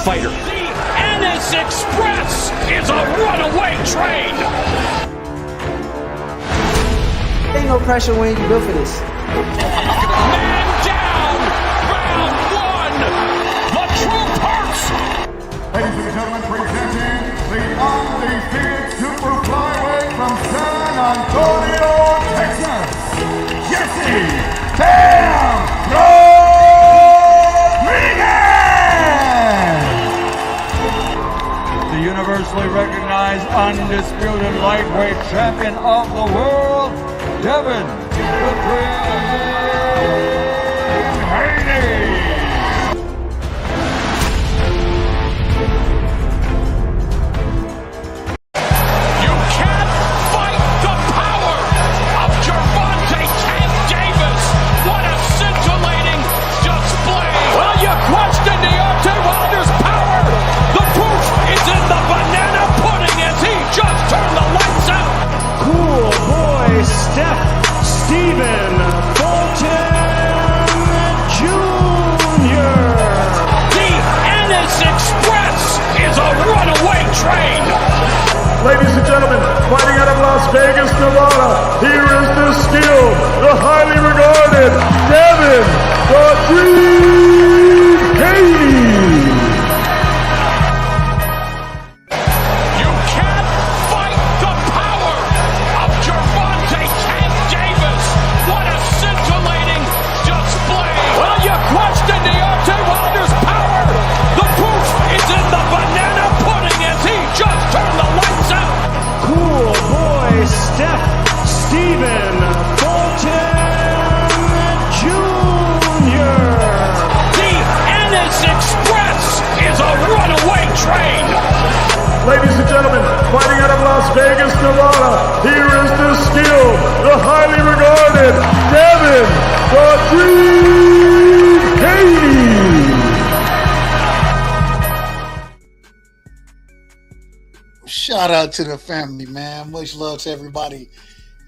fighter. The Ennis Express is a runaway train. Ain't no pressure when you built for this. Man down, round one. The truth hurts. Ladies and gentlemen, presenting the undefeated super flyweight from San Antonio, Texas, Jesse Tam Rodriguez! The universally recognized undisputed lightweight champion of the world, Devin the Dream Haney! Ladies and gentlemen, fighting out of Las Vegas, Nevada, here is the skill, the highly regarded Devin the Dream Haney. You can't fight the power of Gervonta Tank Davis. What a scintillating display. Well, you question Deontay Wilder's power. The proof is in the banana pudding as he just turned the lights out. Cool boy, Stephen Fulton Jr. The Ennis Express is a runaway train. Ladies and gentlemen, fighting out of Las Vegas, Nevada, here is the skill, the highly regarded Devin the Dream Haney. Shout out to the family, man. Much love to everybody.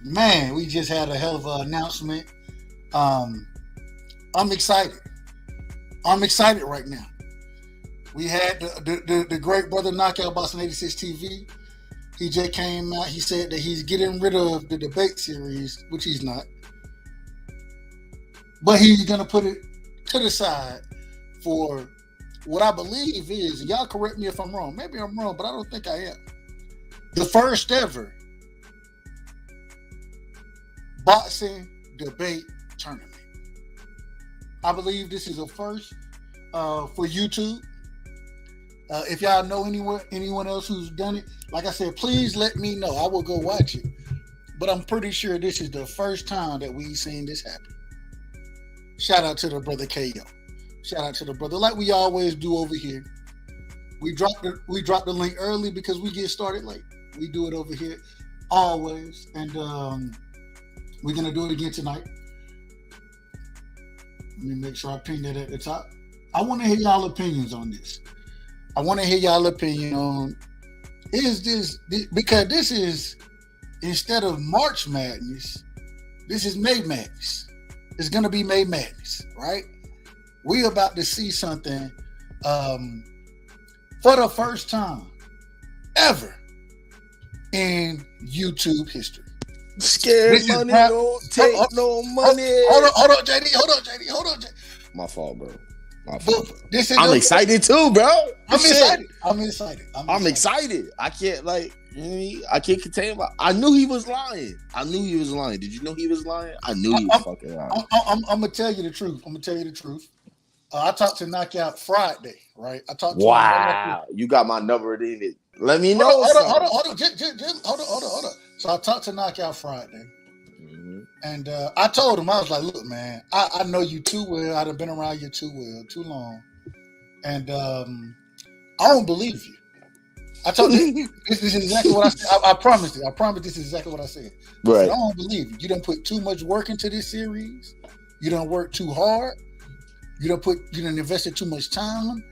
Man, we just had a hell of an announcement. I'm excited. I'm excited right now. We had the great brother Knockout Boston 86 TV. He just came out. He said that he's getting rid of the debate series, which he's not. But he's going to put it to the side for what I believe is, y'all correct me if I'm wrong. Maybe I'm wrong, but I don't think I am. The first ever boxing debate tournament. I believe this is a first for YouTube. If y'all know anyone else who's done it, like I said, please let me know. I will go watch it. But I'm pretty sure this is the first time that we've seen this happen. Shout out to the brother KO. Shout out to the brother, like we always do over here. We drop the link early because we get started late. We do it over here always, and we're gonna do it again tonight. Let me make sure I pin that at the top. I want to hear y'all opinions on this. I want to hear y'all opinion on is this because this is, instead of March Madness, this is May Madness. It's gonna be May Madness, right? We about to see something for the first time ever in YouTube history. Scared money don't take no money. Hold on, JD. Hold on, JD. My fault, bro. I'm excited too, bro. I'm excited. I'm excited. I can't I can't contain my. I knew he was lying. Did you know he was lying? I knew he was fucking lying. I'm gonna tell you the truth. I talked to Knockout Friday, right? I talked to him. Wow, you got my number in it. Let me know. Hold on. So I talked to Knockout Friday, and I told him, I was like, "Look, man, I know you too well. I've been around you too long, and I don't believe you." I told you this is exactly what I said. I promised it. I promised this is exactly what I said. Right. I don't believe you. You done put too much work into this series. You done work too hard. You done invested too much time,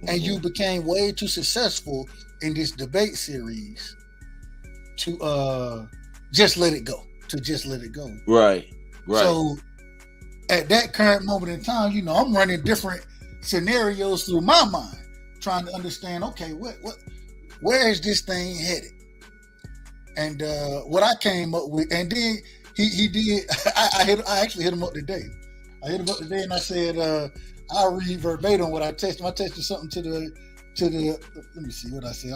and you became way too successful in this debate series to just let it go. Right. So at that current moment in time, I'm running different scenarios through my mind. trying to understand. Okay, where is this thing headed? And what I came up with, and then he did. I actually hit him up today. I hit him up today, and I said I'll read verbatim what I texted him. I texted something to the. Let me see what I said.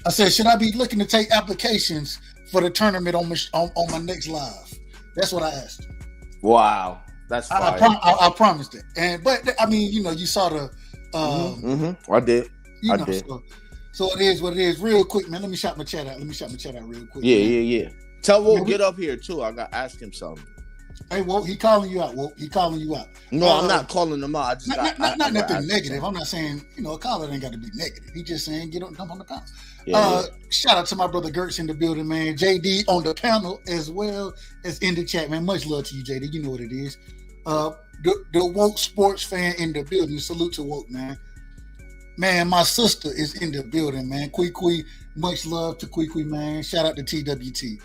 I said, should I be looking to take applications for the tournament on my next live? That's what I asked him. Wow, that's fire. I promised it. But I mean, you saw the. I did. I did. So it is what it is. Real quick, man. Let me shout my chat out. Real quick. Yeah. Tell Walt get up here too. I got to ask him something. Hey, Walt, he calling you out. He calling you out. No, I'm not calling him out. I just not nothing negative. I'm not saying a caller ain't got to be negative. He just saying get on, jump on the panel. Shout out to my brother Gertz in the building, man. JD on the panel as well as in the chat, man. Much love to you, JD. You know what it is. The woke sports fan in the building. Salute to woke, man. Man, my sister is in the building, man. Kui, much love to Kui, man. Shout out to TWT.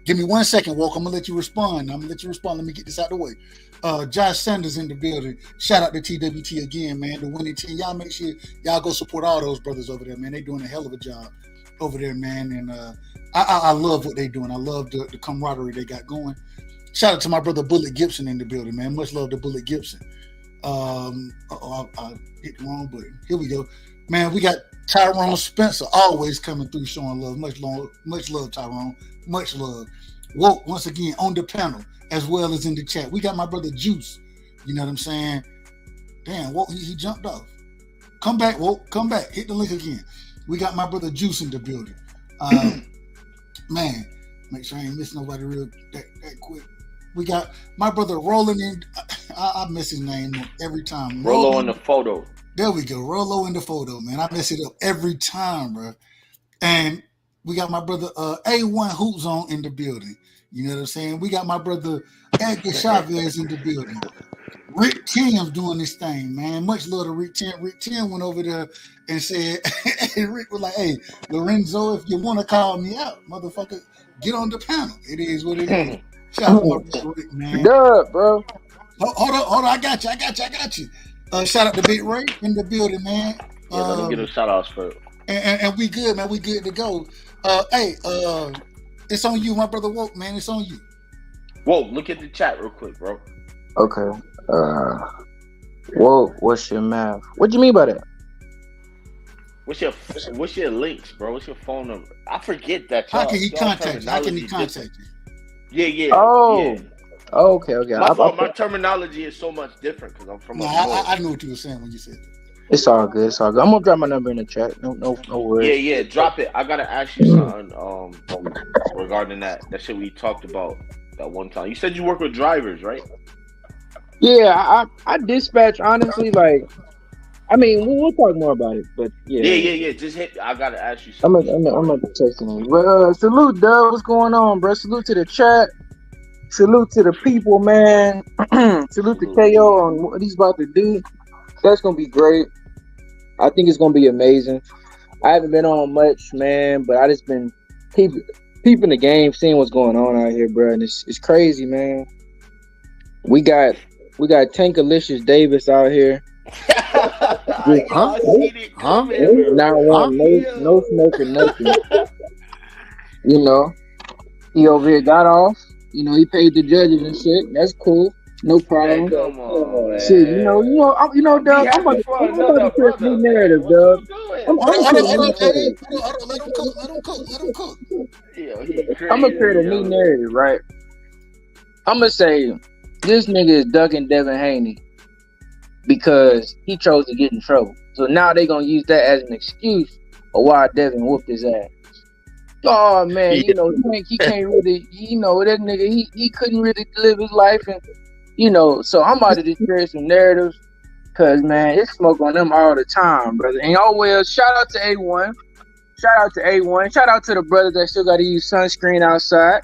Give me 1 second, Woke. I'm gonna let you respond. Let me get this out of the way. Josh Sanders in the building. Shout out to TWT again, man. The winning team. Y'all make sure y'all go support all those brothers over there, man. They doing a hell of a job over there, man. And I love what they doing. I love the camaraderie they got going. Shout out to my brother Bullet Gibson in the building, man. Much love to Bullet Gibson. I hit the wrong button. Here we go, man. We got Tyrone Spencer always coming through, showing love. Much love, Tyrone. Much love. Woke once again on the panel as well as in the chat. We got my brother Juice. You know what I'm saying? Damn, Woke, he jumped off. Come back, Woke. Come back. Hit the link again. We got my brother Juice in the building. Man, make sure I ain't missing nobody real that quick. We got my brother Roland in. I miss his name every time. Rolo in the photo. There we go. Rolo in the photo, man. I mess it up every time, bro. And we got my brother A1 Hoop Zone in the building. You know what I'm saying? We got my brother Edgar Chavez in the building. Rick Tim's doing this thing, man. Much love to Rick Tim. Rick Tim went over there and said, and Rick was like, hey, Lorenzo, if you want to call me out, motherfucker, get on the panel. It is what it is. Shout out to Rick, man. Good, bro. Hold on. I got you. Shout out to Big Ray in the building, man. Yeah, let me get a shout outs first. And we good, man. We good to go. It's on you, my brother Woke, man. It's on you. Whoa, look at the chat real quick, bro. Okay. Whoa, what's your math? What do you mean by that? What's your links, bro? What's your phone number? I forget that. How can he contact you? Yeah. Oh. Yeah. Okay. My terminology is so much different because I'm from. I knew what you were saying when you said that. It's all good. I'm gonna drop my number in the chat. No worries. Yeah. Drop it. I gotta ask you something regarding that shit we talked about that one time. You said you work with drivers, right? Yeah, I dispatch honestly. Like, I mean, we'll talk more about it. But yeah. Just hit. I gotta ask you something. I'm gonna be texting you. Well, salute, Doug. What's going on, bro? Salute to the chat. Salute to the people, man. Salute to KO on what he's about to do. That's going to be great. I think it's going to be amazing. I haven't been on much, man, but I just been peeping the game, seeing what's going on out here, bro. And it's crazy, man. We got Tankalicious Davis out here. Huh? Not one, no smoking, nothing. You know, he over here got off. You know, he paid the judges and shit. That's cool. No problem. Hey, come on, shit, you know, Doug. I'm about to create a new narrative, Doug. I'm Let him cook. I'm gonna create a new narrative, right? I'm gonna say this nigga is ducking Devin Haney because he chose to get in trouble. So now they gonna use that as an excuse of why Devin whooped his ass. Oh man, you know, he can't really, you know, that nigga, he couldn't really live his life, and you know, so I'm about to just create some narratives, cause man, it's smoke on them all the time, brother. And oh well, shout out to A1, shout out to the brothers that still got to use sunscreen outside.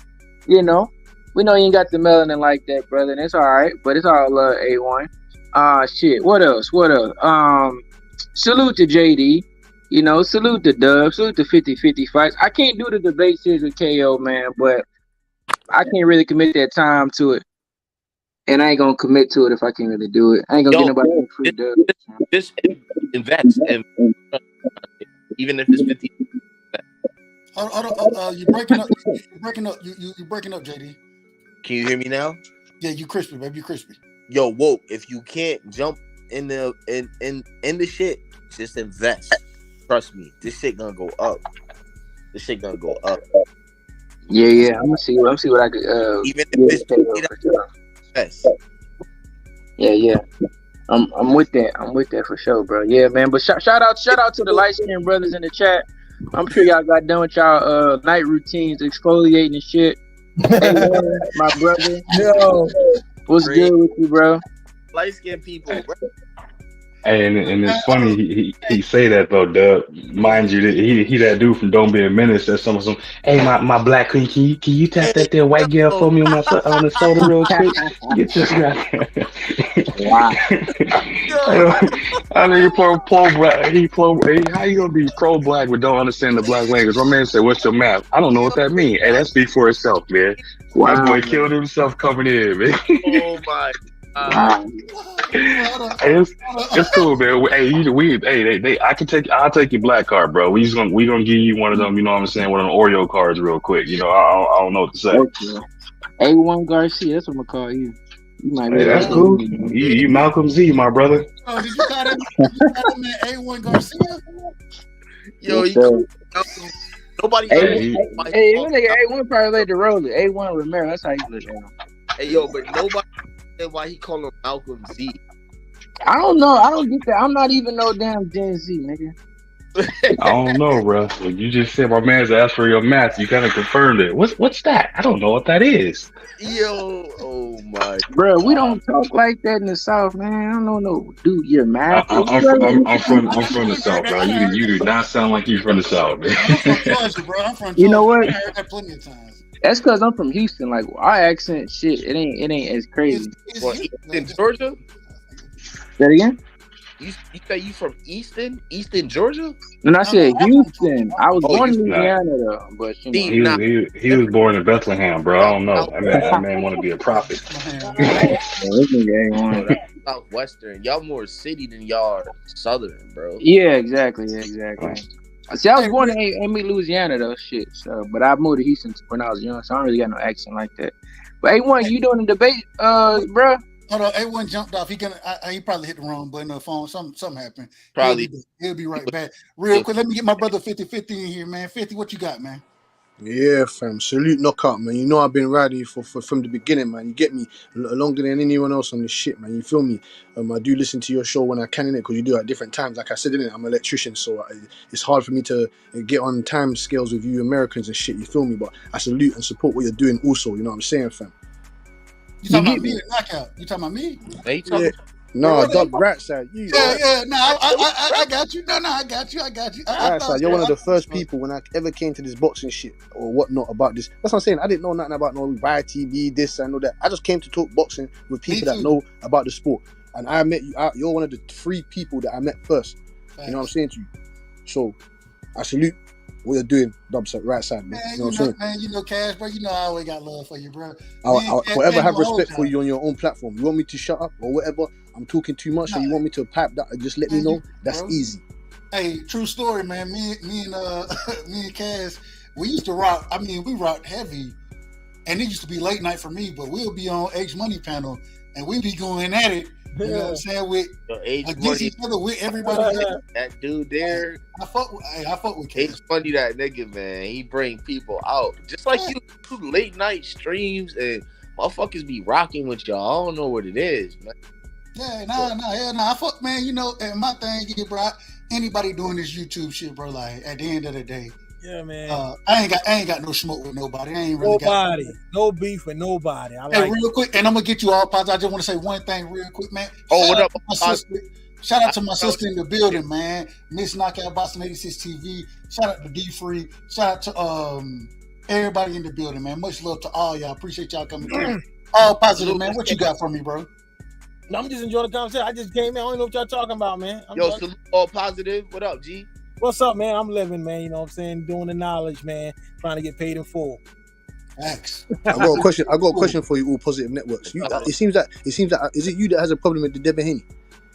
You know, we know you ain't got the melanin like that, brother, and it's all right, but it's all love, A1. Shit, what else? Salute to JD. You know, salute to Dub, salute to 50-50 fights. I can't do the debate series with KO, man, but I can't really commit that time to it. And I ain't gonna commit to it if I can't really do it. I ain't gonna get nobody free dub. Just invest, and even if it's 50. You're breaking up. You're breaking up. You're breaking up, JD. Can you hear me now? Yeah, you crispy, baby. You crispy. Yo, woke. If you can't jump in the shit, just invest. Trust me, this shit gonna go up. This shit gonna go up. Yeah. I'm gonna see what I could. Even if it's Yeah. I'm with that. I'm with that for sure, bro. Yeah, man. But shout out to the light skinned brothers in the chat. I'm sure y'all got done with y'all night routines, exfoliating and shit. Hey, my brother. Yo, what's good with you, bro? Light skinned people, bro. Hey, and it's funny he say that though, Dub. Mind you, he that dude from Don't Be a Menace. That's some. Hey, my black queen, can you tap that there white girl for me on the shoulder real quick? Get this guy. Wow. I mean, how you gonna be pro-black but don't understand the black language? My man said, "What's your map?" I don't know what that means. Hey, that speaks for itself, man. Wow, that boy killed himself coming in, man. Oh my. Hey, it's cool, man. I'll take your black card, bro. We gonna give you one of them. You know what I'm saying? One of them Oreo cards, real quick. You know, I don't know what to say. A1 Garcia, that's what I'm gonna call you. You might Hey, that's cool. You Malcolm Z, my brother. Oh, did you call that man A1 Garcia? Yo, nobody. Hey, nigga, A1 probably let the roll it. A1 Romero, that's how you look at him. Hey, yo, but nobody. Why he call him Malcolm Z? I don't know. I don't get that. I'm not even no damn Gen Z, nigga. I don't know, bro. Well, you just said my man's asked for your math. You kind of confirmed it. What's that? I don't know what that is. Yo, oh my, bro, we don't talk like that in the South, man. I don't know. Do your math. I'm from the South, bro. You do not sound like you from the South, man. I'm from Georgia, bro. I'm from Georgia. You know what? I heard that plenty of times. That's because I'm from Houston. Like our accent, shit, it ain't as crazy. Easton, Georgia? Say that again? You say you from Easton, Georgia? No, I said Houston. I was born in Louisiana though, but you know. He was born in Bethlehem, bro. I don't know. That man want to be a prophet. Southwestern, y'all more city than y'all are southern, bro. Yeah, exactly. See, I was born in Louisiana though, shit. So, but I moved to Houston when I was young, so I don't really got no accent like that. But A1, you doing the debate, bro? Hold on, A1 jumped off. He probably hit the wrong button on the phone. Something happened. Probably. He'll be right back. Real quick, let me get my brother 50-50 in here, man. 50, what you got, man? Yeah, fam. Salute knockout, man. You know I've been riding for from the beginning, man. You get me longer than anyone else on this shit, man. You feel me? I do listen to your show when I can in it because you do it at different times. Like I said in it, I'm an electrician, so it's hard for me to get on time scales with you Americans and shit. You feel me? But I salute and support what you're doing also. You know what I'm saying, fam? You talking about me or knockout? You talking about me? Yeah. No, Dub Rat side. Yeah. No, I got you. No, I got you. Rat side. You're one of the first people when I ever came to this boxing shit or whatnot about this. That's what I'm saying. I didn't know nothing about no Via TV, this and all that. I just came to talk boxing with people that know about the sport. And I met you. You're one of the 3 people that I met first. Thanks. You know what I'm saying to you? So I salute what you're doing, Dubs, right side, man. You know what I'm saying? Man, you know, Cash, bro, you know I always got love for you, bro. I'll forever have respect for you on your own platform. You want me to shut up or whatever? I'm talking too much, and you want me to pipe that? Just let me know. That's easy. Hey, true story, man. Me and Cash, we used to rock. I mean, we rocked heavy, and it used to be late night for me. But we'll be on H Money panel, and we'd be going at it. You know what I'm saying? With against each other, with everybody. That dude there. I fuck with Cash. It's funny that nigga, man. He bring people out just like you do late night streams and motherfuckers be rocking with y'all. I don't know what it is, man. Yeah, hell no. I fuck, man. You know, and my thing here, bro. Anybody doing this YouTube shit, bro? Like at the end of the day, yeah, man. I ain't got no smoke with nobody. I ain't really no beef with nobody. Hey, real quick, and I'm gonna get you all positive. I just want to say one thing real quick, man. What up? Shout out to my sister in the building, man. Miss Knockout Boston 86 TV. Shout out to D Free. Shout out to everybody in the building, man. Much love to all y'all. Appreciate y'all coming through. All positive, man. What you got for me, bro? No, I'm just enjoying the conversation. I just came in. I don't know what y'all talking about, man. Salute all positive. What up, G? What's up, man? I'm living, man. You know what I'm saying? Doing the knowledge, man. Trying to get paid in full. X. I got a question. I got a question for you, all positive networks. It seems that is it you that has a problem with the Devin Haney?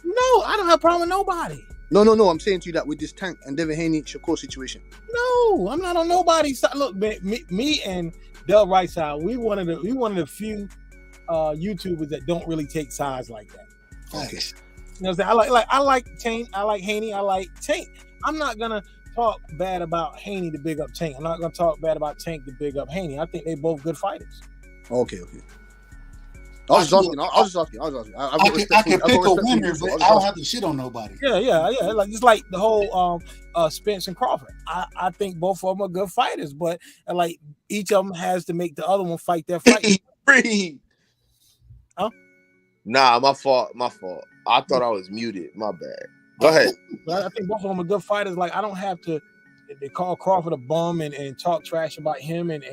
No, I don't have a problem with nobody. No. I'm saying to you that with this Tank and Devin Haney Shakur situation. No, I'm not on nobody's side. Look, me and Del Right side, we one of the few YouTubers that don't really take sides like that. Okay. You know what I'm saying? I like Tank, I like Haney, I like Tank. I'm not gonna talk bad about Haney to big up Tank. I'm not gonna talk bad about Tank to big up Haney. I think they both good fighters. Okay. I was just asking. I can pick a winner, but I don't have to shit on nobody. Yeah. Like just like the whole Spence and Crawford. I think both of them are good fighters, but like each of them has to make the other one fight their fight. Huh? Nah, my fault. I thought I was muted. My bad. Go ahead. I think both of them are good fighters. Like I don't have to. They call Crawford a bum and talk trash about him and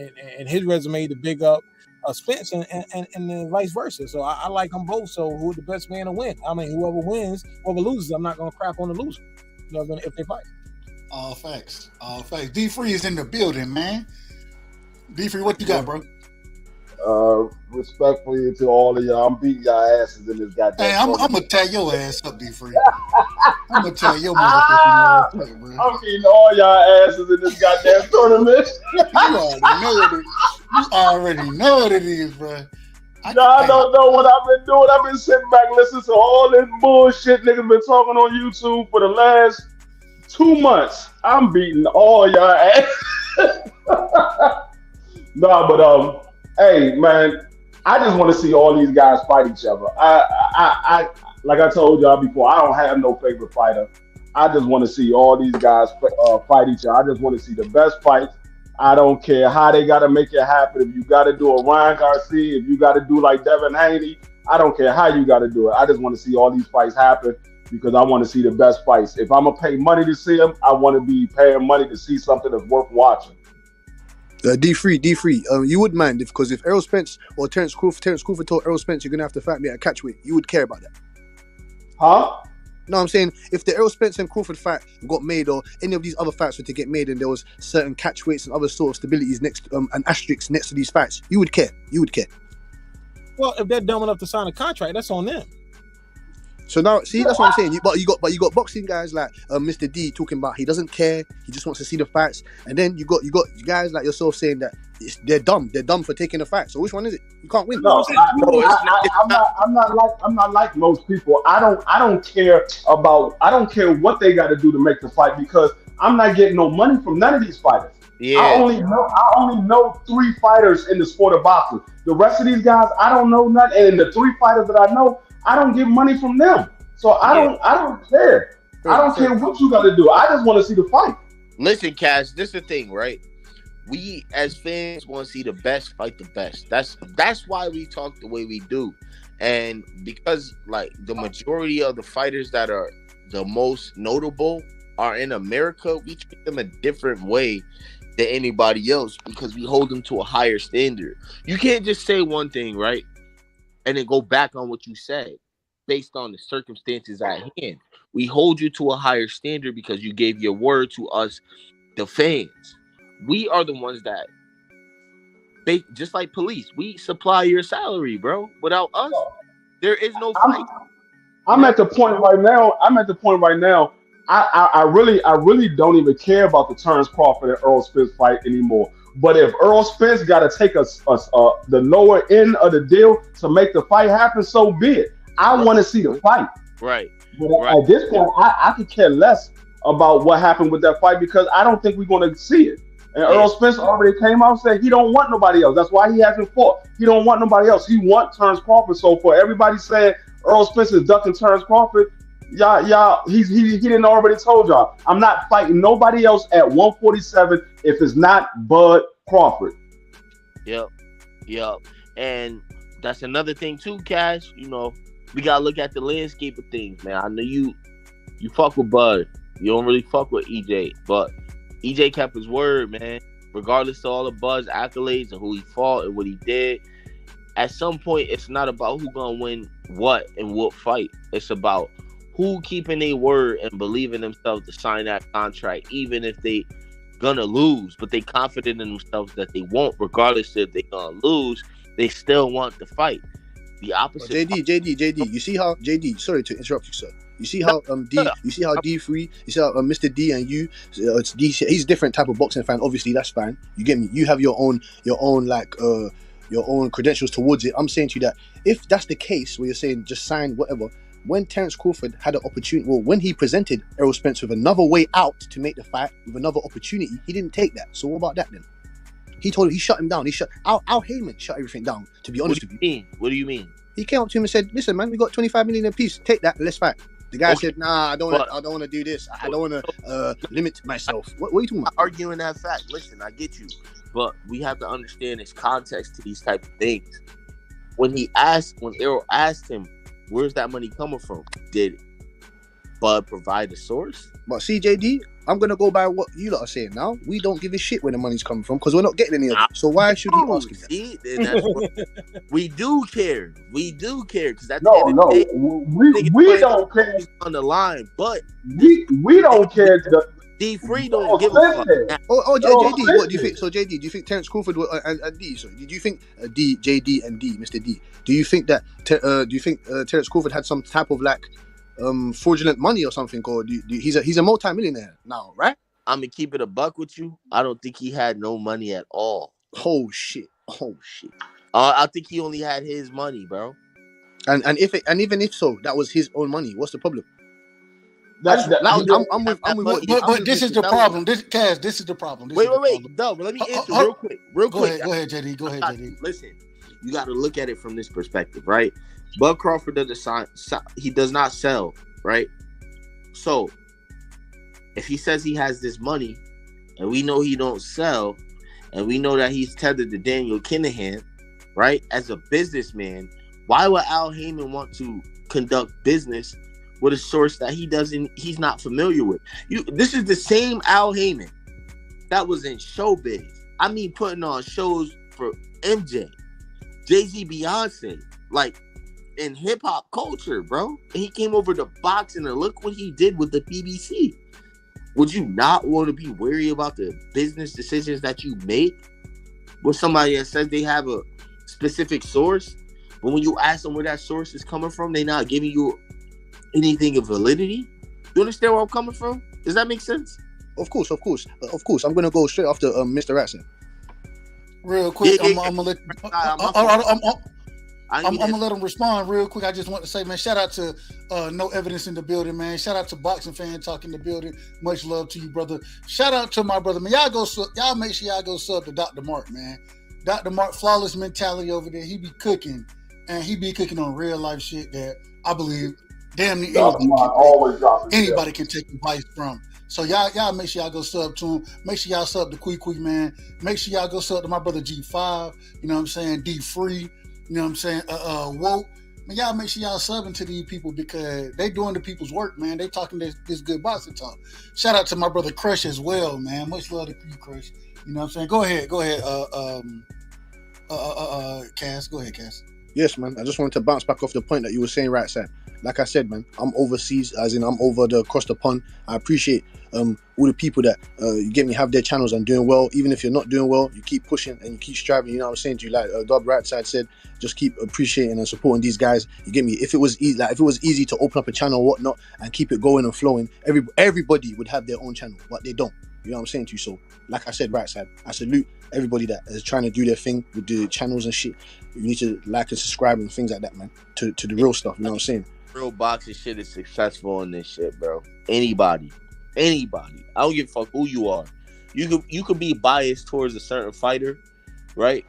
his resume to big up Spence and then vice versa. So I like them both. So who's the best man to win? I mean, whoever wins, whoever loses, I'm not gonna crap on the loser. You know, if they fight. All facts. D3 is in the building, man. D3, what you got, bro? Respectfully to all of y'all, I'm beating y'all asses in this goddamn. Hey, I'm gonna tear your ass up, D3. I'm gonna tear your motherfucking ass up, bro. I'm beating all y'all asses in this goddamn tournament. You already know what it is, bro. I don't know what I've been doing. I've been sitting back listening to all this bullshit niggas been talking on YouTube for the last 2 months. I'm beating all y'all ass. Nah, but hey man, I just want to see all these guys fight each other. I like I told y'all before, I don't have no favorite fighter. I just want to see all these guys fight each other. I just want to see the best fights. I don't care how they got to make it happen. If you got to do a Ryan Garcia, if you got to do like Devin Haney, I don't care how you got to do it. I just want to see all these fights happen because I want to see the best fights. If I'm going to pay money to see them, I want to be paying money to see something that's worth watching. D3. You would mind if Errol Spence or Terence Crawford told Errol Spence you're going to have to fight me at catchweight, you would care about that. Huh? No, I'm saying if the Errol Spence and Crawford fight got made, or any of these other fights were to get made, and there was certain catchweights and other sort of stabilities next, and asterisks next to these fights, you would care. Well, if they're dumb enough to sign a contract, that's on them. So now, see, that's what I'm saying. You got boxing guys like Mr. D talking about he doesn't care, he just wants to see the fights, and then you got guys like yourself saying that they're dumb for taking the fight. So which one is it? You can't win. No, I'm not like most people. I don't care what they got to do to make the fight because I'm not getting no money from none of these fighters. Yeah. I only know 3 fighters in the sport of boxing. The rest of these guys, I don't know nothing. And the 3 fighters that I know, I don't get money from them. So I don't care. I don't care what you got to do. I just want to see the fight. Listen, Cash, this is the thing, right? We as fans want to see the best fight the best. That's why we talk the way we do. And because like the majority of the fighters that are the most notable are in America, we treat them a different way than anybody else because we hold them to a higher standard. You can't just say one thing, right? And then go back on what you said based on the circumstances at hand. We hold you to a higher standard because you gave your word to us, the fans. We are the ones that, just like police, we supply your salary, bro. Without us, there is no fight. I'm at the point right now. I really don't even care about the Terence Crawford and Errol Spence fight anymore. But if Errol Spence got to take the lower end of the deal to make the fight happen, so be it. I want to see the fight. Right. But at this point, I could care less about what happened with that fight because I don't think we're going to see it. And Errol Spence already came out and said he don't want nobody else. That's why he hasn't fought. He don't want nobody else. He wants Terence Crawford. So for everybody saying Errol Spence is ducking Terence Crawford, y'all, he didn't already told y'all. I'm not fighting nobody else at 147 if it's not Bud Crawford. Yep. And that's another thing too, Cash. You know, we gotta look at the landscape of things, man. I know you fuck with Bud. You don't really fuck with EJ, but EJ kept his word, man. Regardless of all the Bud's accolades and who he fought and what he did, at some point, it's not about who gonna win what and what fight. It's about who keeping their word and believing themselves to sign that contract, even if they gonna lose, but they confident in themselves that they won't, regardless if they're gonna lose. They still want the fight. The opposite. JD. You see how JD? Sorry to interrupt you, sir. You see how D? You see how D3? You see how Mr. D and you? It's D. He's a different type of boxing fan. Obviously, that's fine. You get me. You have your own like your own credentials towards it. I'm saying to you that if that's the case, where you're saying just sign whatever. When Terence Crawford had an opportunity, well, when he presented Errol Spence with another way out to make the fight, with another opportunity, he didn't take that. So what about that then? He told him, he shut him down. He shut Al Heyman shut everything down. To be honest with you, what do you mean? He came up to him and said, "Listen, man, we got 25 million apiece. Take that. Let's fight." The guy said, "Nah, I don't want to do this. I don't want to limit myself." What are you talking about? Arguing that fact. Listen, I get you, but we have to understand its context to these type of things. When Errol asked him, "Where's that money coming from?" Did Bud provide a source? But CJD, I'm gonna go by what you lot are saying now. We don't give a shit where the money's coming from because we're not getting any of it. So why should he ask him that? See, we do care. We do care because that's we don't care on the line, but we don't care. D Free don't give a fuck. JD, what do you think? So JD, do you think Terence Crawford and D? So did you think JD and D, Mr. D? Do you think that Terence Crawford had some type of like fraudulent money or something, or he's a multi-millionaire now, right? I'm gonna keep it a buck with you. I don't think he had no money at all. Oh shit. I think he only had his money, bro. And even if so, that was his own money. What's the problem? But this is the problem. This is the problem. Wait. No, but let me answer real quick. Go ahead, JD. Listen, you got to look at it from this perspective, right? Bud Crawford he does not sell, right? So, if he says he has this money, and we know he don't sell, and we know that he's tethered to Daniel Kinahan, right? As a businessman, why would Al Heyman want to conduct business with a source that he's not familiar with? This is the same Al Heyman that was in showbiz. I mean, putting on shows for MJ, Jay-Z, Beyonce, like in hip hop culture, bro. And he came over to boxing, and look what he did with the BBC. Would you not want to be wary about the business decisions that you make with somebody that says they have a specific source, but when you ask them where that source is coming from, they not giving you anything of validity? You understand where I'm coming from? Does that make sense? Of course. I'm gonna go straight after Mr. Ratson. Real quick, I'm gonna let. I'm gonna let him respond real quick. I just want to say, man, shout out to No Evidence in the building, man. Shout out to Boxing Fan Talk in the building. Much love to you, brother. Shout out to my brother, man. Y'all make sure y'all go sub to Dr. Mark, man. Dr. Mark, flawless mentality over there. He be cooking, and he be cooking on real life shit that I believe damn near anybody can take advice from. So y'all make sure y'all go sub to him. Make sure y'all sub to Quick, man. Make sure y'all go sub to my brother G5. You know what I'm saying? D Free. You know what I'm saying? Woke. Man, y'all make sure y'all subbing to these people because they doing the people's work, man. They talking this good boxing talk. Shout out to my brother Crush as well, man. Much love to you, Crush. You know what I'm saying? Go ahead. Cass. Go ahead, Cass. Yes, man. I just wanted to bounce back off the point that you were saying, right, Sam. Like I said, man, I'm overseas, as in I'm over across the pond. I appreciate all the people that you get me have their channels and doing well. Even if you're not doing well, you keep pushing and you keep striving. You know what I'm saying to you? Like Dob Right Side said, just keep appreciating and supporting these guys. You get me? If it was easy to open up a channel or whatnot and keep it going and flowing, everybody would have their own channel, but they don't. You know what I'm saying to you? So, like I said, Right Side, I salute everybody that is trying to do their thing with the channels and shit. You need to like and subscribe and things like that, man, to the real stuff. You know what I'm saying? Real boxing shit is successful in this shit, bro. Anybody. I don't give a fuck who you are. You could be biased towards a certain fighter, right?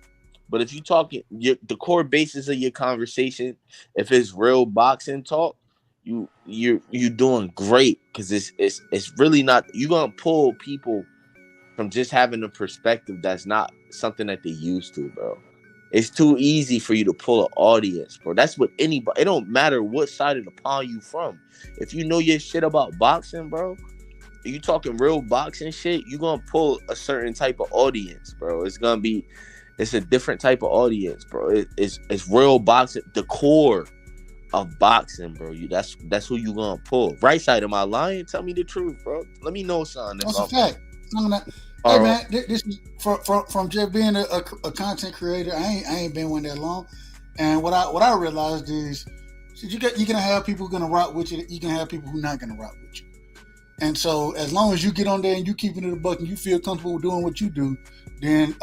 But if you talking the core basis of your conversation, if it's real boxing talk, you're doing great because it's really not. You're gonna pull people from just having a perspective that's not something that they used to, bro. It's too easy for you to pull an audience, bro. That's what anybody. It don't matter what side of the pond you from. If you know your shit about boxing, bro, you talking real boxing shit, you gonna pull a certain type of audience, bro. It's a different type of audience, bro. It's real boxing, the core of boxing, bro. That's who you gonna pull. Right side, am I lying? Tell me the truth, bro. Let me know something. That's a fact. Hey man, this is from just being a content creator. I ain't been one that long, and what I realized is, you can have people who gonna rock with you. You can have people who not gonna rock with you. And so, as long as you get on there and you keeping it a buck and you feel comfortable doing what you do, then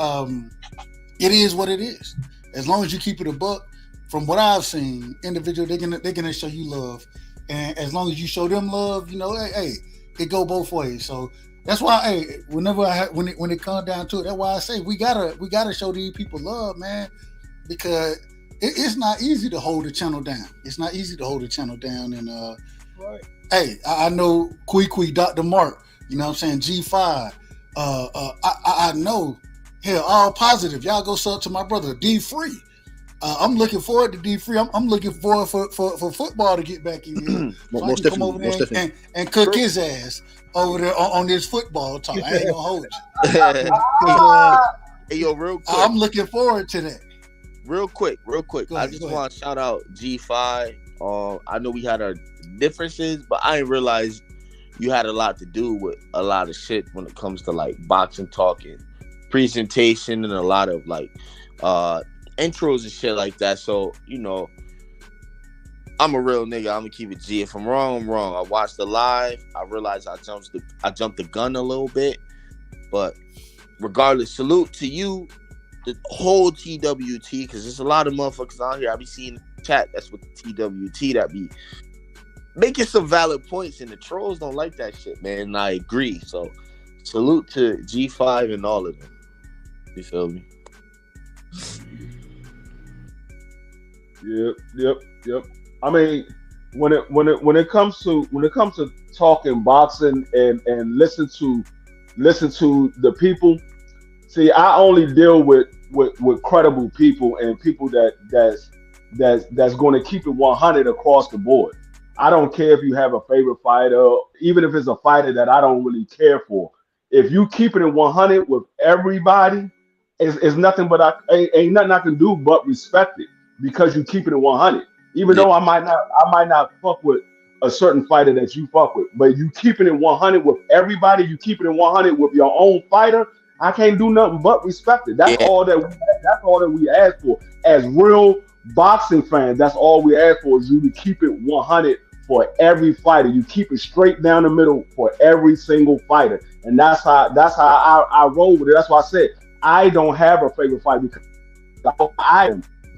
it is what it is. As long as you keep it a buck, from what I've seen, individual they're gonna show you love, and as long as you show them love, hey, it go both ways. So. That's why, hey, whenever when it comes down to it, that's why I say we gotta show these people love, man, because it's not easy to hold the channel down. It's not easy to hold the channel down, and right. Hey, I know Kui, Dr. Mark, you know what I'm saying, G5, I know, hell, all positive. Y'all go sub to my brother D Free. I'm looking forward to D Free. I'm looking forward for football to get back in here, so I can come over there and cook his ass over there on this football talk. I ain't gonna hold you. Hey, yo, real quick. I'm looking forward to that. Real quick. I just want to shout out G5. I know we had our differences, but I didn't realize you had a lot to do with a lot of shit when it comes to like boxing talk and presentation and a lot of like intros and shit like that. So, I'm a real nigga. I'm gonna keep it G. If I'm wrong, I'm wrong. I watched the live. I realized I jumped the gun a little bit, but regardless, salute to you, the whole TWT, because there's a lot of motherfuckers out here. I be seeing in the chat. That's what the TWT that be making some valid points, and the trolls don't like that shit, man. And I agree. So, salute to G5 and all of them. You feel me? Yep. I mean, when it comes to talking boxing and listen to the people, see, I only deal with credible people and people that's going to keep it 100 across the board. I don't care if you have a favorite fighter, even if it's a fighter that I don't really care for. If you keep it 100 with everybody, it's nothing but ain't nothing I can do but respect it, because you keep it 100. Even though I might not fuck with a certain fighter that you fuck with, but you keeping it 100 with everybody, you keeping it 100 with your own fighter, I can't do nothing but respect it. That's all that we ask for. As real boxing fans, that's all we ask for, is you to keep it 100 for every fighter. You keep it straight down the middle for every single fighter. And that's how I roll with it. That's why I said I don't have a favorite fighter, because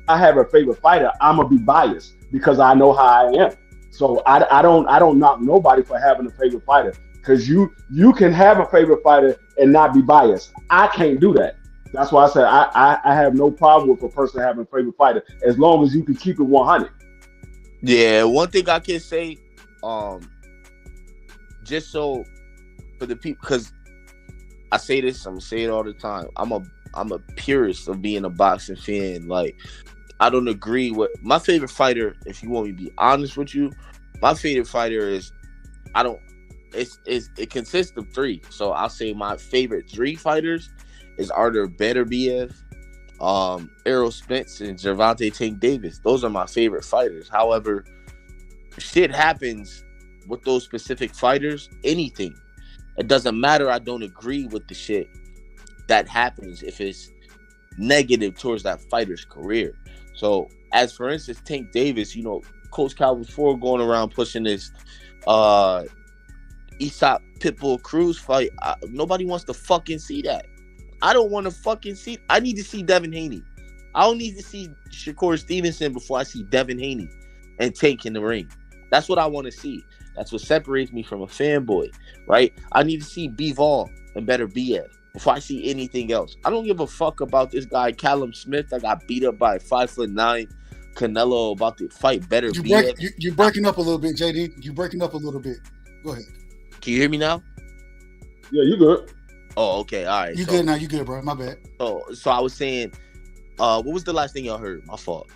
I have a favorite fighter, I'm gonna be biased because I know how I am. So I don't knock nobody for having a favorite fighter, because you can have a favorite fighter and not be biased. I can't do that. That's why I said I have no problem with a person having a favorite fighter, as long as you can keep it 100. Yeah, one thing I can say, just so for the people, because I say this, I'm gonna say it all the time. I'm a purist of being a boxing fan. Like, I don't agree with my favorite fighter. If you want me to be honest with you, my favorite fighter is it consists of 3. So I'll say my favorite 3 fighters is Artur Beterbiev, Errol Spence, and Gervonta Tank Davis. Those are my favorite fighters. However, shit happens with those specific fighters. Anything, it doesn't matter. I don't agree with the shit that happens if it's negative towards that fighter's career. So, as for instance, Tank Davis, Coach Calvin Ford going around pushing this Aesop Pitbull Cruz fight. Nobody wants to fucking see that. I don't want to fucking see. I need to see Devin Haney. I don't need to see Shakur Stevenson before I see Devin Haney and Tank in the ring. That's what I want to see. That's what separates me from a fanboy, right? I need to see Bivol and Beterbiev before I see anything else. I don't give a fuck about this guy Callum Smith that got beat up by 5'9" Canelo about to fight Beterbiev. You're breaking up a little bit, JD. You're breaking up a little bit. Go ahead. Can you hear me now? Yeah, you good. Oh, okay, all right. You good now? You good, bro? My bad. So I was saying, what was the last thing y'all heard? My fault.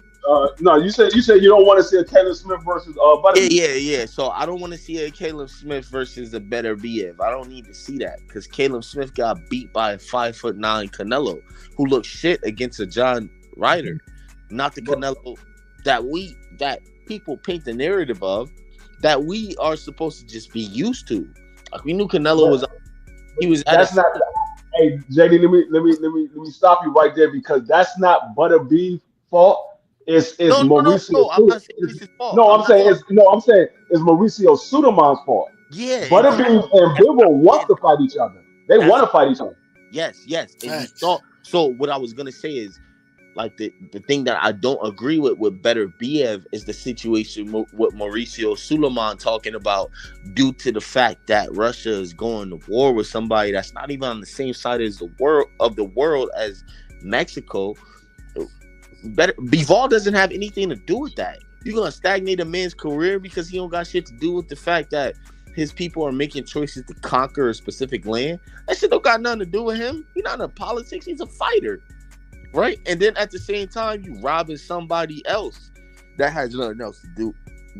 No, you said you don't want to see a Caleb Smith versus Beterbiev. Yeah. So I don't want to see a Caleb Smith versus a Beterbiev. I don't need to see that, because Caleb Smith got beat by a 5'9" Canelo who looked shit against a John Ryder, not the Canelo that people paint the narrative of, that we are supposed to just be used to. Like, we knew Canelo was. He was. Hey, JD, let me stop you right there because that's not Butterbeef's fault. It's Mauricio. No. I'm not saying it's his fault. No, I'm I'm not saying saying. it's Mauricio Suderman's fault. Yeah, and Butterbeef and that's what Bivol I'm want saying. to fight each other. They That's want to fight each other. yes, and you Facts. saw. So what I was gonna say is, like the thing that I don't agree with Better Biev is the situation with Mauricio Suleiman talking about due to the fact that Russia is going to war with somebody that's not even on the same side as the world as Mexico. Better Bivol doesn't have anything to do with that. You're gonna stagnate a man's career because he don't got shit to do with the fact that his people are making choices to conquer a specific land. That shit don't got nothing to do with him. He's not in politics. He's a fighter. Right? And then at the same time, you robbing somebody else that has nothing else to do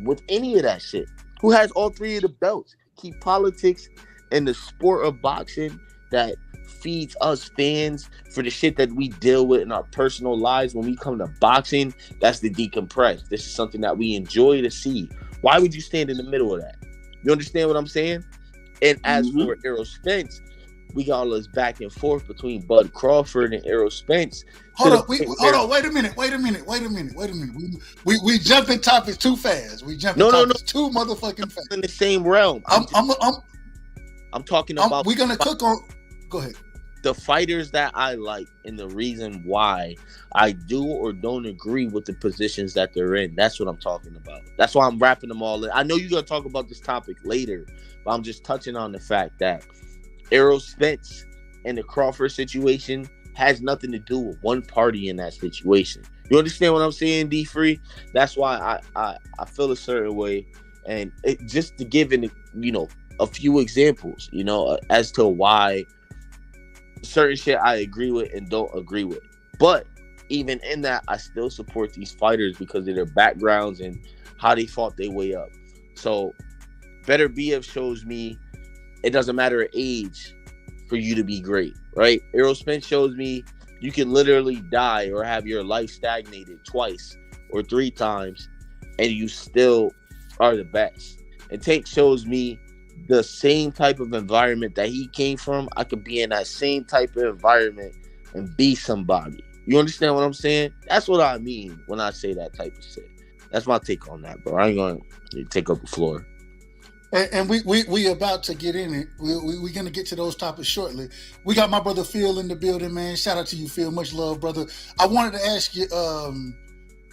with any of that shit. Who has all three of the belts? Keep politics and the sport of boxing that feeds us fans for the shit that we deal with in our personal lives. When we come to boxing, that's the decompress. This is something that we enjoy to see. Why would you stand in the middle of that? You understand what I'm saying? And as for Errol Spence, we got all this back and forth between Bud Crawford and Errol Spence. Hold on, wait a minute. We jumping topics too fast. We jumping topics too motherfucking fast. In the same realm. I'm talking about. We're gonna cook on. Go ahead. The fighters that I like and the reason why I do or don't agree with the positions that they're in. That's what I'm talking about. That's why I'm wrapping them all in. I know you're going to talk about this topic later, but I'm just touching on the fact that Errol Spence and the Crawford situation has nothing to do with one party in that situation. You understand what I'm saying, D Free? That's why I feel a certain way. And just to give a few examples, as to why certain shit I agree with and don't agree with. But even in that, I still support these fighters because of their backgrounds and how they fought their way up. So Better BF shows me it doesn't matter age for you to be great, right? Errol Spence shows me you can literally die or have your life stagnated twice or 3 times and you still are the best. And Tank shows me the same type of environment that he came from, I could be in that same type of environment and be somebody. You understand what I'm saying? That's what I mean when I say that type of shit. That's my take on that, bro. I ain't going to take up the floor. And we about to get in it. We're going to get to those topics shortly. We got my brother Phil in the building, man. Shout out to you, Phil. Much love, brother. I wanted to ask you,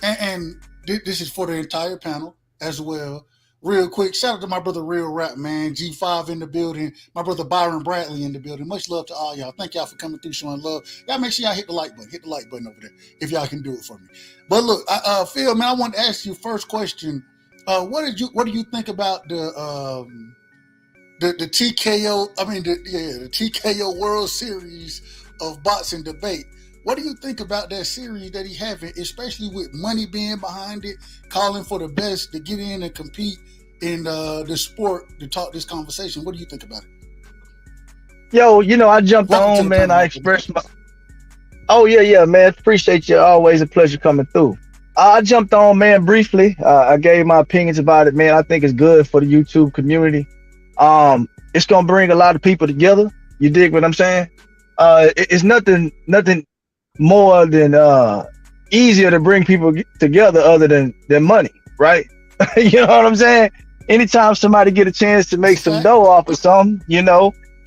and this is for the entire panel as well. Real quick, shout out to my brother Real Rap, man. G5 in the building. My brother Byron Bradley in the building. Much love to all y'all. Thank y'all for coming through, showing love. Y'all make sure y'all hit the like button. Hit the like button over there if y'all can do it for me. But look, Phil, man, I want to ask you first question. What do you think about the TKO? I mean, the TKO World Series of boxing debate. What do you think about that series that he having, especially with money being behind it, calling for the best to get in and compete in the sport to talk this conversation? What do you think about it? Yo, I jumped on, man. I expressed my. Oh yeah, man. Appreciate you. Always a pleasure coming through. I jumped on, man, briefly. I gave my opinions about it, man. I think it's good for the YouTube community. It's gonna bring a lot of people together. You dig what I'm saying? It's nothing more than easier to bring people together other than money, right? You know what I'm saying? Anytime somebody get a chance to make some dough off of something,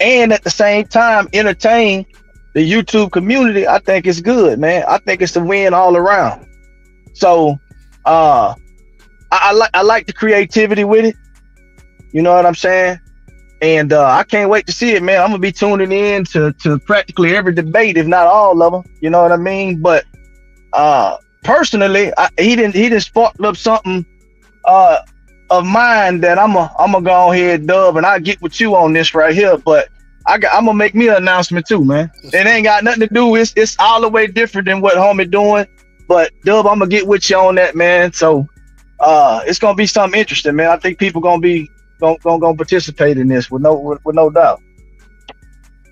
and at the same time entertain the YouTube community, I think it's good, man. I think it's a win all around. So I like the creativity with it. You know what I'm saying? And I can't wait to see it, man. I'm gonna be tuning in to practically every debate, if not all of them. You know what I mean? But personally, he didn't spark up something of mine that I'm gonna go ahead, Dub, and I'll get with you on this right here. But I'm gonna make me an announcement too, man. It ain't got nothing to do. It's all the way different than what homie doing. But Dub, I'm gonna get with you on that, man. So it's gonna be something interesting, man. I think people gonna participate in this with no doubt.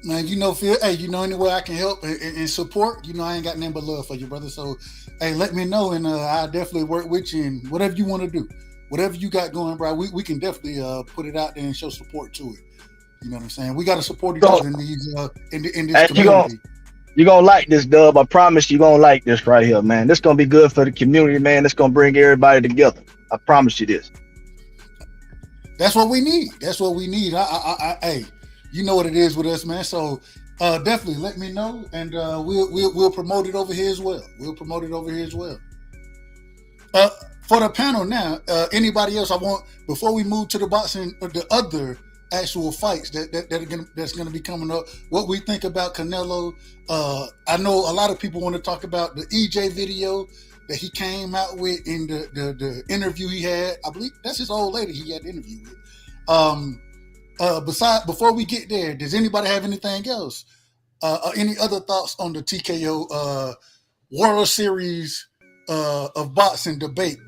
Man, Phil, hey, any way I can help and support, I ain't got nothing but love for you, brother. So, hey, let me know, and I'll definitely work with you and whatever you want to do. Whatever you got going, bro, we can definitely put it out there and show support to it. You know what I'm saying? We got to support each other in these in this Hey, community. you gonna like this, Dub. I promise you gonna like this right here, man. This gonna be good for the community, man. This gonna bring everybody together. I promise you this. That's what we need. That's what we need. Hey, you know what it is with us, man. So definitely let me know, and we'll promote it over here as well. For the panel now, anybody else? I want before we move to the boxing, the other actual fights that's gonna be coming up. What we think about Canelo? I know a lot of people want to talk about the EJ video that he came out with in the interview he had. I believe that's his old lady he had the interview with. Before we get there, does anybody have anything else? Any other thoughts on the TKO World Series of boxing debate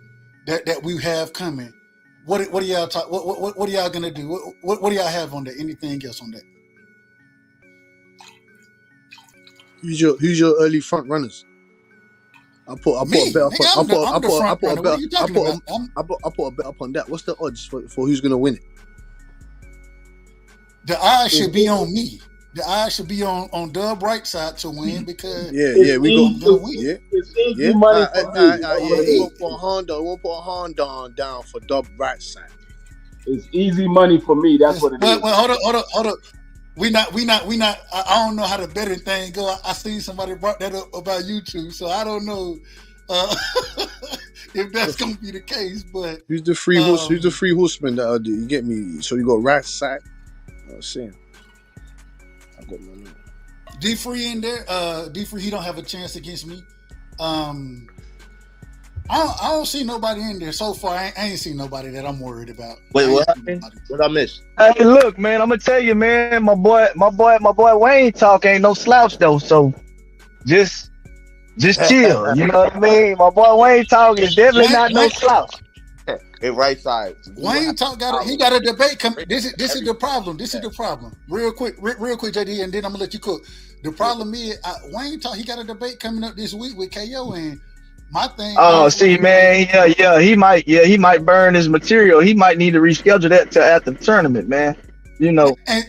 that we have coming? What are y'all talk? What are y'all gonna do? What do y'all have on that? Anything else on that? Who's your early front runners? I put a bet up on that. What's the odds for who's gonna win it? The eyes should be on me. The eyes should be on Dub right side to win because we gonna win. It's easy money for me. We won't put a Honda down for Dub right side. It's easy money for me. That's what it is. Well, hold up. We not. I don't know how the betting thing go. I seen somebody brought that up about YouTube, so I don't know if that's gonna be the case. But who's the free horse? Who's the free horseman that you get me? So you go right side. I was saying. I got my name. D Free in there. D Free, he don't have a chance against me. I don't see nobody in there so far. I ain't seen nobody that I'm worried about. Wait, what happened? What I missed? Hey, look, man, I'm gonna tell you, man. My boy Wayne Talk ain't no slouch though. So just chill. You know what I mean? My boy Wayne Talk is definitely not no slouch. Hey, right side. Wayne Talk got a debate. This is the problem. This is the problem. Real quick, JD, and then I'm gonna let you cook. The problem is Wayne Talk. He got a debate coming up this week with KO, and my thing. Oh, see, man, yeah, he might burn his material. He might need to reschedule that to after the tournament, man. You know, and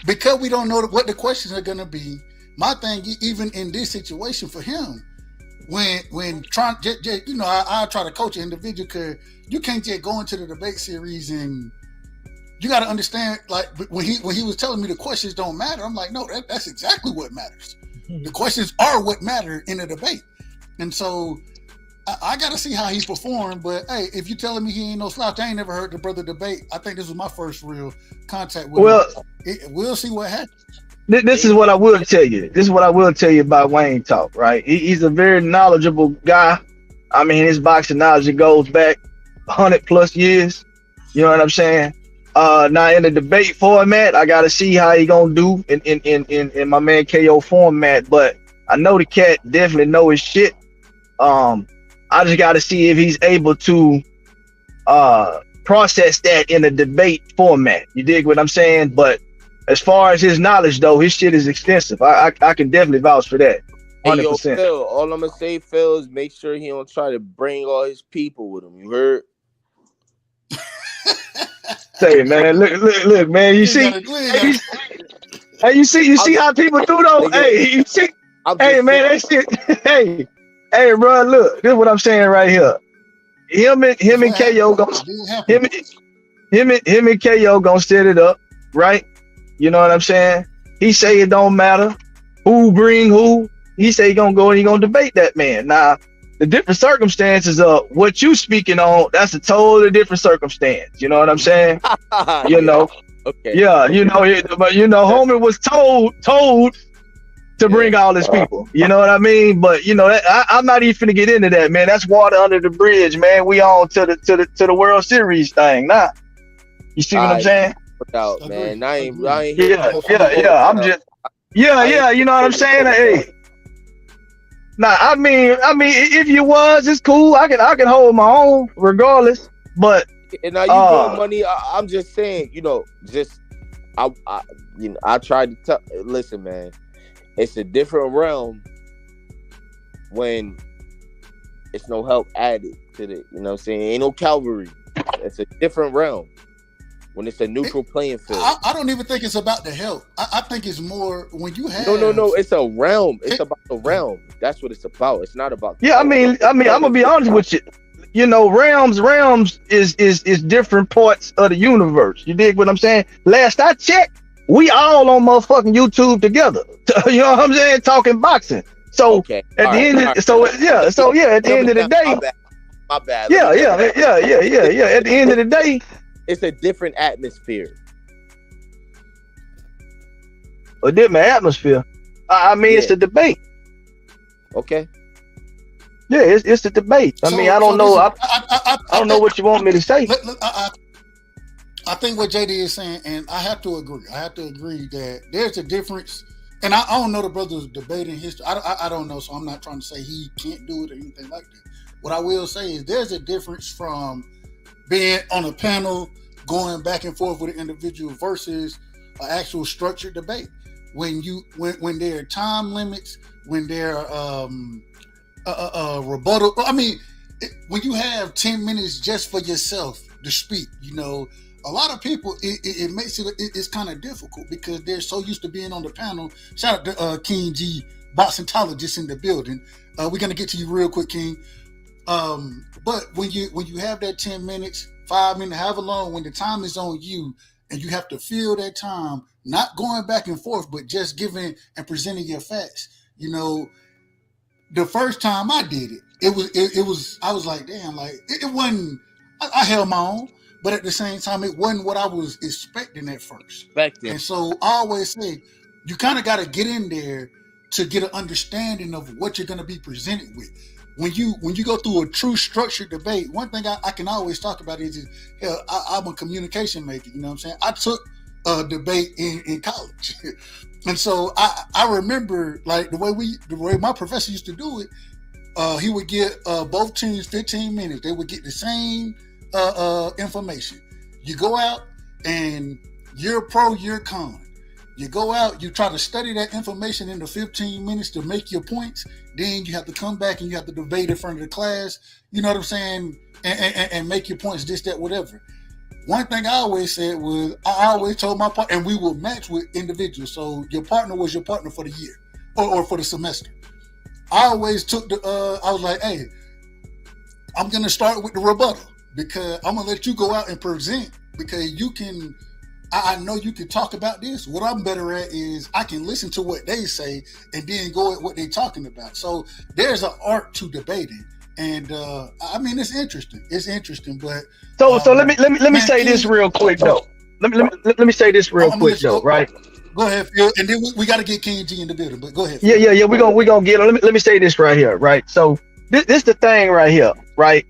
because we don't know what the questions are gonna be. My thing, even in this situation for him, when trying, you know, I try to coach an individual because you can't just go into the debate series and you got to understand. Like when he was telling me the questions don't matter, I'm like, no, that's exactly what matters. The questions are what matter in a debate. And so I got to see how he performed. But hey, if you're telling me he ain't no slouch, I ain't never heard the brother debate. I think this was my first real contact with him. We'll see what happens. This is what I will tell you. This is what I will tell you about Wayne Talk, right? He's a very knowledgeable guy. I mean, his boxing knowledge goes back 100+ years. You know what I'm saying? Now in the debate format, I got to see how he gonna do in my man KO format. But I know the cat definitely know his shit. I just got to see if he's able to process that in a debate format. You dig what I'm saying? But as far as his knowledge, though, his shit is extensive. I can definitely vouch for that. 100%. Hey, yo, Phil, all I'm gonna say, Phil, is make sure he don't try to bring all his people with him. You heard? Say, man, look, man. You see how people do though. Hey, you see. Hey, man, that shit. Hey, bro, look. This is what I'm saying right here. Him and KO gonna set it up, right? You know what I'm saying? He say it don't matter who bring who. He say he gonna go and he gonna debate that man. Now, the different circumstances of what you speaking on, that's a totally different circumstance. You know what I'm saying? You know. Okay. Yeah, you know, but you know, homie was told to bring all his people. You know what I mean? But you know, I'm not even finna get into that, man. That's water under the bridge, man. We on to the World Series thing now. You see what I'm saying? Out, man. I ain't yeah. I'm just yeah. You know what I'm saying? Hey. Nah, I mean, if you was, it's cool. I can hold my own regardless. But and now you doing money. I'm just saying, you know, I tried to tell. Listen, man, it's a different realm when it's no help added to the. You know what I'm saying? Ain't no Calvary. It's a different realm. when it's a neutral playing field. I don't even think it's about the health. I think it's more when you have. No. It's a realm. It's about the realm. That's what it's about. It's not about. Yeah, I mean, I'm gonna be honest with you. You know, realms is different parts of the universe. You dig what I'm saying? Last I checked, we all on motherfucking YouTube together. You know what I'm saying? Talking boxing. So at the end of the day, my bad. Yeah. At the end of the day, it's a different atmosphere. A different atmosphere. I mean, it's a debate. Okay. Yeah, it's a debate. I mean, I don't know. I don't know what you want me to say. I think what JD is saying, and I have to agree. I have to agree that there's a difference. And I don't know the brother's debating history. I don't know, so I'm not trying to say he can't do it or anything like that. What I will say is there's a difference from being on a panel, going back and forth with an individual versus an actual structured debate. When there are time limits, when there are rebuttal. I mean, when you have 10 minutes just for yourself to speak, you know, a lot of people, it makes it's kind of difficult because they're so used to being on the panel. Shout out to King G, boxentologist in the building. We're going to get to you real quick, King. But when you have that 10 minutes, 5 minutes, however long, when the time is on you and you have to fill that time, not going back and forth, but just giving and presenting your facts. You know, the first time I did it was I was like, damn, like it wasn't. I held my own, but at the same time, it wasn't what I was expecting at first. And so I always say, you kind of got to get in there to get an understanding of what you're going to be presented with. When you go through a true structured debate, one thing I can always talk about is I'm a communication major. You know what I'm saying? I took a debate in college. And so I remember like the way my professor used to do it, he would get both teams 15 minutes. They would get the same information. You go out and you're pro, you're con. You go out, you try to study that information in the 15 minutes to make your points. Then you have to come back and you have to debate in front of the class. You know what I'm saying? And make your points, this, that, whatever. One thing I always said was, I always told my partner, and we will match with individuals. So your partner was your partner for the year or for the semester. I always took I was like, hey, I'm going to start with the rebuttal because I'm going to let you go out and present because you can, I know you can talk about this. What I'm better at is I can listen to what they say and then go at what they're talking about. So there's an art to debating. And I mean, it's interesting. It's interesting, but so let me say this real quick though. Let me say this real quick though, right? Go ahead, Phil, and then we got to get King G in the building. But go ahead. Phil. Yeah. We're gonna get him. Let me say this right here, right? So this the thing right here, right?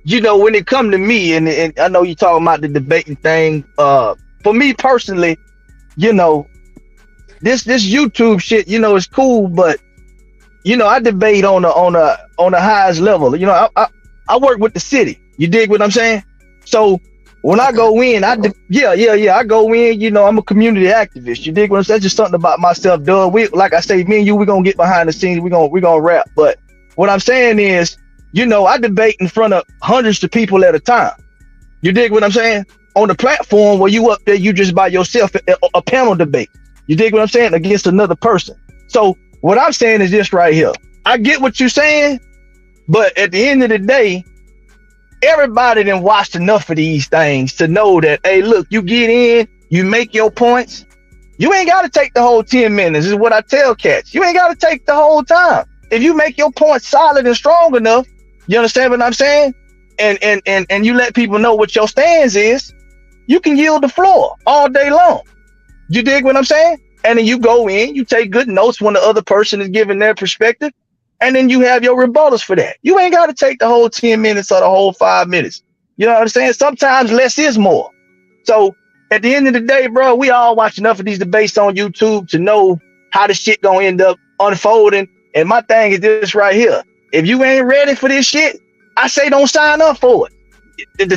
You know, when it come to me, and I know you talking about the debating thing. For me personally, you know, this YouTube shit, you know, it's cool, but you know, I debate on the highest level. You know, I work with the city. You dig what I'm saying? So when I go in, I go in. You know, I'm a community activist. You dig what I'm saying? That's just something about myself, duh. We, like I say, me and you, we're gonna get behind the scenes. We're gonna rap. But what I'm saying is, you know, I debate in front of hundreds of people at a time. You dig what I'm saying? On the platform where you up there, you just by yourself, a panel debate. You dig what I'm saying? Against another person. So what I'm saying is this right here. I get what you're saying, but at the end of the day, everybody done watched enough of these things to know that, hey, look, you get in, you make your points. You ain't got to take the whole 10 minutes. This is what I tell cats. You ain't got to take the whole time. If you make your points solid and strong enough, you understand what I'm saying? And you let people know what your stance is, you can yield the floor all day long. You dig what I'm saying? And then you go in, you take good notes when the other person is giving their perspective, and then you have your rebuttals for that. You ain't got to take the whole 10 minutes or the whole 5 minutes. You know what I'm saying? Sometimes less is more. So at the end of the day, bro, we all watch enough of these debates on YouTube to know how the shit gonna end up unfolding. And my thing is this right here. If you ain't ready for this shit, I say don't sign up for it. The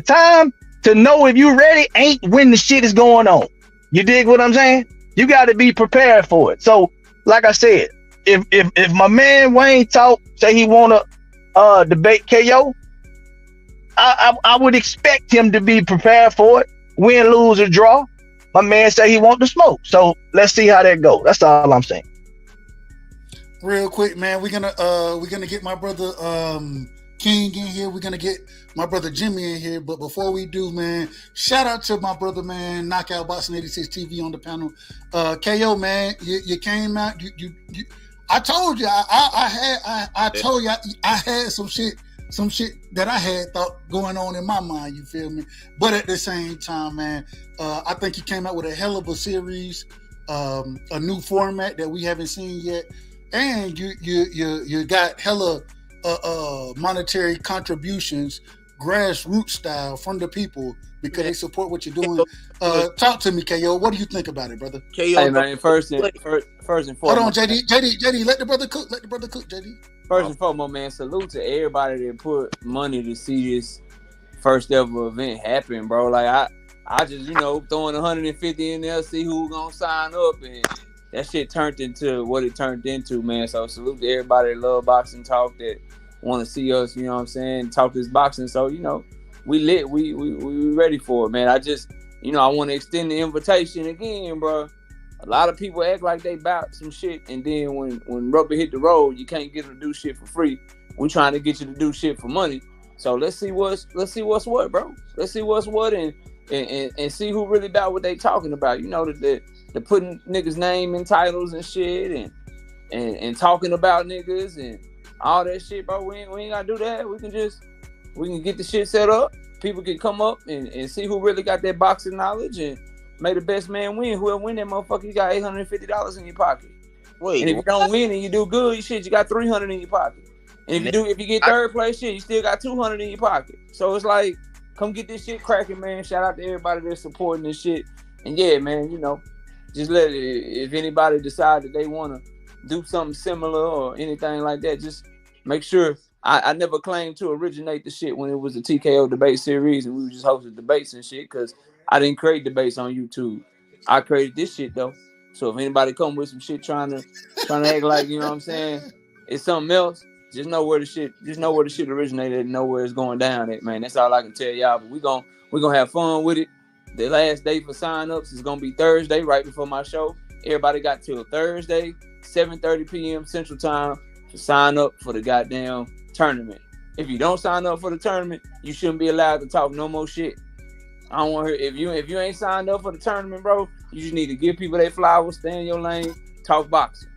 time to know if you ready ain't when the shit is going on. You dig what I'm saying? You got to be prepared for it. So, like I said, if my man Wayne say he wanna debate KO, I would expect him to be prepared for it. Win, lose, or draw. My man say he want the smoke. So let's see how that goes. That's all I'm saying. Real quick, man, we're gonna get my brother King in here. We're gonna get my brother Jimmy in here. But before we do, man, shout out to my brother, man, Knockout Boxing 86 TV on the panel. KO, man, you came out. You I told you I told you I had some shit that I had thought going on in my mind, you feel me? But at the same time, man, I think you came out with a hell of a series, a new format that we haven't seen yet, and you got hella monetary contributions, grassroots style from the people because they support what you're doing. Talk to me, KO. What do you think about it, brother? KO, hey man, first and foremost. Hold on, JD, let the brother cook, JD. First and foremost, man, salute to everybody that put money to see this first ever event happen, bro. Like I just, throwing 150 in there, see who gonna sign up, and that shit turned into what it turned into, man. So salute to everybody that love boxing talk, that want to see us, talk this boxing. So, we lit, we ready for it, man. I just, I want to extend the invitation again, bro. A lot of people act like they bout some shit, and then when rubber hit the road, you can't get them to do shit for free. We trying to get you to do shit for money. So let's see what's what, bro. Let's see what's what, and see who really about what they talking about. The putting niggas' name in titles and shit, and talking about niggas and all that shit, bro. We ain't gotta do that. We can get the shit set up. People can come up and see who really got that boxing knowledge, and may the best man win. Whoever win that motherfucker, you got $850 in your pocket. Wait, and if you don't win and you do good, you got $300 in your pocket. And if you get third place, shit, you still got $200 in your pocket. So it's like, come get this shit cracking, man. Shout out to everybody that's supporting this shit. And yeah, man, just let it, if anybody decide that they want to do something similar or anything like that, just make sure. I never claimed to originate the shit when it was the TKO debate series and we just hosted debates and shit, because I didn't create debates on YouTube. I created this shit though. So if anybody come with some shit trying to act like, it's something else, just know where the shit originated and know where it's going down at, man. That's all I can tell y'all. But we're gonna have fun with it. The last day for sign-ups is gonna be Thursday, right before my show. Everybody got till Thursday, 7:30 p.m. Central Time to sign up for the goddamn tournament. If you don't sign up for the tournament, you shouldn't be allowed to talk no more shit. I don't want to hear, if you ain't signed up for the tournament, bro, you just need to give people their flowers, stay in your lane, talk boxing.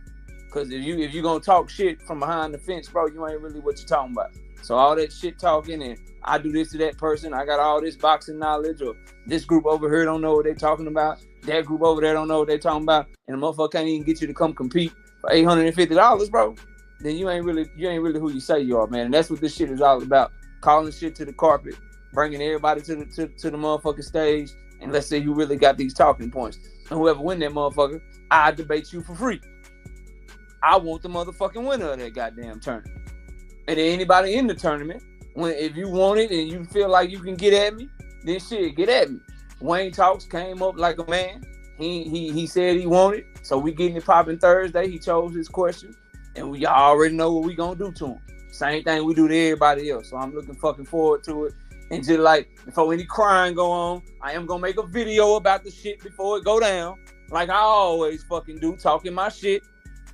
Because if you gonna talk shit from behind the fence, bro, you ain't really what you're talking about. So all that shit talking and I do this to that person, I got all this boxing knowledge, or this group over here don't know what they talking about, that group over there don't know what they talking about, and the motherfucker can't even get you to come compete for $850, bro, then you ain't really who you say you are, man. And that's what this shit is all about. Calling shit to the carpet, bringing everybody to the motherfucking stage, and let's see who really got these talking points. And whoever win that motherfucker, I debate you for free. I want the motherfucking winner of that goddamn tournament. And then anybody in the tournament, if you want it and you feel like you can get at me, then shit, get at me. Wayne Talks came up like a man. He said he wanted, so we getting it popping Thursday. He chose his question, and we already know what we gonna do to him. Same thing we do to everybody else. So I'm looking fucking forward to it. And just like before any crying go on, I am gonna make a video about the shit before it go down, like I always fucking do, talking my shit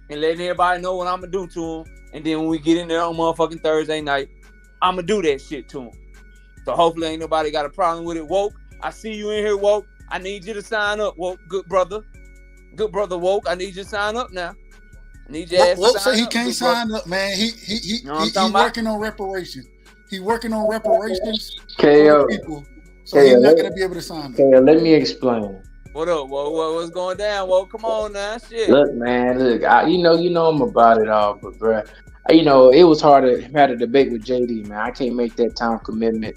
and letting everybody know what I'm gonna do to them. And then when we get in there on motherfucking Thursday night, I'm gonna do that shit to them. So hopefully ain't nobody got a problem with it. Woke, I see you in here, Woke. I need you to sign up, Woke. Good brother, Woke. I need you to sign up now. I need your ass to sign up. Woke say he can't sign up, man. He working on reparations. He working on reparations for the people, so he's not gonna be able to sign up. Let me explain. What up? What's going down? Well, come on now, shit. Look, man, you know I'm about it all, but bruh, it was hard to have a debate with JD, man. I can't make that time commitment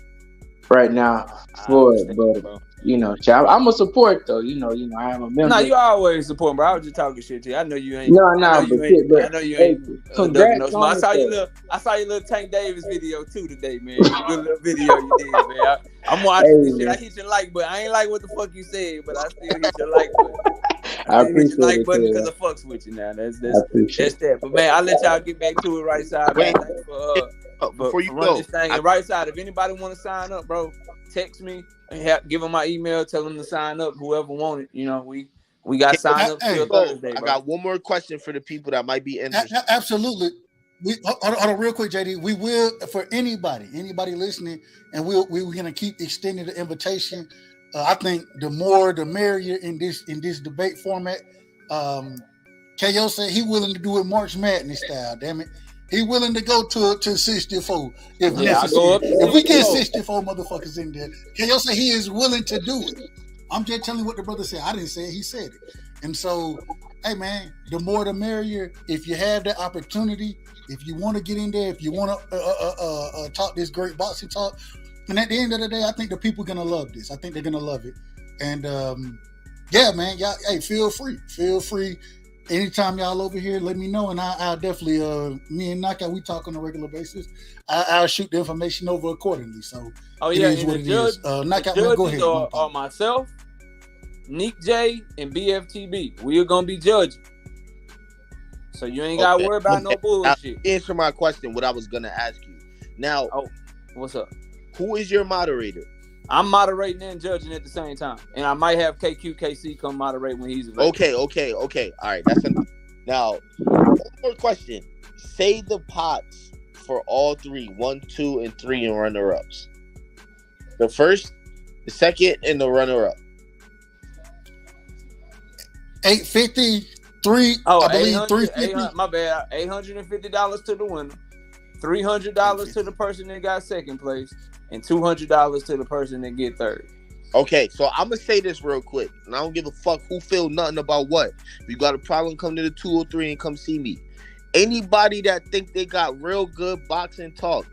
right now for it, but I'm a support though. I have a member. No, you always support, bro. I was just talking shit to you. I know you ain't. No, I know you ain't. Congrats I saw your little Tank Davis video too today, man. Good little video you did, man. I'm watching this shit. I hit your like button. I ain't like what the fuck you said, but I still hit your like button. I appreciate your like button it, because I fucks with you now. That's that. But man, I'll let y'all get back to it right side, man. before you run go, this thing. And right side, if anybody want to sign up, bro, text me and give them my email. Tell them to sign up. Whoever want it, you know, we got sign up till Thursday, bro. I got one more question for the people that might be interested. Absolutely. Hold on real quick, JD. We will, for anybody listening, and we're gonna keep extending the invitation. I think the more the merrier in this debate format. KO said he willing to do it March Madness style. Damn it, he willing to go to 64 if necessary. If we get 64 motherfuckers in there, KO said he is willing to do it. I'm just telling you what the brother said. I didn't say it. He said it. And so, hey man, the more the merrier. If you have the opportunity. If you want to get in there, if you want to talk this great boxing talk, and at the end of the day, I think the people are gonna love this. I think they're gonna love it. And yeah, man, y'all, hey, feel free. Anytime y'all over here, let me know, and I'll definitely. Me and Knockout, we talk on a regular basis. I'll shoot the information over accordingly. So, it is what it is. Knockout, man, go ahead. Are myself, Nick J, and BFTB. We are gonna be judging. So you ain't gotta worry about no bullshit. Answer my question. What I was gonna ask you. Now, what's up? Who is your moderator? I'm moderating and judging at the same time, and I might have KQKC come moderate when he's available. Okay. All right, that's enough. Now, one more question. Say the pots for all three, 1, 2, and 3, and runner-ups. The first, the second, and the runner-up. 850. I believe 350. My bad. $850 to the winner, $300 to the person that got second place, and $200 to the person that get third. Okay, so I'm gonna say this real quick, and I don't give a fuck who feel nothing about what. If you got a problem, come to the 203 and come see me. Anybody that think they got real good boxing talk,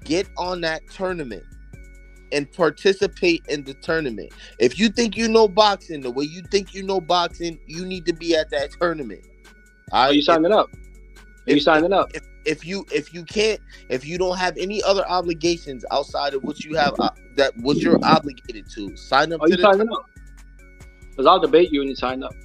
get on that tournament and participate in the tournament. If you think you know boxing the way you think you know boxing, you need to be at that tournament. Are you signing up? If you don't have any other obligations outside of what you have, what you're obligated to, sign up. Are you signing up? Because I'll debate you when you sign up.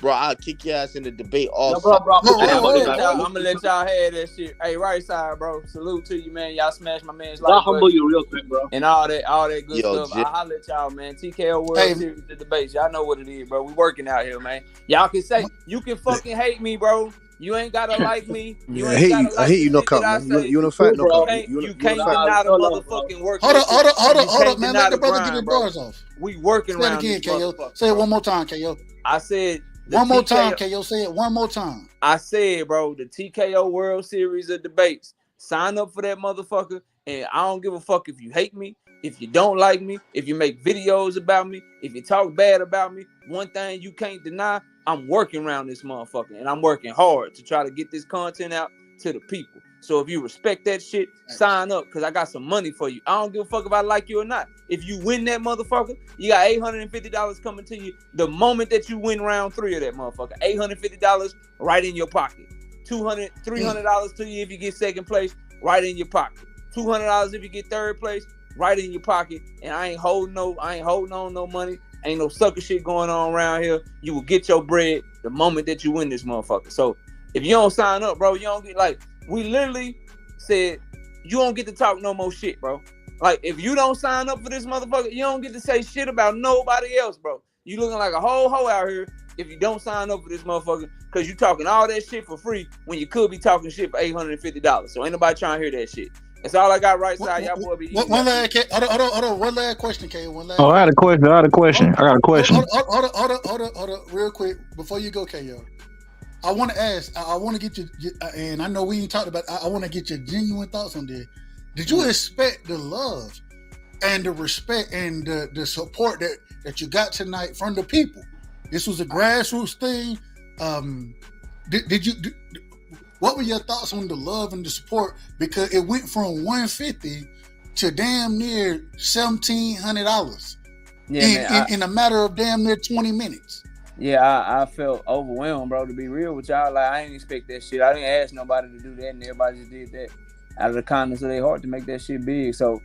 Bro, I'll kick your ass in the debate all I'm gonna let y'all have that shit. Hey, right side, bro. Salute to you, man. Y'all smashed my man's life. I'll humble you real quick, bro. And all that good stuff. I'll holler at y'all, man. TKO World Series, the debates. Y'all know what it is, bro. We working out here, man. Y'all can say, you can fucking hate me, bro. You ain't gotta like me. I hate you, knockout, man. You wanna fight, knockout? You can't deny the motherfucking work. Hold up, man. Let the brother get his bars off. We working around. Say it again, KO. Say it one more time, KO. I said. One more time, KO. Say it one more time. I said, bro, the TKO World Series of debates. Sign up for that motherfucker, and I don't give a fuck if you hate me, if you don't like me, if you make videos about me, if you talk bad about me. One thing you can't deny, I'm working around this motherfucker, and I'm working hard to try to get this content out to the people. So if you respect that shit, sign up, because I got some money for you. I don't give a fuck if I like you or not. If you win that motherfucker, you got $850 coming to you the moment that you win round 3 of that motherfucker. $850 right in your pocket. $300 to you if you get second place, right in your pocket. $200 if you get third place, right in your pocket. And I ain't holding on no money. Ain't no sucker shit going on around here. You will get your bread the moment that you win this motherfucker. So if you don't sign up, bro, you don't get, like, we literally said you don't get to talk no more shit, bro. Like, if you don't sign up for this motherfucker, you don't get to say shit about nobody else, bro. You looking like a whole hoe out here if you don't sign up for this motherfucker, because you talking all that shit for free when you could be talking shit for $850. So ain't nobody trying to hear that shit. That's all I got right side. Y'all boy be eating. One last question, K. I got a question. Hold up, real quick before you go, KO. I want to ask. I want to get you, and I know we ain't talked about. I want to get your genuine thoughts on this. Did you expect the love and the respect and the support that you got tonight from the people? This was a grassroots thing. What were your thoughts on the love and the support? Because it went from $150 to damn near $1,700 in a matter of damn near 20 minutes. Yeah, I felt overwhelmed, bro, to be real with y'all. Like, I didn't expect that shit. I didn't ask nobody to do that, and everybody just did that out of the kindness of their heart to make that shit big. So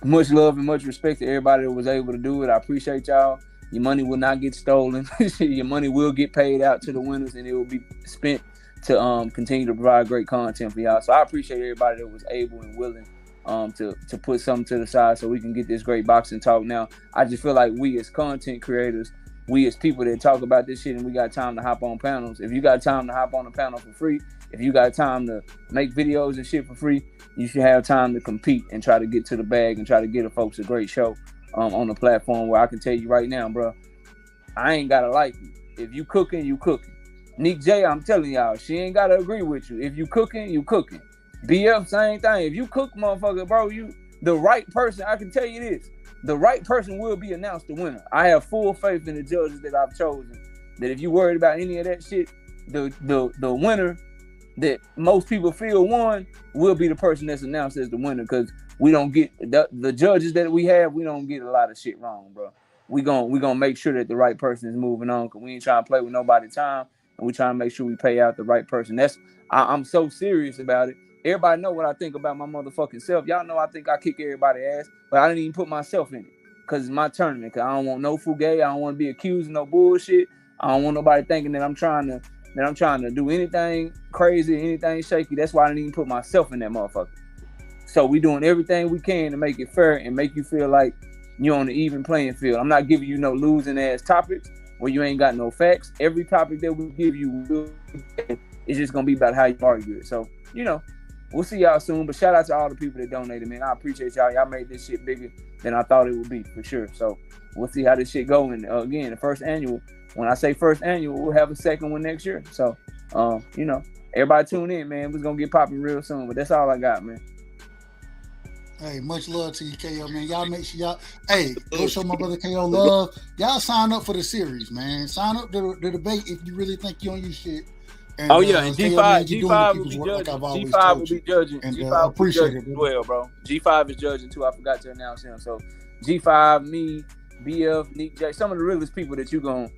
much love and much respect to everybody that was able to do it. I appreciate y'all. Your money will not get stolen. Your money will get paid out to the winners, and it will be spent to continue to provide great content for y'all. So I appreciate everybody that was able and willing to put something to the side so we can get this great boxing talk. Now, I just feel like we as content creators, we as people that talk about this shit and we got time to hop on panels. If you got time to hop on a panel for free, if you got time to make videos and shit for free, you should have time to compete and try to get to the bag and try to get the folks a great show on the platform where I can tell you right now, bro, I ain't gotta like you. If you cooking, you cooking. Nick J, I'm telling y'all, she ain't gotta agree with you. If you cooking, you cooking. BF, same thing. If you cook, motherfucker, bro, you the right person. I can tell you this: the right person will be announced the winner. I have full faith in the judges that I've chosen. That if you worried about any of that shit, the winner that most people feel won will be the person that's announced as the winner. Because we don't get the judges that we have, we don't get a lot of shit wrong, bro. We gonna make sure that the right person is moving on. Because we ain't trying to play with nobody's time, and we trying to make sure we pay out the right person. I'm so serious about it. Everybody know what I think about my motherfucking self. Y'all know I think I kick everybody's ass, but I didn't even put myself in it because it's my tournament. Because I don't want no fugay. I don't want to be accused of no bullshit. I don't want nobody thinking that I'm trying to do anything crazy, anything shaky. That's why I didn't even put myself in that motherfucker. So we doing everything we can to make it fair and make you feel like you're on the even playing field. I'm not giving you no losing ass topics where you ain't got no facts. Every topic that we give you is just gonna be about how you argue it. So, we'll see y'all soon, but shout out to all the people that donated, man. I appreciate y'all. Y'all made this shit bigger than I thought it would be, for sure. So we'll see how this shit go. And again, the first annual, when I say first annual, we'll have a second one next year. So, everybody tune in, man. We're going to get popping real soon, but that's all I got, man. Hey, much love to you, KO, man. Y'all make sure go show my brother KO love. Y'all sign up for the series, man. Sign up to the debate if you really think you on your shit. And, and G5 will be judging. G5 will be judging. And G5 appreciate it as well, bro. G5 is judging too. I forgot to announce him. So G5, me, BF, Nick J, some of the realest people that you gonna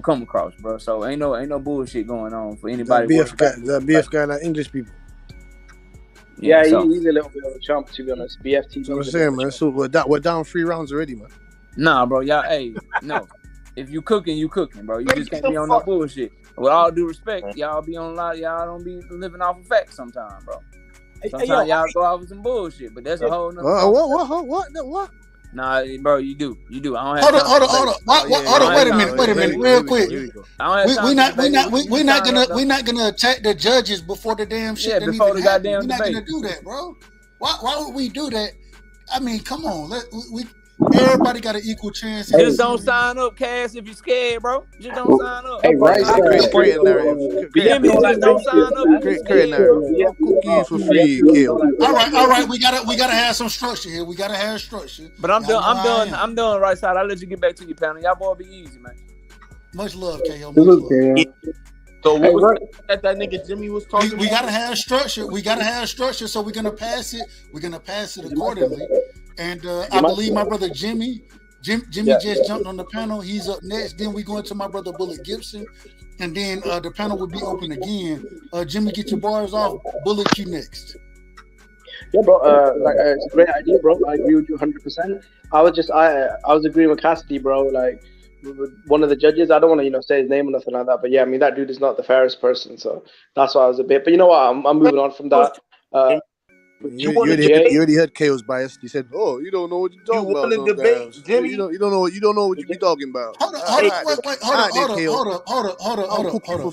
come across, bro. So ain't no bullshit going on for anybody. The BF guy, like English people. Yeah, he's a little bit of a chump, to be honest. BF TV. That's what I'm saying, man. So we're down 3 rounds already, man. Nah, bro. Y'all, no. If you cooking, bro. You just can't be on no bullshit. With all due respect, y'all be on a lot. Y'all don't be living off of facts sometimes, bro. Sometimes y'all go off with some bullshit, but that's a whole nother. What? Nah, bro, you do. I don't have hold on. Wait a minute, real quick. We're not gonna attack the judges before the damn shit. Yeah, before the goddamn debate. We're not gonna do that, bro. Why would we do that? I mean, come on. Everybody got an equal chance. Just don't sign up, Cass, if you're scared, bro. Just don't sign up. Hey, right side. Create narrative. Just don't sign up. Create narrative. Cookies for free, kill. All right. We gotta have some structure here. We gotta have structure. But I'm done. Right side. I'll let you get back to your panel. Y'all boy be easy, man. Much love, KO. Much love. So what was that nigga Jimmy was talking about? We gotta have structure. So we're gonna pass it. We're gonna pass it accordingly. And I believe my brother Jimmy just jumped on the panel. He's up next. Then we go into my brother Bullet Gibson, and then the panel will be open again. Jimmy, get your bars off. Bullet, you next. Yeah, bro. It's a great idea, bro. I agree with you 100%. I was agreeing with Cassidy, bro. Like one of the judges, I don't want to say his name or nothing like that, but yeah, I mean that dude is not the fairest person, so that's why I was a bit. But you know what? I'm moving on from that. You already heard KO's bias. He said, "Oh, you don't know what you're talking about." You want to debate, Jimmy? You don't know what you be talking about. Hold up.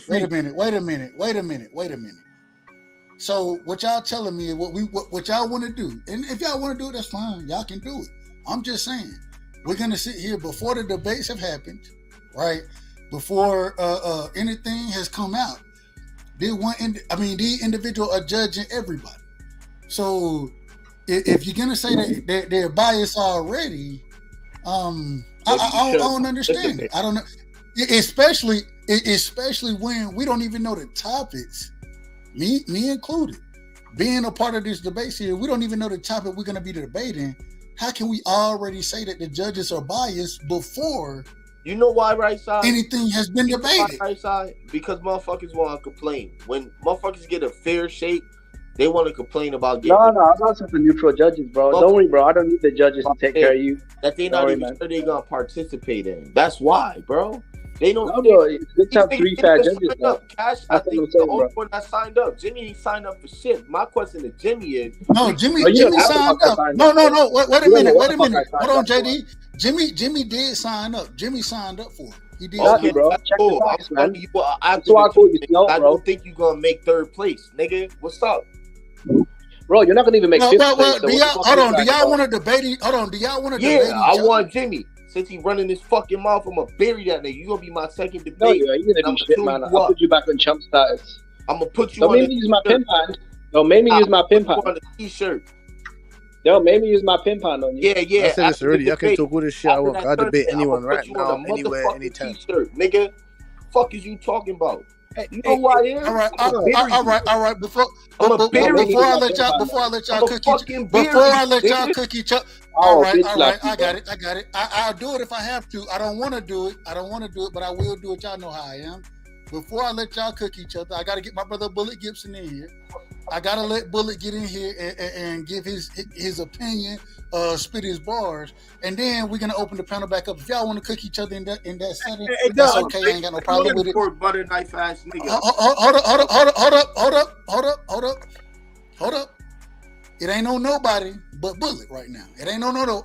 Wait a minute. So what y'all telling me is what y'all want to do, and if y'all want to do it, that's fine. Y'all can do it. I'm just saying we're gonna sit here before the debates have happened, right? Before anything has come out. The individual are judging everybody. So if you're gonna say that they're biased already, I don't understand it. I don't know, especially when we don't even know the topics. Me included, being a part of this debate here, we don't even know the topic we're gonna be debating. How can we already say that the judges are biased before? You know why, right side? Anything has been debated. Right side, because motherfuckers want to complain. When motherfuckers get a fair shake, they want to complain about getting. No, I'm not for neutral judges, bro. Don't worry, bro. I don't need the judges to take care of you. That they not even sure they gonna participate in. That's why, bro. They don't. No, bro, it's good to have 3 fair judges, bro. Cash, I That's what think I'm the saying, only bro. one that signed up. Jimmy ain't signed up for shit. My question to Jimmy is, No, Jimmy Oh, you don't Jimmy have the signed fuck I up. signed No, up no, for. no. Wait a You don't know minute. what Wait a the fuck I minute. signed Hold on, up for. JD. Jimmy did sign up. Jimmy signed up for it. He did. Exactly, okay, bro. that's Check cool. the I'm facts, man. telling you after That's why I the call you tournament, slow, I bro. don't think you're gonna make 3rd place, nigga. What's up? Bro, you're not gonna even make 5th Well, place. So do what the y'all fuck hold are you on? Do crying y'all about? want to debate? Hold on. Do y'all want to Yeah, debate I each other? want Jimmy. Since he running his fucking mouth, I'm gonna bury that nigga. You gonna be my second debate. No, you're gonna and do I'm shit, gonna man. you I'll up. put you back on champ status. I'm gonna put you Don't on make a me use my t-shirt. pimp hand. Don't make me use my pimp Put you on hand. a t-shirt. Don't make me use my pimp hand on you. Yeah. I said this after already. the I can debate, talk all this shit I after want. that I debate tournament, anyone I'ma right put you on now, a anywhere, motherfucking anytime. t-shirt, nigga. Fuck is you talking about? You know who I am? All right, I'ma bury you. all right. Before I'ma bury Make me before use I my let pimp y'all hand, before I man. let y'all I'ma cook each fucking before bury I you, let y'all nigga. cook each other. I All will right, bitch all slap right. you, I bro. got it. I'll do it if I have to. I don't want to do it. But I will do it. Y'all know how I am. Before I let y'all cook each other, I got to get my brother Bullet Gibson in here. I got to let Bullet get in here and give his opinion, spit his bars, and then we're gonna open the panel back up. If y'all want to cook each other in that setting, that's okay. I ain't got no problem with it. Poor butter knife ass nigga. Hold up. It ain't on nobody but Bullet right now. It ain't on no.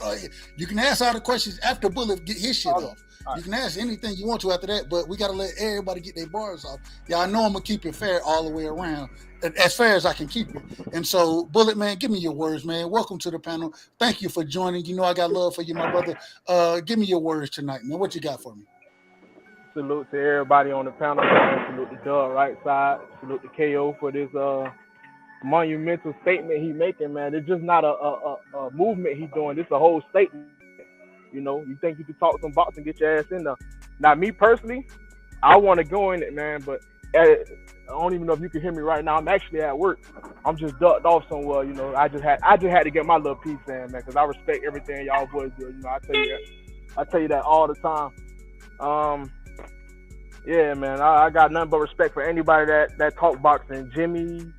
You can ask all the questions after Bullet get his shit off. You can ask anything you want to after that, but we got to let everybody get their bars off. Yeah, I know I'm going to keep it fair all the way around, as fair as I can keep it. And so, Bullet, man, give me your words, man. Welcome to the panel. Thank you for joining. You know I got love for you, my brother. Give me your words tonight, man. What you got for me? Salute to everybody on the panel, man. Salute to Doug right side. Salute to KO for this monumental statement he making, man. It's just not a movement he doing. This a whole statement. You know, you think you can talk some boxing, get your ass in there. Now, me personally, I want to go in it, man, but I don't even know if you can hear me right now. I'm actually at work. I'm just ducked off somewhere, you know. I just had to get my little piece in, man, because I respect everything y'all boys do. You know, I tell you that all the time. Yeah, man, I got nothing but respect for anybody that talk boxing. Jimmy,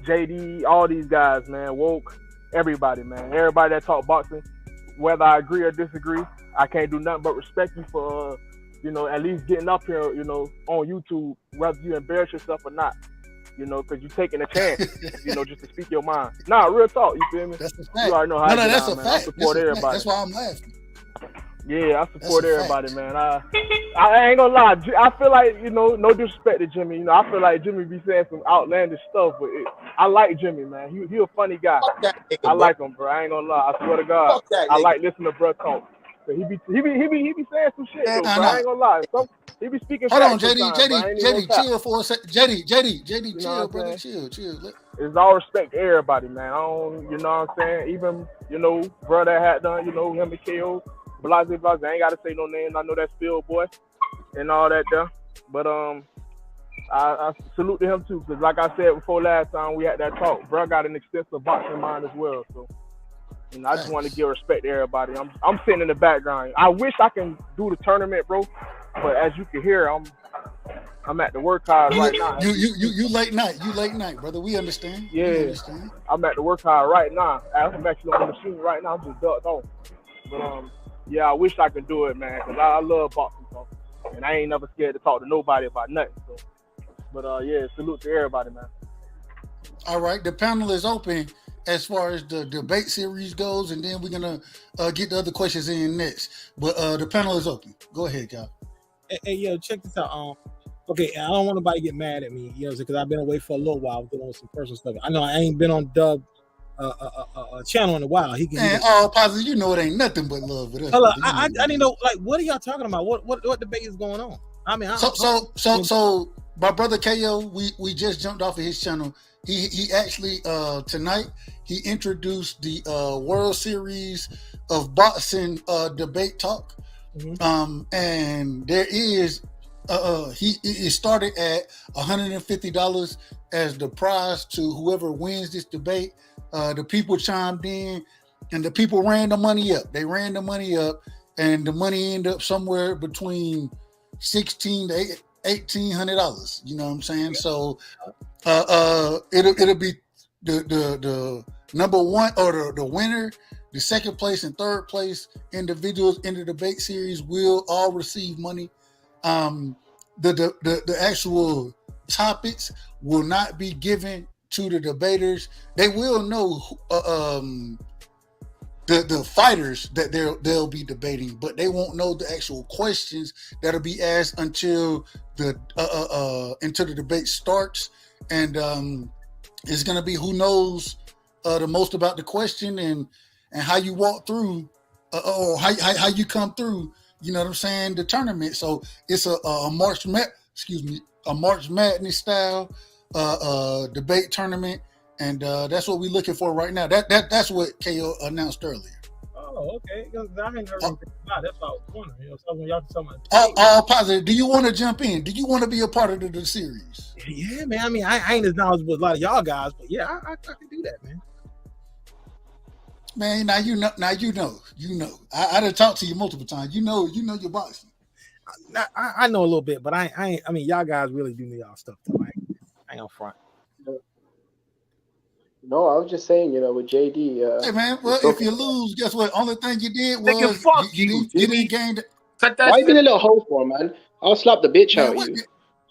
JD, all these guys, man, Woke, everybody, man. Everybody that talk boxing, whether I agree or disagree, I can't do nothing but respect you for, you know, at least getting up here, you know, on YouTube, whether you embarrass yourself or not, you know, because you're taking a chance, you know, just to speak your mind. Nah, real talk, you feel me? That's a fact. You already know how I get that's down, a man. fact. I support everybody. That's why I'm laughing. Yeah, I support everybody, man. I ain't gonna lie. I feel like, you know, no disrespect to Jimmy. You know, I feel like Jimmy be saying some outlandish stuff, but I like Jimmy, man. He a funny guy. Fuck that nigga, I like him, bro. I ain't gonna lie. I swear to God, Fuck that I nigga. like listening to bro talk. But he be saying some shit though, bro. I ain't gonna lie. He be speaking Hold on, facts sometimes, bro. I ain't even gonna JD, cap. chill for a second. JD, You know chill, what brother, I'm saying? chill. It's all respect to everybody, man. I don't, you know what I'm saying? Even, you know, brother had done, you know, him and KO, blase. I ain't gotta say no names. I know that's Phil boy and all that there. But I salute to him too, because like I said before last time we had that talk, bro got an extensive boxing mind as well. So, you know, I just want to give respect to everybody. I'm sitting in the background. I wish I can do the tournament, bro, but as you can hear, I'm at the work hard right now. You late night, brother. We understand. Yeah, we understand. I'm at the work hard right now. I'm actually on the machine right now. I'm just ducked off. But yeah, I wish I could do it, man, because I love boxing, so, and I ain't never scared to talk to nobody about nothing. So, but yeah, salute to everybody, man. All right, the panel is open as far as the debate series goes, and then we're gonna get the other questions in next. But the panel is open. Go ahead, y'all. Hey, yo, check this out. Okay, I don't want nobody to get mad at me, you know, because I've been away for a little while, dealing with some personal stuff. I know I ain't been on Doug channel in a while. All positive, you know it ain't nothing but love with us. Hold on, I didn't know, like, what are y'all talking about? What debate is going on? I mean, so my brother KO, we just jumped off of his channel. He actually tonight he introduced the World Series of Boxing debate talk. Mm-hmm. And there is it started at $150 as the prize to whoever wins this debate. The people chimed in, and the people ran the money up. They ran the money up, and the money ended up somewhere between $1,600 to $1,800. You know what I'm saying? So it'll be the number one, or the winner, the second place and third place individuals in the debate series will all receive money. The actual topics will not be given to the debaters. They will know the fighters that they'll be debating, but they won't know the actual questions that'll be asked until the debate starts. And it's gonna be who knows the most about the question and how you walk through or how you come through. You know what I'm saying? The tournament. So it's a March Madness style debate tournament. And that's what we're looking for right now. That's what KO announced earlier. Oh, okay. I hadn't heard anything about it. That's what I was wondering. You know, so when y'all talking about all positive. Do you want to jump in? Do you want to be a part of the series? Yeah, man. I mean, I ain't as knowledgeable as a lot of y'all guys, but yeah, I can do that, man. Man, now you know. I done talked to you multiple times. You know your boxing. I know a little bit, but I mean, y'all guys really do me all stuff though. I ain't gonna front. No, I was just saying, with JD. Hey man, well, if you lose, guess what? Only thing you did was you didn't gain. Why you being a little hoe for, man? I'll slap the bitch out of you.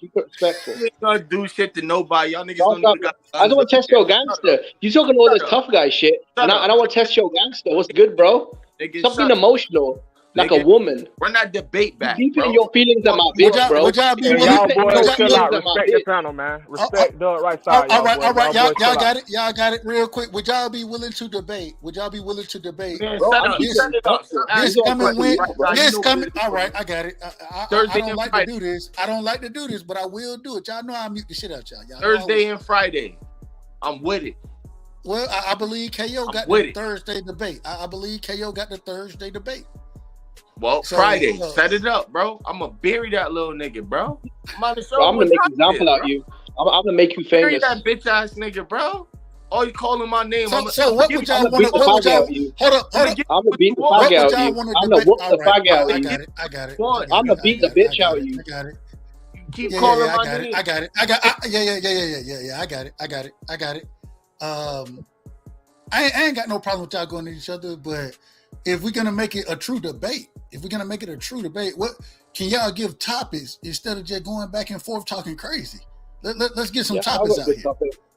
Keep it respectful. You ain't gonna do shit to nobody. Y'all niggas don't know. I don't want to test your gangster. You talking all this tough guy shit, and I want to test your gangster. What's good, bro? Something emotional. Like a woman. Run that debate back, deep bro. in your feelings at my bitch, bro. Y'all boys chill out. Respect the panel, man. Respect the right side. All right. Y'all got it. Y'all got it real quick. Would y'all be willing to debate? Man, this coming win. This coming. All right, I got it. I don't like to do this. I don't like to do this, but I will do it. Y'all know I mute the shit out y'all. Thursday and Friday. I'm with it. Well, I believe KO got the Thursday debate. I believe KO got the Thursday debate. Well, so, Friday, set it up, bro. I'm gonna bury that little nigga, bro. I'm gonna make an example out of you. I'm gonna make you famous. Bury that bitch ass nigga, bro. Oh, you calling my name? So what would y'all want to? Hold up. I'm gonna beat the fuck out of you. I'm gonna whoop the fuck out of you. I got it. I'm gonna beat the bitch out of you. I got it. Keep calling my name. I got it. Yeah. I got it. I ain't got no problem with y'all going at each other, but if we're gonna make it a true debate, what can y'all give topics instead of just going back and forth talking crazy? Let's get some topics out here.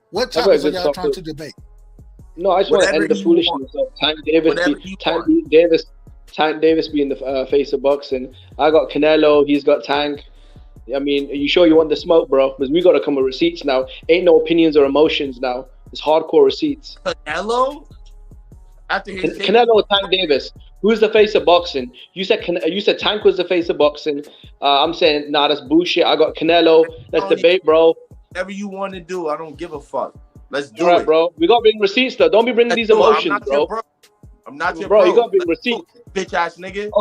What topics are y'all trying to debate? No, I just want to end the foolishness of Tank Davis being the face of boxing. I got Canelo, he's got Tank. I mean, are you sure you want the smoke, bro? Because we got to come with receipts now. Ain't no opinions or emotions now. It's hardcore receipts. Canelo? Canelo or Tank Davis? Who's the face of boxing? You said Tank was the face of boxing. I'm saying, nah, that's bullshit. I got Canelo. Let's debate, bro. Whatever you want to do, I don't give a fuck. Let's do it, bro. We gotta bring receipts, though. Don't be bringing these emotions, bro. I'm not your bro. You gotta bring receipts, bitch ass nigga.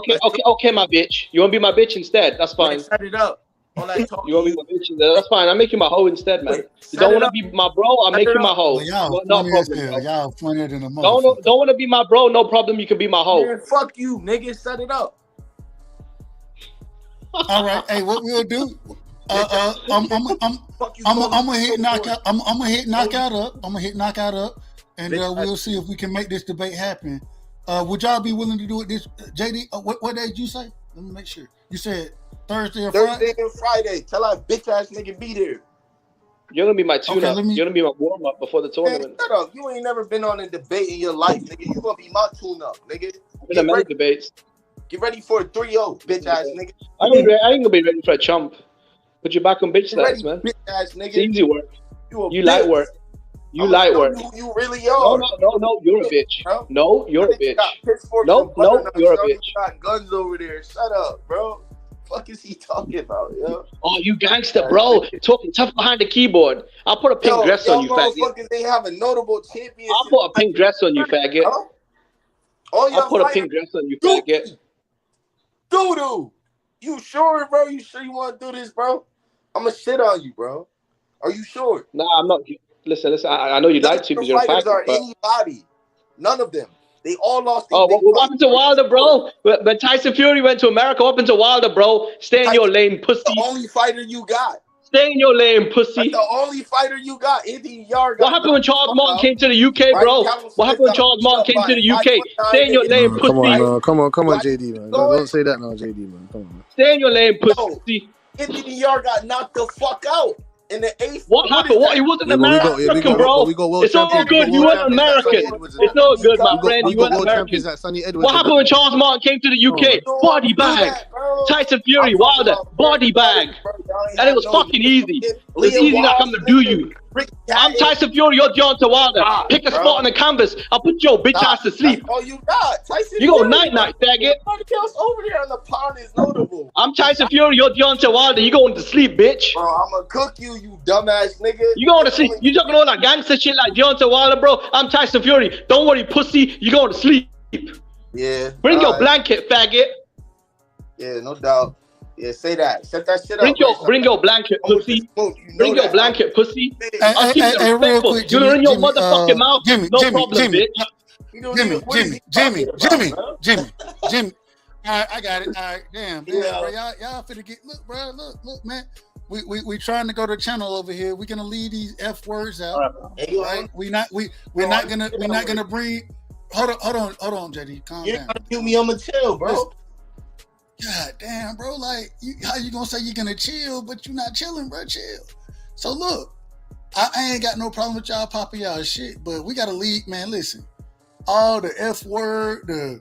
Okay, my bitch. You wanna be my bitch instead? That's fine. Set it up. All that talk. You want to be my bitch instead? That's fine. I make you my hoe instead, man. You don't want to be my bro? I'll make you my hoe. No problem. Y'all funnier than a motherfucker. Don't want to be my bro? No problem. You can be my hoe. Man, fuck you, nigga. Set it up. All right. Hey, what we'll do? I'm gonna hit knockout. I'm gonna hit knockout up, and we'll see if we can make this debate happen. Would y'all be willing to do it this JD? What day did you say? Let me make sure. You said Thursday and Friday. Tell our bitch ass nigga be there. You're gonna be my tune-up. You're gonna be my warm-up before the tournament. Man, shut up. You ain't never been on a debate in your life, nigga. You gonna be my tune-up, nigga. I've been in many debates. Get ready for a 3-0, bitch ass nigga. I ain't gonna be ready for a chump. Put your back on bitch stats, man. Bitch ass nigga. It's easy work. You light work. You light work. You really are. No, you're a bitch. Bro. No, you're a bitch. No, you're a bitch. Got guns over there. Shut up, bro. Fuck is he talking about, yo? Oh, you gangster, bro. Talking tough behind the keyboard. I'll put a pink dress on you, faggot. They have a notable championship. I'll put a pink dress on you, faggot. I'll put a pink dress on you, faggot. Doo-doo. You sure, bro? You sure you want to do this, bro? I'm going to shit on you, bro. Are you sure? Nah, I'm not. Listen. I know you'd like to because you're a faggot. Are anybody. None of them. They all lost. What happened to Wilder, bro? When Tyson Fury went to America, what happened to Wilder, bro? Stay in your lane, pussy. The only fighter you got. Stay in your lane, pussy. That's the only fighter you got. Anthony Yarde. What happened when Charles Martin came to the UK, bro? What happened when Charles Martin came to the UK? Stay in your lane, pussy. Come on, JD, man. Don't say that now, JD, man. Come on. Stay in your lane, pussy. Anthony Yarde got knocked the fuck out in the 8th. What happened? What? He wasn't American, bro. It's all good. You weren't American. It's not good, my friend. You weren't American. What happened when Charles Martin came to the UK? Body bag. Tyson Fury, Wilder, body bag. And it was fucking easy. It was easy like I'm gonna do you. I'm Tyson Fury, you're Deontay Wilder. Pick a spot on the canvas. I'll put your bitch ass to sleep. Oh, you got Tyson. You go night-night, faggot. Everybody else over there on the pond is notable. I'm Tyson Fury, you're Deontay Wilder. You going to sleep, bitch. Bro, I'm gonna cook you, you dumbass nigga. You going to sleep. You talking all that gangster shit like Deontay Wilder, bro. I'm Tyson Fury. Don't worry, pussy. You going to sleep. Yeah. Bring your blanket, faggot. Yeah, no doubt. Yeah, say that. Set that shit up. Bring your blanket, pussy. Bring your blanket, pussy. I'll keep it Hey, real respectful. quick, You know, in your Jimmy, motherfucking mouth. Jimmy, No Jimmy, problem, Jimmy, bitch. Jimmy. All right, I got it. All right, damn, bro, y'all finna get look, man. We trying to go to the channel over here. We're gonna leave these F words out, right? We're not gonna bring. Hold on, JD, calm down. You gotta give me on the chill, bro. God damn, bro. Like, how you gonna say you're gonna chill, but you're not chilling, bro? Chill. So look, I ain't got no problem with y'all popping y'all shit, but we gotta leave, man. Listen, all the F word, the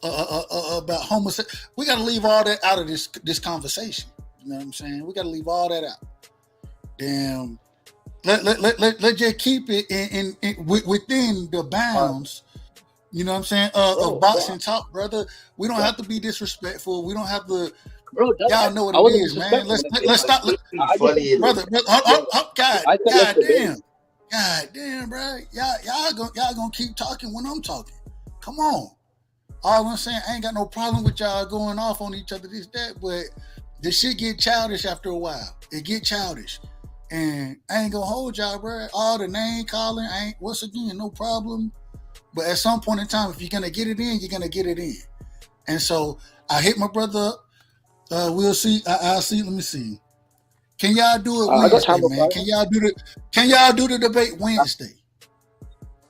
about homosexuality, we gotta leave all that out of this conversation. You know what I'm saying? We gotta leave all that out. Damn. Let's just keep it in within the bounds. You know what I'm saying? Of boxing talk, brother. We don't have to be disrespectful. We don't have to. Bro, y'all know what it is, man. Let's stop. Brother. God damn, bro. Y'all gonna keep talking when I'm talking. Come on. All I'm saying, I ain't got no problem with y'all going off on each other, this, that, but the shit get childish after a while. It get childish. And I ain't gonna hold y'all, bro. All the name calling, once again, no problem. But at some point in time, if you're gonna get it in, you're gonna get it in. And so I hit my brother up. We'll see. I'll see. Let me see. Can y'all do it Wednesday, man? Can y'all do the debate Wednesday?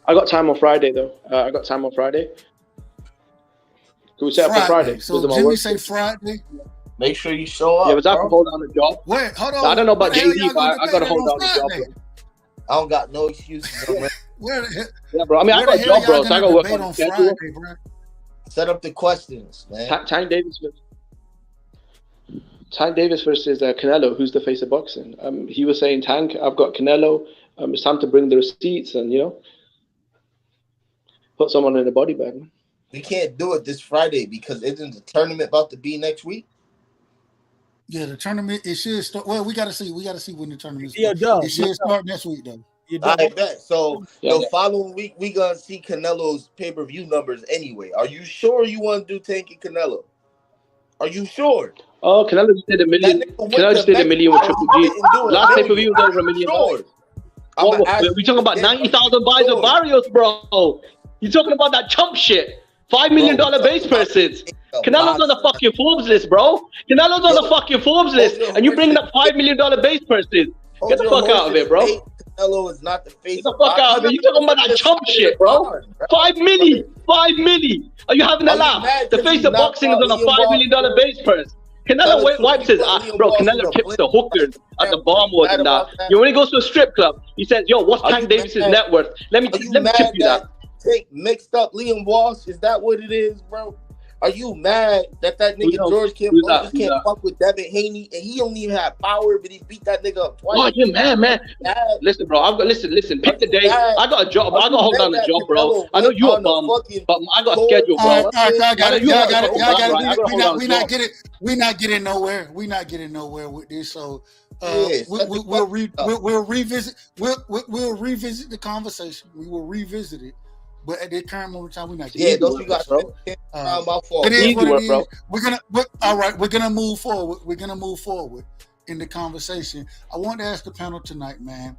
I got time on Friday though. I got time on Friday. Can we set up for Friday? So Jimmy say Friday. Make sure you show up. Yeah, but I can hold down the job. Wait, hold on. I don't know about JD, but I gotta hold down the job, bro. I don't got no excuses. Yeah, bro. I mean, I got a job, bro, so I gotta work on schedule. Friday, set up the questions, man. Tank Davis versus Canelo. Who's the face of boxing? He was saying, Tank, I've got Canelo. It's time to bring the receipts and, you know, put someone in the body bag. We can't do it this Friday because isn't the tournament about to be next week? Yeah, the tournament, it should start. Well, we gotta see when the tournament starts. It should start next week though. I bet. So the following week we gonna see Canelo's pay-per-view numbers anyway. Are you sure you want to do Tank and Canelo? Are you sure? Oh, Canelo just did $1 million. Canelo just did $1 million with Triple G. Last pay-per-view was over $1 million. We talking about 90,000 buys of Barrios, bro. You talking about that chump shit? $5 million base persons. Canelo's on the fucking Forbes list, bro. Canelo's on the fucking Forbes list, and you bringing up $5 million base persons. Get the fuck out of it, bro. Canelo is not the face. Get the fuck out of it. You talking about that chump shit, bro? $5 million. Are you having a laugh? The face of boxing is on a $5 million base purse. Canelo wipes his ass, bro. Canelo tips the hookers at the bar more than that. When he goes to a strip club, he says, "Yo, what's Tank Davis's net worth? Let me tip you that." Tank mixed up Liam Walsh. Is that what it is, bro? Are you mad that nigga George can't fuck with Devin Haney and he don't even have power, but he beat that nigga up twice? Oh, you mad, man? Listen, bro. Listen. Pick the day. I got a job. I got to hold down the job, bro. I know you a bum, but I got a schedule, bro. All right, I got it. We not getting nowhere. We not getting nowhere with this. So we'll revisit. We'll revisit the conversation. We will revisit it. But at the current moment in time, we're not. Yeah, those you got, bro. My fault. It is what it is. We're gonna move forward. We're gonna move forward in the conversation. I want to ask the panel tonight, man.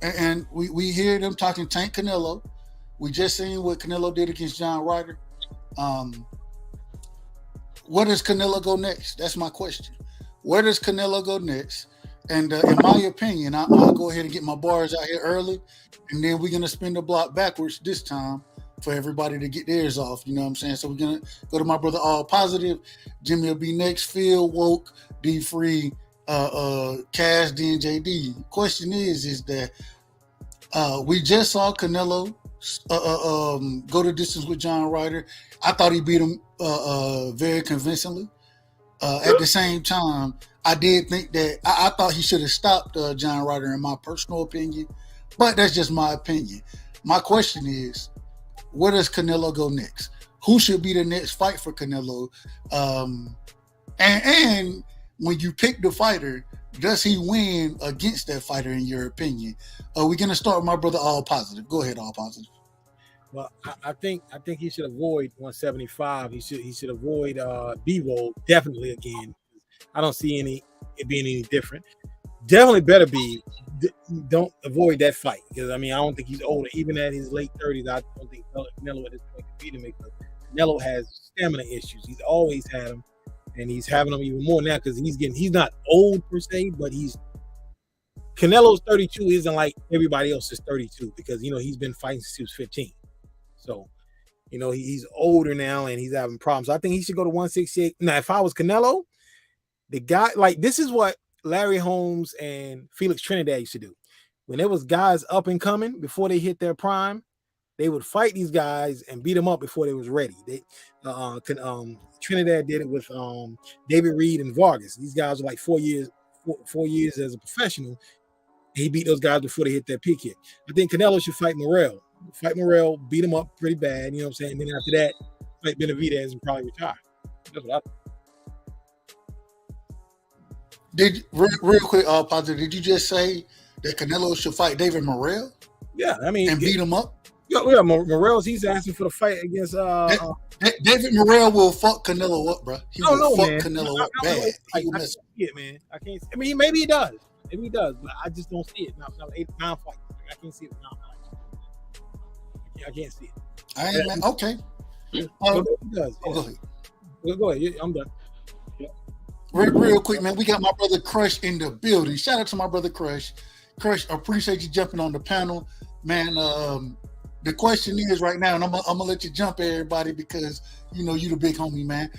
And we hear them talking Tank Canelo. We just seen what Canelo did against John Ryder. Where does Canelo go next? That's my question. where does Canelo go next? And in my opinion, I'll go ahead and get my bars out here early, and then we're gonna spin the block backwards this time for everybody to get theirs off. You know what I'm saying? So we're gonna go to my brother All Positive. Jimmy will be next. Phil, Woke, D Free, Cash, D, and JD. Question is that we just saw Canelo go the distance with John Ryder. I thought he beat him very convincingly. At the same time, I did think that I thought he should have stopped John Ryder, in my personal opinion, but that's just my opinion. My question is, where does Canelo go next? Who should be the next fight for Canelo? And when you pick the fighter, does he win against that fighter, in your opinion? We're going to start with my brother All Positive. Go ahead, All Positive. Well, I think he should avoid 175. He should avoid B-roll definitely again. I don't see it being any different. Definitely better be don't avoid that fight, because I don't think he's older. Even at his late 30s, I don't think Canelo at this point can beat him, because Canelo has stamina issues. He's always had them, and he's having them even more now because he's not old per se, but Canelo's 32 isn't like everybody else is 32, because he's been fighting since he was 15. So, he's older now and he's having problems. I think he should go to 168. Now, if I was Canelo, the guy, this is what Larry Holmes and Felix Trinidad used to do. When there was guys up and coming before they hit their prime, they would fight these guys and beat them up before they was ready. Trinidad did it with David Reed and Vargas. These guys were like 4 years as a professional. He beat those guys before they hit their peak hit. I think Canelo should fight Morrell. Beat him up pretty bad, you know what I'm saying? And then after that, fight Benavidez and probably retire. That's what I think. Real quick, Positive, did you just say that Canelo should fight David Morrell? Yeah, and beat him up? Yeah, Morrell, he's asking for the fight against David Morrell will fuck Canelo up, bro. He will fuck man. Canelo up bad. I can't see it, man. I can't. Maybe he does. Maybe he does, but I just don't see it. Now 8-9 fights. I can't see it now. I can't see it. Okay. He does. Go ahead. Go ahead. I'm done. Real quick, man. We got my brother Crush in the building. Shout out to my brother Crush. Crush, appreciate you jumping on the panel, man. The question is right now, and I'm gonna let you jump, everybody, because you the big homie, man.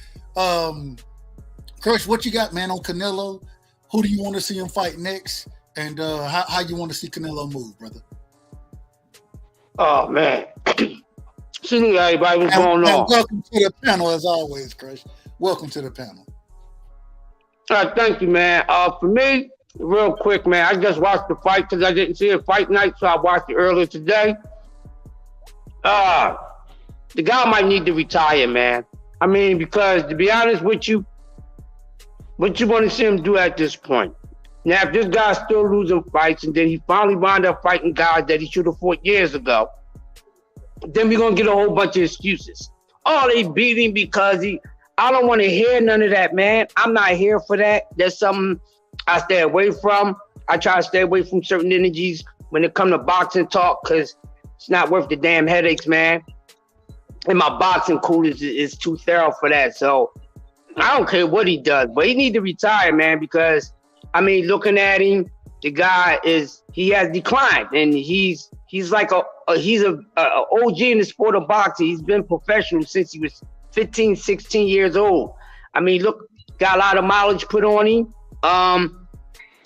Crush, what you got, man, on Canelo? Who do you want to see him fight next, and how you want to see Canelo move, brother? Oh man, see everybody, what's going on? Welcome to the panel, as always, Crush. Welcome to the panel. Thank you, man. For me, real quick, man, I just watched the fight because I didn't see it fight night, so I watched it earlier today. The guy might need to retire, man. Because to be honest with you, what you want to see him do at this point? Now, if this guy's still losing fights and then he finally wound up fighting guys that he should have fought years ago, then we're going to get a whole bunch of excuses. Oh, they beat him because I don't want to hear none of that, man. I'm not here for that. There's something I stay away from. I try to stay away from certain energies when it comes to boxing talk, because it's not worth the damn headaches, man. And my boxing cool is too thorough for that. So I don't care what he does, but he need to retire, man, because looking at him, the guy has declined, and he's like he's a OG in the sport of boxing. He's been professional since he was 15, 16 years old. Look, got a lot of mileage put on him. I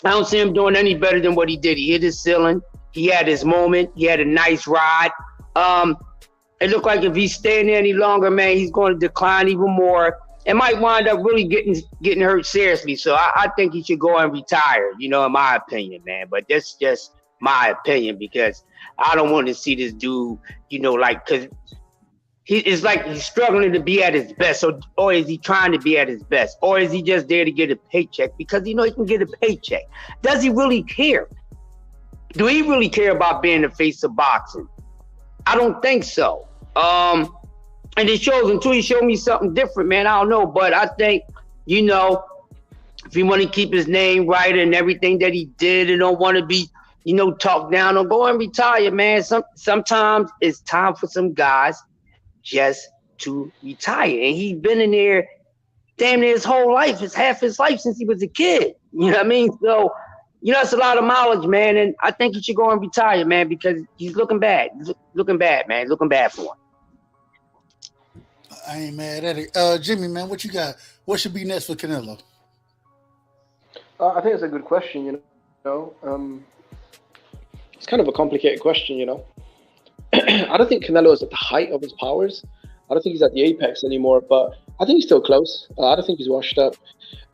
don't see him doing any better than what he did. He hit his ceiling. He had his moment. He had a nice ride. It looked like if he's staying there any longer, man, he's going to decline even more. It might wind up really getting hurt seriously. So I think he should go and retire, in my opinion, man. But that's just my opinion, because I don't want to see this dude, because it's like he's struggling to be at his best. Or is he trying to be at his best? Or is he just there to get a paycheck because he can get a paycheck? Does he really care? Do he really care about being the face of boxing? I don't think so. And it shows until he showed me something different, man. I don't know. But I think, if he want to keep his name right and everything that he did and don't want to be, talked down, or go and retire, man. Sometimes it's time for some guys just to retire. And he's been in there damn near his whole life. It's half his life since he was a kid. You know what I mean? So, that's a lot of mileage, man. And I think he should go and retire, man, because he's looking bad. Looking bad, man. Looking bad for him. I ain't mad at it. Jimmy, man, what you got? What should be next for Canelo? I think it's a good question, it's kind of a complicated question, I don't think Canelo is at the height of his powers. I don't think he's at the apex anymore, but I think he's still close. I don't think he's washed up.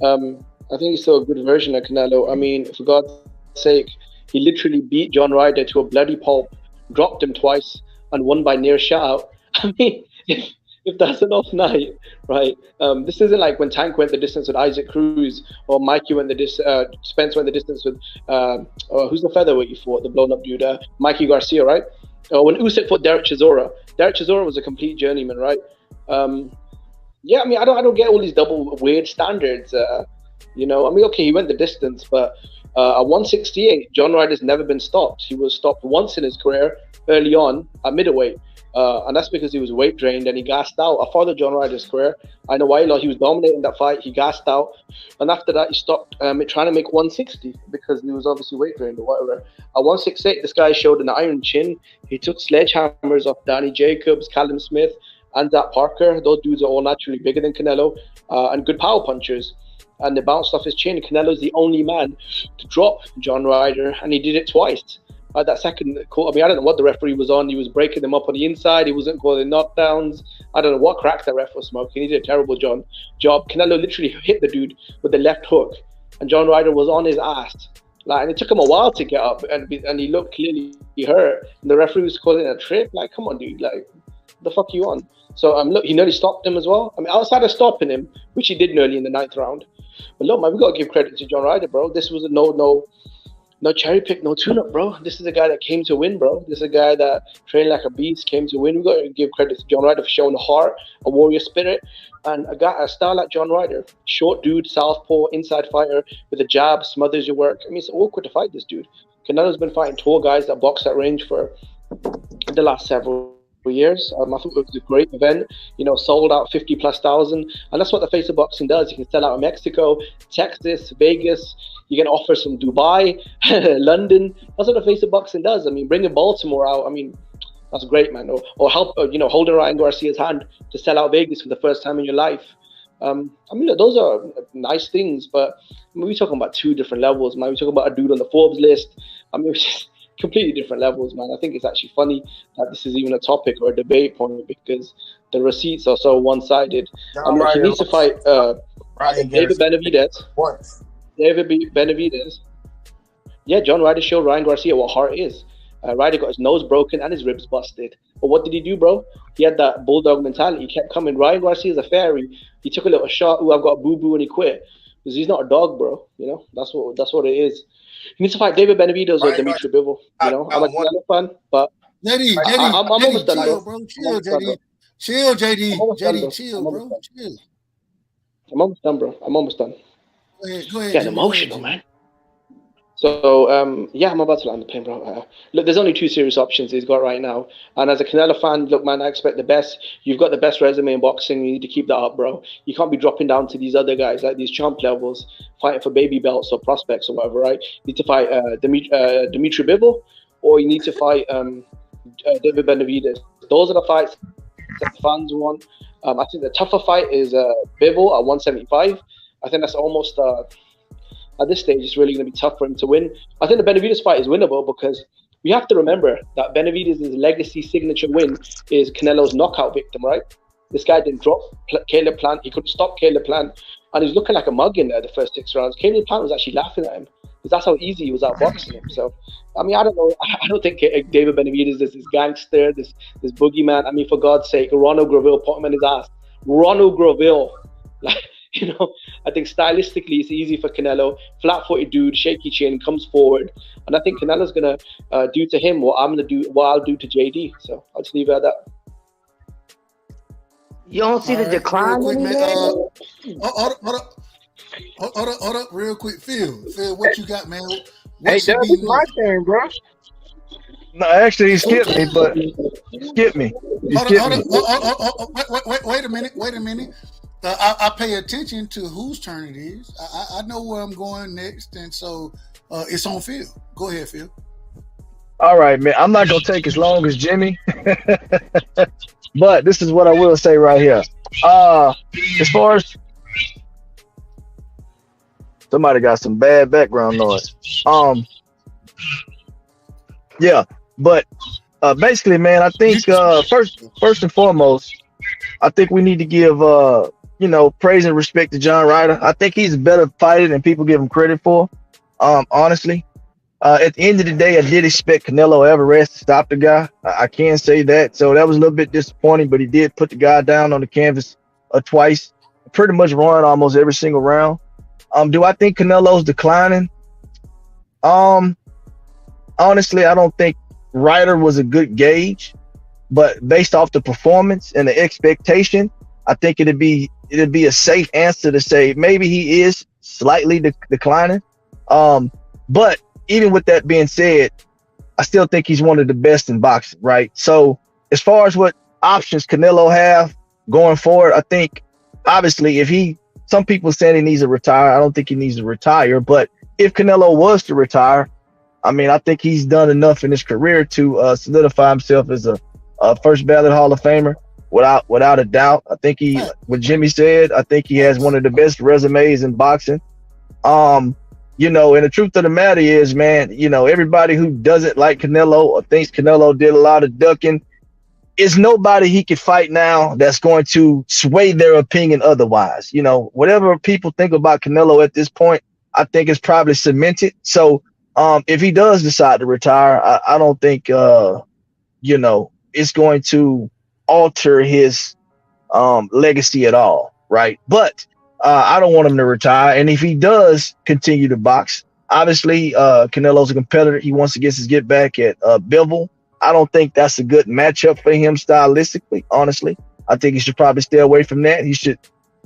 I think he's still a good version of Canelo. I mean, for God's sake, he literally beat John Ryder to a bloody pulp, dropped him twice, and won by near shutout. I mean, if that's an off night, right? This isn't like when Tank went the distance with Isaac Cruz, or Mikey went Spence went the distance with who's the featherweight you fought, the blown up dude, Mikey Garcia, right? When Usyk fought Derek Chisora. Derek Chisora was a complete journeyman, right? Yeah, I mean, I don't get all these double weird standards. I mean, okay, he went the distance, but at 168, John Ryder's never been stopped. He was stopped once in his career early on at middleweight. And that's because he was weight drained and he gassed out. I followed John Ryder's career. I know why he lost. He was dominating that fight. He gassed out. And after that, he stopped trying to make 160 because he was obviously weight drained or whatever. At 168, this guy showed an iron chin. He took sledgehammers off Danny Jacobs, Callum Smith, and Zach Parker. Those dudes are all naturally bigger than Canelo and good power punchers. And they bounced off his chin. Canelo's the only man to drop John Ryder, and he did it twice. That second call, I mean, I don't know what the referee was on. He was breaking them up on the inside. He wasn't calling knockdowns. I don't know what crack the ref was smoking. He did a terrible job. Canelo literally hit the dude with the left hook, and John Ryder was on his ass. And it took him a while to get up, and he looked clearly hurt. And the referee was calling it a trip. Like, come on, dude. Like, what the fuck are you on? So look, he nearly stopped him as well. I mean, outside of stopping him, which he did nearly in the 9th round. But look, man, we got to give credit to John Ryder, bro. This was a no cherry pick, no tune-up, bro. This is a guy that came to win, bro. This is a guy that trained like a beast, came to win. We got to give credit to John Ryder for showing a heart, a warrior spirit, and a style like John Ryder. Short dude, southpaw, inside fighter with a jab, smothers your work. I mean, it's awkward to fight this dude. Canelo's been fighting tall guys that box at range for the last several years. I thought it was a great event, sold out 50,000+, and that's what the face of boxing does. You can sell out in Mexico, Texas, Vegas. You can offer some Dubai, London. That's what the face of boxing does. I mean, bringing Baltimore out, I mean, that's great, man. Or help, holding Ryan Garcia's hand to sell out Vegas for the first time in your life. I mean, look, those are nice things, but I mean, we're talking about two different levels, man. We're talking about a dude on the Forbes list. I mean, it's just completely different levels, man. I think it's actually funny that this is even a topic or a debate point because the receipts are so one-sided. I mean, he needs to fight David Benavidez. What? David Benavidez. Yeah, John Ryder showed Ryan Garcia what heart is. Ryder got his nose broken and his ribs busted. But what did he do, bro? He had that bulldog mentality. He kept coming. Ryan Garcia's a fairy. He took a little shot. Ooh, I've got a boo-boo, and he quit. Because he's not a dog, bro. That's what it is. He needs to fight David Benavidez or Dimitri Bivol. I'm a Canelo fan, but I'm almost done, bro. Chill, JD. Chill, JD. Chill, bro. Chill. I'm almost done, bro. I'm almost done. Go ahead. Getting emotional, man. So, I'm about to land the plane, bro. Look, there's only two serious options he's got right now. And as a Canelo fan, look, man, I expect the best. You've got the best resume in boxing. You need to keep that up, bro. You can't be dropping down to these other guys, like these champ levels, fighting for baby belts or prospects or whatever, right? You need to fight Dimitri Bivol, or you need to fight David Benavidez. Those are the fights that the fans want. I think the tougher fight is Bivol at 175. I think that's almost... at this stage, it's really going to be tough for him to win. I think the Benavidez fight is winnable because we have to remember that Benavidez' legacy signature win is Canelo's knockout victim, right? This guy didn't drop Caleb Plant. He couldn't stop Caleb Plant. And he was looking like a mug in there the first 6 rounds. Caleb Plant was actually laughing at him because that's how easy he was outboxing him. So, I mean, I don't know. I don't think David Benavidez is this gangster, this boogeyman. I mean, for God's sake, Ronald Graville put him in his ass. Ronald Graville. I think stylistically it's easy for Canelo. Flat-footed dude, shaky chin, comes forward, and I think Canelo's gonna do to him what I'll do to JD. So I'll just leave it at that. You don't see the decline? Quick, man. Hold up, real quick, Phil, what you got, man? Hey, Doug, it's my turn, bro. No, actually, he skipped me, but he skipped me. Wait a minute. I pay attention to whose turn it is. I know where I'm going next, and so it's on Phil. Go ahead, Phil. All right, man. I'm not gonna take as long as Jimmy, but this is what I will say right here. As far as somebody got some bad background noise. Yeah, but basically, man, I think first and foremost, I think we need to give praise and respect to John Ryder. I think he's a better fighter than people give him credit for. Honestly. At the end of the day, I did expect Canelo Alvarez to stop the guy. I can say that. So that was a little bit disappointing, but he did put the guy down on the canvas twice, pretty much run almost every single round. Do I think Canelo's declining? Honestly, I don't think Ryder was a good gauge, but based off the performance and the expectation, I think it'd be a safe answer to say maybe he is slightly declining. But even with that being said, I still think he's one of the best in boxing, right? So as far as what options Canelo have going forward, I think obviously some people saying he needs to retire. I don't think he needs to retire, but if Canelo was to retire, I mean, I think he's done enough in his career to solidify himself as a first ballot Hall of Famer without a doubt. I think what Jimmy said, I think he has one of the best resumes in boxing. And the truth of the matter is, man, everybody who doesn't like Canelo or thinks Canelo did a lot of ducking, is nobody he could fight now that's going to sway their opinion otherwise. Whatever people think about Canelo at this point, I think it's probably cemented. So if he does decide to retire, I don't think, it's going to alter his legacy at all, right? But I don't want him to retire. And if he does continue to box, obviously Canelo's a competitor. He wants to get his get back at Bivol. I don't think that's a good matchup for him stylistically, honestly. I think he should probably stay away from that. He should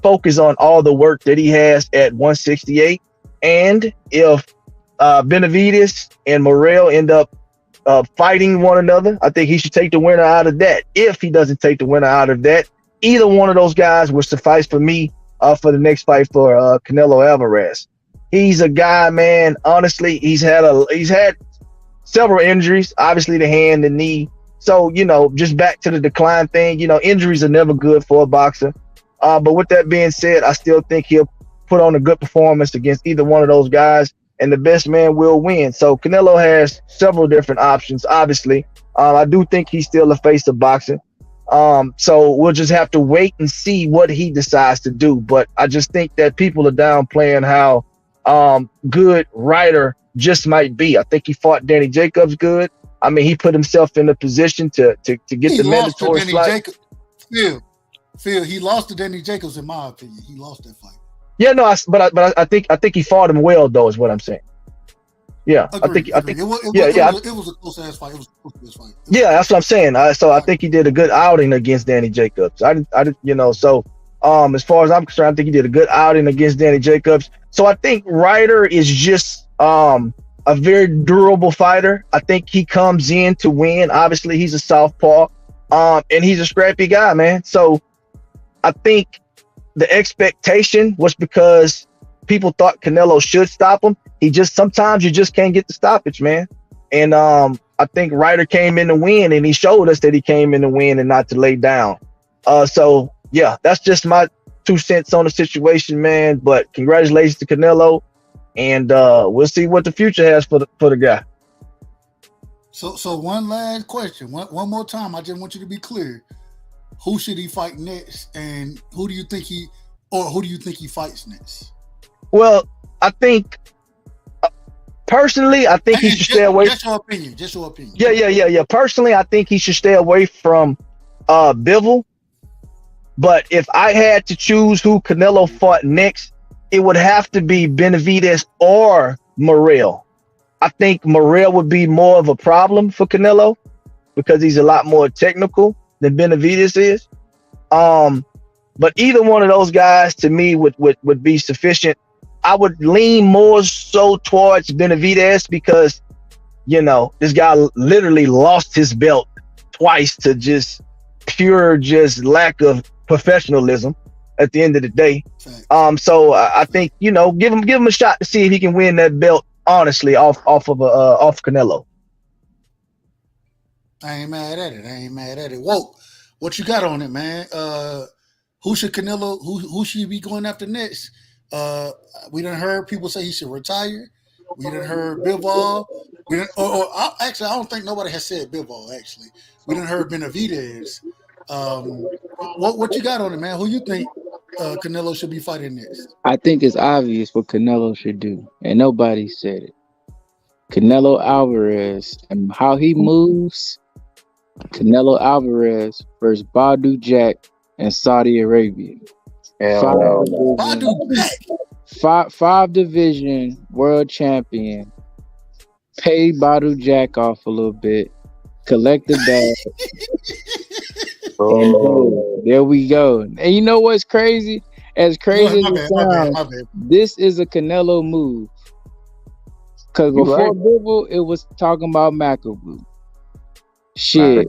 focus on all the work that he has at 168. And if Benavidez and Morrell end up fighting one another, I think he should take the winner out of that. If he doesn't take the winner out of that, either one of those guys will suffice for me for the next fight for Canelo Alvarez. He's a guy, man. Honestly, he's had several injuries. Obviously, the hand, the knee. So just back to the decline thing. Injuries are never good for a boxer. But with that being said, I still think he'll put on a good performance against either one of those guys, and the best man will win. So Canelo has several different options. Obviously, I do think he's still a face of boxing. So we'll just have to wait and see what he decides to do. But I just think that people are downplaying how good Ryder just might be. I think he fought Danny Jacobs good. I mean, he put himself in a position to get the mandatory fight. Phil, he lost to Danny Jacobs, in my opinion. He lost that fight. Yeah, no, but I think he fought him well, though, is what I'm saying. Yeah, Agreed. I think it was a close ass fight. It was a close fight. Yeah, that's what I'm saying. So I think he did a good outing against Danny Jacobs. So as far as I'm concerned, I think he did a good outing against Danny Jacobs. So I think Ryder is just a very durable fighter. I think he comes in to win. Obviously, he's a southpaw, and he's a scrappy guy, man. So I think the expectation was because people thought Canelo should stop him. Sometimes you just can't get the stoppage, man. And I think Ryder came in to win, and he showed us that he came in to win and not to lay down. So yeah, that's just my 2 cents on the situation, man. But congratulations to Canelo, and we'll see what the future has for the guy. So one last question, one more time. I just want you to be clear. Who should he fight next, and who do you think he fights next? Well, I think personally, I think he should stay away. Just your opinion. Yeah. Personally, I think he should stay away from Bivol. But if I had to choose who Canelo fought next, it would have to be Benavidez or Morrell. I think Morrell would be more of a problem for Canelo because he's a lot more technical than Benavidez is. But either one of those guys to me would be sufficient. I would lean more so towards Benavidez because, this guy literally lost his belt twice to just pure lack of professionalism. at the end of the day. So I think, you know, give him a shot to see if he can win that belt honestly off of Canelo. I ain't mad at it. Whoa, what you got on it, man? Who should Canelo? Who should he be going after next? We done heard people say he should retire. We done heard Bivol. Actually, I don't think nobody has said Bivol. Actually, we done heard Benavidez. What you got on it, man? Who you think Canelo should be fighting next? I think it's obvious what Canelo should do, and nobody said it. Canelo Alvarez and how he moves. Canelo Alvarez versus Badu Jack in Saudi Arabia. Five division world champion. Pay Badu Jack off a little bit. Collect the bag. And there we go. And you know what's crazy? As crazy as it sounds, this is a Canelo move. Because before Bivol, it was talking about McAvoy. Shit.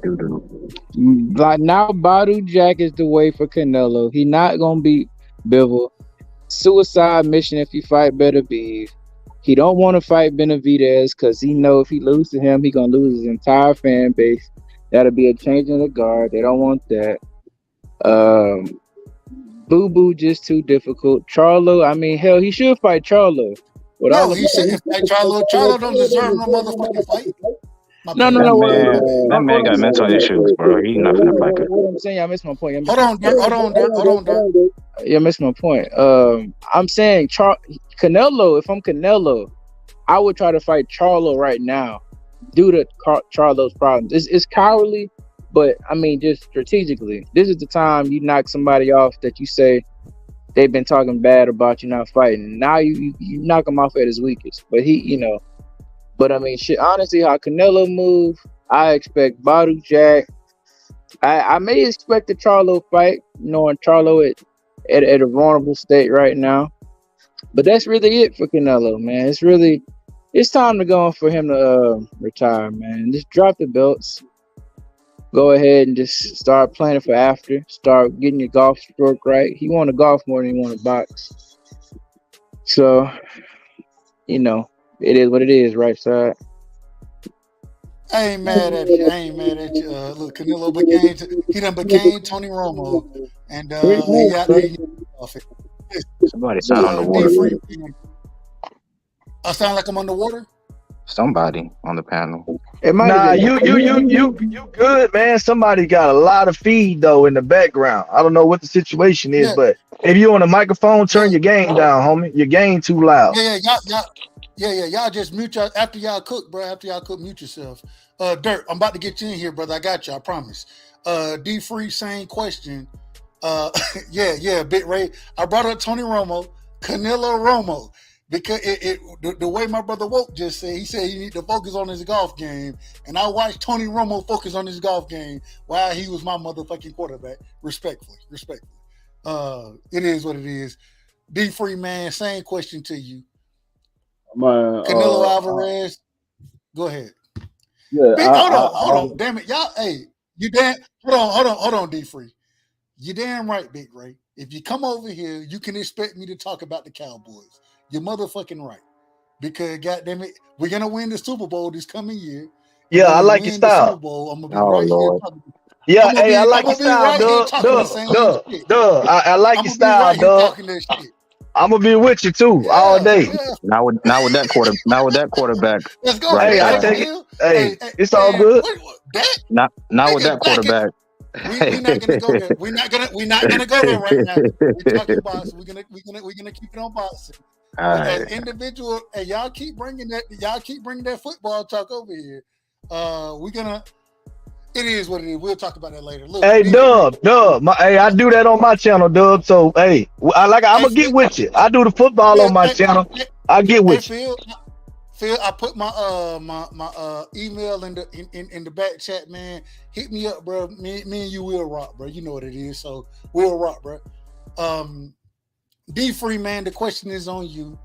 Like now, Badu Jack is the way for Canelo. He not gonna beat Bivol. Suicide mission if he fight better beef. He don't want to fight Benavidez because he know if he loses to him, he gonna lose his entire fan base. That'll be a change in the guard. They don't want that. Boo Boo just too difficult. Charlo, I mean, hell, he should fight Charlo. No, he shouldn't fight Charlo. Charlo don't deserve no motherfucking fight. No. That man got mental issues, bro. He's not gonna fight it. What I'm saying, I missed my point. Hold on, Dirk. You missed my point. I'm saying Canelo. If I'm Canelo, I would try to fight Charlo right now due to Charlo's problems. It's cowardly, but I mean, just strategically, this is the time you knock somebody off that you say they've been talking bad about you not fighting. Now you knock him off at his weakest. But he, you know. But I mean, shit. Honestly, how Canelo move, I expect Badu Jack. I may expect the Charlo fight, knowing Charlo at a vulnerable state right now. But that's really it for Canelo, man. It's time to go for him to retire, man. Just drop the belts. Go ahead and just start planning for after. Start getting your golf stroke right. He want to golf more than he want to box. So, you know. It is what it is, right side. I ain't mad at you. Look, Canelo became Tony Romo, and he out there. Somebody sound underwater. I sound like I'm underwater. Somebody on the panel. Nah, you good, man. Somebody got a lot of feed though in the background. I don't know what the situation is, but if you on a microphone, turn your gain down, homie. Your gain too loud. Y'all just mute y'all after y'all cook, bro. After y'all cook, mute yourself. Dirt, I'm about to get you in here, brother. I got you, I promise. D Free, same question. Bit Ray. I brought up Tony Romo, Canelo Romo, because the way my brother Woke just said, he said he need to focus on his golf game. And I watched Tony Romo focus on his golf game while he was my motherfucking quarterback. Respectfully. It is what it is. D Free, man, same question to you. Canelo Alvarez, go ahead. Yeah, hold on, damn it, y'all. Hey, you damn. Hold on, D Free. You damn right, Big Ray. If you come over here, you can expect me to talk about the Cowboys. You're motherfucking right, because goddamn it, we're gonna win the Super Bowl this coming year. Yeah, I like your style. Super Bowl, I'm gonna be right here talking. Yeah, I like your style, Doug. I like your style, Doug. I'm gonna be with you too all day. Now with that quarterback. Let's go. Right, I take it. Hey, it's all good. Now with that quarterback. We're not gonna go there. We're not gonna go there right now. We're talking boxing. We're gonna keep it on boxing. As individual, and y'all keep bringing that football talk over here. It is what it is. We'll talk about that later. Look, hey, Dub. I do that on my channel, Dub. So, hey, I'm gonna get with you. I do the football on my channel. I get with you. Phil, I put my email in the back chat, man. Hit me up, bro. Me and you will rock, bro. You know what it is. So we'll rock, bro. D Free, man. The question is on you.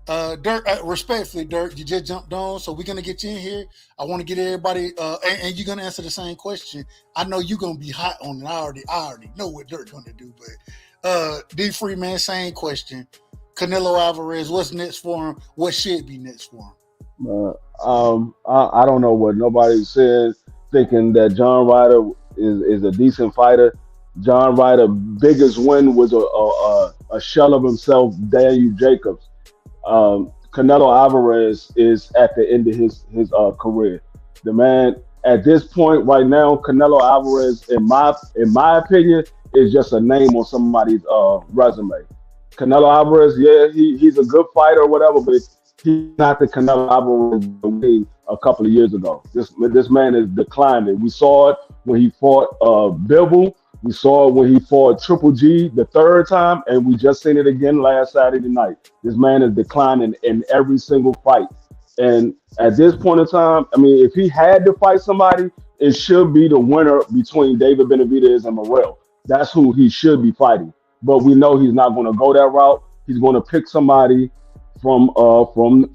Dirk, respectfully, Dirk, you just jumped on, so we're gonna get you in here. I want to get everybody, and you're gonna answer the same question. I know you're gonna be hot on it. I already know what Dirk's gonna do, D Freeman, same question. Canelo Alvarez, what's next for him? What should be next for him? I don't know what nobody says, thinking that John Ryder is a decent fighter. John Ryder' biggest win was a shell of himself, Daniel Jacobs. Canelo Alvarez is at the end of his career. The man at this point right now, Canelo Alvarez, in my opinion, is just a name on somebody's resume. Canelo Alvarez, yeah, he's a good fighter or whatever, but he's not the Canelo Alvarez we a couple of years ago. This man is declining. We saw it when he fought Bivol. We saw it when he fought Triple G the third time, and we just seen it again last Saturday night. This man is declining in every single fight. And at this point in time, I mean, if he had to fight somebody, it should be the winner between David Benavidez and Morrell. That's who he should be fighting. But we know he's not going to go that route. He's going to pick somebody from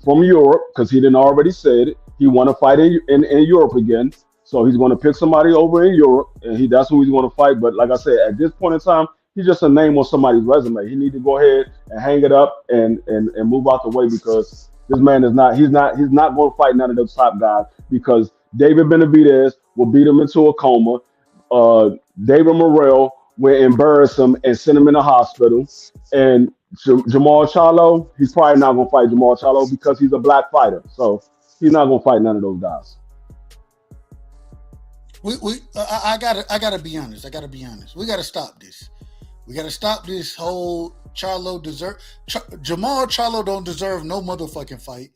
Europe, because he didn't already said it. He want to fight in Europe again. So he's going to pick somebody over in Europe, and that's who he's going to fight. But like I said, at this point in time, he's just a name on somebody's resume. He need to go ahead and hang it up and move out the way, because this man is not he's not going to fight none of those top guys, because David Benavidez will beat him into a coma. David Morrell will embarrass him and send him in the hospital. And Jamal Charlo, he's probably not going to fight Jamal Charlo because he's a black fighter. So he's not going to fight none of those guys. I gotta be honest. We gotta stop this. We gotta stop this whole Charlo Jamal Charlo don't deserve no motherfucking fight.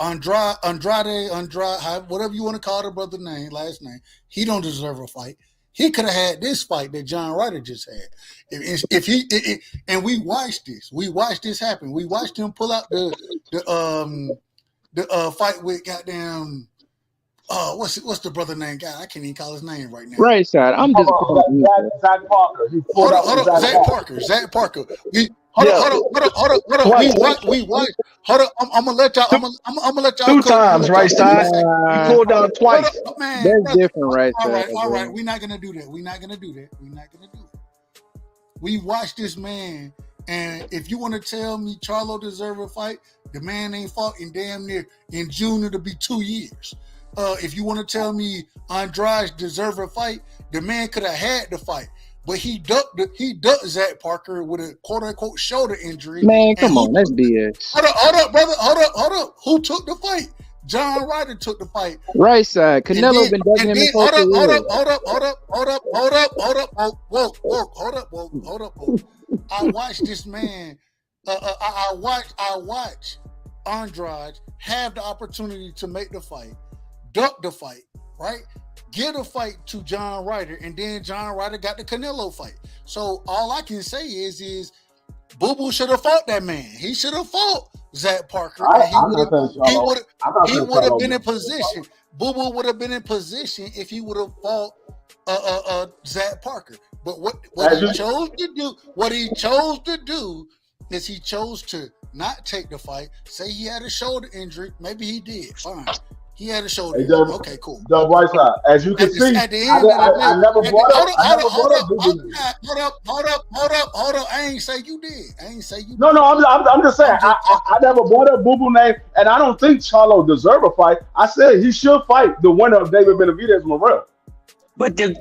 Andrade, whatever you want to call the brother last name, he don't deserve a fight. He could have had this fight that John Ryder just had. And we watched this. We watched this happen. We watched him pull out the fight with goddamn. What's the brother name? God, I can't even call his name right now. Right side. I'm just Zach Parker. Hold on. Zach Parker. Hold on. We watched. Hold on. I'm gonna let y'all. I'm gonna let y'all. 2 times, right side. He pulled down twice. Man, that's different, right side. All right. We're not gonna do that. We watched this man, and if you want to tell me Charlo deserve a fight, the man ain't fought in damn near in June. It'll be 2 years. If you want to tell me Andrade deserve a fight, the man could have had the fight, but he ducked Zach Parker with a quote unquote shoulder injury. Man, come on, that's BS. Hold up, brother. Hold up. Who took the fight? John Ryder took the fight. Right side. Canelo been ducking him in hold up. I watched this man. I watched Andrade have the opportunity to make the fight, duck the fight, right? Give a fight to John Ryder, and then John Ryder got the Canelo fight. So all I can say is Boo Boo should have fought that man. He should have fought Zach Parker. He would have been in position. Boo Boo would have been in position if he would have fought Zach Parker. But what he chose to do is he chose to not take the fight. Say he had a shoulder injury. Maybe he did. Fine. He had a shoulder injury. Okay, cool. The right side. As you can see, at the end of the day, I never brought up. Hold up. I ain't say you did. No, I'm just saying. I never brought up Boo Boo name, and I don't think Charlo deserve a fight. I said he should fight the winner of David Benavidez Morrell. But no, we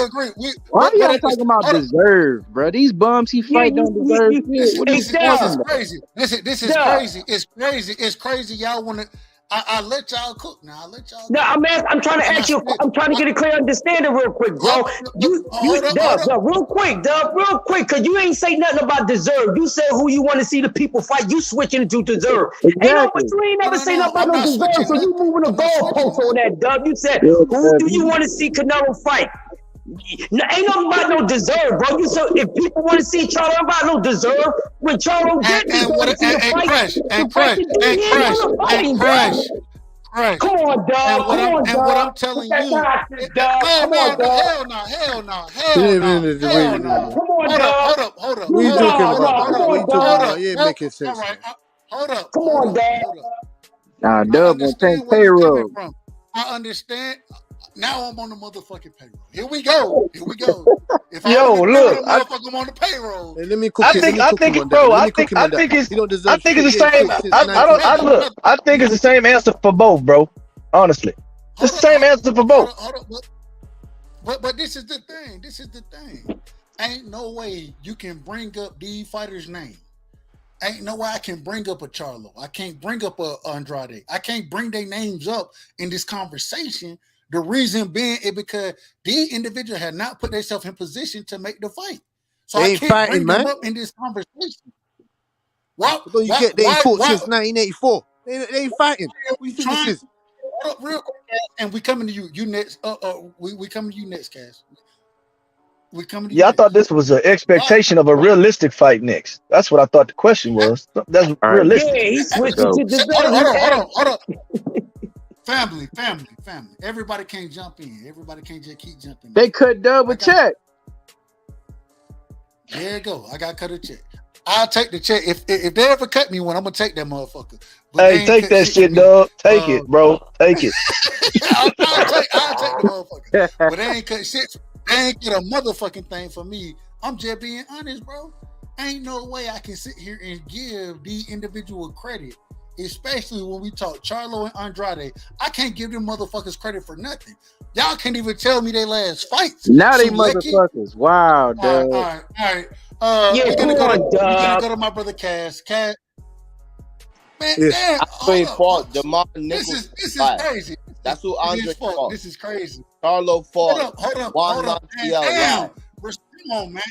agree. Why are y'all talking about deserve, bro? These bums he fight don't deserve shit. This is crazy. This is crazy. It's crazy. Y'all want to. I let y'all cook now. No, I'm trying to ask you. I'm trying to get a clear understanding real quick, bro. Real quick, because you ain't say nothing about deserve. You said who you want to see the people fight. You switching to deserve. Exactly. You ain't never say nothing about no deserve. So you moving the goalpost on that, Dub. You said who do you want to see Canelo fight? Ain't nothing about no deserve, bro. You so if people want to see Charlo about no deserve, when Charlo get Crash. Come on, dog. What I'm telling you, hell no. Hold up. What are you talking about? You ain't making sense. All right, hold up. Come on, dad. Nah, Dub won't take payroll. I understand. Now I'm on the motherfucking payroll. Here we go. If I Yo, was look, motherfucker, I'm on the payroll. Hey, let me cook I him. think, Let me cook him on that. bro. Let me cook him on that. He don't deserve I think it's shit. the He ain't same. cooked since 90. Look. I think it's the same answer for both, bro. Honestly, it's the same answer for both. Hold on. But this is the thing. Ain't no way you can bring up these fighters' name. Ain't no way I can bring up a Charlo. I can't bring up a Andrade. I can't bring their names up in this conversation. The reason being is because these individuals have not put themselves in position to make the fight. So They I ain't can't fighting, bring them man. up in this conversation. What? Don't you get? They ain't fought since 1984. They ain't fighting. What do you think this is? Hold up real quick, and we coming to you. You next. We coming to you next, Cass. We coming to you. Yeah, I thought this was an expectation of a realistic fight next. That's what I thought the question was. That's All right. realistic. Yeah, he switched it to the Hold on. Family. Everybody can't jump in. Everybody can't just keep jumping in. They cut double check. There you go. I got cut a check. I'll take the check. If they ever cut me one, I'm gonna take that motherfucker. But Hey, take that shit, dog. Take it, bro. Take it. I'll take the motherfucker. But they ain't cut shit. They ain't get a motherfucking thing for me. I'm just being honest, bro. Ain't no way I can sit here and give the individual credit, especially when we talk Charlo and Andrade. I can't give them motherfuckers credit for nothing. Y'all can't even tell me their last fights. Now they motherfuckers. Wow, dude. All right. We're gonna go to my brother Cass. Man, damn. Andre fought Demar This Nichols. is crazy. That's who Andre fought. This is crazy. Charlo fought. Hold up. Damn. Live. Come on, man.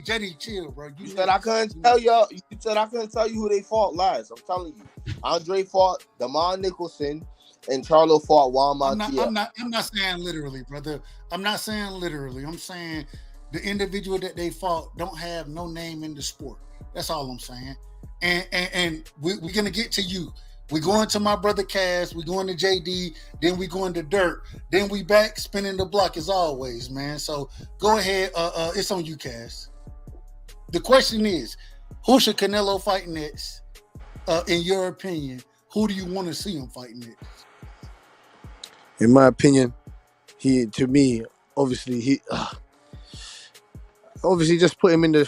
JD, chill, bro. You said I couldn't tell y'all. You said I couldn't tell you who they fought last. I'm telling you. Andre fought Demar Nicholson, and Charlo fought Juan Montiel. I'm not saying literally, brother. I'm not saying literally. I'm saying the individual that they fought don't have no name in the sport. That's all I'm saying. And we're gonna get to you. We're going to my brother Cass. We're going to JD. Then we going to Dirt. Then we back spinning the block as always, man. So go ahead. It's on you, Cass. The question is, who should Canelo fight next? In your opinion, who do you want to see him fight next? In my opinion, obviously just put him in the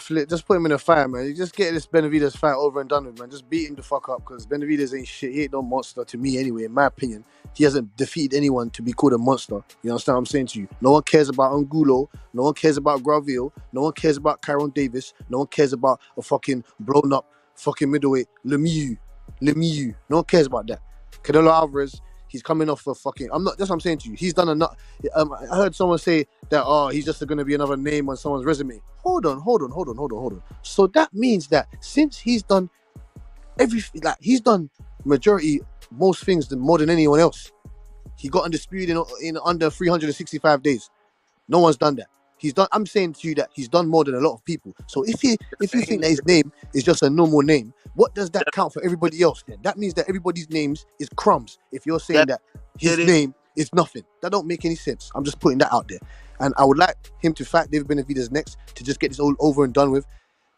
fight, man. You just get this Benavidez fight over and done with, man. Just beat him the fuck up, because Benavidez ain't shit. He ain't no monster to me anyway, in my opinion. He hasn't defeated anyone to be called a monster. You understand what I'm saying to you? No one cares about Angulo. No one cares about Graville. No one cares about Kyron Davis. No one cares about a fucking blown up fucking middleweight Lemieux. No one cares about that. Canelo Alvarez, he's coming off a fucking... that's what I'm saying to you. He's done enough. I heard someone say that, he's just going to be another name on someone's resume. Hold on. So that means that since he's done he's done most things more than anyone else. He got undisputed in under 365 days. No one's done that. I'm saying to you that he's done more than a lot of people. So if you think that his name is just a normal name, what does that count for everybody else then? That means that everybody's names is crumbs. If you're saying that his name is nothing, that don't make any sense. I'm just putting that out there. And I would like him to fight David Benavidez next to just get this all over and done with.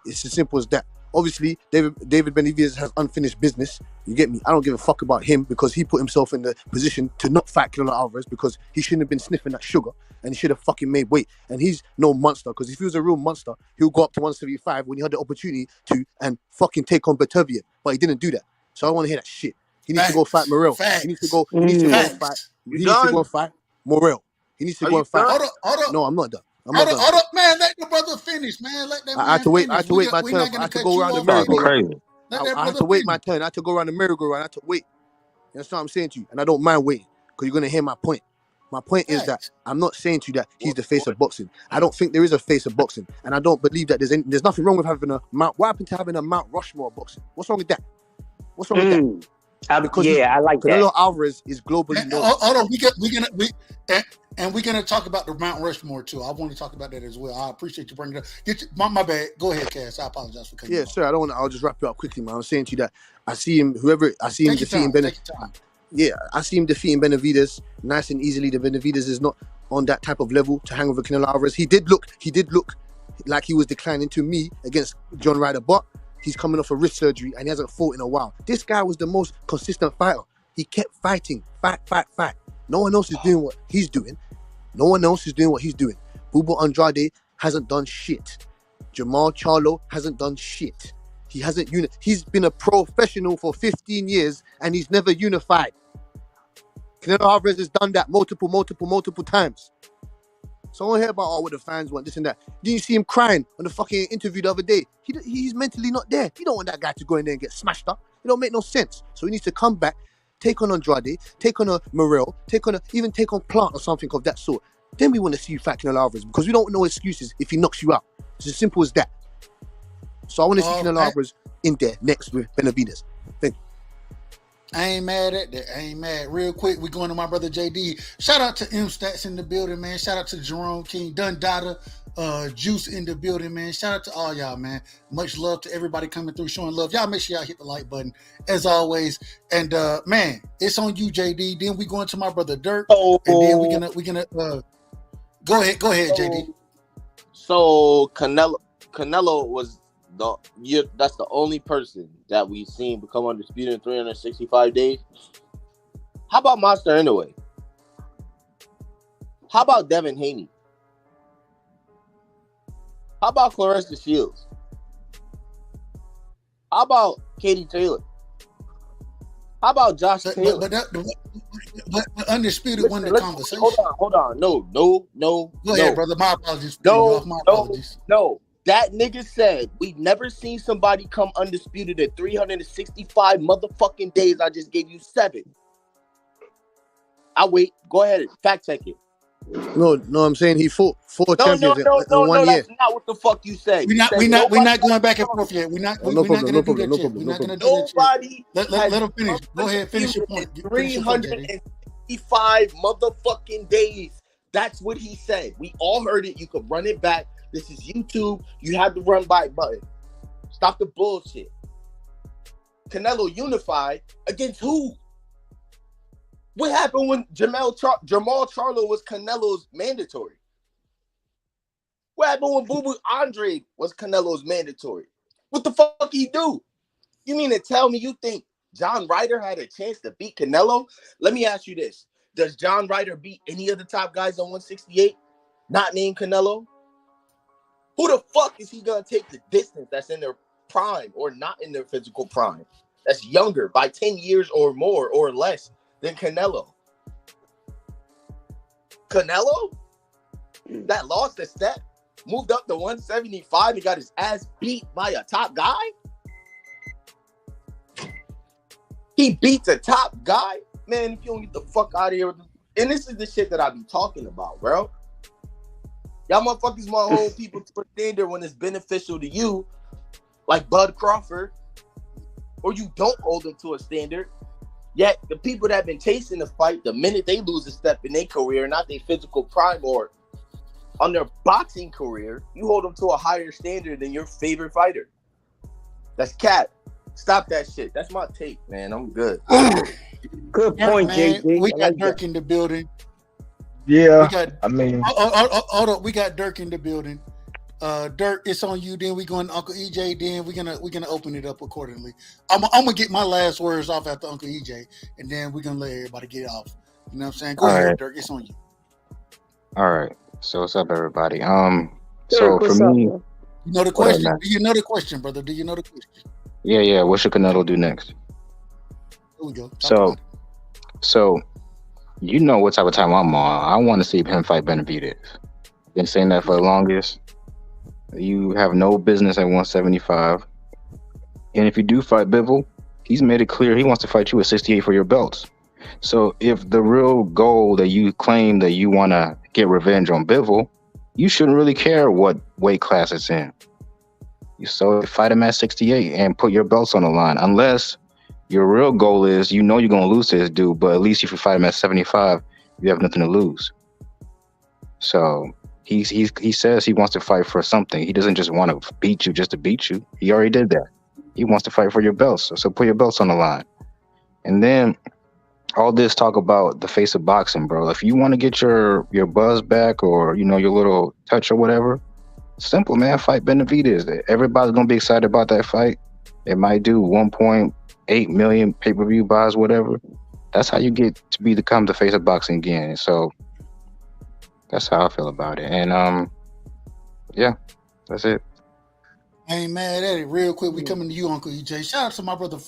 It's as simple as that. Obviously, David Benavidez has unfinished business. You get me? I don't give a fuck about him, because he put himself in the position to not fight Canelo Alvarez, because he shouldn't have been sniffing that sugar, and he should have fucking made weight. And he's no monster, because if he was a real monster, he'll go up to 175 when he had the opportunity to and fucking take on Beterbiev. But he didn't do that. So I don't want to hear that shit. He needs to go fight Morrell. He needs to go and fight Morrell. He needs to go and fight. Hold up. No, I'm not done. Hold up, man. Let the brother finish, man. Let that man I had to wait my turn. I had to go around the merry-go-round. I had to wait my turn. I had to go around the merry-go-round. I had to wait. You understand what I'm saying to you? And I don't mind waiting, because you're going to hear my point. My point is that I'm not saying to you that he's the face of boxing. I don't think there is a face of boxing. And I don't believe that there's nothing wrong with having a Mount... What happened to having a Mount Rushmore of boxing? What's wrong with that? What's wrong with that? Because I like that. Canelo Alvarez is globally known. Hold on, we're gonna talk about the Mount Rushmore too. I want to talk about that as well. I appreciate you bringing it up. My bad. Go ahead, Cass. I apologize for cutting you off. Sir. I'll just wrap it up quickly, man. I'm saying to you that I see him defeating Benavidez. Yeah, I see him defeating Benavidez nice and easily. The Benavidez is not on that type of level to hang over Canelo Alvarez. He did look like he was declining to me against John Ryder, but he's coming off a wrist surgery and he hasn't fought in a while. This guy was the most consistent fighter. He kept fighting. Fight. No one else is doing what he's doing. No one else is doing what he's doing. Bubu Andrade hasn't done shit. Jamal Charlo hasn't done shit. He hasn't He's been a professional for 15 years and he's never unified. Canelo Alvarez has done that multiple times. So I don't hear about what the fans want, this and that. Didn't you see him crying on the fucking interview the other day? He's mentally not there. You don't want that guy to go in there and get smashed up. It don't make no sense. So he needs to come back, take on Andrade, take on a Morel, even take on Plant or something of that sort. Then we want to see you fight Canelo Alvarez because we don't want no excuses if he knocks you out. It's as simple as that. So I want to see Canelo Alvarez in there next with Benavidez. Thank you. I ain't mad at that. I ain't mad. Real quick, we going to my brother JD. Shout out to M Stats in the building, man. Shout out to Jerome King, Dundada, Juice in the building, man. Shout out to all y'all, man. Much love to everybody coming through, showing love. Y'all make sure y'all hit the like button as always. And man, it's on you, JD. Then we going to my brother Dirk, and then we gonna go ahead, JD. So Canelo was that's the only person that we've seen become undisputed in 365 days. How about Monster Inoue? How about Devin Haney? How about Clarissa Shields? How about Katie Taylor? How about Josh Taylor? But undisputed won the conversation. Hold on. No. Go ahead, brother. My apologies. No. That nigga said we've never seen somebody come undisputed in 365 motherfucking days. I just gave you 7. I wait. Go ahead. Fact check it. No, I'm saying he fought 4 champions in 1 year. That's not what the fuck you said. We're not going back and forth yet. We're not going to do that yet. We're not going to do that yet. Let him finish. Go ahead, finish your point. 365 motherfucking days. That's what he said. We all heard it. You could run it back. This is YouTube. You have the run by button. Stop the bullshit. Canelo unified against who? What happened when Jamal Charlo was Canelo's mandatory? What happened when Bubu Andre was Canelo's mandatory? What the fuck he do? You mean to tell me you think John Ryder had a chance to beat Canelo? Let me ask you this. Does John Ryder beat any of the top guys on 168? Not named Canelo? Who the fuck is he going to take the distance that's in their prime or not in their physical prime? That's younger by 10 years or more or less than Canelo. Canelo? That lost a step, moved up to 175 and got his ass beat by a top guy? He beats a top guy? Man, if you don't get the fuck out of here. And this is the shit that I be talking about, bro. Y'all motherfuckers want to hold people to a standard when it's beneficial to you, like Bud Crawford, or you don't hold them to a standard. Yet the people that have been chasing the fight, the minute they lose a step in their career, not their physical prime or on their boxing career, you hold them to a higher standard than your favorite fighter. That's cap. Stop that shit. That's my take, man. I'm good. Good point, JD. We got Dirk in the building. Yeah, hold up. We got Dirk in the building. Dirk, it's on you. Then we going to Uncle EJ. Then we're gonna open it up accordingly. I'm gonna get my last words off after Uncle EJ, and then we're gonna let everybody get off. You know what I'm saying? Go ahead, Dirk. It's on you. All right. So what's up, everybody? So for me, you know the question. Do you know the question, brother? Do you know the question? Yeah. What should Canelo do next? Here we go. So you know what type of time I'm on. I want to see him fight Benavidez. Been saying that for the longest. You have no business at 175. And if you do fight Bivol, he's made it clear he wants to fight you at 68 for your belts. So if the real goal that you claim that you want to get revenge on Bivol, you shouldn't really care what weight class it's in. So fight him at 68 and put your belts on the line. Unless your real goal is, you're going to lose to this dude, but at least if you fight him at 75, you have nothing to lose. So he says he wants to fight for something. He doesn't just want to beat you just to beat you. He already did that. He wants to fight for your belts. So put your belts on the line. And then all this talk about the face of boxing, bro. If you want to get your buzz back or, your little touch or whatever, simple, man. Fight Benavidez. Everybody's going to be excited about that fight. It might do 1.8 million pay-per-view buys, whatever. That's how you get to become the face of boxing again. So That's how I feel about it. And yeah, that's it. I ain't mad at it. Real quick, we coming to you, Uncle EJ. Shout out to my brother,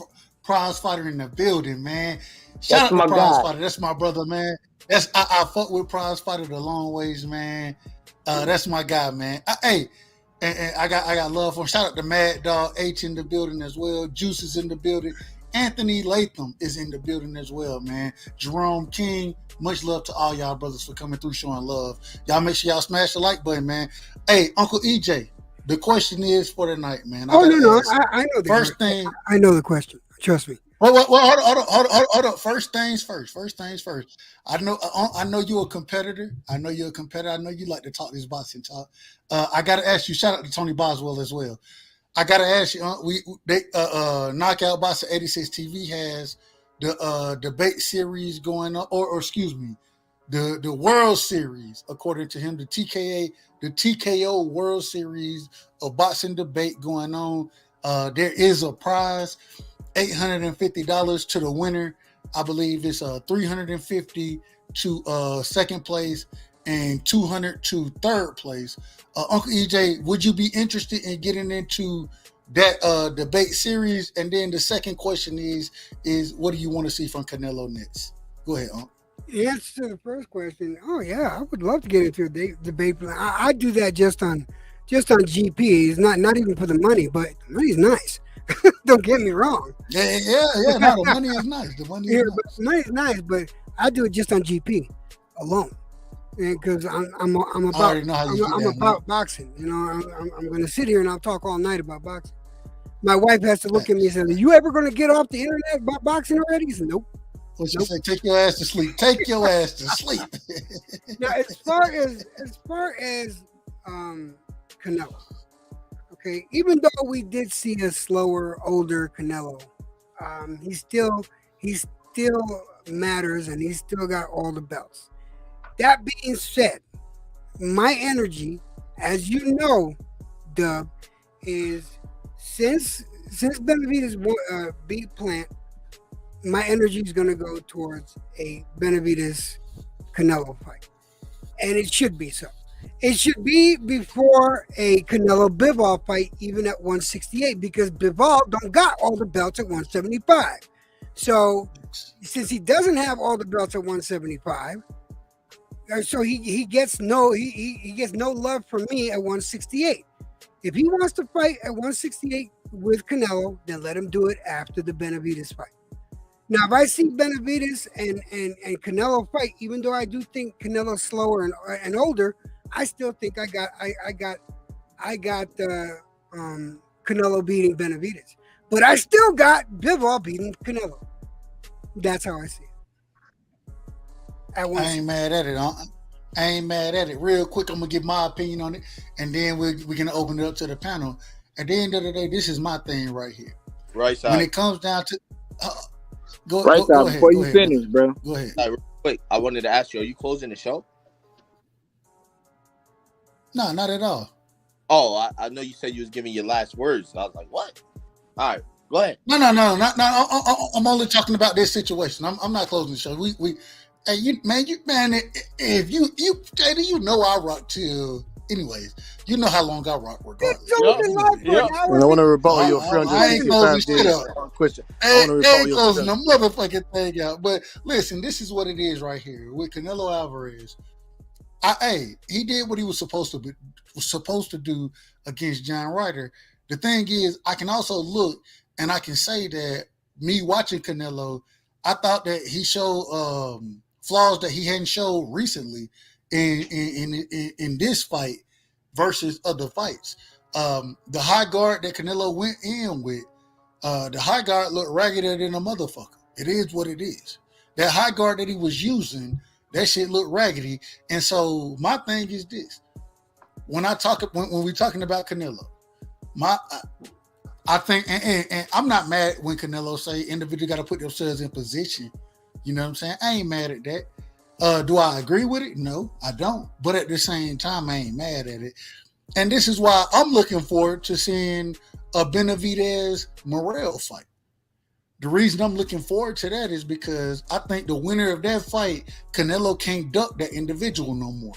Prize Fighter in the building, man. Shout That's out my to Prize guy. Fighter. That's my brother, man. I fuck with Prize Fighter the long ways, man. That's my guy, man. Hey, and I got love for him. Shout out to Mad Dog H in the building as well. Juice is in the building. Anthony Latham is in the building as well, man. Jerome King, much love to all y'all brothers for coming through showing love. Y'all make sure y'all smash the like button, man. Hey, Uncle EJ, the question is for the night, man. I know the First question. thing. I know the question. Trust me. Well, hold on. First things first. I know you're a competitor. I know you like to talk this boxing talk. I got to ask you. Shout out to Tony Boswell as well. I got to ask you. Knockout Boxing 86 TV has the debate series going on, or excuse me, the World Series, according to him, the TKO World Series of boxing debate going on. There is a prize. $850 to the winner. I believe it's $350 to second place and $200 to third place. Uncle EJ, would you be interested in getting into that debate series? And then the second question is what do you want to see from Canelo next? Go ahead, Uncle. The answer to the first question, oh yeah, I would love to get into a debate. I do that just on GP. It's not even for the money, but the money's nice. Don't get me wrong. Yeah. No, the money is nice. The money is nice, but I do it just on GP alone, because I'm about boxing. You know, I'm going to sit here and I'll talk all night about boxing. My wife has to look at me and say, "Are you ever going to get off the internet about boxing already?" He said, "Nope." What she say? Take your ass to sleep. Take your ass to sleep. Now, as far as Canelo. Okay, even though we did see a slower, older Canelo, he still matters, and he's still got all the belts. That being said, my energy, as you know, Dub, is since Benavidez beat Plant, my energy is going to go towards a Benavidez Canelo fight, and it should be so. It should be before a Canelo Bivol fight, even at 168, because Bivol don't got all the belts at 175. So since he doesn't have all the belts at 175, so he gets no love from me at 168. If he wants to fight at 168 with Canelo, then let him do it after the Benavidez fight. Now, if I see Benavidez and Canelo fight, even though I do think Canelo's slower and older, I still think I got Canelo beating Benavidez, but I still got Bivol beating Canelo. That's how I see it. I ain't mad at it. I ain't mad at it. Real quick, I'm gonna give my opinion on it, and then we're gonna open it up to the panel. At the end of the day, this is my thing right here. Right side. When it comes down to go ahead. Before you finish, bro. Go ahead. Real quick, I wanted to ask you: are you closing the show? No, not at all. Oh, I know you said you was giving your last words. I was like, what? All right, go ahead. No. I'm only talking about this situation. I'm not closing the show. Hey, if you JD, you know I rock till. Anyways, you know how long I rock regardless. I want to rebuttal your 365 days question. I ain't closing the motherfucking thing out. But listen, this is what it is right here with Canelo Alvarez. He did what he was supposed to do against John Ryder. The thing is, I can also look and I can say that me watching Canelo, I thought that he showed flaws that he hadn't showed recently in this fight versus other fights. The high guard that Canelo went in with, the high guard looked raggeder than a motherfucker. It is what it is. That high guard that he was using, that shit looked raggedy. And so my thing is this: when we're talking about Canelo, I think, and I'm not mad when Canelo say individuals got to put themselves in position. You know what I'm saying? I ain't mad at that. Do I agree with it? No, I don't. But at the same time, I ain't mad at it. And this is why I'm looking forward to seeing a Benavidez Morrell fight. The reason I'm looking forward to that is because I think the winner of that fight, Canelo can't duck that individual no more.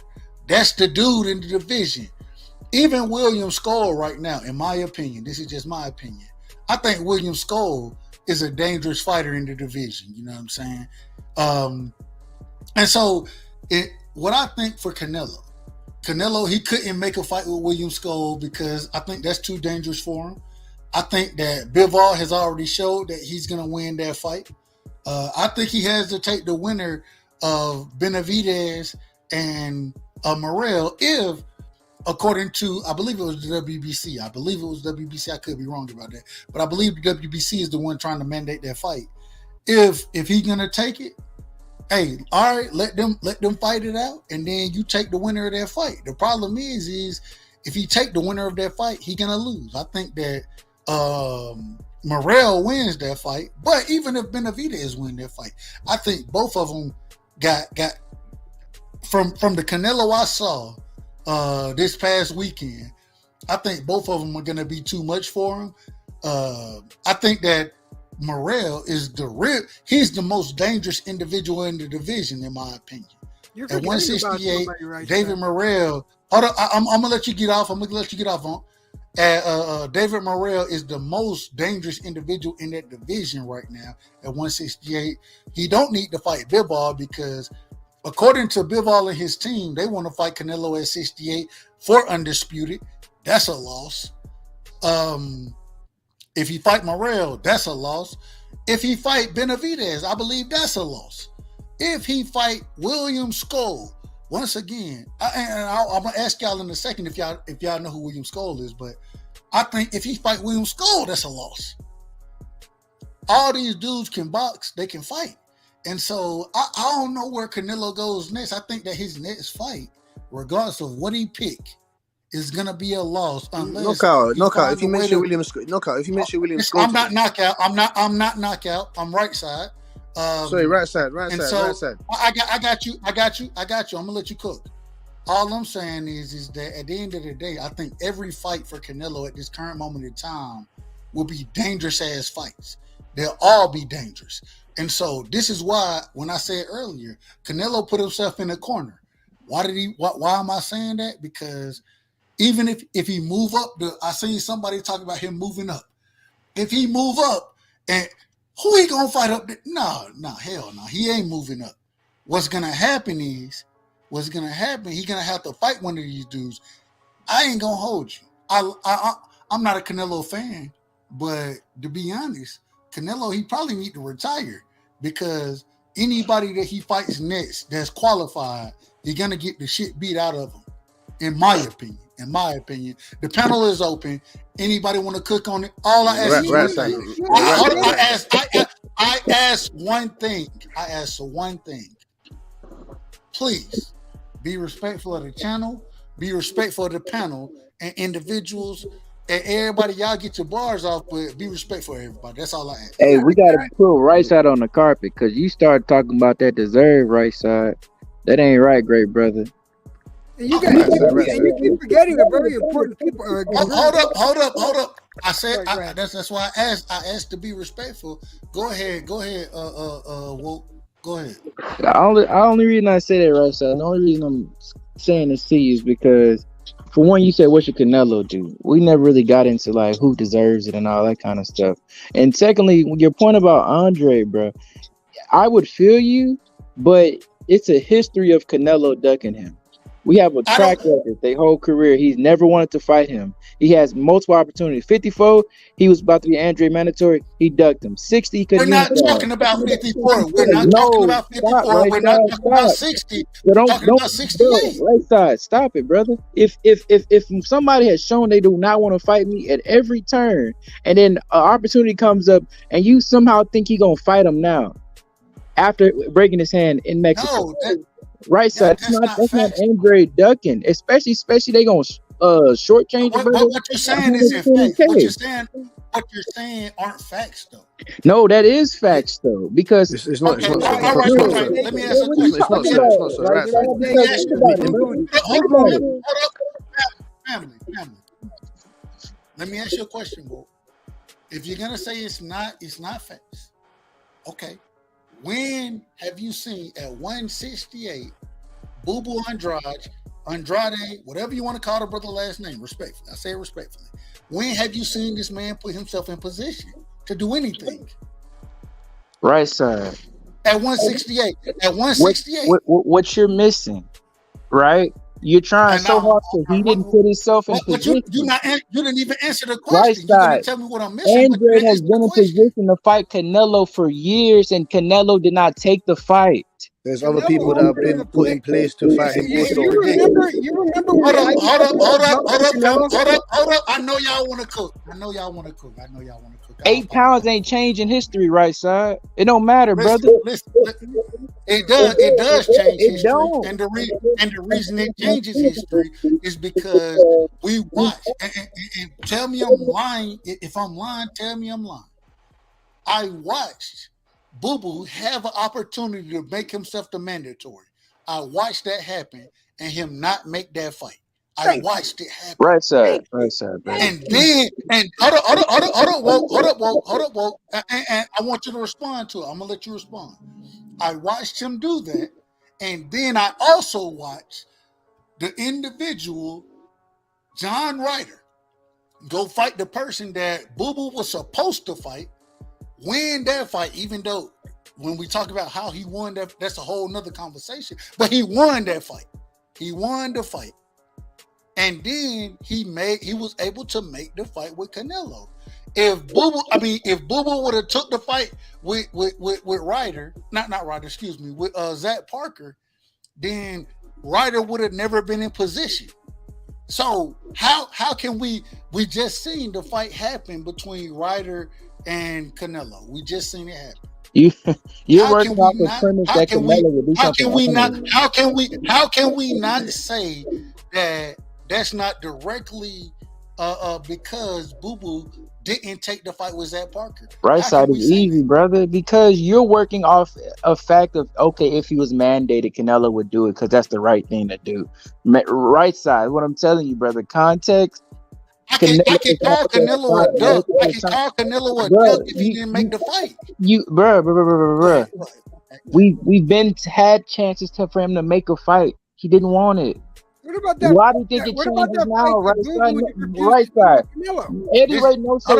That's the dude in the division. Even William Skull right now, in my opinion, this is just my opinion, I think William Skull is a dangerous fighter in the division. You know what I'm saying? And so what I think for Canelo, he couldn't make a fight with William Skull because I think that's too dangerous for him. I think that Bivol has already showed that he's going to win that fight. I think he has to take the winner of Benavidez and Morrell if, according to, I believe it was the WBC. I could be wrong about that. But I believe the WBC is the one trying to mandate that fight. If he's going to take it, hey, all right, let them fight it out, and then you take the winner of that fight. The problem is if he take the winner of that fight, he going to lose. I think that Morrell wins that fight, but even if Benavidez win that fight, I think both of them got from the Canelo I saw this past weekend. I think both of them are going to be too much for him. I think that Morrell is he's the most dangerous individual in the division, in my opinion. At 168, right, David Morrell. Hold on, I'm gonna let you get off. On. David Morrell is the most dangerous individual in that division right now at 168. He don't need to fight Bivol because, according to Bivol and his team, they want to fight Canelo at 68 for undisputed. That's a loss. If he fight Morrell, that's a loss. If he fight Benavidez, I believe that's a loss. If he fight William Skull, once again, I'm gonna ask y'all in a second if y'all know who William Skull is, but I think if he fight William Skull, that's a loss. All these dudes can box, they can fight. And so I don't know where Canelo goes next. I think that his next fight, regardless of what he pick, is gonna be a loss unless knockout. If you mention William Skull, I'm not knockout. I'm not knockout. I'm right side. Sorry, right side. I got you. I'm gonna let you cook. All I'm saying is that at the end of the day, I think every fight for Canelo at this current moment in time will be dangerous ass fights. They'll all be dangerous. And so this is why, when I said earlier, Canelo put himself in a corner. Why am I saying that? Because even if he move up, I seen somebody talking about him moving up. If he move up, and who he gonna fight up? No, hell no. He ain't moving up. What's gonna happen? He gonna have to fight one of these dudes. I ain't gonna hold you. I'm not a Canelo fan, but to be honest, Canelo, he probably need to retire because anybody that he fights next that's qualified, he's gonna get the shit beat out of him. In my opinion, the panel is open. Anybody want to cook on it? All I ask is one thing. I ask one thing. Please be respectful of the channel. Be respectful of the panel and individuals. And everybody, y'all get your bars off, but be respectful of everybody. That's all I ask. Hey, we gotta put right side on the carpet because you start talking about that deserved right side. That ain't right, great brother. And you keep forgetting the very important people. Hold up. I said that's why I asked to be respectful. Go ahead. Woke. Go ahead. The only reason I say that right side, the only reason I'm saying this to you is because, for one, you said what should Canelo do? We never really got into like who deserves it and all that kind of stuff. And secondly, your point about Andre, bro, I would feel you, but it's a history of Canelo ducking him. We have a track record. Their whole career, he's never wanted to fight him. He has multiple opportunities. 54, he was about to be Andre mandatory. He ducked him. 60, we're not talking about 54. We're not talking about 54. We're not talking about 60. We're talking about 68. Right side, stop it, brother. If somebody has shown they do not want to fight me at every turn, and then an opportunity comes up, and you somehow think he gonna fight him now, after breaking his hand in Mexico. No, right side, that's not Andre ducking, especially they gonna shortchange. What you're saying is facts. What you're saying aren't facts though. No, that is facts though, because it's not. All right. Let me ask a question. Hold up, family. Let me ask you a question, bro. If you're gonna say it's not facts, okay. When have you seen at 168 Boo Boo Andrade Andrade, whatever you want to call the brother last name, respectfully. I say it respectfully. When have you seen this man put himself in position to do anything? Right side. At 168. At 168. What you're missing, right? You're trying so hard, so he didn't put himself in position. You didn't even answer the Right question. You're gonna side. tell me what I'm missing. Andrade has been in position to fight Canelo for years, and Canelo did not take the fight. There's other people that have been put in place to fight him also. You remember when Hold up. I know y'all want to cook. 8 pounds ain't changing history, right side. It don't matter, brother. Listen. It does change history. And the reason it changes history is because we watch. And tell me I'm lying. If I'm lying, tell me I'm lying. I watched Boo Boo have an opportunity to make himself the mandatory. I watched that happen and him not make that fight. I watched it happen. Right side, baby. And then, hold up, and I want you to respond to it. I'm gonna let you respond. I watched him do that, and then I also watched the individual, John Ryder, go fight the person that Boo Boo was supposed to fight, win that fight, even though when we talk about how he won that, that's a whole nother conversation. But he won that fight. He won the fight. And then he was able to make the fight with Canelo. If Boo Boo would have took the fight with Ryder, not Ryder, excuse me, with Zach Parker, then Ryder would have never been in position. So how can we just seen the fight happen between Ryder and Canelo? We just seen it happen. You're working off the premise that Canelo would do something. How can we not say that that's not directly because Boo Boo didn't take the fight with Zach Parker? Right side is easy, brother, because you're working off a fact of, okay, if he was mandated, Canelo would do it because that's the right thing to do. Right side, what I'm telling you, brother, context. I can call Canelo a duck. I can call Canelo a duck if he didn't make the fight. Bruh. We've had chances for him to make a fight. He didn't want it. What about that? Why do you think it changes now? Right side. Eddie Reynoso.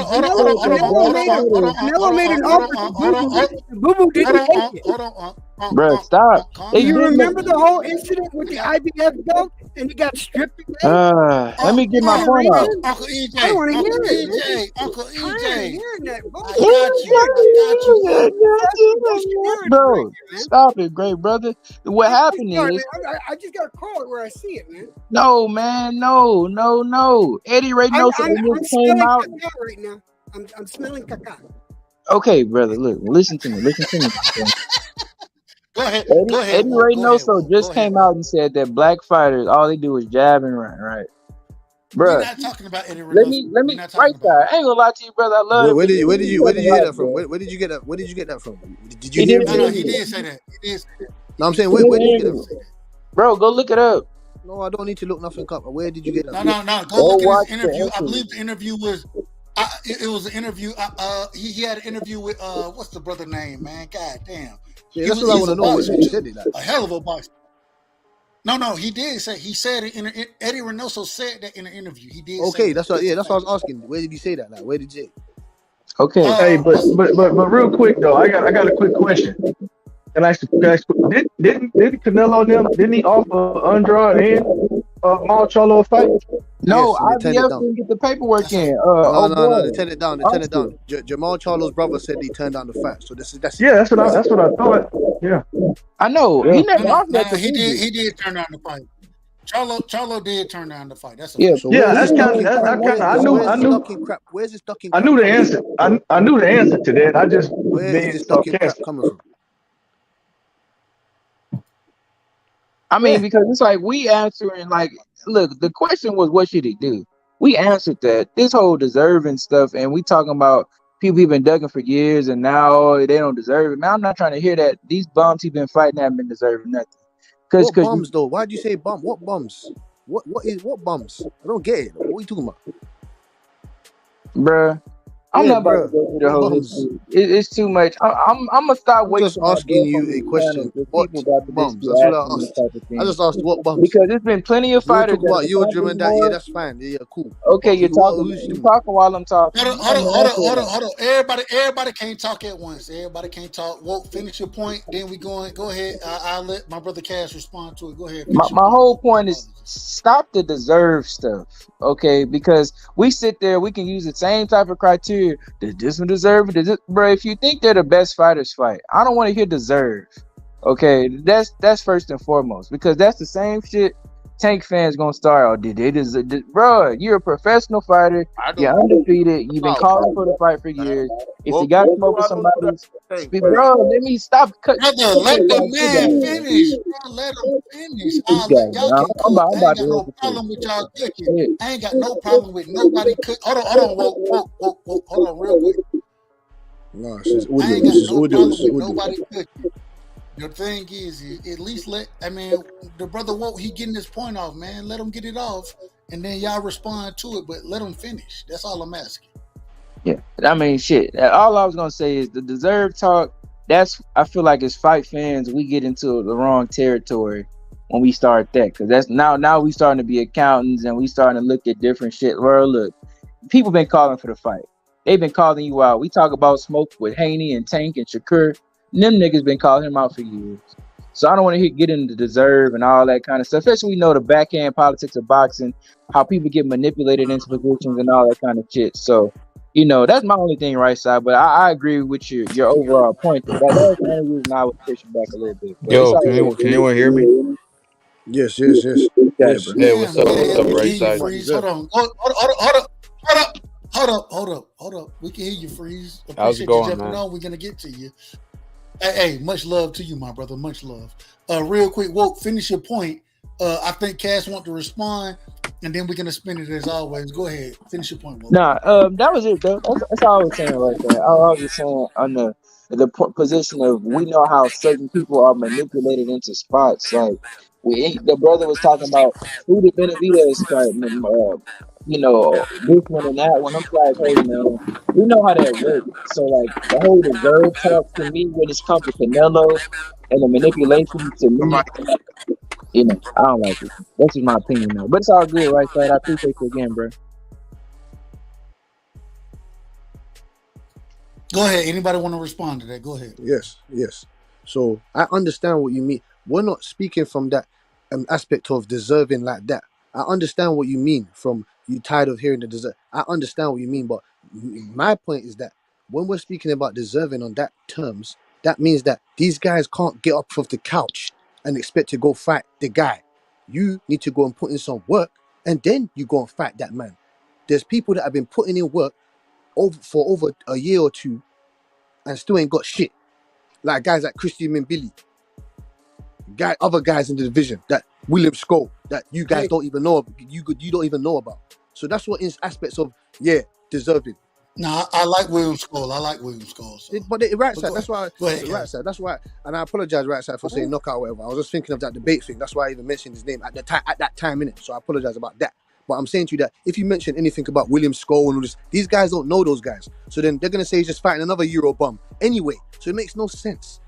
Canelo made an offer to Boo Boo didn't take it. Hold on. Bro, stop. Do you remember the whole incident with the IBF belt and he got stripped? Let me get my point out. Uncle EJ. I want to hear it. Uncle EJ. I got you. Bro, stop it, great brother. What happened is I just got to call it where I see it, man. No, man, no. Eddie Reynoso came out right now. I'm smelling cacao. Okay, brother, look, listen to me. Go ahead. Eddie Reynoso just came out and said that black fighters, all they do is jab and run, right? Bro, we're not talking about Eddie Reynoso. Let me right there. I ain't gonna lie to you, brother. I love it. Where did you get that from? Where did you get that? Where did you get that from? Did you hear him? No, he did say that. No, I'm saying where did you get that from? Bro, go look it up. No, I don't need to look nothing up. Where did you get that? No. Go look at his interview. I believe the interview was. It was an interview. He had an interview with what's the brother name, man? God damn. Yeah, that's what I want to know. He said it, a hell of a boxer. No, he did say it. Eddie Reynoso said that in an interview. He did. Okay, that's what. Yeah, that's what I was asking. Where did he say that? Like, where did he? Okay. Hey, but real quick though, I got a quick question. And didn't Canelo didn't he offer Andrade and Marcelo a fight? No, IBF didn't get the paperwork in. No, they turned it down. Jamal Charlo's brother said he turned down the fight. So that's that's what I thought. Yeah, I know. Yeah. He never offered that. He did turn down the fight. Charlo did turn down the fight. That's that's kind of. I knew. Where's this ducking? I knew the answer. I knew the answer to that. I just where's this ducking crap coming from? I mean, because it's like we answering like, look, the question was, what should he do? We answered that. This whole deserving stuff, and we talking about people he's been ducking for years, and now they don't deserve it. Man, I'm not trying to hear that. These bums he's been fighting haven't been deserving nothing. What bums though? Why'd you say bum? What bums? What bums? I don't get it. What are you talking about? Bruh, I'm Yeah, not about to bro. go through the whole Bums. history. It's too much. I'm gonna stop I'm wasting just my asking breath on you these a question. panels if What people about to just bums? be That's all I asking these asked. type of I things. just asked what bums. Because there's been plenty of If you want to fighters talk that about have Yildirim accomplished and that, yeah, more. that's fine. Yeah, cool. Okay, you're talking. Who's You're you? talking while I'm talking. Hold I'm gonna answer that. on. Everybody can't talk at once. Everybody can't talk. Won't finish your point. Then we going. Go ahead. I'll let my brother Cash respond to it. Go ahead. Finish your My point. whole point is stop the deserve stuff, okay? Because we sit there, we can use the same type of criteria. Does this one deserve it? Does it, bro? If you think they're the best fighters, fight. I don't want to hear deserve. Okay, that's first and foremost because that's the same shit Tank fans gonna start. Oh, did they deserve? Bro, you're a professional fighter. You're undefeated. You've been calling for the fight for years. If you got smoke with somebody, speak, bro. Let me stop. Brother, let the man finish. Bro, let him finish. Y'all can cook. I'm I ain't about got to no problem with y'all cooking. I ain't got no problem with nobody cook. Hold on, whoa. Hold on, real quick. No, it's just I audio. ain't got This is no audio. problem This is with audio. nobody cooking. The thing is at least the brother Woke, he getting his point off, man. Let him get it off, and then y'all respond to it, but let him finish. That's all I'm asking. Yeah, I mean, shit. All I was gonna say is the deserve talk. I feel like as fight fans, we get into the wrong territory when we start that because that's now we starting to be accountants and we starting to look at different shit. Well, look, people been calling for the fight. They've been calling you out. We talk about smoke with Haney and Tank and Shakur. And them niggas been calling him out for years. So I don't want to get into deserve and all that kind of stuff. Especially we know the backhand politics of boxing, how people get manipulated into positions and all that kind of shit. So, that's my only thing, right side. But I agree with your overall point. That was the only reason I was pushing back a little bit. But it's Yo, all can anyone hear me? Yes. Hey, what's up? What's up, We can right hear you, side? Freeze. Hold on. Hold up. We can hear you, Freeze. How's it Appreciate you going, jumping man? on. We're gonna get to you. Hey, much love to you, my brother. Much love. Real quick, Woke, finish your point. I think Cass want to respond, and then we're gonna spin it as always. Go ahead, finish your point, Woke. Nah, that was it though. That's all I was saying right there. I was just saying on the position of we know how certain people are manipulated into spots. Like the brother was talking about who the Benavidez fight, this one and that one. I'm like, hey man, we know how that works. So like the whole deserve talk to me when it's come to Canelo and the manipulation to me, I don't like it. That's just my opinion though. But it's all good, right, Thad? I appreciate you again, bro. Go ahead. Anybody want to respond to that? Go ahead. Yes. So I understand what you mean. We're not speaking from that aspect of deserving like that. I understand what you mean from you tired of hearing the deserve. I understand what you mean, but my point is that when we're speaking about deserving on that terms, that means that these guys can't get up off the couch and expect to go fight the guy. You need to go and put in some work, and then you go and fight that man. There's people that have been putting in work for over a year or two and still ain't got shit. Like guys like Christian Mbili, other guys in the division, that William Skull, that you guys don't even know, you don't even know about. So that's what is aspects of deserving. No, I like William Skull. So. But the right side, Go that's why. Go ahead, The right side, that's why. And I apologize, right side, for saying knockout or whatever. I was just thinking of that debate thing. That's why I even mentioned his name at that time, innit? So I apologize about that. But I'm saying to you that if you mention anything about William Skull and all this, these guys don't know those guys. So then they're gonna say he's just fighting another Euro bum anyway. So it makes no sense.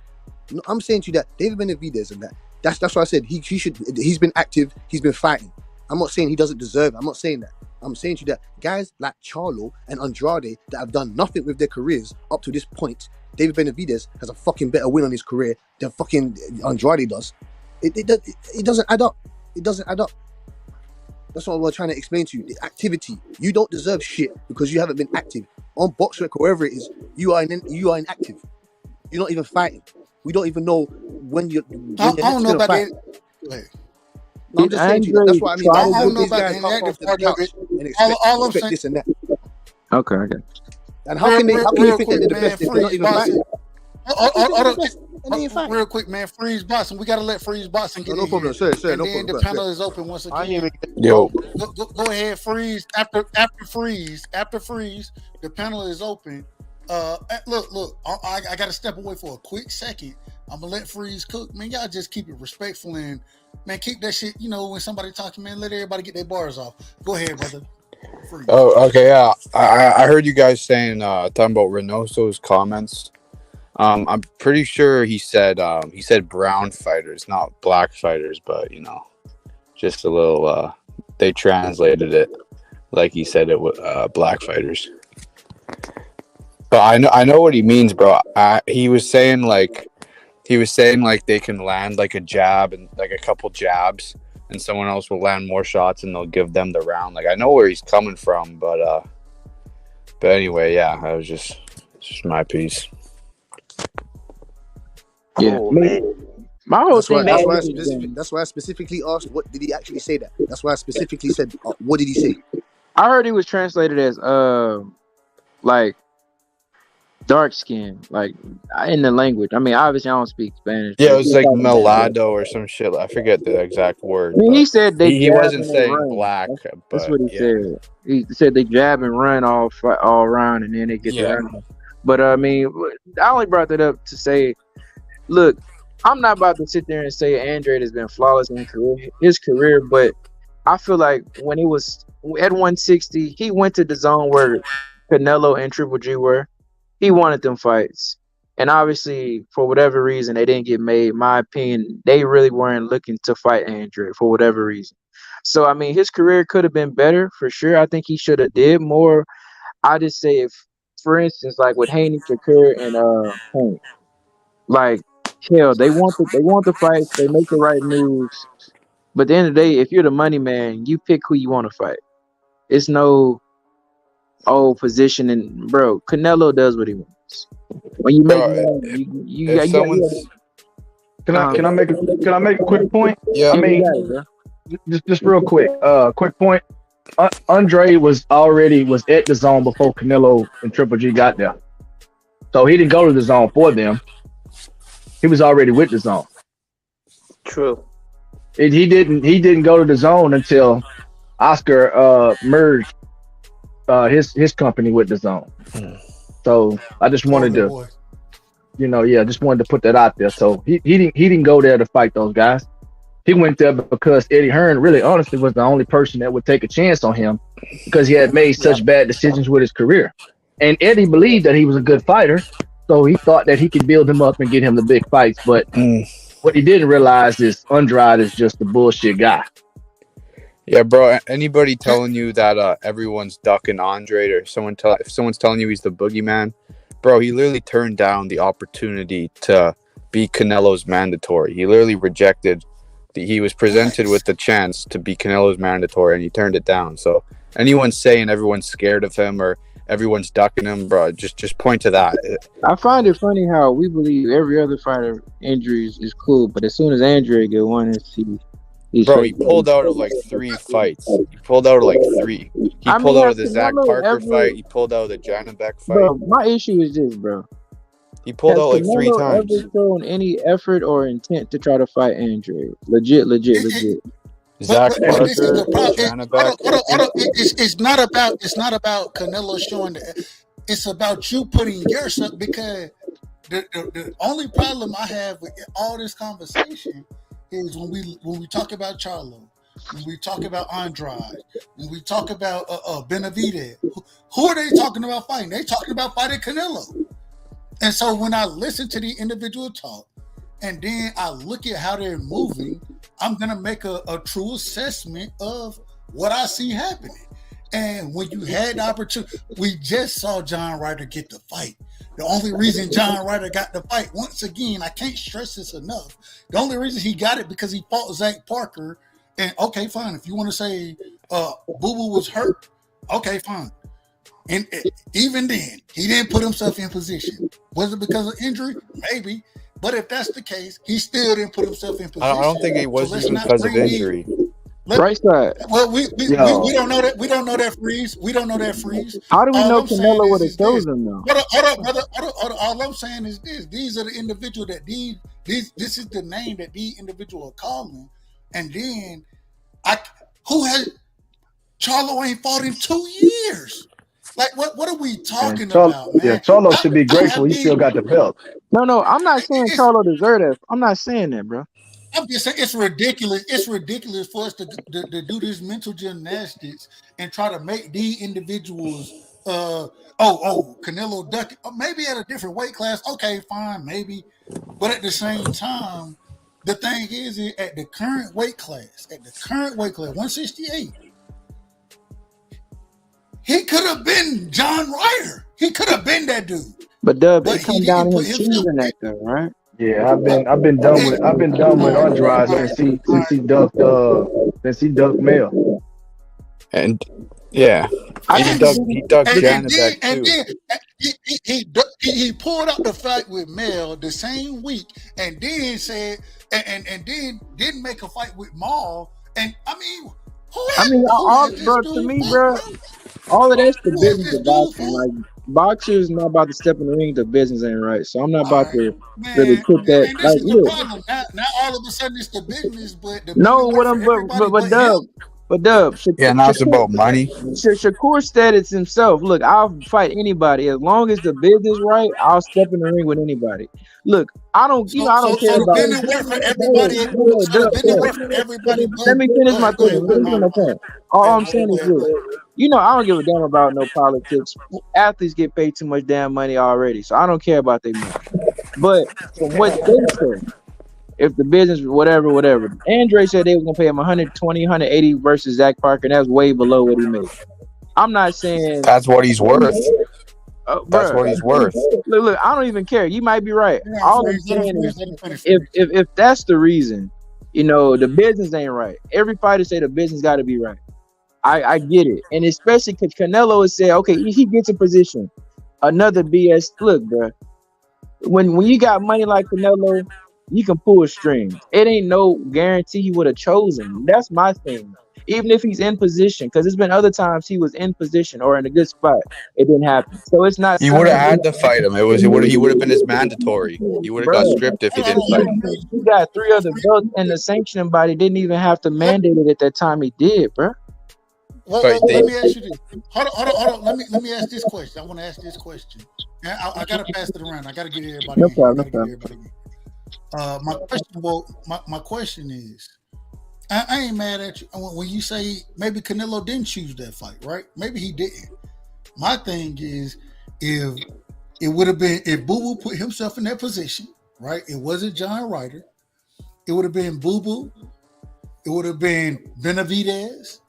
No, I'm saying to you that David Benavidez and that. That's why I said he should. He's been active. He's been fighting. I'm not saying he doesn't deserve it. I'm not saying that. I'm saying to you that guys like Charlo and Andrade that have done nothing with their careers up to this point, David Benavidez has a fucking better win on his career than fucking Andrade does. It doesn't add up. It doesn't add up. That's what we're trying to explain to you. The activity. You don't deserve shit because you haven't been active. On BoxRec, wherever it is, you are inactive. You're not even fighting. We don't even know when you're I don't know about that. Go ahead. No, I'm just saying to you, that's what I mean. I don't know about these guys off the couch and expect this and that. Okay. And how can you think that they're the best if they're not even fighting? Real quick, man. Freeze boxing. We gotta let Freeze boxing get in. No problem, sir. And then the panel is open once again. Yo, go ahead, Freeze. After Freeze, the panel is open. Look. I gotta step away for a quick second. I'm gonna let Freeze cook. Man, y'all just keep it respectful and man, keep that shit. When somebody talking, man, let everybody get their bars off. Go ahead, brother. Oh, okay, yeah. I heard you guys saying talking about Reynoso's comments. I'm pretty sure he said brown fighters, not black fighters, but just a little. They translated it like he said it was black fighters. But I know what he means, bro. He was saying like they can land like a jab and like a couple jabs, and someone else will land more shots and they'll give them the round. Like I know where he's coming from, but anyway, yeah, I was just my piece. Yeah, my whole thing. That's why I specifically asked, what did he actually say that? That's why I specifically said, what did he say? I heard he was translated as like dark skin, like in the language. I mean, obviously I don't speak Spanish. Yeah, it was like melado or some shit. I forget the exact word. I mean, he said he wasn't saying black. That's what he said. He said they jab and run all around, and then they get the round. But I mean, I only brought that up to say, look, I'm not about to sit there and say Andrade has been flawless in his career, but I feel like when he was at 160, he went to the zone where Canelo and Triple G were. He wanted them fights. And obviously, for whatever reason, they didn't get made. My opinion, they really weren't looking to fight Andrade for whatever reason. So, I mean, his career could have been better for sure. I think he should have did more. I just say if, for instance, like with Haney, Shakur, and Hank, like, hell, they want the fights. They make the right moves. But at the end of the day, if you're the money man, you pick who you want to fight. It's no position, bro. Canelo does what he wants. When you make Can I make a quick point? Yeah. I mean, just real quick. Quick point. Andre was at the zone before Canelo and Triple G got there, so he didn't go to the zone for them. He was already with the zone. True. He didn't go to the zone until Oscar merged his company with the zone. So I just wanted to, just wanted to put that out there. So he didn't go there to fight those guys. He went there because Eddie Hearn really honestly was the only person that would take a chance on him because he had made such bad decisions with his career. And Eddie believed that he was a good fighter, so he thought that he could build him up and get him the big fights. But what he didn't realize is Andrade is just a bullshit guy. Yeah, bro. Anybody telling you that everyone's ducking Andrade, or if someone's telling you he's the boogeyman, bro, he literally turned down the opportunity to be Canelo's mandatory. He literally rejected. He was presented with the chance to be Canelo's mandatory, and he turned it down. So anyone saying everyone's scared of him or everyone's ducking him, bro, just point to that. I find it funny how we believe every other fighter injuries is cool, but as soon as Andre get one, he pulled out of like 3 fights. He pulled out of like 3. He pulled out of the Zach Parker fight. He pulled out of the Janabek fight. Bro, my issue is this, bro. He pulled out like 3 times. Ever shown any effort or intent to try to fight Andre? Legit. Zach Parker, it's not about Canelo showing it's about you putting yourself, because the only problem I have with all this conversation is when we talk about Charlo, when we talk about Andrade, when we talk about Benavidez, who are they talking about fighting? They talking about fighting Canelo. And so when I listen to the individual talk, and then I look at how they're moving, I'm gonna make a true assessment of what I see happening. And when you had the opportunity, we just saw John Ryder get the fight. The only reason John Ryder got the fight, once again, I can't stress this enough. The only reason he got it because he fought Zach Parker. And okay, fine. If you want to say Boo Boo was hurt, okay, fine. And even then, he didn't put himself in position. Was it because of injury? Maybe. But if that's the case, he still didn't put himself in position. I don't think it was even because of injury. Right side. Well, we don't know that. We don't know that freeze. We don't know that freeze. How do we know Canelo would have chosen though? Hold up, brother. All I'm saying is this: these are the individual that this is the name that these individual are calling, and then Charlo ain't fought in 2 years. Like what are we talking about, man? Yeah, Charlo should be grateful he still got the belt. No, I'm not saying Charlo deserved it. I'm not saying that, bro. I'm just saying it's ridiculous. It's ridiculous for us to do this mental gymnastics and try to make these individuals. Canelo duck. Maybe at a different weight class. Okay, fine, maybe. But at the same time, the thing is at the current weight class, 168, he could have been John Ryder. He could have been that dude. But Dub, it comes down to him choosing that though, right? Yeah, I've been done with Andrade since he ducked Mel. And yeah, he ducked Janibek too. He pulled out the fight with Mel the same week, and then said, and then didn't make a fight with Maul. And I mean, to me, bro, all of that's the business of boxing. Like boxers not about to step in the ring. The business ain't right, so I'm not about to really put that. And this is the problem. Now all of a sudden it's the business, but the Dub. Yeah, now it's about money. Shakur said it himself. Look, I'll fight anybody as long as the business right. I'll step in the ring with anybody. Look, I don't care about. Let me finish my thing. All I'm saying is this. I don't give a damn about no politics. Athletes get paid too much damn money already, so I don't care about their money. But from what they said, if the business, whatever. Andre said they was gonna pay him 120, 180 versus Zach Parker, and that's way below what he made. I'm not saying that's what he's worth. That's what he's worth. Look, I don't even care. You might be right. All I'm saying is, if that's the reason, the business ain't right. Every fighter say the business got to be right. I get it, and especially because Canelo has said, okay, he gets a position. Another BS. Look, bro, when you got money like Canelo, you can pull strings. It ain't no guarantee he would have chosen. That's my thing. Even if he's in position, because there's been other times he was in position or in a good spot, it didn't happen. So it's not. You would have had to fight him. He would have been his mandatory. He would have got stripped if he didn't fight him. He got 3 other belts, and the sanctioning body didn't even have to mandate it at that time. He did, bro. Let me ask you this. Hold on. Let me ask this question. I want to ask this question. I gotta pass it around. I gotta get everybody. No problem. My question is, I ain't mad at you when you say maybe Canelo didn't choose that fight, right? Maybe he didn't. My thing is, if it would have been, if Boo Boo put himself in that position, right? It wasn't John Ryder. It would have been Boo Boo. It would have been Benavidez.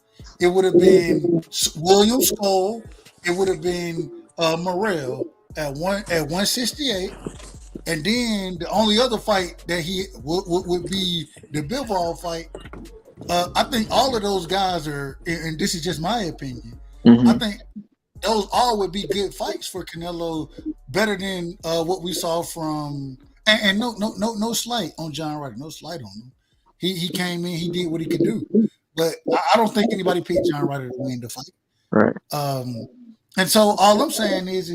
It would have been William Skoll. It would have been Morrell at 168. And then the only other fight that he would be the Bivol fight. I think all of those guys are, and this is just my opinion. Mm-hmm. I think those all would be good fights for Canelo, better than what we saw from. And no slight on John Ryder, no slight on him. He came in, he did what he could do, but I don't think anybody picked John Ryder to win the fight. Right. And so all I'm saying is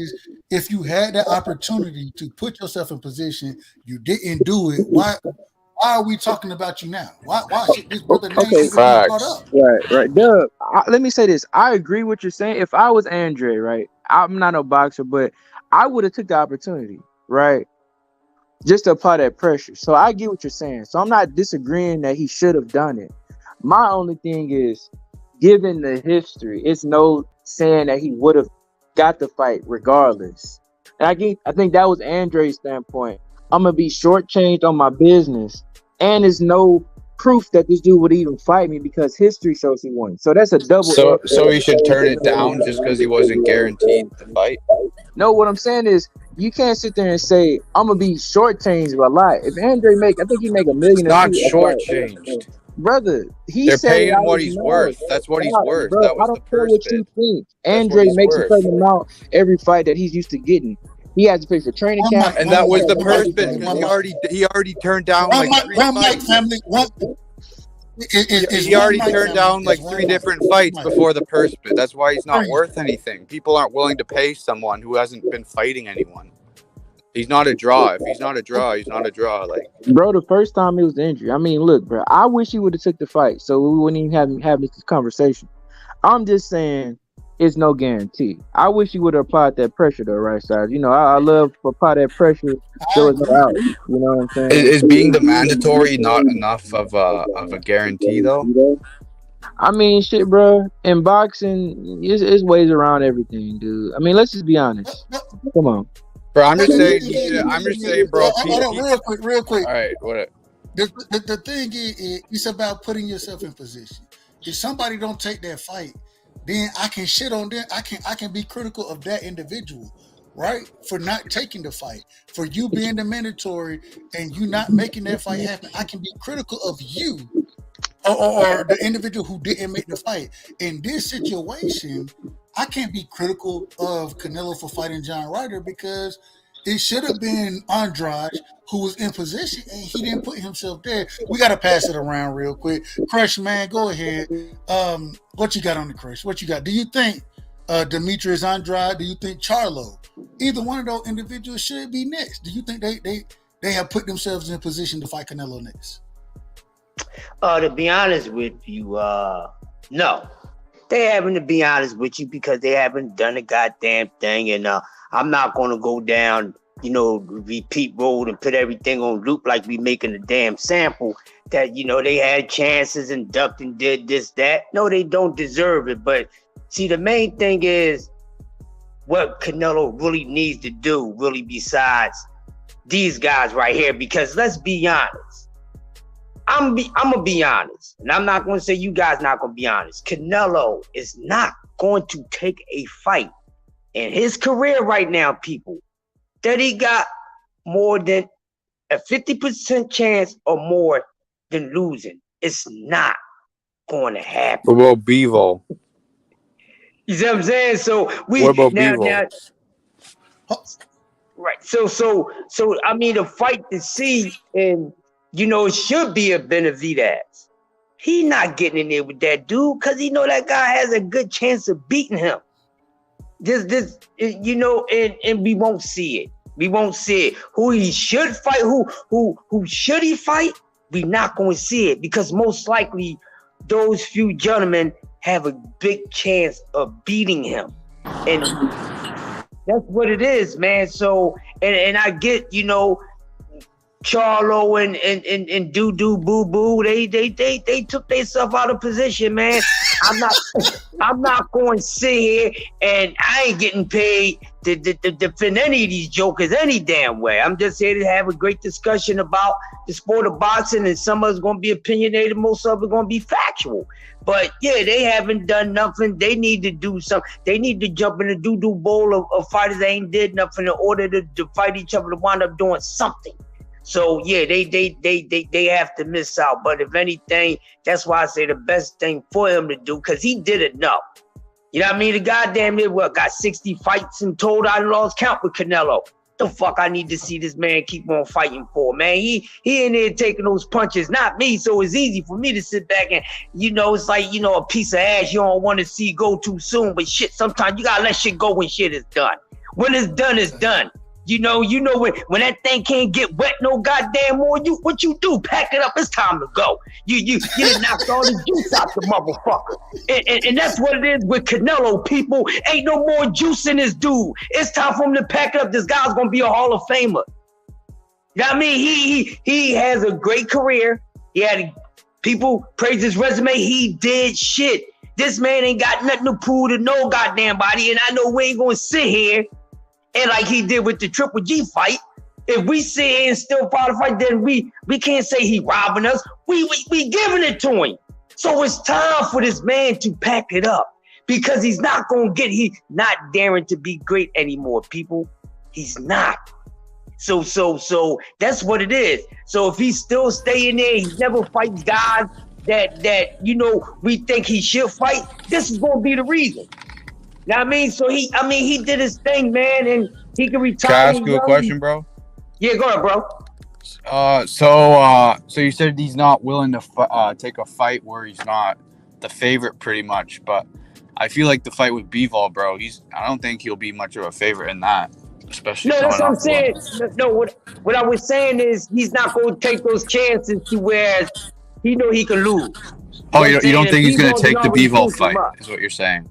if you had that opportunity to put yourself in position, you didn't do it. Why are we talking about you now? Why should this brother name be brought up? Right. Doug, let me say this. I agree with what you're saying. If I was Andre, right, I'm not no boxer, but I would have took the opportunity, right, just to apply that pressure. So I get what you're saying. So I'm not disagreeing that he should have done it. My only thing is, given the history, it's no saying that he would have got the fight regardless. And I think that was Andre's standpoint. I'm gonna be shortchanged on my business, and there's no proof that this dude would even fight me because history shows he won. So that's a double. So he should turn it down just because he wasn't guaranteed the fight. No, what I'm saying is you can't sit there and say I'm gonna be shortchanged a lot. If Andre I think he make $1 million. Not shortchanged. Brother, they're paying what he's worth. That's what he's worth. Bro, that was I don't care what you think. Andre makes a certain amount every fight that he's used to getting. He has to pay for training camp, and that was the purse bid. He already turned down like 3 fights. He already turned down like 3 different fights before the purse bid. That's why he's not worth anything. People aren't willing to pay someone who hasn't been fighting anyone. He's not a draw. If he's not a draw, he's not a draw. Like, bro, the first time it was the injury. I mean, look, bro, I wish he would have took the fight, so we wouldn't even have this conversation. I'm just saying, it's no guarantee. I wish you would have applied that pressure though, right side. You know, I love to apply that pressure. There was no out. You know what I'm saying? Is being the mandatory not enough of a guarantee though? I mean, shit, bro. In boxing, it's ways around everything, dude. I mean, let's just be honest. Come on, bro. I'm just saying, bro. Hold on, real quick. All right, what? The thing is, it's about putting yourself in position. If somebody don't take that fight, then I can shit on them. I can be critical of that individual, right? For not taking the fight, for you being the mandatory and you not making that fight happen. I can be critical of you or the individual who didn't make the fight. In this situation, I can't be critical of Canelo for fighting John Ryder because it should have been Andrade who was in position and he didn't put himself there. We got to pass it around real quick. Crush, man, go ahead. What you got on the Crush? What you got? Do you think Demetrius Andrade? Do you think Charlo? Either one of those individuals should be next. Do you think they have put themselves in position to fight Canelo next? To be honest with you, no. They haven't, to be honest with you, because they haven't done a goddamn thing. And I'm not going to go down, repeat road and put everything on loop like we making a damn sample that, they had chances and ducked and did this, that. No, they don't deserve it. But see, the main thing is what Canelo really needs to do, really, besides these guys right here, because let's be honest. I'm gonna be honest, and I'm not gonna say you guys not gonna be honest. Canelo is not going to take a fight in his career right now, people, that he got more than a 50% chance or more than losing. It's not going to happen. What about Bivol? You see what I'm saying? So what about Bivol? Right. So I mean, the fight to see, and it should be a Benavidez. He not getting in there with that dude because he know that guy has a good chance of beating him. And we won't see it. We won't see it. Who he should fight, who should he fight? We not going to see it because most likely those few gentlemen have a big chance of beating him. And that's what it is, man. So, and I get, Charlo and Doo Doo Boo Boo, they took themselves out of position, man. I'm not going to sit here and I ain't getting paid to defend any of these jokers any damn way. I'm just here to have a great discussion about the sport of boxing, and some of it's going to be opinionated, most of it's going to be factual. But yeah, they haven't done nothing. They need to do something. They need to jump in the doo-doo bowl of fighters that ain't did nothing in order to fight each other to wind up doing something. So yeah, they have to miss out. But if anything, that's why I say the best thing for him to do, because he did enough. You know what I mean? The goddamn got 60 fights in total. I lost count with Canelo. The fuck I need to see this man keep on fighting for, man. He in there taking those punches, not me. So it's easy for me to sit back and, it's like, a piece of ass you don't want to see go too soon. But shit, sometimes you gotta let shit go when shit is done. When it's done, it's done. When that thing can't get wet no goddamn more, what you do? Pack it up. It's time to go. You done knocked all the juice out the motherfucker. And that's what it is with Canelo, people. Ain't no more juice in this dude. It's time for him to pack it up. This guy's gonna be a Hall of Famer. You know what I mean? He has a great career. He had people praise his resume. He did shit. This man ain't got nothing to prove to no goddamn body. And I know we ain't gonna sit here and like he did with the Triple G fight, if we sit here and still fight the fight, then we can't say he robbing us. We giving it to him. So it's time for this man to pack it up because he's not not daring to be great anymore, people. He's not. So that's what it is. So if he's still staying there, he never fights guys that we think he should fight. This is gonna be the reason. You know what I mean? So he did his thing, man, and he can retire. Can I ask you a question, bro? Yeah, go ahead, bro. So you said he's not willing to take a fight where he's not the favorite, pretty much. But I feel like the fight with Bivol, bro, I don't think he'll be much of a favorite in that, especially. No, that's what I'm saying. No, what I was saying is he's not going to take those chances to where he know he can lose. Oh, you don't think he's going to take the Bivol fight? Is what you're saying?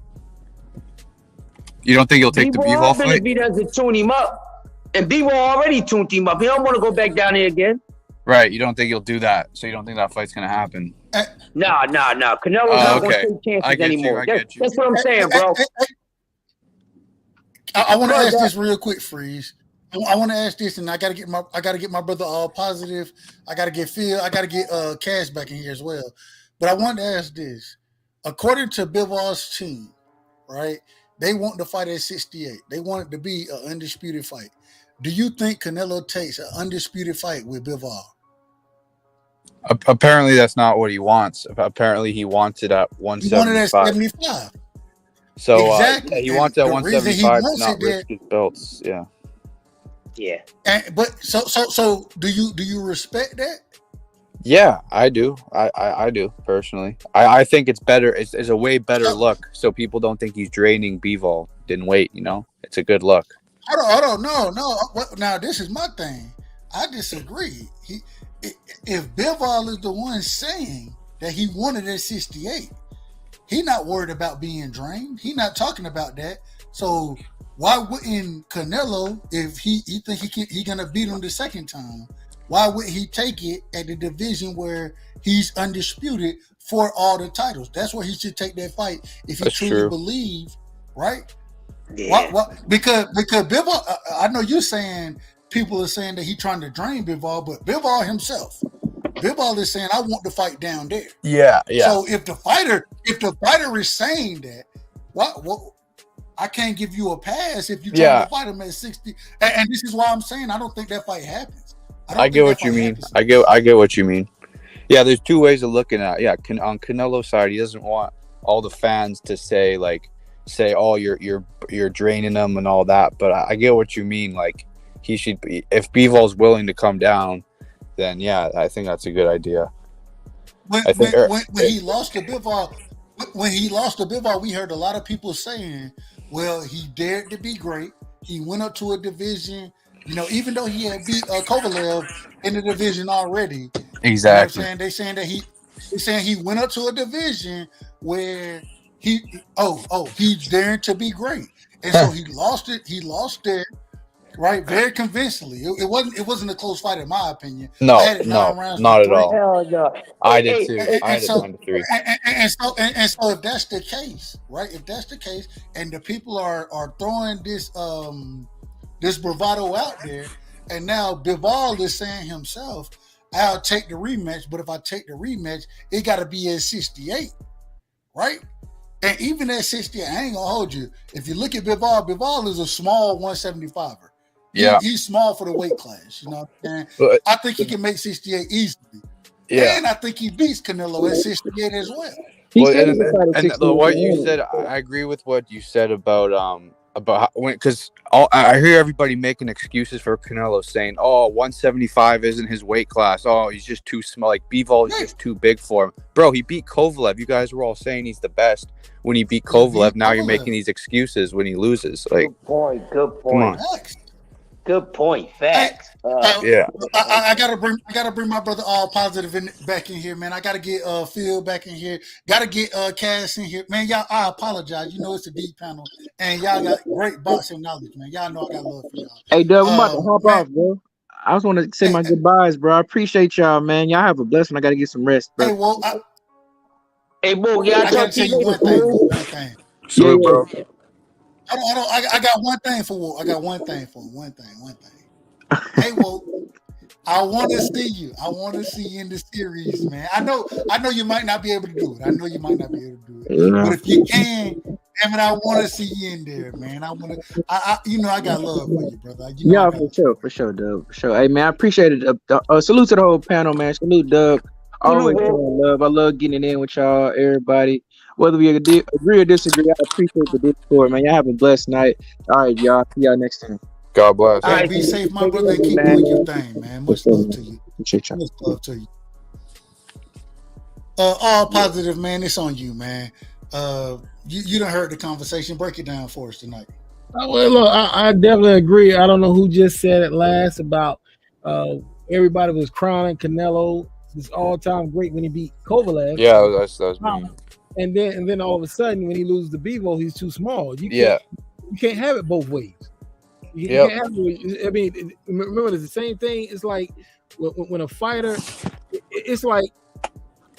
You don't think he'll take the Bivol fight? Benavidez to tune him up, and Bivol already tuned him up. He don't want to go back down there again. Right. You don't think he'll do that, so you don't think that fight's gonna happen? Nah. Canelo's not going to take chances anymore. That's what I'm saying, bro. I want to ask this real quick, Freeze. I want to ask this, and I got to get my brother all positive. I got to get Phil. I got to get Cash back in here as well. But I want to ask this: according to Bivol's team, right? They want to fight at 68. They want it to be an undisputed fight. Do you think Canelo takes an undisputed fight with Bivol? Apparently, that's not what he wants. Apparently, he wants it at 175. He wanted at 75. So exactly. He wants it at 175 to not risk his belts. Yeah. Yeah. But so do you respect that? Yeah, I do. I do personally. I think it's better. It's a way better look, so people don't think he's draining Bivol. Didn't wait. It's a good look. I don't know. No. Now this is my thing. I disagree. If Bivol is the one saying that he wanted at 68, he not worried about being drained. He not talking about that. So why wouldn't Canelo, if he think he gonna beat him the second time, why would he take it at the division where he's undisputed for all the titles? That's where he should take that fight if he truly believes, right? Yeah. Why? Because Bivol, I know you're saying people are saying that he's trying to drain Bivol, but Bivol himself, Bivol is saying, I want to fight down there. Yeah. So if the fighter is saying that, what I can't give you a pass if you try to fight him at 60. And this is why I'm saying I don't think that fight happens. I get what you mean. I get what you mean. Yeah, there's two ways of looking at it. Yeah, on Canelo's side, he doesn't want all the fans to say, oh, you're draining them and all that. But I get what you mean. Like, he should be, if Bivol's willing to come down, then yeah, I think that's a good idea. When he lost to Bivol, we heard a lot of people saying, well, he dared to be great. He went up to a division, even though he had beat Kovalev in the division already. Exactly. You know what I'm saying? They're saying he went up to a division where he's daring to be great. And so he lost it. He lost there. Right, very convincingly. It wasn't a close fight in my opinion. No, not at all. Hell no. I did too. I had it down to 3. And so if that's the case, right? If that's the case, and the people are throwing this bravado out there, and now Bivol is saying himself, I'll take the rematch, but if I take the rematch, it got to be at 68, right? And even at 68, I ain't gonna hold you. If you look at Bivol is a small 175er. Yeah, he's small for the weight class. You know what I'm saying? I think he can make 68 easily. Yeah, and I think he beats Canelo at 68 as well. What you said, I agree with what you said about because I hear everybody making excuses for Canelo, saying, "Oh, 175 isn't his weight class. Oh, he's just too small. Like Bivol is just too big for him." Bro, he beat Kovalev. You guys were all saying he's the best when he beat Kovalev. Now you're making these excuses when he loses. Like, good point. Come on. Good point. Facts. I gotta bring my brother all positive back in here, man. I gotta get Phil back in here. Gotta get Cass in here, man. Y'all, I apologize. It's a deep panel, and y'all got great boxing knowledge, man. Y'all know I got love for y'all. Hey, Doug, I'm about to hop off, bro. I just want to say my goodbyes, bro. I appreciate y'all, man. Y'all have a blessing. I gotta get some rest, bro. Hey, Bo, I gotta tell you one thing. Sure, bro. I got one thing for Wolf. One thing. Hey, Wolf, I want to see you. I want to see you in the series, man. I know you might not be able to do it. But if you can, damn it, I want to see you in there, man. I got love for you, brother. For sure, Doug. For sure. Hey, man, I appreciate it. Salute to the whole panel, man. Salute, Doug. Always love. I love getting it in with y'all, everybody. Whether we agree or disagree, I appreciate the Discord, man. Y'all have a blessed night. All right, y'all. See y'all next time. God bless. All right, be safe, my brother, and keep doing your thing, man. Much love to you. Much love to you. All positive, man. It's on you, man. You done heard the conversation. Break it down for us tonight. Well, look, I definitely agree. I don't know who just said it last about everybody was crowning Canelo this all-time great when he beat Kovalev. Yeah, that's me. And then all of a sudden, when he loses to Bivol, he's too small. You can't have it both ways. You Yep. can't have it. I mean, remember, it's the same thing. It's like when a fighter, it's like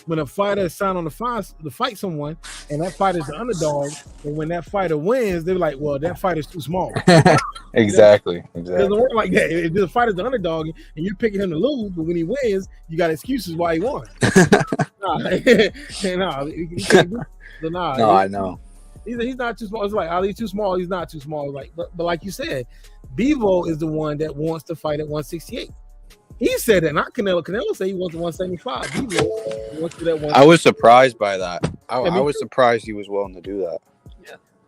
when a fighter is signed on to fight someone, and that fighter's the underdog, and when that fighter wins, they're like, well, that fighter's too small. Exactly. It doesn't work like that. If the fighter's the underdog and you're picking him to lose, but when he wins, you got excuses why he won. No, I know. He's not too small. It's like Ali's too small. He's not too small. Like, but like you said, Bivol is the one that wants to fight at 168. He said that, not Canelo. Canelo said he wants 175. Bivol wants to that 165. I was surprised by that. I was surprised he was willing to do that.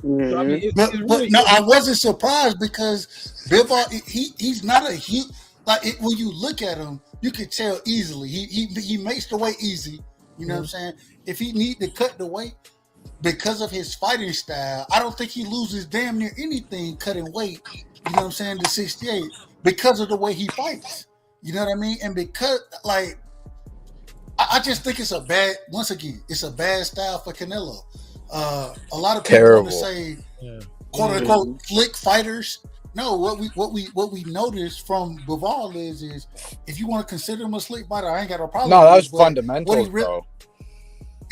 So, I mean, But no, I wasn't surprised because Bivol, he's not a huge, like when you look at him, you can tell easily. He makes the weight easy. You know what I'm saying? If he need to cut the weight because of his fighting style, I don't think he loses damn near anything cutting weight. You know what I'm saying? To 68 because of the way he fights. You know what I mean? And because like I just think it's a bad. Once again, it's a bad style for Canelo. A lot of people want to say, quote unquote, slick fighters. No, what we noticed from Bivol is if you want to consider him a slick fighter, I ain't got no problem. No, that was fundamental, bro.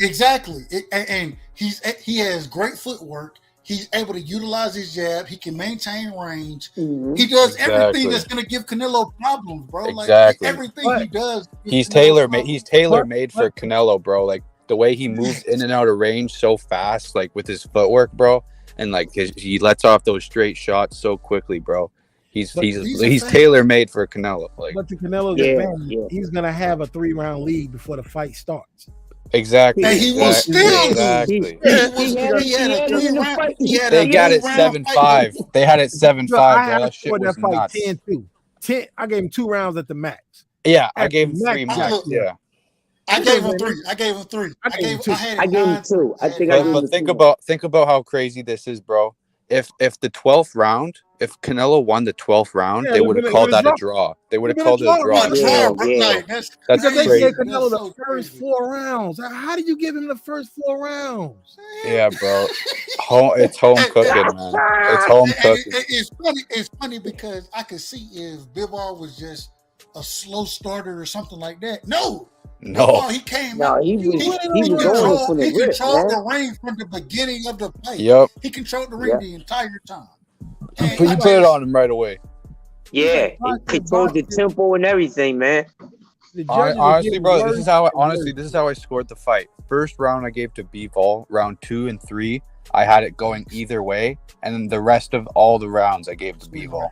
Exactly, and he has great footwork. He's able to utilize his jab. He can maintain range. He does everything that's going to give Canelo problems, bro. Exactly. Like everything he does. He's tailor-made. He's tailor-made for Canelo, bro. Like the way he moves in and out of range so fast, like with his footwork, bro, and like he lets off those straight shots so quickly, bro. He's tailor-made for Canelo. Like, but to Canelo's advantage, he's gonna have a 3-round lead before the fight starts. Exactly. And he was still exactly. He had a 3-round. They got it 7-5. They had it 7-5, bro. That shit was nuts. 10-2. 10. I gave him 2 rounds at the max. Yeah, I gave him 3 max. Yeah. I gave him 3. I gave him 3. I gave him 2. I think but think about how crazy this is, bro. If the 12th round, if Canelo won the 12th round, they would have called that a draw. They would have called it a draw. That's because they crazy. gave Canelo the first 4 rounds. How do you give him the first 4 rounds? Yeah, bro. It's home cooking, man. It's home cooking. It's funny because I could see if Bivol was just a slow starter or something like that. No, he came out. He was controlled the ring from the beginning of the fight. Yep. He controlled the ring the entire time. You put it on him right away. Yeah, he controlled the tempo and everything, man. Honestly, bro, this is how I scored the fight. First round I gave to Bivol. Round 2 and 3, I had it going either way, and then the rest of all the rounds I gave to Bivol.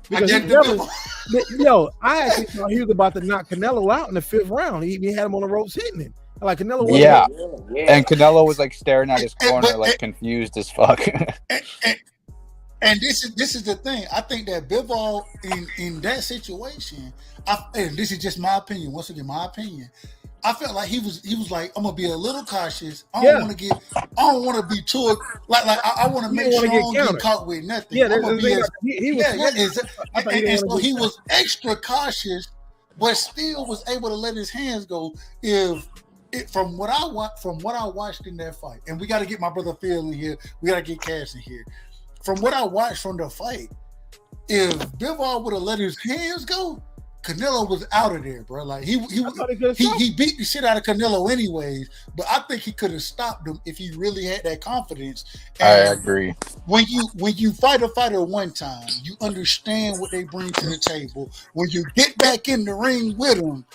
Because I actually thought he was about to knock Canelo out in the 5th round. He had him on the ropes hitting him. Like Canelo was and Canelo was like staring at his corner, like confused as fuck. And this is the thing. I think that Bivol in that situation, and this is just my opinion. Once again, my opinion. I felt like he was like, I'm gonna be a little cautious. I don't want to be too like I want to make sure I don't get caught with nothing. So he was extra cautious, but still was able to let his hands go. From what I watched in that fight, and we got to get my brother Phil in here. We got to get Cash in here. From what I watched from the fight, if Bivol would have let his hands go, Canelo was out of there, bro. Like he beat the shit out of Canelo anyways, but I think he could have stopped him if he really had that confidence. And I agree. When you fight a fighter one time, you understand what they bring to the table. When you get back in the ring with them,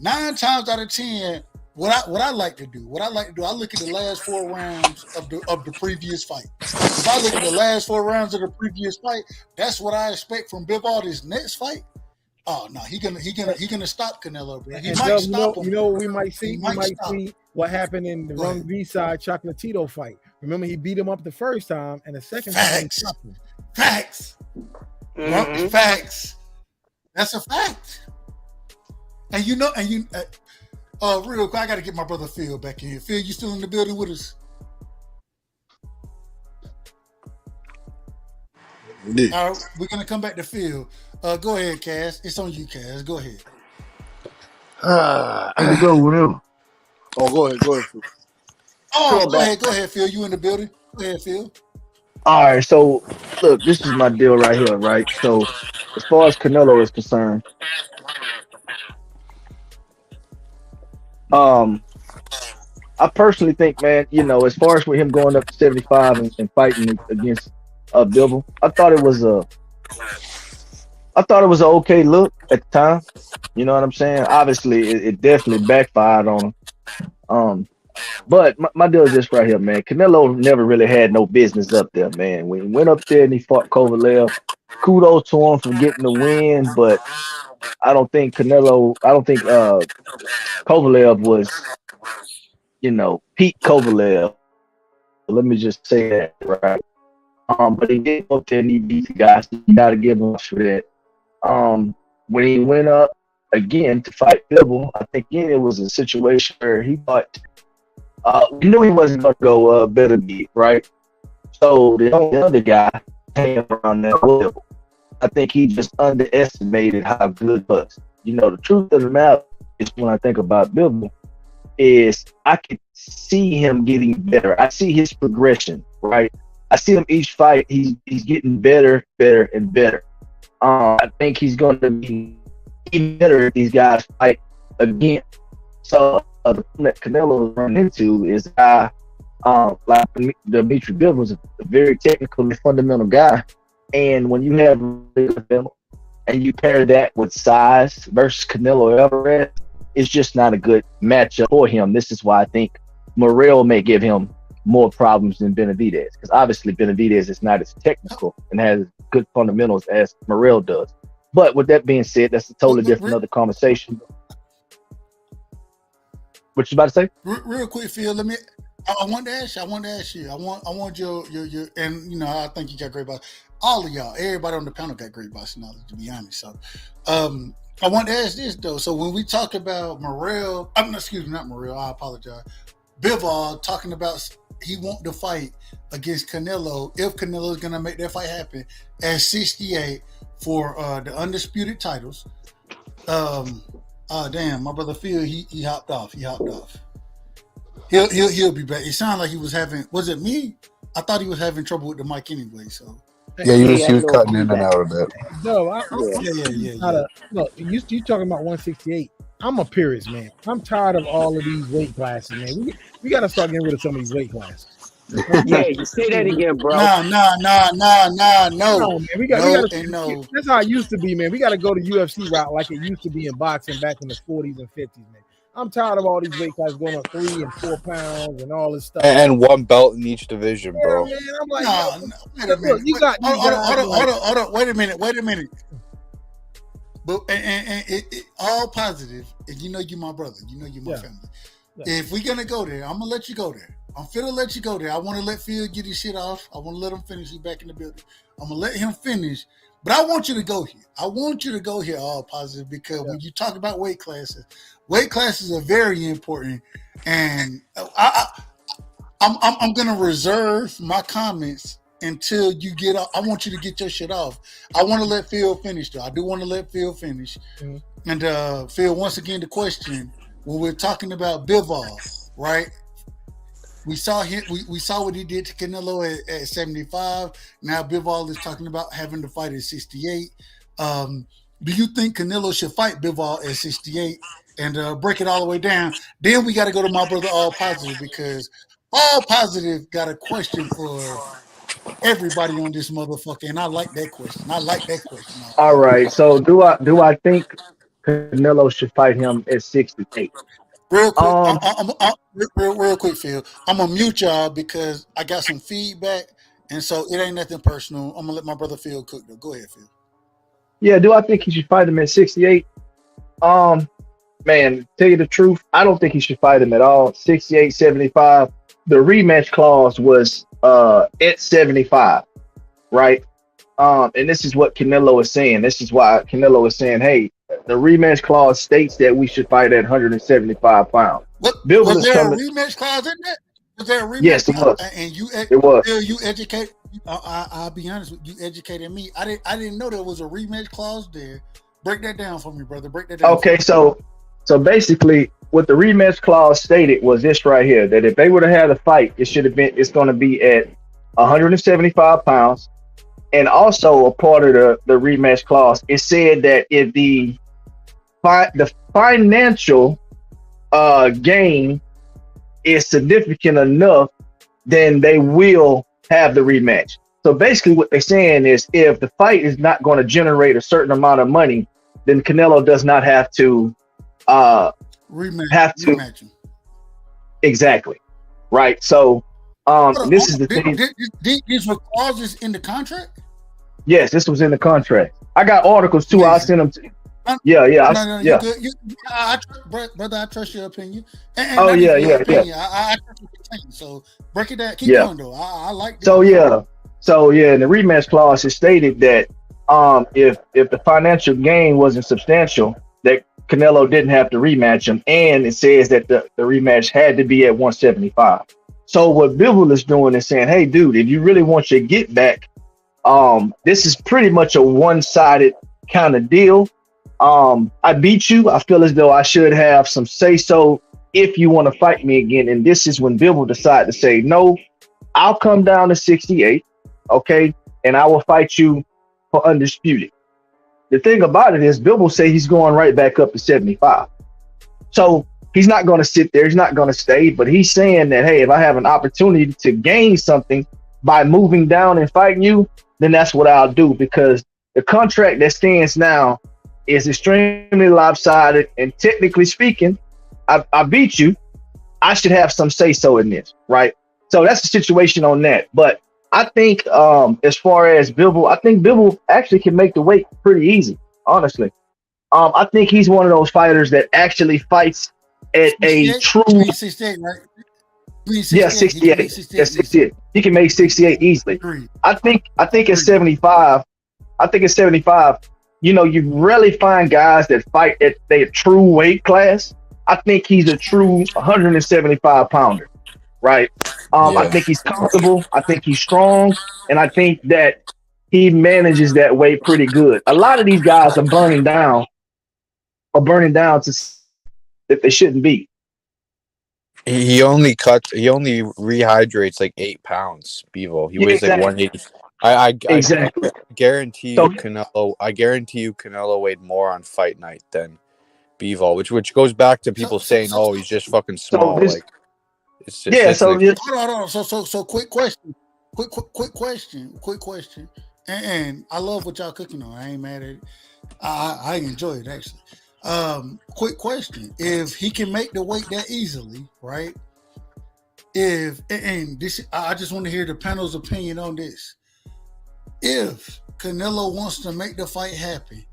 9 times out of 10, what I like to do, I look at the last 4 rounds of the previous fight. If I look at the last 4 rounds of the previous fight, that's what I expect from Bivol this next fight. Oh no, he gonna stop Canelo, bro. He might stop him. You know what we might see? We might see what happened in the Rum B-side Chocolatito fight. Remember, he beat him up the first time, and the second time he stopped him. Facts. Facts. That's a fact. And real quick, I got to get my brother Phil back in here. Phil, you still in the building with us? Indeed. All right, we're gonna come back to Phil. Go ahead, Cass. It's on you, Cass. Go ahead. Go whatever. Oh, go ahead, Phil. Oh, go ahead, Phil. You in the building? Go ahead, Phil. All right, so look, this is my deal right here, right? So as far as Canelo is concerned, um, I personally think, man, as far as with him going up to 75 and fighting against Bivol, I thought it was an okay look at the time. You know what I'm saying? Obviously, it definitely backfired on him. But my deal is this right here, man. Canelo never really had no business up there, man. When he went up there and he fought Kovalev, kudos to him for getting the win, but I don't think Kovalev was, Pete Kovalev. Let me just say that, right? But he did go up there and he beat the guys. You gotta give him for that. When he went up again to fight Bivol, I think again it was a situation where he thought we knew he wasn't gonna go better beat, right? So the only other guy came around that level. I think he just underestimated how good it was. The truth of the matter is when I think about Bivol is I could see him getting better. I see his progression, right? I see him each fight. He's getting better, and better. I think he's going to be even better if these guys fight again. So the thing that Canelo is running into is like Dimitri Bivol was a very technical and fundamental guy. And when you have and you pair that with size versus Canelo Alvarez, it's just not a good matchup for him. This is why I think Morrell may give him more problems than Benavidez, because obviously Benavidez is not as technical and has good fundamentals as Morrell does. But with that being said, that's a totally different other conversation. What you about to say? Real quick, Phil. I want to ask you. I want your and I think you got great boxing. All of y'all, everybody on the panel got great boxing knowledge, to be honest. So, I want to ask this though. So when we talk about Morrell, not Morrell. I apologize. Bivol talking about he want to fight against Canelo if Canelo is gonna make that fight happen at 68 for the undisputed titles. Damn, my brother Phil, he hopped off. He'll be back. It sounded like he was having. Was it me? I thought he was having trouble with the mic anyway. So yeah, he was cutting in and out a bit. No, Look, you talking about 168? I'm a purist, man. I'm tired of all of these weight classes, man. We got to start getting rid of some of these weight classes. Yeah, you say that again, bro. No. No, man, we got to. That's how it used to be, man. We got to go to UFC route like it used to be in boxing back in the 40s and 50s, man. I'm tired of all these weight classes going up 3 and 4 pounds and all this stuff. And one belt in each division, bro. Man, I'm like, wait a minute. You got hold on. Wait a minute. But it all positive. And you're my brother. You're my family. Yeah. If we're gonna go there, I'm gonna let you go there. I'm finna let you go there. I want to let Phil get his shit off. I want to let him finish. He's back in the building. I'm gonna let him finish. But I want you to go here. I want you to go here all positive because when you talk about weight classes are very important. And I'm gonna reserve my comments until you get off. I want you to get your shit off. I want to let Phil finish though. I do want to let Phil finish. Mm-hmm. And Phil, once again, the question when we're talking about Bivol, right? We saw him. We saw what he did to Canelo at 75. Now Bivol is talking about having to fight at 68. Do you think Canelo should fight Bivol at 68 and break it all the way down? Then we got to go to my brother All Positive because All Positive got a question for everybody on this motherfucker, and I like that question. All right. So do I think Canelo should fight him at 68? Real quick, real quick, Phil. I'm gonna mute y'all because I got some feedback, and so it ain't nothing personal. I'm gonna let my brother Phil cook though. Go ahead, Phil. Yeah, do I think he should fight him at 68? Man, tell you the truth, I don't think he should fight him at all. 68, 75. The rematch clause was at 75, right? And this is what Canelo is saying. This is why Canelo is saying, hey, the rematch clause states that we should fight at 175 pounds. Was there a rematch clause in that? Was there a rematch? Yes, it was. And it was. Phil, you educate. I'll be honest with you. You educated me. I didn't know there was a rematch clause there. Break that down for me, brother. Break that down. Okay, so basically, what the rematch clause stated was this right here: that if they would have had a fight, it's going to be at 175 pounds. And also a part of the rematch clause, it said that if the financial gain is significant enough, then they will have the rematch. So basically what they're saying is if the fight is not going to generate a certain amount of money, then Canelo does not have to rematch him. Exactly. Right. So this is the thing. These were clauses in the contract? Yes, this was in the contract. I got articles too. I'll send them to you. Yeah. No, Yeah. Brother, I trust your opinion. Oh, yeah. I trust your opinion. So break it down. Keep going though. I like this. So in the rematch clause, it stated that if the financial gain wasn't substantial, that Canelo didn't have to rematch him, and it says that the rematch had to be at 175. So what Bivol is doing is saying, hey, dude, if you really want your get back, this is pretty much a one-sided kind of deal. I beat you. I feel as though I should have some say-so if you want to fight me again. And this is when Bivol decided to say, no, I'll come down to 68, okay, and I will fight you for undisputed. The thing about it is Bivol say he's going right back up to 75. So he's not going to sit there. He's not going to stay. But he's saying that, hey, if I have an opportunity to gain something by moving down and fighting you, then that's what I'll do, because the contract that stands now is extremely lopsided. And technically speaking, I beat you. I should have some say-so in this, right? So that's the situation on that. But I think as far as Bivol, I think Bivol actually can make the weight pretty easy, honestly. I think he's one of those fighters that actually fights at a true 68, right? 68. 68. He can make 68 easily. I think at 75, you rarely find guys that fight at their true weight class. I think he's a true 175 pounder, right? I think he's comfortable. I think he's strong. And I think that he manages that weight pretty good. A lot of these guys are burning down to that they shouldn't be. He only rehydrates like 8 pounds, Bivol. He weighs like 180. I guarantee you Canelo weighed more on fight night than Bivol, which goes back to people saying, "Oh, he's just fucking small." Hold on. So quick question. And I love what y'all cooking on. I ain't mad at it. I enjoy it actually. Quick question: if he can make the weight that easily, right? I just want to hear the panel's opinion on this. If Canelo wants to make the fight happen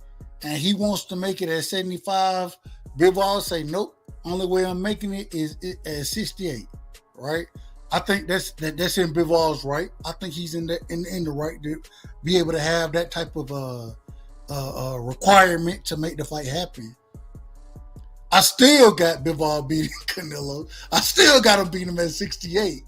and he wants to make it at 75, Bivol say, nope, only way I'm making it is at 68, right? I think that's in Bivol's right. I think he's in the right to be able to have that type of requirement to make the fight happen. I still got Bivol beating Canelo. I still got him beating him at 68.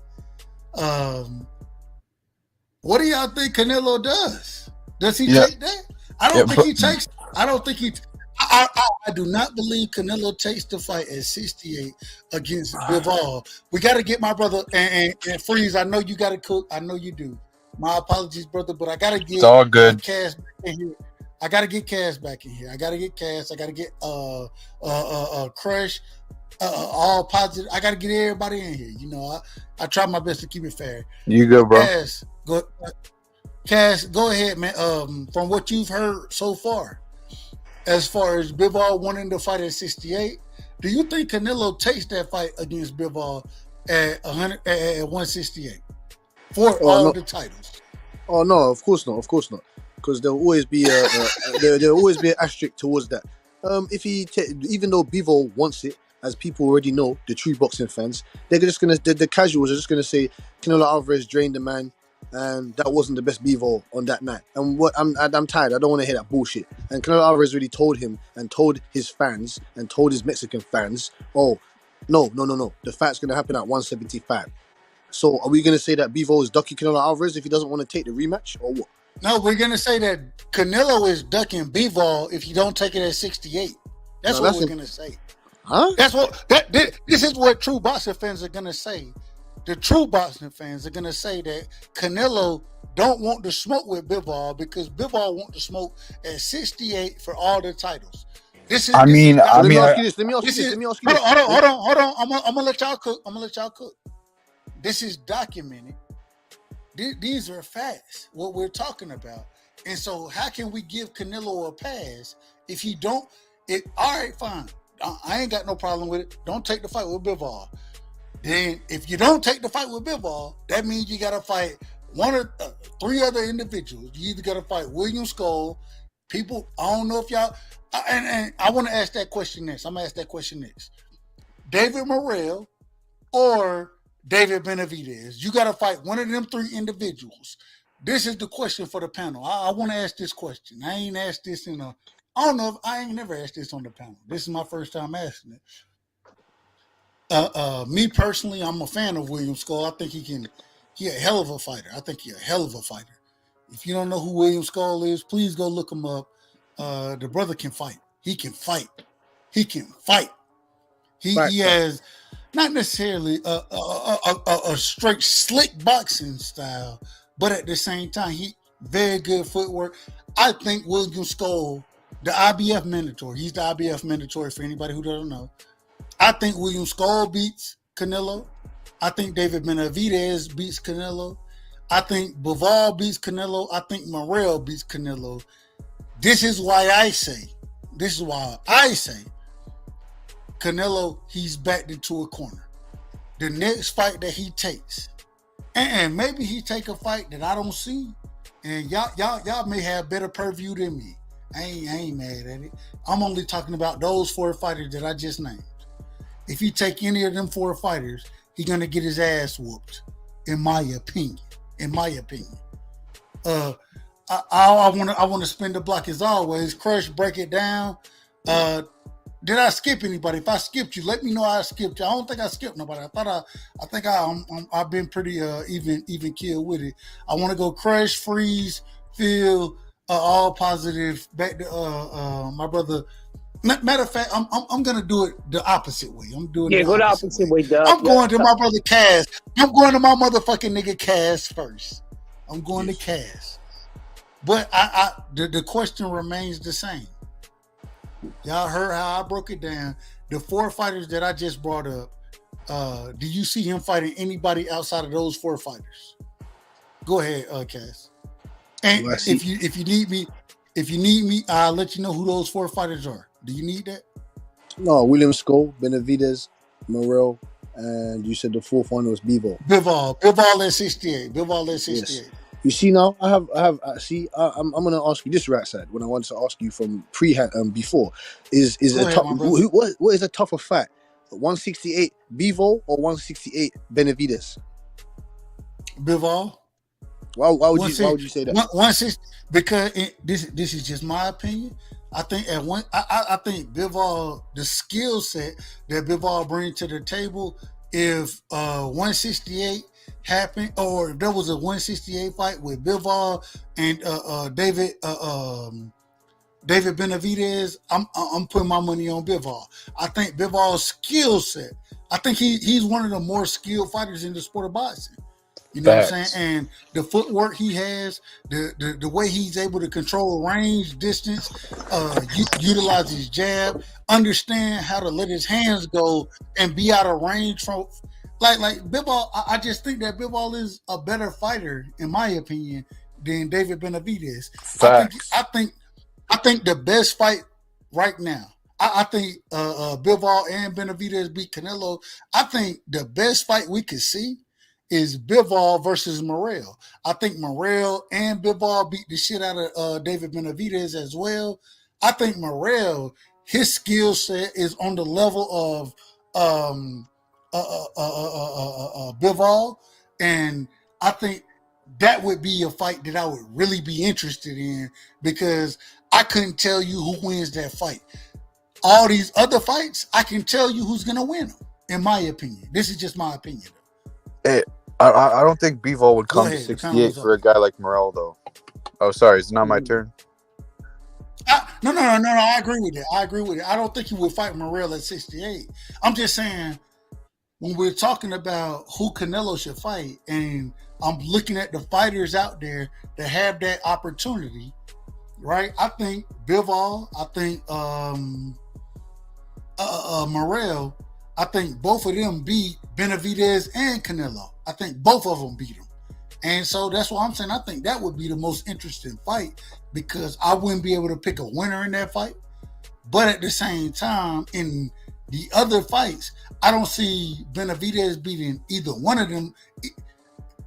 What do y'all think Canelo does? Does he take that? I don't think he takes. I don't think he. I do not believe Canelo takes the fight at 68 against Bivol. We got to get my brother and Freeze. I know you got to cook. I know you do. My apologies, brother, but I got to get. It's all good. Cash back in here. I got to get Cash back in here. I got to get Cash. I got to get Crush. All positive. I got to get everybody in here. You know, I try my best to keep it fair. You go, bro. Cash, go ahead, man. From what you've heard so far, as far as Bivol wanting to fight at 68, do you think Canelo takes that fight against Bivol at 168 for all the titles? Oh no, of course not. Because there'll always be there'll always be an asterisk towards that. If he even though Bivol wants it, as people already know, the true boxing fans, they're just gonna the casuals are just gonna say Canelo Alvarez drained the man, and that wasn't the best Bivol on that night. And what I'm tired. I don't want to hear that bullshit. And Canelo Alvarez really told him and told his fans and told his Mexican fans, oh no, the fight's gonna happen at 175. So are we gonna say that Bivol is ducking Canelo Alvarez if he doesn't want to take the rematch, or what? No, we're gonna say that Canelo is ducking Bivol if you don't take it at 68. That's what we're gonna say. Huh? That's what this is what true boxing fans are gonna say the true boxing fans are gonna say that Canelo don't want to smoke with Bivol because Bivol want to smoke at 68 for all the titles. Let me ask you this. Hold on. I'm gonna let y'all cook. This is documented. These are facts. What we're talking about. And so, how can we give Canelo a pass if he don't? All right, fine. I ain't got no problem with it. Don't take the fight with Bivol. Then, if you don't take the fight with Bivol, that means you got to fight one or three other individuals. You either got to fight William Skull. People, I don't know if y'all. And I want to ask that question next. I'm gonna ask that question next. David Morrell or David Benavidez? You got to fight one of them three individuals. This is the question for the panel. I want to ask this question. I ain't asked this I don't know. I ain't never asked this on the panel. This is my first time asking it. Me personally, I'm a fan of William Skull. I think he a hell of a fighter. If you don't know who William Skull is, please go look him up. The brother can fight. He can fight. He has not necessarily a straight slick boxing style, but at the same time, he very good footwork. I think William Skull, the IBF mandatory, he's the IBF mandatory for anybody who doesn't know. I think William Skull beats Canelo. I think David Benavidez beats Canelo. I think Bivol beats Canelo. I think Morrell beats Canelo. This is why I say Canelo, he's backed into a corner. The next fight that he takes, and maybe he take a fight that I don't see, and y'all may have better purview than me. I ain't mad at it. I'm only talking about those 4 fighters that I just named. If he take any of them 4 fighters, he's gonna get his ass whooped, in my opinion. I want to spin the block as always. Crush, break it down. Did I skip anybody? If I skipped you, let me know I skipped you. I don't think I skipped nobody. I think I've been pretty even killed with it. I want to go Crush, Freeze, Phil, all positive. Back to my brother. Matter of fact, I'm gonna do it the opposite way. Go the opposite way, Doug. I'm going to my brother Cass. I'm going to my motherfucking nigga Cass first. I'm going to Cass. But the question remains the same. Y'all heard how I broke it down. The 4 fighters that I just brought up, do you see him fighting anybody outside of those 4 fighters? Go ahead, Cass. And if you need me, I'll let you know who those 4 fighters are. Do you need that? No, William Skull, Benavidez, Morrell, and you said the 4th one was Bivol. Bivol at 68. Yes. You see now, I'm gonna ask you this right side when I wanted to ask you from before is what is a tougher fight, 168 Bivol or 168 Benavidez? Bivol. Why would you say that? 160 because this is just my opinion. I think I think Bivol, the skill set that Bivol brings to the table, if 168 happened, or if there was a 168 fight with Bivol and David Benavidez, I'm putting my money on Bivol. I think Bivol's skill set, I think he's one of the more skilled fighters in the sport of boxing. You know what I'm saying? And the footwork he has, the way he's able to control range, distance, utilize his jab, understand how to let his hands go and be out of range from like Bivol. I just think that Bivol is a better fighter, in my opinion, than David Benavidez. I think the best fight right now. I think Bivol and Benavidez beat Canelo. I think the best fight we could see is Bivol versus Morrell. I think Morrell and Bivol beat the shit out of David Benavidez as well. I think Morrell, his skill set is on the level of Bivol, and I think that would be a fight that I would really be interested in, because I couldn't tell you who wins that fight. All these other fights, I can tell you who's going to win them, in my opinion. This is just my opinion. Hey, I don't think Bivol would come to 68 for a guy like Morrell, though. Oh, sorry. It's not my turn? No. I agree with it. I don't think he would fight Morrell at 68. I'm just saying, when we're talking about who Canelo should fight, and I'm looking at the fighters out there that have that opportunity, right? I think Bivol, I think Morrell, I think both of them beat Benavidez and Canelo. I think both of them beat him. And so that's why I'm saying I think that would be the most interesting fight, because I wouldn't be able to pick a winner in that fight. But at the same time, in the other fights, I don't see Benavidez beating either one of them.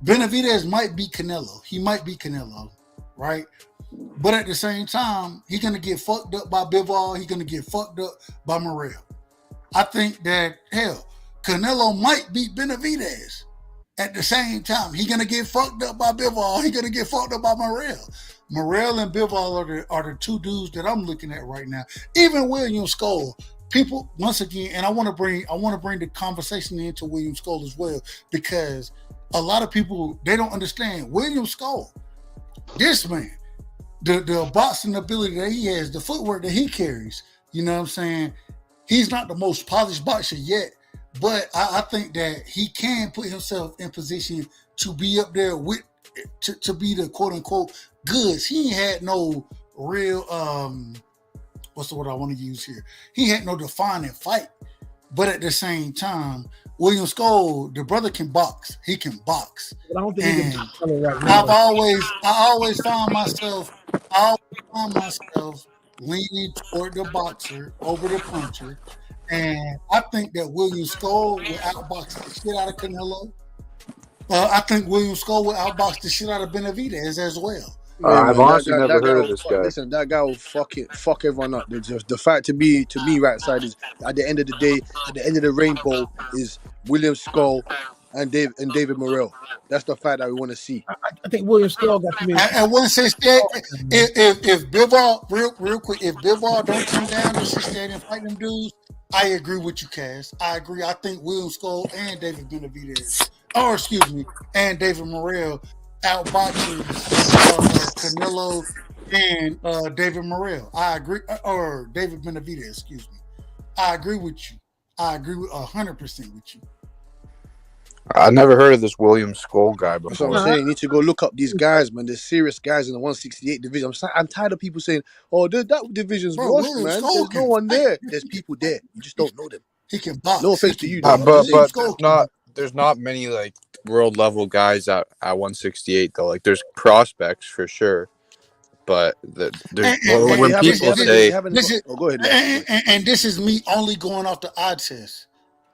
Benavidez might beat Canelo. He might beat Canelo, right? But at the same time, he's going to get fucked up by Bivol. He's going to get fucked up by Morrell. I think that, hell, Canelo might beat Benavidez. At the same time, he's going to get fucked up by Bivol. He's going to get fucked up by Morrell. Morrell and Bivol are the two dudes that I'm looking at right now. Even William Skull. People, once again, and I want to bring the conversation into William Skull as well, because a lot of people, they don't understand William Skull. This man, the boxing ability that he has, the footwork that he carries, you know what I'm saying? He's not the most polished boxer yet, but I think that he can put himself in position to be up there with, to be the quote unquote goods. He ain't had no real, what's the word I want to use here? He had no defining fight, but at the same time, William Skull, the brother can box. He can box. But I don't think he can right I now. always found myself leaning toward the boxer over the puncher. And I think that William Skull will outbox the shit out of Canelo. I think William Skull will outbox the shit out of Benavidez as well. I've honestly never heard of this guy. Listen, that guy will fuck everyone up. The fact to me right side is, at the end of the day, at the end of the rainbow, is William Skull and David Morrell. That's the fight that we want to see. I think William Skull got to be. And once they said, if Bivol, real quick, if Bivol don't come down to sit there and fight them dudes, I agree with you, Cass. I agree. I think William Skull and David Benavidez, and David Morrell outboxing Canelo and David Morrell. I agree, or David Benavidez, excuse me. I agree with you. I agree with 100% with you. I never heard of this William Skull guy before. That's what I'm saying. You need to go look up these guys, man. There's serious guys in the 168 division. I'm tired of people saying, "Oh, that division's rushed, man." There's no one there. There's people there. You just don't know them. He can box. No offense to you, but there's not many like world level guys at 168 though. Like there's prospects for sure, but when people say, go ahead. And this is me only going off the eye test.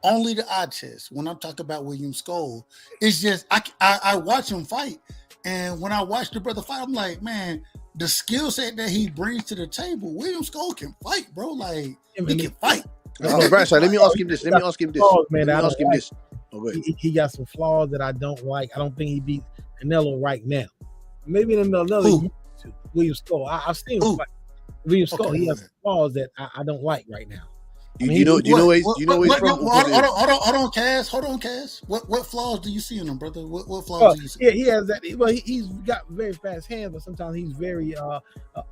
Only the eye test. When I'm talking about William Skull, it's just I watch him fight, and when I watch the brother fight, I'm like, man, the skill set that he brings to the table, William Skull can fight, bro. Like he can fight. Right side. Let me ask him this. He got some flaws that I don't like. I don't think he beat Canelo right now. Maybe in another year, William Skull. I've seen him fight. William Skull. He has some flaws that I don't like right now. Do you know where he's from? Hold on, Cass. What flaws do you see in him, brother? What flaws do you see? Yeah, he has that. Well, he's got very fast hands, but sometimes he's very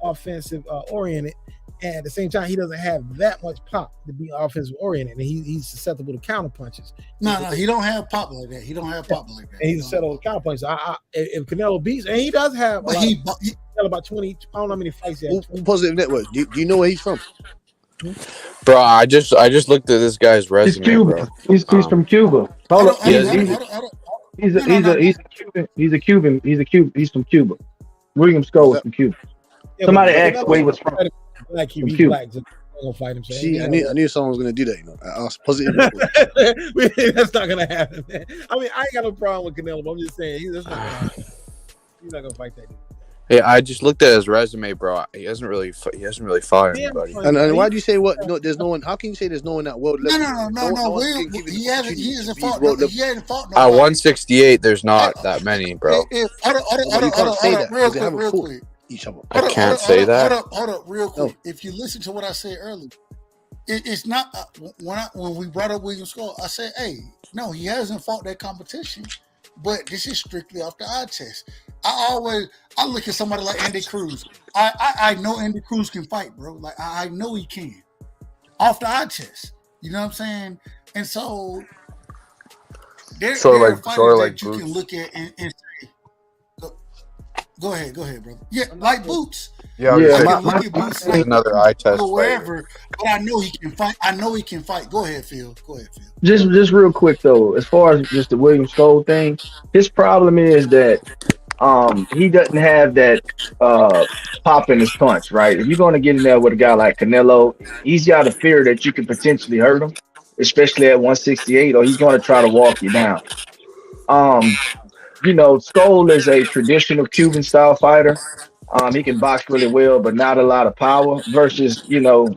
offensive oriented. And at the same time, he doesn't have that much pop to be offensive oriented, and he's susceptible to counter punches. No, he don't have pop like that. And he's susceptible to counter punches. If Canelo beats, and he does have, about 20. I don't know how many fights he has. Positive Network. Do you know where he's from? Bro, I just looked at this guy's resume. He's Cuban. Bro. He's from Cuba. He's a Cuban. He's from Cuba. William Skull is from Cuba. Somebody asked where he was from. Black, he be black. Just gonna fight him. See, I knew someone was gonna do that. You know, I was positive. That's not gonna happen, man. I mean, I ain't got no problem with Canelo, but I'm just saying he's not gonna fight that dude. Yeah, I just looked at his resume, bro. He hasn't really fought anybody. And why do you say what? No, there's no one. How can you say there's no one at world level? No. He hasn't fought. He hasn't fought. At 168, there's not that many, bro. You can't say that because they haven't fought each other. I can't say that. Hold up, real quick. If you listen to what I said earlier, it's not when we brought up William Skull. I said, hey, no, he hasn't fought that competition. But this is strictly off the eye test. I look at somebody like Andy Cruz. I know Andy Cruz can fight, bro. Like I know he can. Off the eye test. You know what I'm saying? And so there Sort are of fighters like that you can Boots. look at and say, go ahead, brother. Yeah, like Boots. Yeah, I was Yeah, gonna I say can look at my Boots Boots is like thing, another eye go test fighter. wherever, but I know he can fight. I know he can fight. Go ahead, Phil. just real quick though, as far as just the William Skull thing, his problem is that he doesn't have that uh pop in his punch, right? If you're gonna get in there with a guy like Canelo, he's got a fear that you can potentially hurt him, especially at 168, or he's gonna try to walk you down. Um, Skull is a traditional Cuban style fighter. He can box really well, but not a lot of power. Versus, the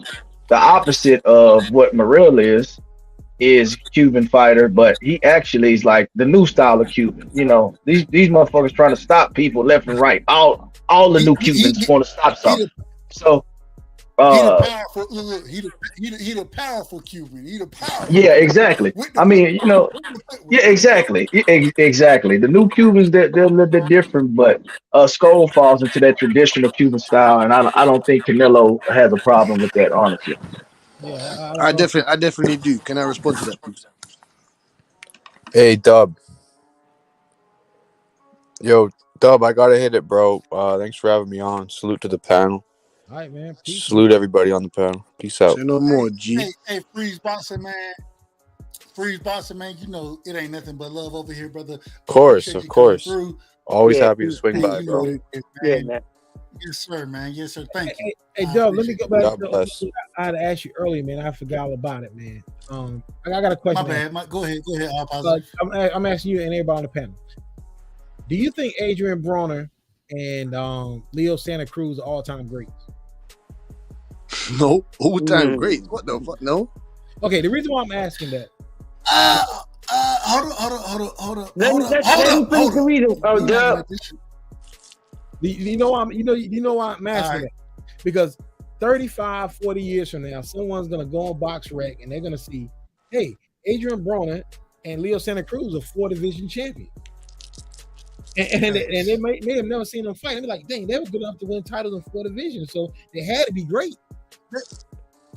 opposite of what Morrell is Cuban fighter, but he actually is like the new style of Cuban. These motherfuckers trying to stop people left and right. All the new Cubans want to stop something. So He the powerful. Look, he the powerful Cuban. He the powerful. yeah, exactly. I mean, yeah, exactly. Exactly. The new Cubans, they're a little bit different, but Skull falls into that traditional Cuban style, and I don't think Canelo has a problem with that, honestly. Yeah, I definitely do. Can I respond to that, please? Hey, Dub. Yo, Dub, I gotta hit it, bro. Thanks for having me on. Salute to the panel. All right, man. Peace. Salute everybody on the panel. Peace out. Say no more, G. Hey, Freeze Boxer, man. Freeze Boxer, man. You know it ain't nothing but love over here, brother. Of course. Always happy to swing by, you know bro. what it is, man. Yes, sir, man. Yes, sir. Thank you. Hey, Dub, let me go back God to bless. I had asked you earlier, man. I forgot all about it, man. I got a question. My bad. Go ahead. I'll apologize. I'm asking you and everybody on the panel. Do you think Adrian Broner and Leo Santa Cruz are all-time greats? No, all-time great. What the fuck? No. Okay, the reason why I'm asking that. Hold on. Let me finish the reading. Oh, Dub. You know why I'm asking that? Because 35, 40 years from now, someone's gonna go on BoxRec and they're gonna see, hey, Adrian Broner and Leo Santa Cruz are 4-division champions. And they may have never seen them fight. They'll be like, dang, they were good enough to win titles in 4 divisions, so they had to be great.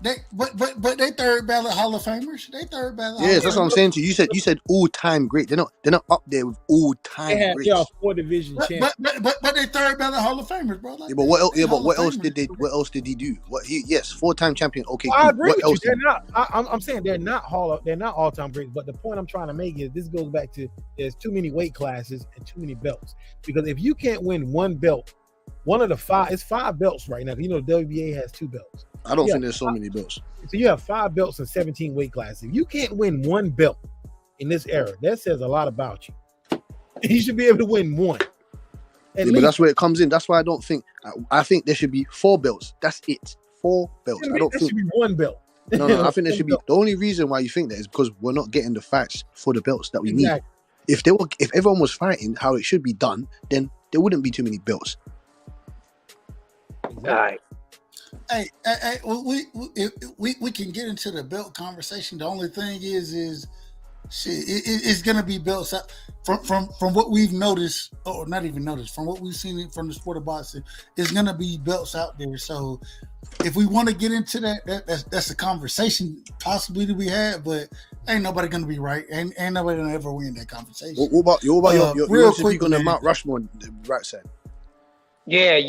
But they third ballot Hall of Famers. Yes, that's what I'm saying to you. You said all-time great. They're not up there with all-time greats. They are 4-division champions. But they third ballot Hall of Famers, bro. Like, yeah, but what else did he do? Yes, 4-time champion. Okay, I agree what with else you. They're not. I'm saying they're not all-time greats. But the point I'm trying to make is this goes back to there's too many weight classes and too many belts. Because if you can't win one belt, one of the 5, it's 5 belts right now. You know, WBA has 2 belts. I don't think there's so many belts. So you have 5 belts and 17 weight classes. If you can't win one belt in this era, that says a lot about you. You should be able to win one. But that's where it comes in. That's why I don't think. I think there should be 4 belts. That's it. 4 belts. I don't think there should be 1 belt. No. I think there should be. The only reason why you think that is because we're not getting the fights for the belts that we need. If everyone was fighting how it should be done, then there wouldn't be too many belts. All right. Hey, we can get into the belt conversation. The only thing is shit. It's gonna be belts out from what we've noticed, or not even noticed, from what we've seen from the sport of boxing. It's gonna be belts out there. So if we want to get into that's a conversation possibly to be had. But ain't nobody gonna be right. Ain't nobody gonna ever win that conversation. What about your real quick on the Mount Rushmore, the right side? Yeah.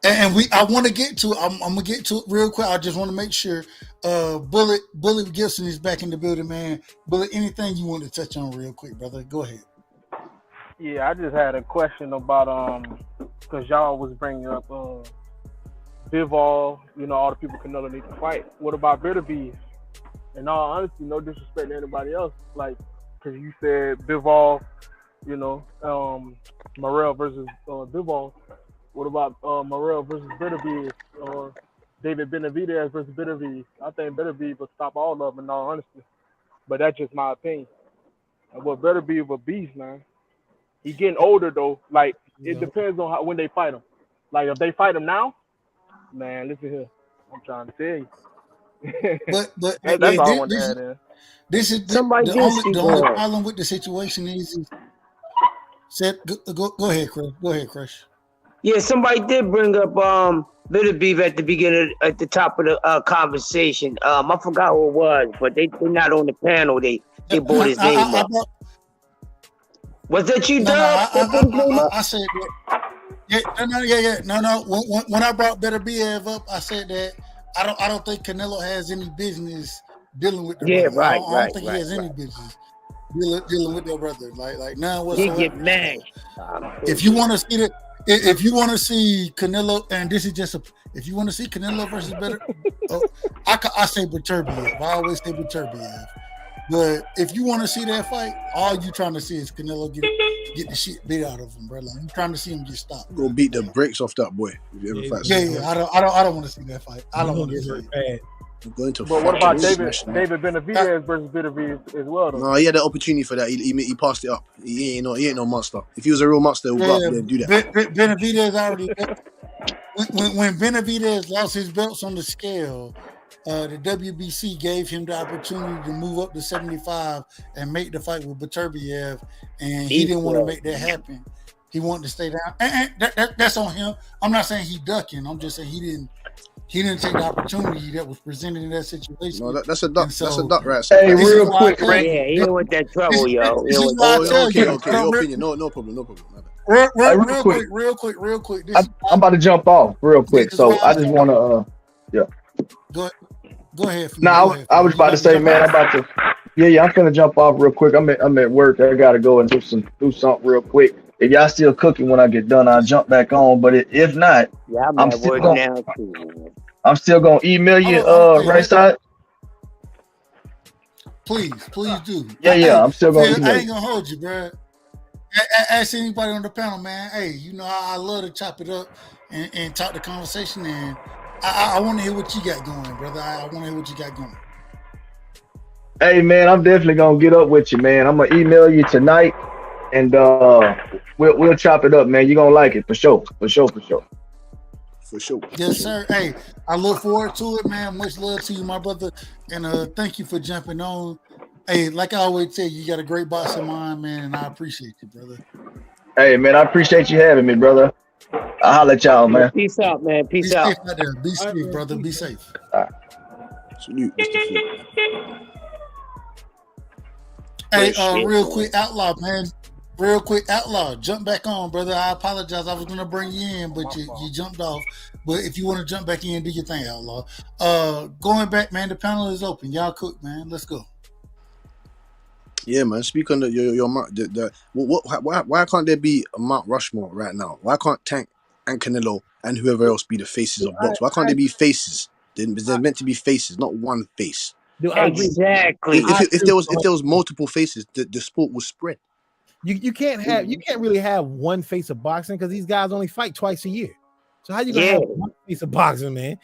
I want to get to it. I'm gonna get to it real quick. I just want to make sure Bullet Gibson is back in the building, man. Bullet, anything you want to touch on real quick, brother? Go ahead. Yeah, I just had a question about because y'all was bringing up Bivol, all the people Canelo need to fight. What about Beterbiev? In all honesty, no disrespect to anybody else, like because you said Bivol, Morrell versus Bivol. What about Morrell versus Beterbiev or David Benavidez versus Beterbiev? I think Beterbiev will stop all of them in all honesty. But that's just my opinion. And what Beterbiev a beast, man. He getting older though. Like it depends on when they fight him. Like if they fight him now, man, listen here. I'm trying to tell you. But that's all I want to add in. This is the only problem with the situation is go ahead, Chris. Go ahead, Chris. Yeah, somebody did bring up bit of beef at the beginning, at the top of the conversation. I forgot who it was, but they're not on the panel. They brought his name up. Was that you, Dub? I said that. No. When I brought Better Biev up, I said that I don't think Canelo has any business dealing with the brother. I don't think he has any business dealing with their brother. Like none whatsoever. He get mashed. If you want to see that, if you want to see Canelo, and this is just if you want to see Canelo versus Better, I say Beterbiev. I always say Beterbiev. But if you want to see that fight, all you trying to see is Canelo get the shit beat out of him, bro. Like, you trying to see him get stopped. Go beat the brakes off that boy. If you ever fight I don't want to see that fight. I don't want to see it. I'm going to. But what about David Benavidez versus Benavidez as well? Though? No, he had the opportunity for that. He passed it up. He ain't no monster. If he was a real monster, he'll go up there and do that. Benavidez already. When Benavidez lost his belts on the scale, the WBC gave him the opportunity to move up to 75 and make the fight with Beterbiev, and he didn't want to make that happen. He wanted to stay down, and that's on him. I'm not saying he ducking. I'm just saying he didn't take the opportunity that was presented in that situation. No, that's a duck. That's a duck, right? Hey, real quick, Frank. Yeah, he don't want that trouble, yo. Okay. Your opinion. No problem. Real quick. I'm about to jump off real quick, so I just want to, Go ahead. I was about to say, man, I'm about to. Yeah, I'm gonna jump off real quick. I'm at work. I gotta go and do something real quick. If y'all still cooking when I get done, I'll jump back on. But if not, I'm still gonna email you, right side. Please do. Yeah. I'm still gonna. I ain't gonna hold you, bro. Ask anybody on the panel, man. Hey, you know I love to chop it up and talk the conversation, and I want to hear what you got going, brother. I want to hear what you got going. Hey, man, I'm definitely gonna get up with you, man. I'm gonna email you tonight, and we'll chop it up, man. You're gonna like it for sure. Yes, sir. Hey, I look forward to it, man. Much love to you, my brother, and thank you for jumping on. Hey, like I always tell you, you got a great boxing mind, man, and I appreciate you, brother. Hey, man, I appreciate you having me, brother. I'll holler at y'all, man. Peace out, man. Peace out. Safe out there. Be safe, brother. Be safe. All right. Salute, Mr. Flip. Hey, real quick, Outlaw, man. Real quick, Outlaw. Jump back on, brother. I apologize. I was going to bring you in, but you jumped off. But if you want to jump back in, do your thing, Outlaw. Going back, man, the panel is open. Y'all cook, man. Let's go. Yeah, man. Speak on why can't there be a Mount Rushmore right now? Why can't Tank and Canelo and whoever else be the faces of box? Why can't they be faces? They're meant to be faces, not one face. Exactly. If there was multiple faces, the sport would spread. You can't really have one face of boxing because these guys only fight twice a year. So how you gonna have one face of boxing, man?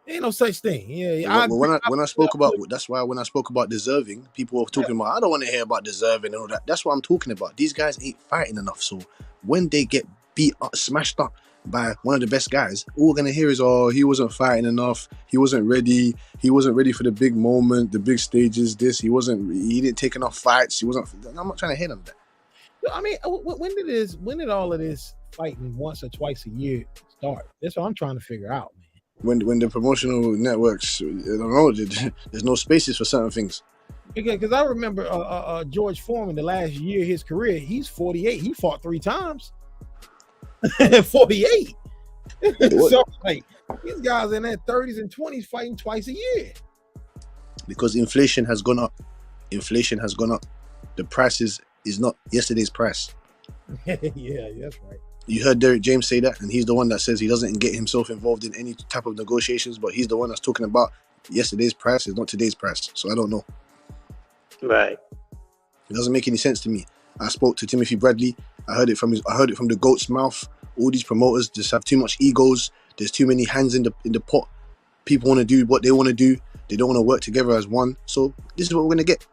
Ain't no such thing. Yeah. When I spoke about deserving, people were talking about I don't want to hear about deserving and all that. That's what I'm talking about. These guys ain't fighting enough. So when they get beat up, smashed up by one of the best guys, all we're gonna hear is, oh, he wasn't fighting enough, he wasn't ready for the big moment, the big stages, he didn't take enough fights, I'm not trying to hit on that. I mean, when did all of this fighting once or twice a year start? That's what I'm trying to figure out, man. When the promotional networks, I don't know, there's no spaces for certain things. Because I remember George Foreman, the last year of his career, he's 48. He fought 3 times. 48. So like these guys in their 30s and 20s fighting twice a year. Because inflation has gone up. The price is not yesterday's price. Yeah, that's right. You heard Derek James say that, and he's the one that says he doesn't get himself involved in any type of negotiations, but he's the one that's talking about yesterday's price is not today's price. So I don't know. Right. It doesn't make any sense to me. I spoke to Timothy Bradley. I heard it from the goat's mouth. All these promoters just have too much egos. There's too many hands in the pot. People want to do what they want to do. They don't want to work together as one. So this is what we're gonna get: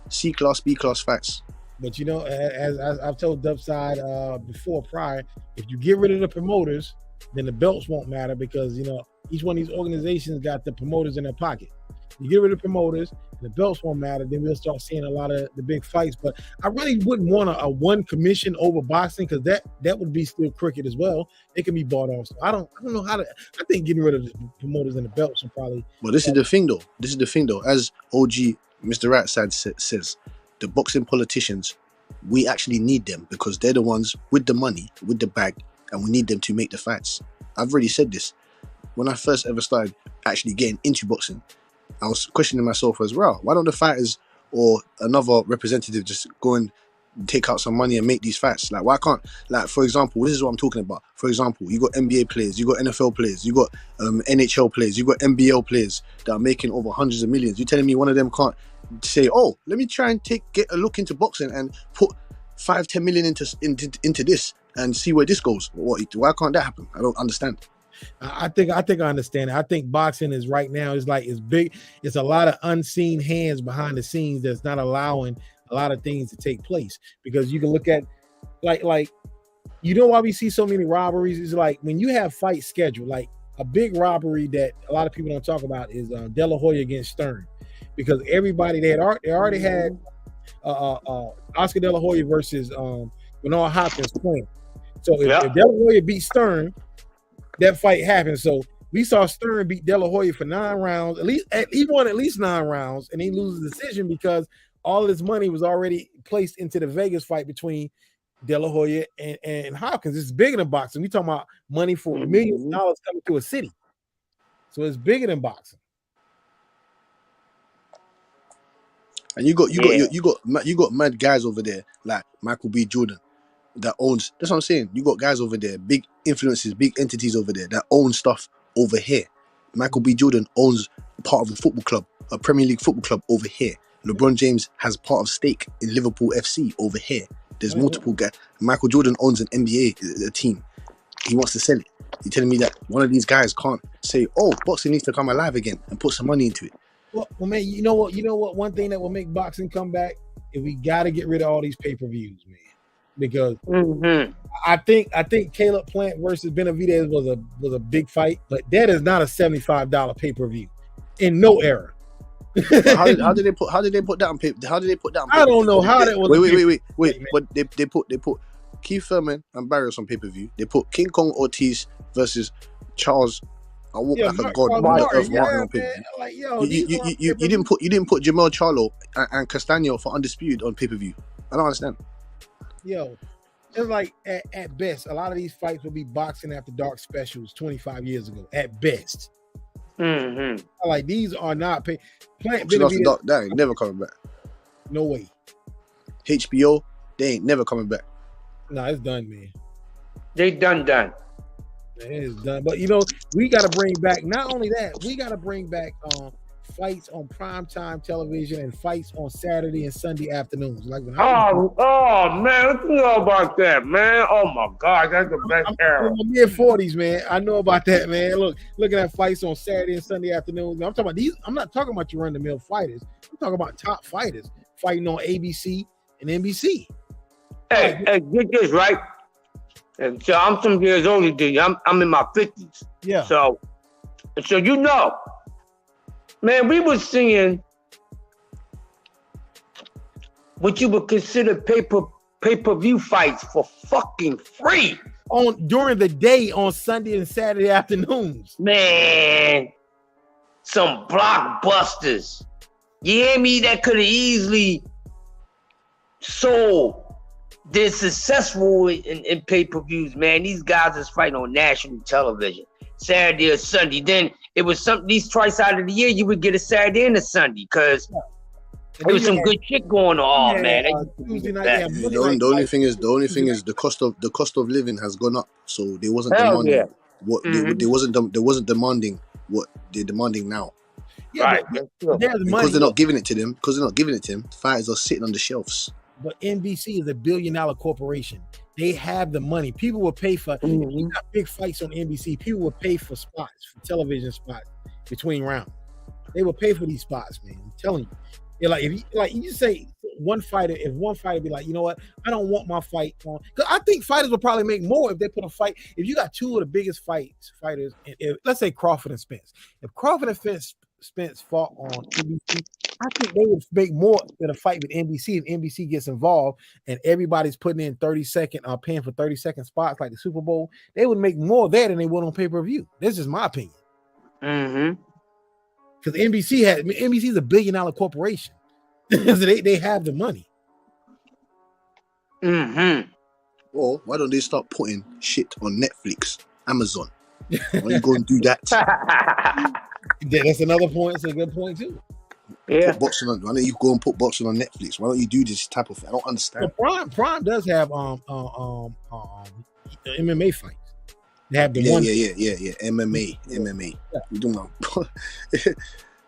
C class, B class fights. But as I've told Dubside before, prior, if you get rid of the promoters, then the belts won't matter because each one of these organizations got the promoters in their pocket. You get rid of the promoters, and the belts won't matter. Then we'll start seeing a lot of the big fights. But I really wouldn't want a one commission over boxing because that would be still crooked as well. It can be bought off. So I don't know how to. I think getting rid of the promoters and the belts will probably. Well, this is the thing though. As OG Mr. Right Side says, the boxing politicians, we actually need them because they're the ones with the money, with the bag, and we need them to make the fights. I've already said this. When I first ever started actually getting into boxing, I was questioning myself as well. Why don't the fighters or another representative just go and take out some money and make these fights? Like, why can't, like, for example, this is what I'm talking about. For example, you got NBA players, you got NFL players, you got NHL players, you got NBL players that are making over hundreds of millions. You're telling me one of them can't say, oh, let me try and get a look into boxing and put 5-10 million into this and see where this goes? Why can't that happen? I don't understand. I think I understand it. I think boxing is right now is big. It's a lot of unseen hands behind the scenes that's not allowing a lot of things to take place. Because you can look at like why we see so many robberies is like when you have fights scheduled, like a big robbery that a lot of people don't talk about is De La Hoya against Stern, because everybody they already had Oscar De La Hoya versus Bernard Hopkins playing. So if De La Hoya beat Stern, that fight happened. So we saw Stern beat De La Hoya for 9 rounds. He won at least 9 rounds, and he loses the decision because all of his money was already placed into the Vegas fight between De La Hoya and Hopkins. It's bigger than boxing. We talking about money for millions of dollars coming to a city. So it's bigger than boxing. And you got mad guys over there like Michael B. Jordan that owns. That's what I'm saying. You got guys over there, big influences, big entities over there that own stuff over here. Michael B. Jordan owns part of a football club, a Premier League football club over here. LeBron James has part of stake in Liverpool FC over here. There's multiple guys. Michael Jordan owns an NBA team. He wants to sell it. You're telling me that one of these guys can't say, "Oh, boxing needs to come alive again," and put some money into it? Well, man, you know what? One thing that will make boxing come back is we got to get rid of all these pay-per-views, man. Because I think Caleb Plant versus Benavidez was a big fight, but that is not a $75 pay-per-view in no era. how did they put that on paper? How did they put that on paper? I don't know how that was. Wait. But they put Keith Thurman and Barrios on pay-per-view. They put King Kong Ortiz versus Charles. I walk like a god. Martin on pay-per-view. You didn't put Jamel Charlo and Castano for Undisputed on pay-per-view. I don't understand. Yo, it's like at best, a lot of these fights will be boxing after dark specials 25 years ago. At best, like these are not pay. That ain't never coming back. No way. HBO, they ain't never coming back. Nah, it's done, man. They done. It is done. But we got to bring back. Not only that, we got to bring back fights on primetime television and fights on Saturday and Sunday afternoons. Like when man, what you know about that, man? Oh my God, that's the best era. I'm in my mid-40s, man. I know about that, man. Looking at fights on Saturday and Sunday afternoons. I'm talking about these. I'm not talking about your run-of-the-mill fighters. I'm talking about top fighters fighting on ABC and NBC. Hey, get this right. And so I'm some years older than you. I'm in my 50s. Yeah. So man, we were seeing what you would consider pay-per-view fights for fucking free during the day on Sunday and Saturday afternoons. Man, some blockbusters. You hear me? That could have easily sold. They're successful in pay-per-views, man. These guys is fighting on national television Saturday or Sunday. Then it was these twice out of the year you would get a Saturday and a Sunday because there was some good shit going on. Man, the only thing is the cost of living has gone up, so they wasn't demanding they wasn't demanding what they're demanding now. Right, because they're not giving it to them. Fighters are sitting on the shelves. But NBC is a $1 billion corporation. They have the money. People will pay for you got big fights on NBC. People will pay for spots, for television spots between rounds. They will pay for these spots, man. I'm telling you. Yeah, like if you say one fighter, if one fighter be like, you know what, I don't want my fight on, because I think fighters will probably make more if they put a fight. If you got two of the biggest fighters, let's say Crawford and Spence, if Crawford and Spence fought on NBC, I think they would make more than a fight with NBC. If NBC gets involved and everybody's putting in 30-second, paying for 30-second spots like the Super Bowl, they would make more there than they would on pay-per-view. This is my opinion. Mm-hmm. Because NBC is a $1 billion corporation. So they have the money. Mm-hmm. Or why don't they start putting shit on Netflix, Amazon? Why don't you go and do that? That's another point. It's a good point too. Yeah. Put boxing on. Why don't you go and put boxing on Netflix? Why don't you do this type of thing? I don't understand. So Prime does have MMA fights. They have the yeah, one. Yeah. MMA. Yeah. You don't know.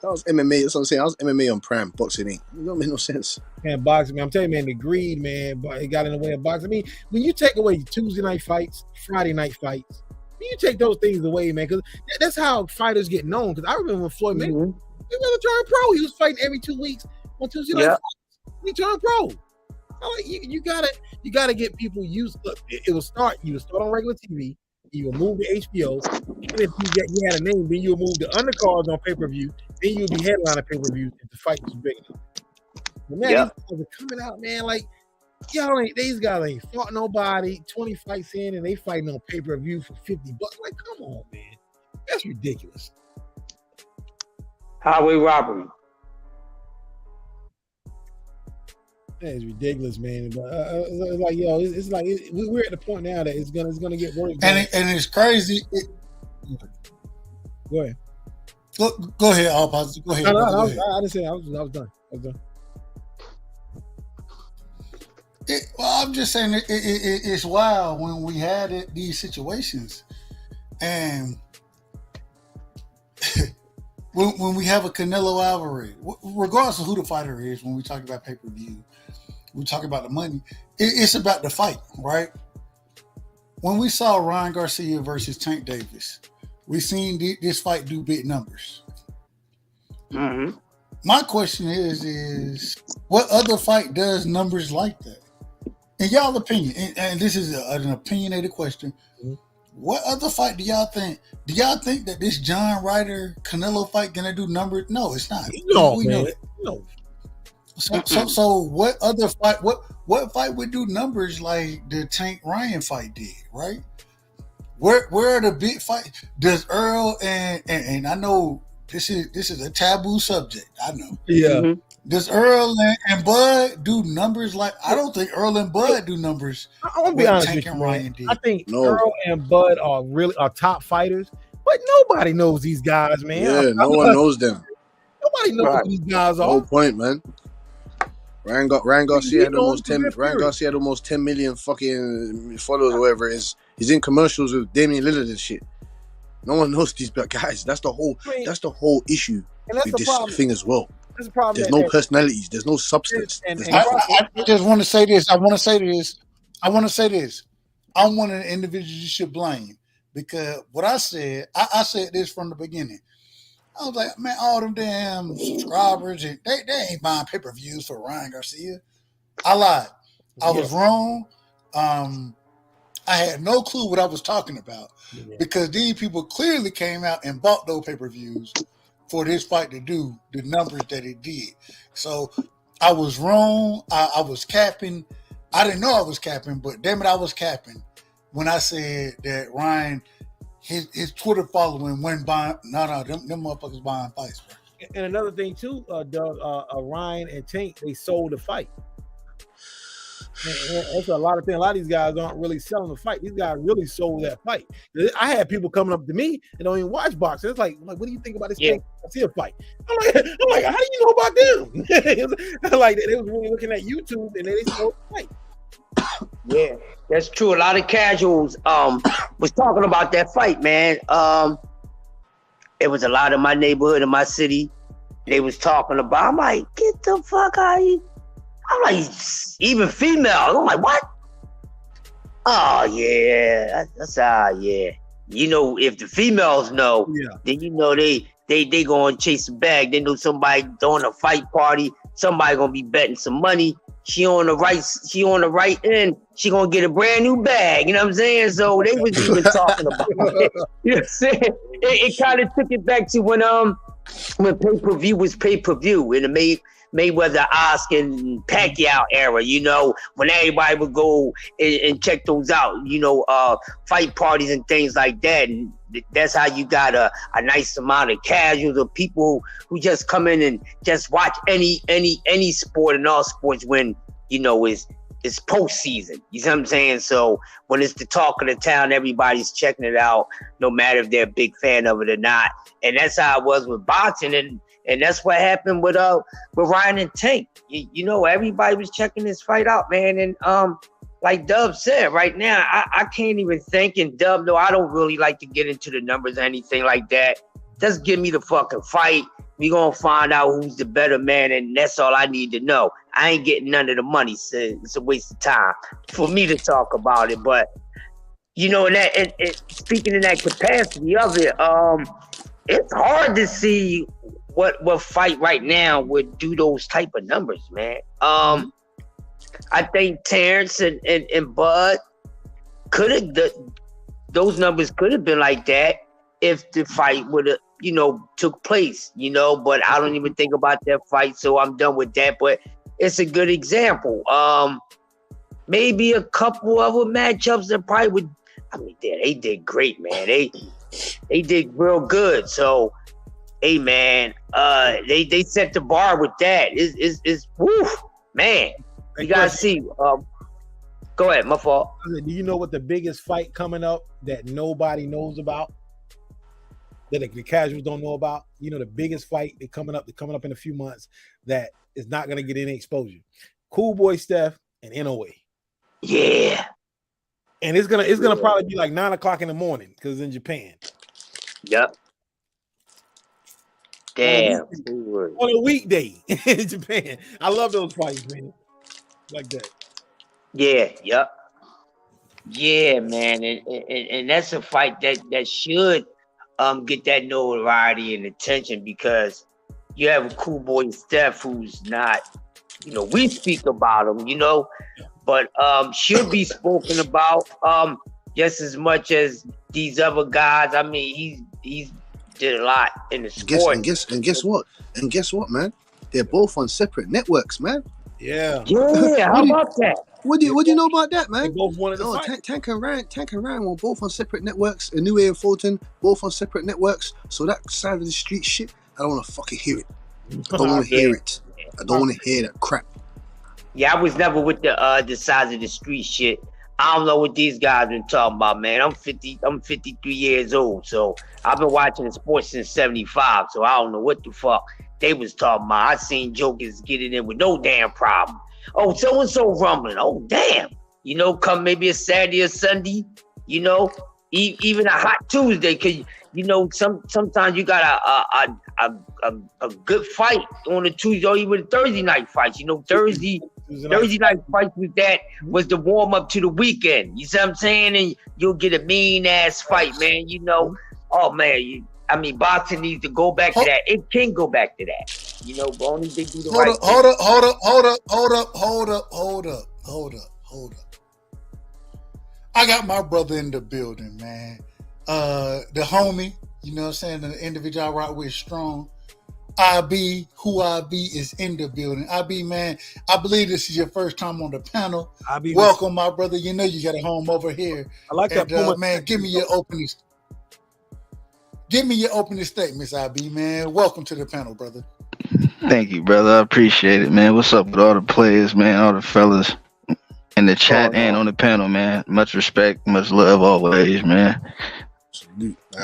That was MMA. That's what I'm saying. I was MMA on Prime. Boxing ain't. It don't make no sense. Man, boxing, man. I'm telling you, man, the greed, man, but it got in the way of boxing. I mean, when you take away Tuesday night fights, Friday night fights, when you take those things away, man, because that's how fighters get known. Because I remember when Floyd Mayweather, he was turned pro. He was fighting every 2 weeks on Tuesday night fights. He turned pro. Like, you gotta get people used. Look, it will start. You will start on regular TV. You will move to HBO. Even if you had a name, then you will move to undercards on pay-per-view. Then you'll be headlining pay-per-view if the fight was big enough. But man, these guys are coming out, man, like these guys ain't fought nobody, 20 fights in, and they fighting on pay-per-view for $50. Like, come on, man. That's ridiculous. Highway robbery. That is ridiculous, man. But it's like, yo, it's like we're at the point now that it's gonna get worse. And it's crazy. Go ahead. Go ahead, All Positive. Go ahead. No, go ahead. I didn't say I was done. Well, I'm just saying it's wild when we had these situations, and when we have a Canelo Alvarez, regardless of who the fighter is, when we talk about pay-per-view, we talk about the money. It's about the fight, right? When we saw Ryan Garcia versus Tank Davis, we seen this fight do big numbers. Mm-hmm. My question is what other fight does numbers like that? In y'all opinion, and this is an opinionated question, what other fight do y'all think? Do y'all think that this John Ryder Canelo fight gonna do numbers? No, it's not. No, we know that. No. So what other fight? What fight would do numbers like the Tank Ryan fight did? Right? Where are the big fights? Does Earl and I know this is a taboo subject. I know. Yeah. Mm-hmm. Does Earl and Bud do numbers like? I don't think Earl and Bud do numbers. I want to be honest with you, man. I think Earl and Bud are top fighters, but nobody knows these guys, man. Yeah, no one knows them. Nobody knows who these guys are. No point, man. Ryan Garcia had almost 10 million fucking followers or whatever it is. He's in commercials with Damian Lillard and shit. No one knows these guys. That's the whole issue with this thing as well. There's no personalities. There's no substance. I just want to say this. I want to say this. I'm one of the individuals you should blame because what I said, I said this from the beginning. I was like, man, all them damn subscribers, and they ain't buying pay-per-views for Ryan Garcia. I lied. I was wrong. I had no clue what I was talking about because these people clearly came out and bought those pay-per-views for this fight to do the numbers that it did. So I was wrong. I was capping. I didn't know I was capping, but damn it, I was capping when I said that Ryan, his Twitter following went buying. No, them motherfuckers buying fights, bro. And another thing too, Doug, Ryan and Tank, they sold the fight. And that's a lot of things. A lot of these guys aren't really selling the fight. These guys really sold that fight. I had people coming up to me and don't even watch boxing. It's like, what do you think about this Tank Garcia fight? I'm like, how do you know about them? Like they was really looking at YouTube and they sold the fight. Yeah, that's true. A lot of casuals was talking about that fight, man. It was a lot in my neighborhood, in my city. They was talking about. I'm like, get the fuck out of here. I'm like, even female. I'm like, what? Oh yeah, that's yeah. You know, if the females know, then you know they go and chase a bag. They know somebody throwing a fight party, somebody gonna be betting some money. She on the right end. She gonna get a brand new bag. You know what I'm saying? So they was even talking about it. You know what I'm saying? It kind of took it back to when pay-per-view was pay-per-view in the Mayweather, Oscar, and Pacquiao era, you know, when everybody would go and check those out, you know, fight parties and things like that. And that's how you got a nice amount of casuals of people who just come in and just watch any sport and all sports when, you know, it's postseason. You see what I'm saying? So when it's the talk of the town, everybody's checking it out, no matter if they're a big fan of it or not. And that's how it was with boxing, and that's what happened with Ryan and Tank. You know, everybody was checking this fight out, man. And like Dub said, right now, I can't even think. And Dub, no, I don't really like to get into the numbers or anything like that. Just give me the fucking fight. We gonna find out who's the better man, and that's all I need to know. I ain't getting none of the money, so it's a waste of time for me to talk about it. But you know, and speaking in that capacity of it, it's hard to see what fight right now would do those type of numbers, man. I think Terrence and Bud could have those numbers could have been like that if the fight would have, you know, took place, you know, but I don't even think about that fight, so I'm done with that. But it's a good example. Maybe a couple other matchups that probably would. I mean, they did great, man. They did real good. So, hey, man, they set the bar with that. It's woo, man. You gotta see. Go ahead, my fault. Do you know what the biggest fight coming up that nobody knows about? That the casuals don't know about? You know, the biggest fight coming up in a few months that is not gonna get any exposure. Cool Boy Steph and NOA. Yeah. And it's gonna probably be like 9:00 in the morning because it's in Japan. Yep. Damn. On a weekday in Japan. I love those fights, man. Like that. Yeah, yep. Yeah, man. And that's a fight that should get that notoriety and attention, because you have a Cool Boy Steph who's not, you know, we speak about him, you know, but should be spoken about just as much as these other guys. I mean, he's did a lot in the sport. And guess what, man? They're both on separate networks, man. Yeah. Yeah, how about that? What do you know about that, man? They both wanted to fight. Tank and Ryan were both on separate networks. Inoue and Fulton, both on separate networks. So that side of the street shit, I don't want to fucking hear it. I don't want to hear it. I don't want to hear that crap. Yeah, I was never with the size of the street shit. I don't know what these guys been talking about, man. I'm 53 years old, so I've been watching the sports since 75, so I don't know what the fuck they was talking about. I seen jokers get it in with no damn problem. Oh, so-and-so rumbling. Oh, damn. You know, come maybe a Saturday or Sunday, you know, even a hot Tuesday, because, you know, sometimes you got a good fight on a Tuesday or even Thursday night fights. You know, Thursday night fights was the warm up to the weekend. You see what I'm saying? And you'll get a mean ass fight, man. You know, oh man, boxing needs to go back to that. It can go back to that. You know, but only they do the right thing. Hold up. I got my brother in the building, man. The homie, you know what I'm saying? The individual I rock with, strong. IB, who IB is in the building. IB, man, I believe this is your first time on the panel. IB, welcome, my brother. You know you got a home over here. I like that. Man, give me your opening statements, IB, man. Welcome to the panel, brother. Thank you, brother. I appreciate it, man. What's up with all the players, man? All the fellas in the chat and on the panel, man. Much respect, much love always, man.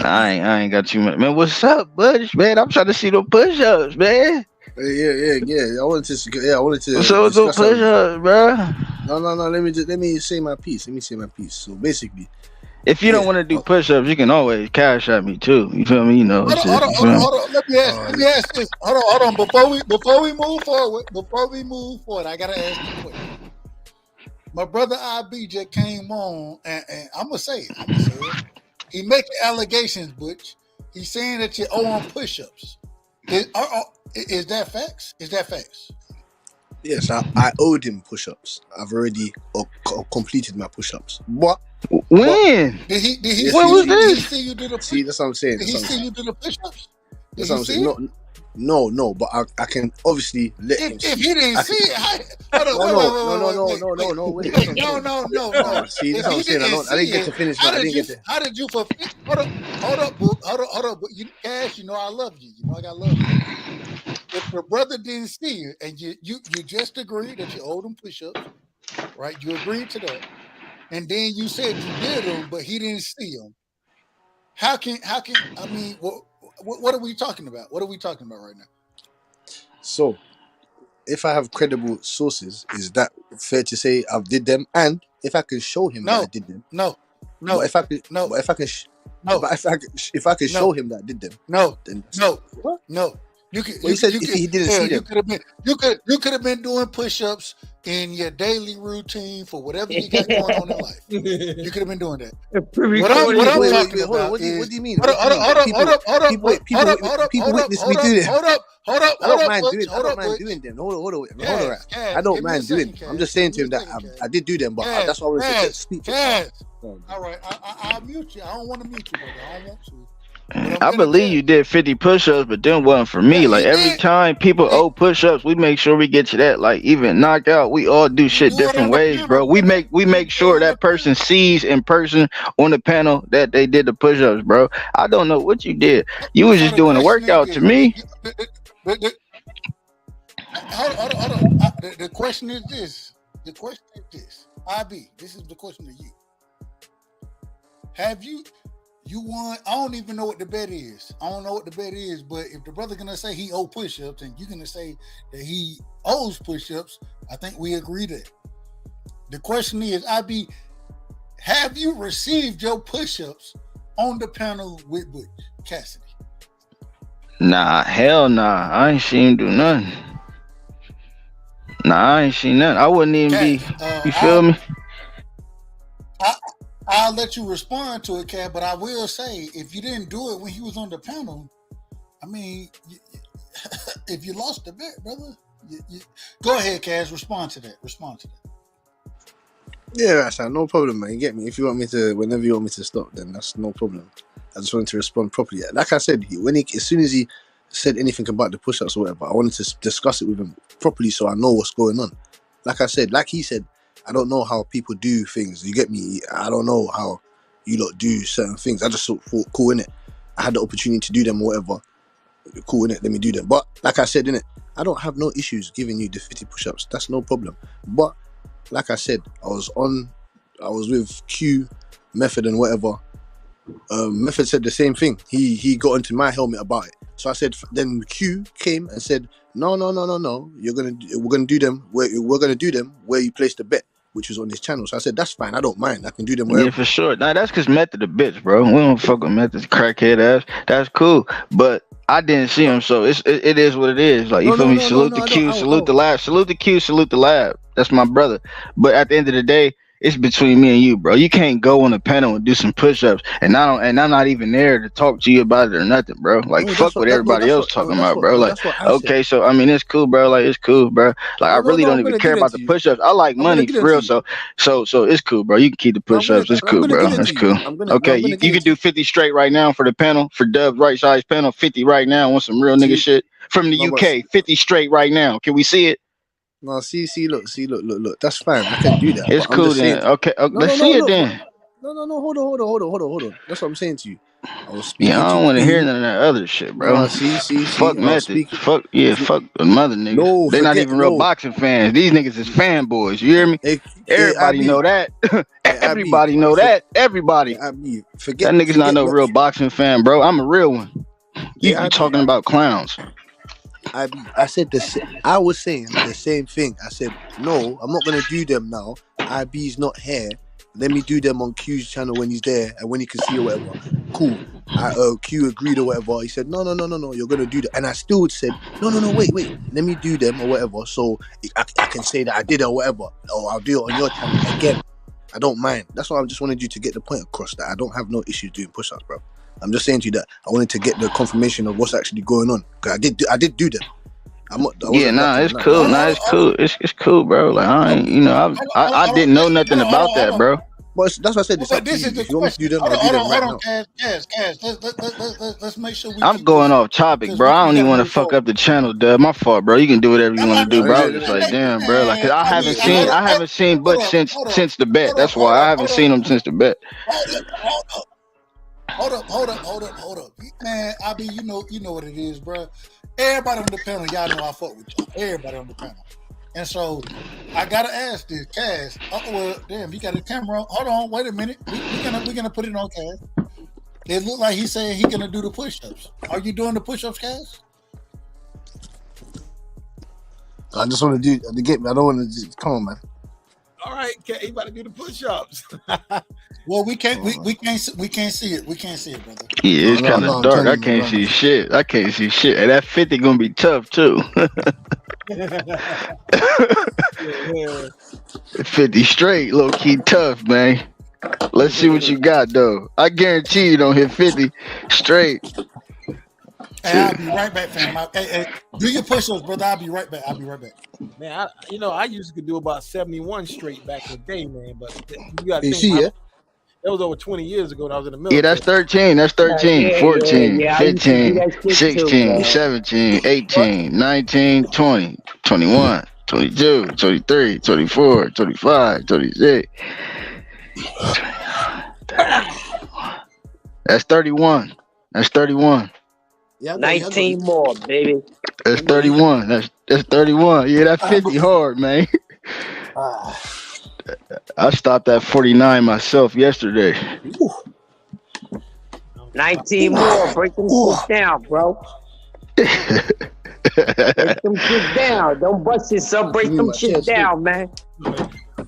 I ain't got too much, man. What's up, buddy? Man, I'm trying to see those push-ups, man. Yeah. I wanted to. So those push-ups, bro. No. Let me say my piece. So basically, if you don't want to do push-ups, you can always cash at me too. You feel me? You know. Hold on. Let me ask this. Hold on. Before we move forward, I gotta ask you a question. My brother IB just came on, and I'm gonna say it. He making allegations, Butch. He's saying that you're on push-ups. Is that facts? Yes, I owed him push-ups. I've already completed my push-ups. What? When? Did he Yes, When was did he this? see you do the See, that's what I'm saying. Did he see you do the push-ups? Did That's what he I'm see saying. it? No, but I can obviously let him If see. he didn't I see can, it, hold on, no. Wait, wait, that's what I'm no, saying. no, no, Oh, no. see, If that's what he I'm saying. didn't I didn't see get to it, finish. I didn't get to. how did you fulfill? Hold up, but you, Cash, you know I love you. You know I got love for you. If the brother didn't see it, and you just agreed that you owed him push-ups, right? You agreed to that, and then you said you did them, but he didn't see them. How can I mean? What are we talking about? What are we talking about right now? So, if I have credible sources, is that fair to say I did them? And if I can show him that I did them, No, but if I could, but if I can, if I can show him that I did them, then what? No. You could. Well, he said if he didn't see them, You could have been. You could have been doing push-ups in your daily routine for whatever you got going on in life. You could have been doing that. What I'm talking hold on. about What do is you mean? hold up. People witness me do them. Hold up. I don't mind doing them. Hold on. I don't mind doing them. I'm just saying to him that I did do them, but that's why I wanted to speak to him. All right, I'll mute you. I don't want to mute you, brother. I don't want to. I believe you did 50 push-ups, but then wasn't for me. Like every time people owe push-ups, we make sure we get to that. Like even knockout, we all do shit different ways, bro. We make sure that person sees in person on the panel that they did the push-ups, bro. I don't know what you did. You was just doing a workout to me. Hold on. The question is this. IB, this is the question to you. Have you won? I don't even know what the bet is. But if the brother gonna say he owe push-ups and you're gonna say that he owes push-ups, I think we agree that. The question is, IB, have you received your push-ups on the panel with Butch Cassidy? Nah, hell nah. I ain't seen him do nothing. Nah, I ain't seen nothing. I wouldn't even be. You feel me? I'll let you respond to it, Cat, but I will say, if you didn't do it when he was on the panel, I mean, if you lost the bet, brother, go ahead, Cass. Respond to that. Yeah, that's no problem, man. You get me? If you want me to, whenever you want me to stop, then that's no problem. I just wanted to respond properly. Like I said, as soon as he said anything about the push-ups or whatever, I wanted to discuss it with him properly so I know what's going on. Like I said, like he said, I don't know how people do things. You get me? I don't know how you lot do certain things. I just thought cool, innit? I had the opportunity to do them or whatever. Cool, innit? Let me do them. But like I said, innit? I don't have no issues giving you the 50 push-ups. That's no problem. But like I said, I was with Q, Method and whatever. Method said the same thing. He got into my helmet about it. So I said, then Q came and said, no. We're gonna do them where you place the bet, which was on his channel. So I said, that's fine. I don't mind. I can do them wherever. Yeah, for sure. Nah, that's because Method a bitch, bro. We don't fuck with Method's crackhead ass. That's cool. But I didn't see him, so it is what it is. Like, you feel me? Salute the Q, salute the lab. Salute the Q, salute the lab. That's my brother. But at the end of the day, it's between me and you, bro. You can't go on the panel and do some push-ups, and I'm not even there to talk to you about it or nothing, bro. Like, fuck what everybody else talking about, bro. Like, okay, so I mean, it's cool, bro. Like, it's cool, bro. Like, I really don't even care about the push-ups. I like money for real, so it's cool, bro. You can keep the push-ups. It's cool, bro. It's cool. Okay, you can do 50 straight right now for the panel, for Dub's right size panel. 50 right now on some real nigga shit from the UK. 50 straight right now. Can we see it? No, see, look. That's fine. I can do that. It's cool then. Okay, let's see it then. No. Hold on. That's what I'm saying to you. I was speaking. Yeah, I don't want to hear none of that other shit, bro. No, see. Fuck Method. Fuck the mother niggas. No, they're not even real boxing fans. These niggas is fanboys. You hear me? Everybody know that. Everybody know that. Everybody. Forget that nigga's not no real boxing fan, bro. I'm a real one. You talking about clowns? I said this. I was saying the same thing. I said, no, I'm not gonna do them now. IB's not here. Let me do them on Q's channel when he's there and when he can see or whatever. Cool. Q agreed or whatever. He said, no, you're gonna do that. And I still said, no, wait. Let me do them or whatever. So I can say that I did it or whatever. Or I'll do it on your channel again. I don't mind. That's why I just wanted you to get the point across that I don't have no issues doing push-ups, bro. I'm just saying to you that I wanted to get the confirmation of what's actually going on. Because I did do them. It's cool. Nah, it's cool. It's cool, bro. Like I ain't, I didn't know nothing about that, bro. But that's what I said. It's But up to this you. is the If you want me to do question. them, I'll do them right now. Cash. Let's make sure we I'm keep going this off topic, because bro. I we don't even gotta want to move fuck forward. up the channel, Dub. My fault, bro. You can do whatever you want to do, bro. I was just like, Man, damn, bro. Like, cause I haven't seen, hold Butch up, since the bet. That's why I haven't seen him since the bet. Hold up. Man, I be you know what it is, bro. Everybody on the panel, y'all know I fuck with y'all. Everybody on the panel. And so I gotta ask this, Cass. Oh well, damn, he got a camera on. Hold on, wait a minute. We're gonna put it on Cass. It looked like he said he's gonna do the push-ups. Are you doing the push-ups, Cass? I just want to do to get me. I don't want to just come on, man. All right, he about to do the push-ups. Well, we can't see it. We can't see it, brother. Yeah, it's kind of dark. I can't see shit. And that 50 gonna be tough too. 50 straight, low key tough, man. Let's see what you got though. I guarantee you don't hit 50 straight. Hey, I'll be right back, fam. Hey, do your push-ups, brother. I'll be right back. Man, I used to do about 71 straight back in the day, man. But you got to You think, see, that was over 20 years ago when I was in the military. Yeah, that's 13. That's 13, Yeah, 14, yeah, I used to do 15, that shit 16, too, 17, 18, 19, 20, 21, 22, 23, 24, 25, 26. That's 31. That's 31. Yeah, 19 more, baby. That's 31. That's 31. Yeah, that's 50 hard, man. I stopped at 49 myself yesterday. 19 more. Break them shit down, bro. Break them shit down. Don't bust yourself. Break them shit down, man.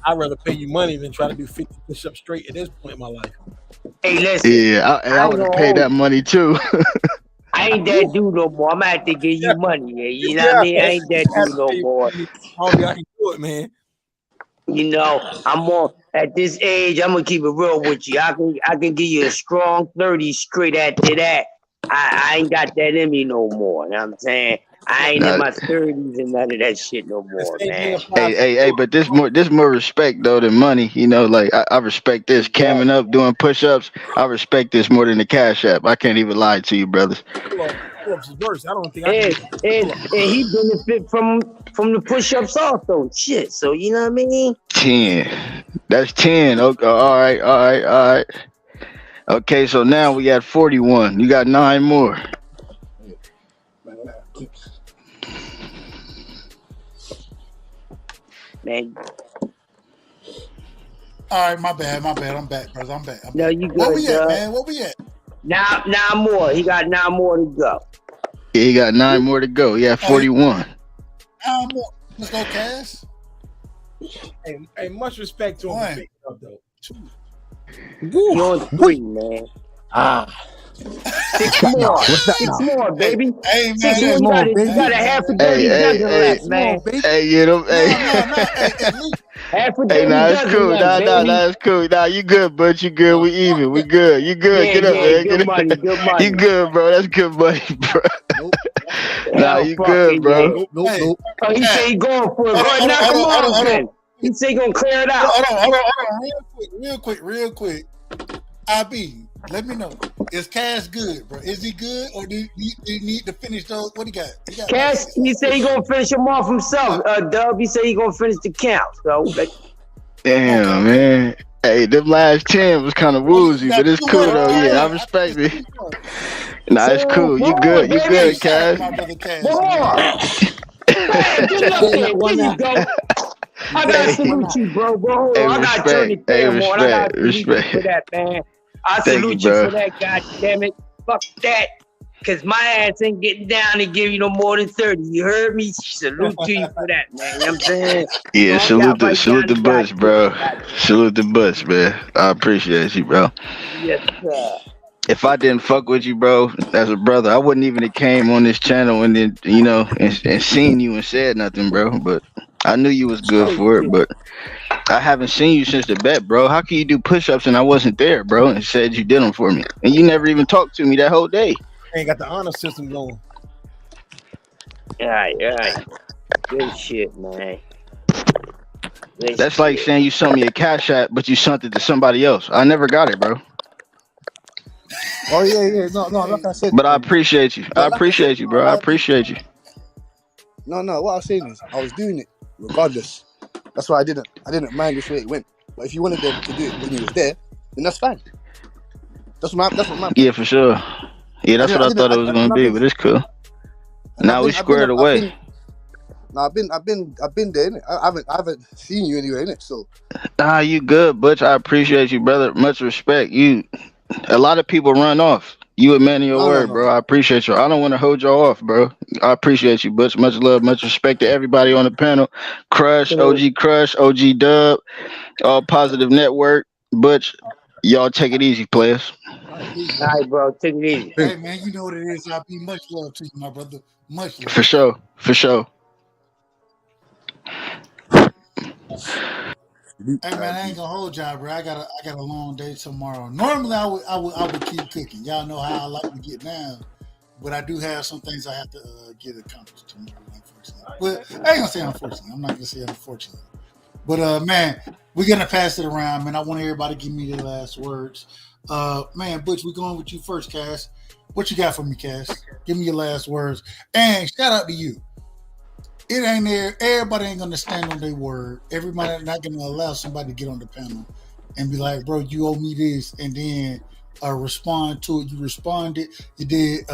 I'd rather pay you money than try to do 50 push-ups straight at this point in my life. Hey, listen. Yeah, I would have paid that money too. I ain't that dude no more. I'm gonna have to give you money. You know what I mean? I ain't that dude no more. Homie, I can do it, man. You know, I'm more at this age. I'm gonna keep it real with you. I can give you a strong 30 straight after that. I ain't got that in me no more. You know what I'm saying? I ain't in my 30s and none of that shit no more, man. Hey, but this more respect though than money. You know, like I respect this camming up, doing push-ups. I respect this more than the Cash App. I can't even lie to you, brothers. Pull-ups is worse. I don't think and he benefit from the push-ups also. Shit. So you know what I mean? 10. That's 10. Okay, all right. Okay, so now we got 41. You got 9 more. Man. All right, my bad. I'm back, brother. I'm back. No, you good, Where we at, man? Where we at? Now more. He got 9 more to go. Yeah, he got 9 more to go. Yeah, 41. 9 more. Let's go, Cass. Hey, much respect to him. Though. You on 3, man. 6 more. 6 more, baby. Hey, man. 6 more. You got a half a dirty dozen left, man. Hey, you know, hey. Half a Hey, dirty nah, it's dozen cool. left, baby. Nah, it's cool. Nah, you good, bud. You good. We even. We good. You good. Yeah, Get up, man. good money, good money. You good, bro. That's good money, bro. Nah, you good, bro. Nope. Oh, he say he going for it. Go ahead, knock him off then. He say he gonna clear it out. Hold on. Real quick. IB, let me know. Is Cash good, bro? Is he good, or do you need to finish those? What he got? Cash, he said he gonna finish them off himself. Dub, he said he gonna finish the count. So, damn, man. Hey, them last 10 was kind of woozy, but it's cool though. Yeah, I respect it. Nah, it's cool. You good? You good, Cash? Hey, get up there. There you go. I gotta salute you, bro. Hold on. I gotta turn the cam on. I gotta salute you for that, man. I salute you for that, god damn it. Fuck that. Cause my ass ain't getting down to give you no more than 30. You heard me? Salute to you for that, man. You know what I'm saying? Yeah, salute the bus, bro. Salute the bus, man. I appreciate you, bro. Yes, sir. If I didn't fuck with you, bro, as a brother, I wouldn't even have came on this channel and then, you know, and seen you and said nothing, bro. But I knew you was good for it, but I haven't seen you since the bet, bro. How can you do push-ups and I wasn't there, bro, and said you did them for me? And you never even talked to me that whole day. Ain't got the honor system going. Right. Good shit, man. That's like saying you sent me a cash app, but you sent it to somebody else. I never got it, bro. Oh yeah. No, like I said. But I appreciate you. I But like I said, appreciate you, bro. I appreciate you. No. What I was saying is, I was doing it regardless. That's why I didn't mind which way it went. But if you wanted them to do it when he was there, then that's fine. That's what my Yeah, for sure. Yeah, that's what I thought it was gonna be, but it's cool. Now we squared away. I've been there, innit? I haven't seen you anywhere, innit? So Nah, you good, Butch. I appreciate you, brother. Much respect. A lot of people run off. You a man of your word, bro. I appreciate you. I don't want to hold y'all off, bro. I appreciate you, Butch. Much love, much respect to everybody on the panel. Crush, OG Dub, All Positive Network. Butch, y'all take it easy, players. All right, bro. Take it easy. Hey, man, you know what it is. I'll be much love to you, my brother. Much love. For sure. Hey man, I ain't gonna hold y'all, bro. I got a long day tomorrow. Normally, I would keep cooking. Y'all know how I like to get down, but I do have some things I have to get accomplished tomorrow, unfortunately. But I ain't gonna say unfortunately. I'm not gonna say unfortunately. But man, we're gonna pass it around, man. I want everybody to give me their last words. Man, Butch, we're going with you first, Cass. What you got for me, Cass? Give me your last words. And shout out to you. It ain't there. Everybody ain't gonna stand on their word. Everybody not gonna allow somebody to get on the panel and be like, "Bro, you owe me this," and then respond to it. You responded. You did.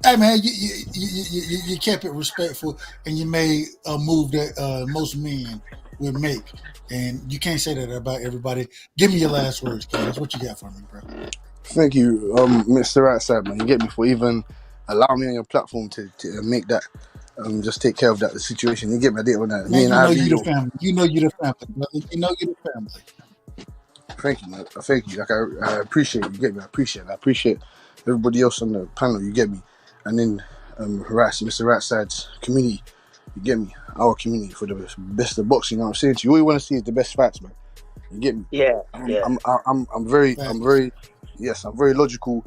Hey man, you kept it respectful, and you made a move that most men would make. And you can't say that about everybody. Give me your last words, Cass. What you got for me, bro? thank you, Mr. Outside, man. You get me for even allowing me on your platform to make that. Just take care of that situation. You get me? I did on that. Man, you know you the family. You know you the family, brother. You know you the family. Thank you, man. Thank you. Like I appreciate you. Get me? I appreciate everybody else on the panel. You get me? And then Mr. Ratside's community. You get me? Our community for the best of boxing. You know what I'm saying to you? All you want to see is the best fights, man. You get me? Yeah. I'm very logical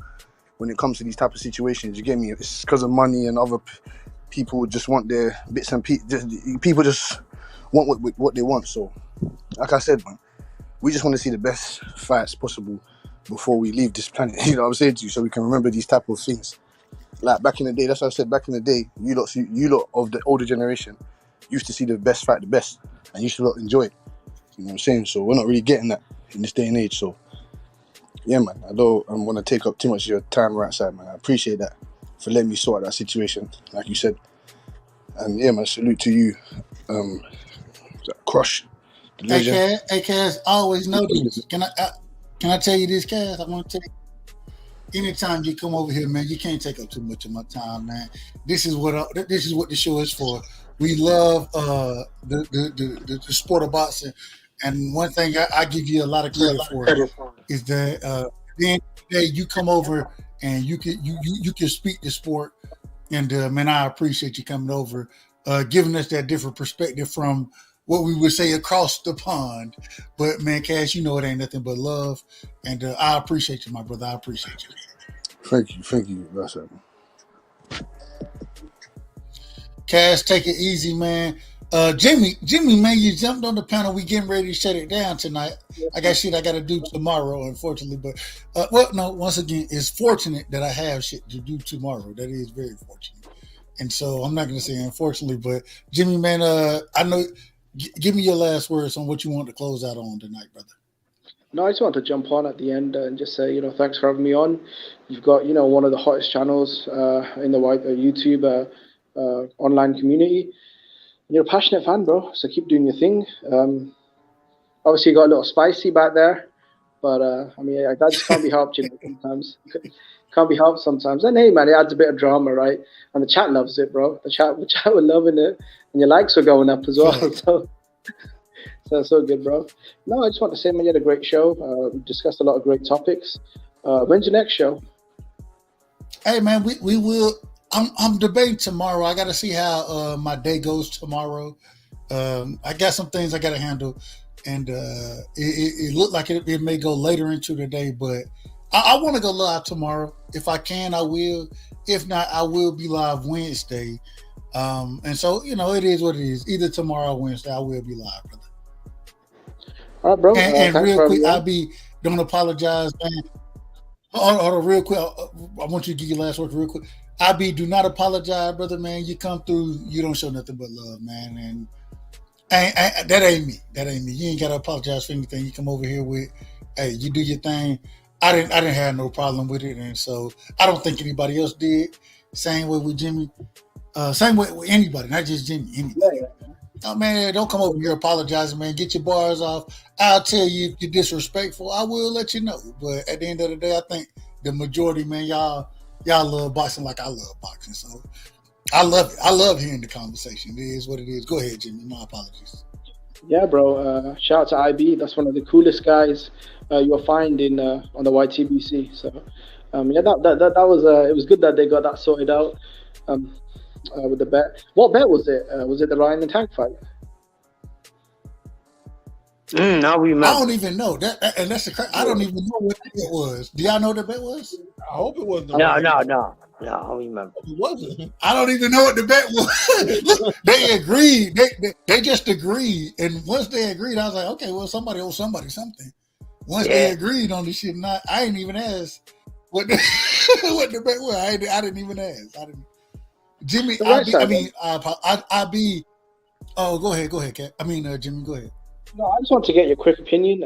when it comes to these type of situations. You get me? It's because of money and other people just want their bits and pieces. People just want what they want. So, like I said, man, we just want to see the best fights possible before we leave this planet. You know what I'm saying to you? So we can remember these type of things. Like back in the day, that's what I said. Back in the day, you lot of the older generation used to see the best fight the best, and used to enjoy it. You know what I'm saying? So we're not really getting that in this day and age. So yeah, man, I don't want to take up too much of your time right side, man. I appreciate that for letting me sort out that situation, like you said. And yeah, man, salute to you, Crush. Hey, Cass, I always know this. Can I tell you this, Cass? I want to tell you. Anytime you come over here, man, you can't take up too much of my time, man. This is what the show is for. We love the sport of boxing, and one thing I give you a lot of credit for is that at the end of the day, you come over and you can speak the sport, and man, I appreciate you coming over, giving us that different perspective from what we would say across the pond. But man, Cash, you know it ain't nothing but love, and I appreciate you, my brother. I appreciate you. Thank you. That's it. Cash, take it easy, man. Jimmy, man, you jumped on the panel. We getting ready to shut it down tonight. I got shit I got to do tomorrow, unfortunately. But once again, it's fortunate that I have shit to do tomorrow. That is very fortunate. And so I'm not going to say unfortunately, but Jimmy, man, I know. Give me your last words on what you want to close out on tonight, brother. No, I just want to jump on at the end and just say, thanks for having me on. You've got, one of the hottest channels in the YouTube online community. You're a passionate fan, bro. So keep doing your thing. Obviously, you got a little spicy back there, but that just can't be helped, sometimes. Can't be helped sometimes. And hey, man, it adds a bit of drama, right? And the chat loves it, bro. The chat were loving it, and your likes were going up as well. So it's so good, bro. No, I just want to say, man, you had a great show. We discussed a lot of great topics. When's your next show? Hey, man, we will. I'm debating tomorrow. I got to see how my day goes tomorrow. I got some things I got to handle, and it looked like it may go later into the day, but I want to go live tomorrow. If I can, I will. If not, I will be live Wednesday. And so, it is what it is. Either tomorrow or Wednesday, I will be live, brother. All right, bro. And Thanks real for quick, having me. don't apologize, man. Hold on, real quick. I want you to give your last word real quick. Do not apologize, brother, man. You come through, you don't show nothing but love, man. And that ain't me. That ain't me. You ain't got to apologize for anything you come over here with. Hey, you do your thing. I didn't have no problem with it, and so I don't think anybody else did. Same way with Jimmy. Same way with anybody, not just Jimmy. Anybody. Oh, man, don't come over here apologizing, man. Get your bars off. I'll tell you if you're disrespectful. I will let you know. But at the end of the day, I think the majority, man, y'all love boxing like I love boxing. So I love it. I love hearing the conversation. It is what it is. Go ahead, Jimmy. My apologies. Yeah, bro. Shout out to IB. That's one of the coolest guys you'll find in on the YTBC. So yeah, that was it was good that they got that sorted out. With the bet. What bet was it? Was it the Ryan and Tank fight? Now we remember. I don't even know that, and that's I don't even know what the bet was. Do y'all know what the bet was? I hope it wasn't. No, I don't remember. It wasn't. I don't even know what the bet was. They agreed. They just agreed, and once they agreed, I was like, okay, well, somebody owes somebody something. Once they agreed on the shit, and I didn't even ask what the bet was. I didn't even ask. I didn't. Jimmy, I'll be. Oh, go ahead, Kat. Jimmy, go ahead. No, I just want to get your quick opinion.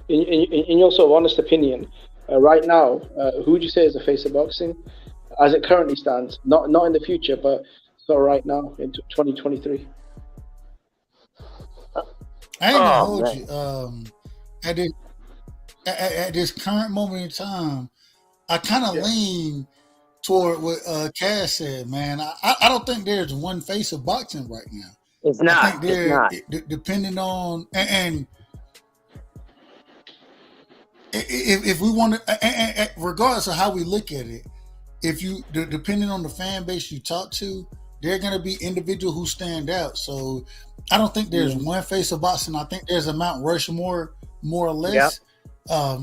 In your sort of honest opinion, right now, who would you say is the face of boxing, as it currently stands? Not in the future, but sort of right now in 2023. I ain't gonna hold you. At this current moment in time, I kind of lean toward what Cass said, man. I don't think there's one face of boxing right now. It's not. I think they're depending on and if we want to, regardless of how we look at it, depending on the fan base you talk to, they're going to be individuals who stand out. So I don't think there's one face of boxing. I think there's a Mount Rushmore, more or less. Yep.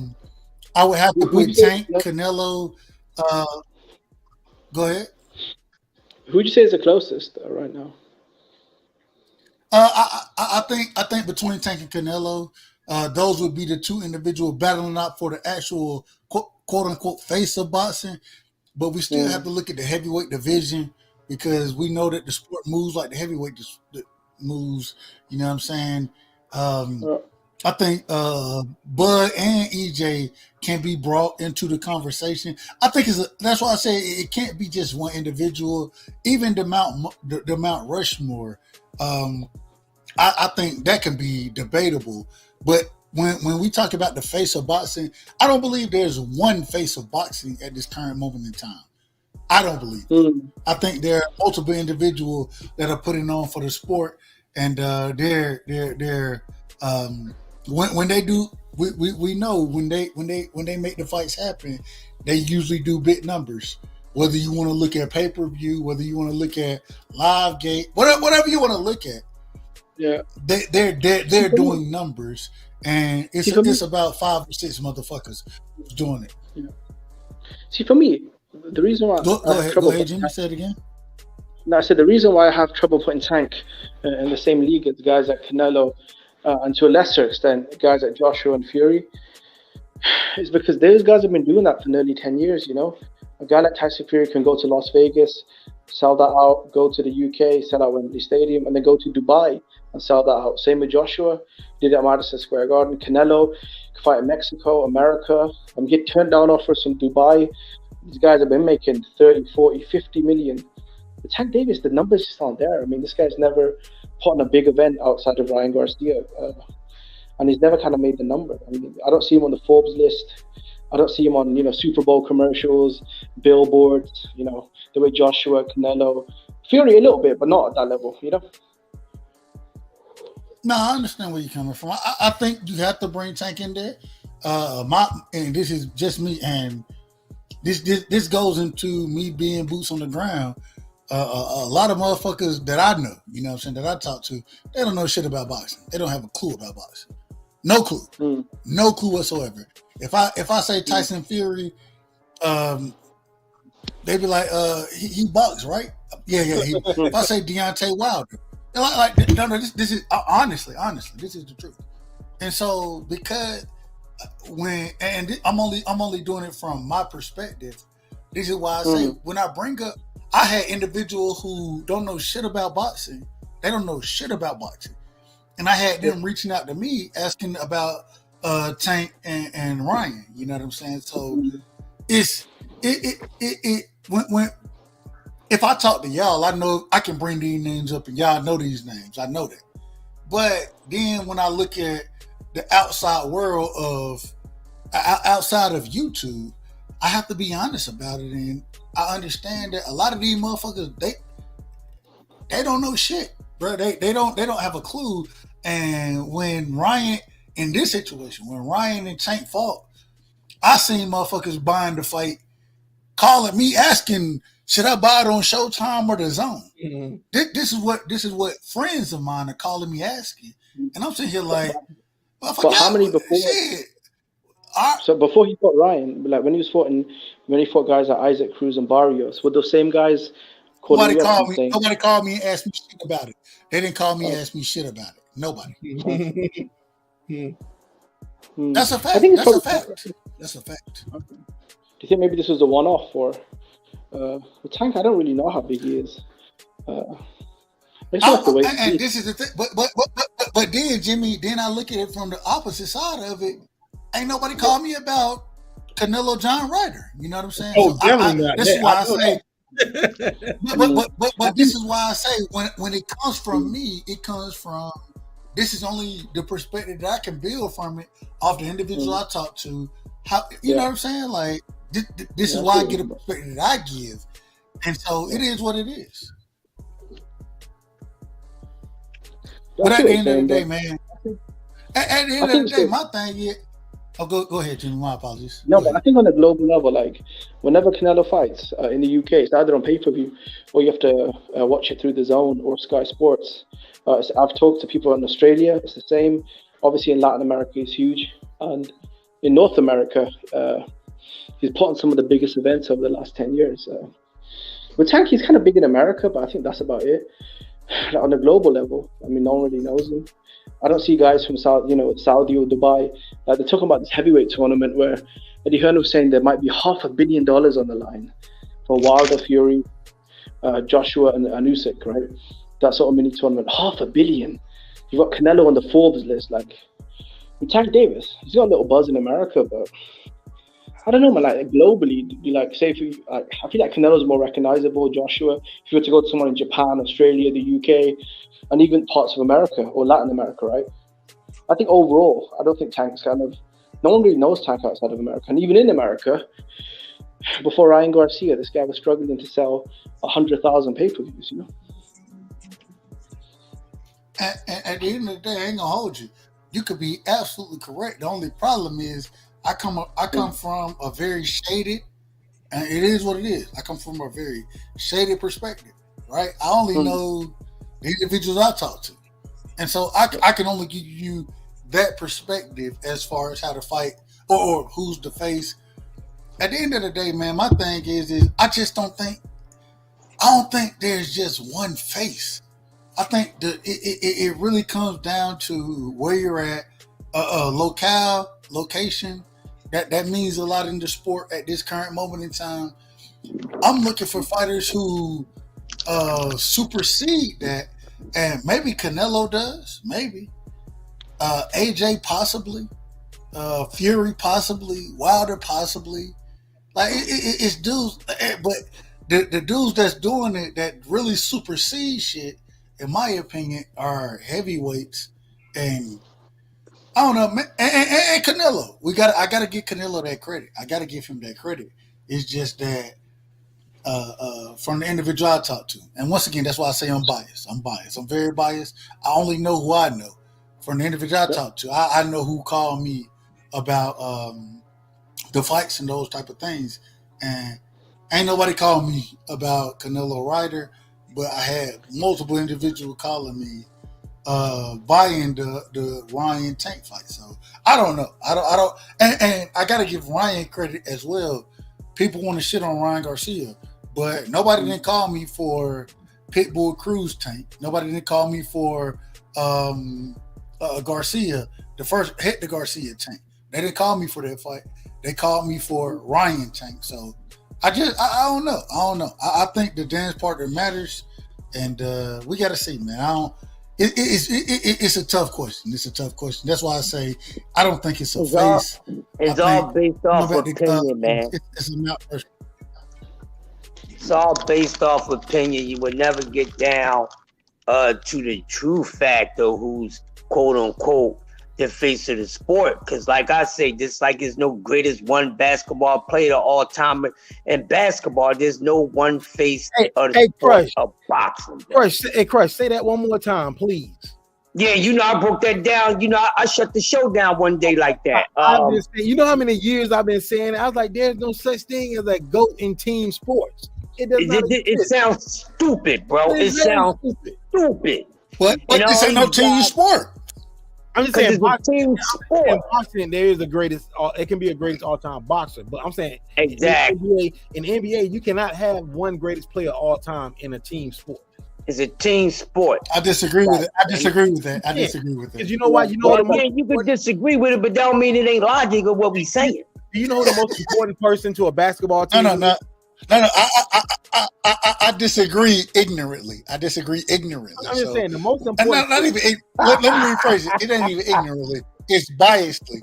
I would have to put Tank, Canelo. Go ahead. Who would you say is the closest right now? I think between Tank and Canelo, those would be the two individuals battling out for the actual quote unquote face of boxing. But we still have to look at the heavyweight division because we know that the sport moves like the heavyweight moves. You know what I'm saying? I think Bud and EJ can be brought into the conversation. I think that's why I say it can't be just one individual. Even the Mount Rushmore, I think that can be debatable. But when we talk about the face of boxing, I don't believe there's one face of boxing at this current moment in time. I don't believe it. I think there are multiple individuals that are putting on for the sport, and they're when they do, we know when they make the fights happen, they usually do big numbers. Whether you want to look at pay-per-view, whether you want to look at live gate, whatever you want to look at, they're doing numbers, and it's about 5 or 6 motherfuckers doing it. Yeah. See, for me, the reason why go ahead, Jimmy. Say it again. No, I said the reason why I have trouble putting Tank in the same league as guys like Canelo, and to a lesser extent, guys like Joshua and Fury, is because those guys have been doing that for nearly 10 years. You know, a guy like Tyson Fury can go to Las Vegas, sell that out, go to the UK, sell out Wembley Stadium, and then go to Dubai and sell that out. Same with Joshua, did it at Madison Square Garden. Canelo can fight in Mexico, America, and get turned down offers from Dubai. These guys have been making 30, 40, 50 million. But Tank Davis, the numbers just aren't there. I mean, this guy's never put on a big event outside of Ryan Garcia, and he's never kind of made the number. I mean, I don't see him on the Forbes list. I don't see him on, Super Bowl commercials, billboards, the way Joshua, Canelo, Fury a little bit, but not at that level, No, I understand where you're coming from. I think you have to bring Tank in there. And this is just me, and this goes into me being boots on the ground. A lot of motherfuckers that I know, that I talk to, they don't know shit about boxing. They don't have a clue about boxing. No clue. No clue whatsoever. If I say Tyson Fury, they be like, he bucks, right? Yeah. If I say Deontay Wilder, they're like no, this is honestly, this is the truth. And so because I'm only doing it from my perspective. This is why I say when I bring up, I had individuals who don't know shit about boxing. They don't know shit about boxing, and I had them reaching out to me asking about Tank and Ryan. You know what I'm saying? So it's when if I talk to y'all, I know I can bring these names up, and y'all know these names. I know that. But then when I look at the outside world of outside of YouTube, I have to be honest about it, and I understand that a lot of these motherfuckers they don't know shit, bro. They don't have a clue. And when Ryan in this situation, when Ryan and Tank fought, I seen motherfuckers buying the fight, calling me asking, should I buy it on Showtime or the Zone? Mm-hmm. This is what friends of mine are calling me asking, and I'm sitting here like, but how many before? Shit. So before he fought Ryan, like when he fought guys like Isaac Cruz and Barrios, were those same guys calling you up and saying? Nobody called me and asked me shit about it. They didn't call me and ask me shit about it. Nobody. That's a fact. That's a fact. Okay. Do you think maybe this was a one-off for Tank? I don't really know how big he is. And this is the thing. But then, Jimmy, then I look at it from the opposite side of it. Ain't nobody called me about Canelo John Ryder. You know what I'm saying? Oh, so definitely not. This is why I say. But this is why I say when it comes from me, it comes from. This is only the perspective that I can build from it off the individual I talk to. How you know what I'm saying? Like this is why I get a perspective that I give, and so it is what it is. But at the end of the day, man. At the end of the day, my thing is. Oh, go ahead, Jimmy. My apologies. No, but I think on a global level, like whenever Canelo fights in the UK, it's either on pay-per-view or you have to watch it through the Zone or Sky Sports. I've talked to people in Australia. It's the same. Obviously, in Latin America, it's huge, and in North America, he's put on some of the biggest events over the last 10 years. With Tank, he's kind of big in America, but I think that's about it. On a global level, I mean, no one really knows him. I don't see guys from Saudi or Dubai. They're talking about this heavyweight tournament where Eddie Hearn was saying there might be $500 million on the line for Wilder, Fury, Joshua, and Usyk, right? That sort of mini tournament. $500 million. You've got Canelo on the Forbes list. Like, with Tank Davis, he's got a little buzz in America, but I don't know, man. Like globally, say I feel like Canelo's more recognizable. Joshua, if you were to go to someone in Japan, Australia, the UK, and even parts of America or Latin America, right? I think overall, I don't think Tank's no one really knows Tank outside of America. And even in America, before Ryan Garcia, this guy was struggling to sell 100,000 pay-per-views, you know? At the end of the day, I ain't gonna hold you. You could be absolutely correct. The only problem is I come from a very shaded, and it is what it is. I come from a very shaded perspective, right? I only know the individuals I talk to. And so I can only give you that perspective as far as how to fight or who's the face. At the end of the day, man, my thing is I don't think there's just one face. I think it really comes down to where you're at, location. That means a lot in the sport at this current moment in time. I'm looking for fighters who supersede that, and maybe Canelo does, maybe AJ possibly, Fury possibly, Wilder possibly. Like it's dudes, but the dudes that's doing it that really supersede shit, in my opinion, are heavyweights, and I don't know, man. And Canelo, I gotta give Canelo that credit. I gotta give him that credit. It's just that from the individual I talk to, and once again, that's why I say I'm biased. I'm very biased. I only know who I know. From the individual I talk to, I know who called me about the fights and those type of things, and ain't nobody called me about Canelo Ryder, but I had multiple individuals calling me buying the Ryan Tank fight. So I don't know. I don't. And I got to give Ryan credit as well. People want to shit on Ryan Garcia, but nobody didn't call me for Pitbull Cruz Tank. Nobody didn't call me for Garcia. The first hit the Garcia Tank. They didn't call me for that fight. They called me for Ryan Tank. So I don't know. I think the dance partner matters, and we got to see, man. It's a tough question. It's a tough question. That's why I say I don't think it's a face. It's all based off opinion, man. It's not. It's all based off opinion. You would never get down to the true fact of who's quote unquote the face of the sport. Because, like I say, just like there's no greatest one basketball player of all time in basketball, there's no one face of the sport of boxing. Crush, say that one more time, please. Yeah, I broke that down. I shut the show down one day like that. You know how many years I've been saying it? I was like, there's no such thing as a GOAT in team sports. It sounds stupid, bro. It sounds stupid. But this ain't no team sport. I'm just saying, boxing, there is the greatest. It can be a greatest all-time boxer, but I'm saying exactly in NBA, you cannot have one greatest player all time in a team sport. It's a team sport. I disagree with it. I disagree with that. Because you know why? You can disagree with it, but that don't mean it ain't logic of what we saying. Do you know who the most important person to a basketball team? No. I disagree ignorantly. I'm just saying the most important. Not even. Let me rephrase it. It ain't even ignorantly. It's biasedly.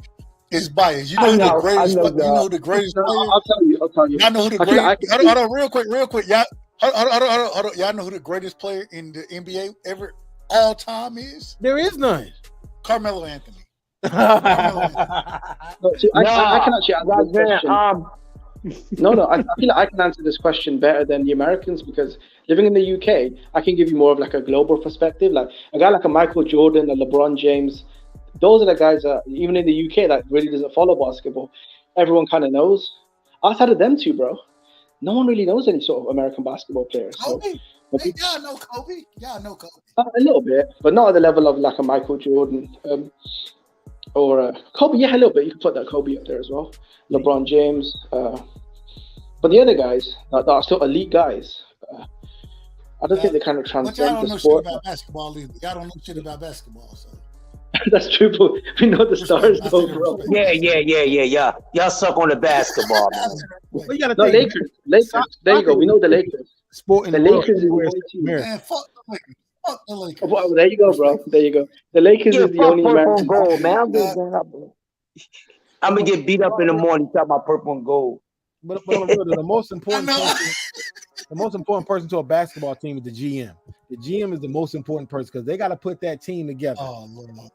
It's biased. You know the greatest. You know the greatest player. I'll tell you. I know who the greatest. Hold on, real quick. Y'all. Hold on. Y'all know who the greatest player in the NBA ever all time is? There is none. Carmelo Anthony. I can actually answer this question. No, I feel like I can answer this question better than the Americans because living in the UK, I can give you more of like a global perspective. Like a guy like a Michael Jordan, a LeBron James, those are the guys that even in the UK that really doesn't follow basketball, everyone kind of knows. Outside of them two, bro, no one really knows any sort of American basketball players. Kobe? Y'all know Kobe? A little bit, but not at the level of like a Michael Jordan or Kobe. Yeah, a little bit. You can put that Kobe up there as well. LeBron James. But the other guys that are still elite guys, I don't think they kind of transcend the sport. Y'all don't know shit about basketball, so. That's true, but we know the stars though, bro. Yeah. Y'all suck on the basketball, man. Lakers. There you go. We know the Lakers. The Lakers is the only team. Man, fuck the Lakers. Fuck the Lakers. Well, there you go, bro. There you go. The Lakers is the only American gold, man. I'm gonna get beat up in the morning talking about purple and gold. But the most important person to a basketball team is the GM. The GM is the most important person because they got to put that team together. Oh, Lord.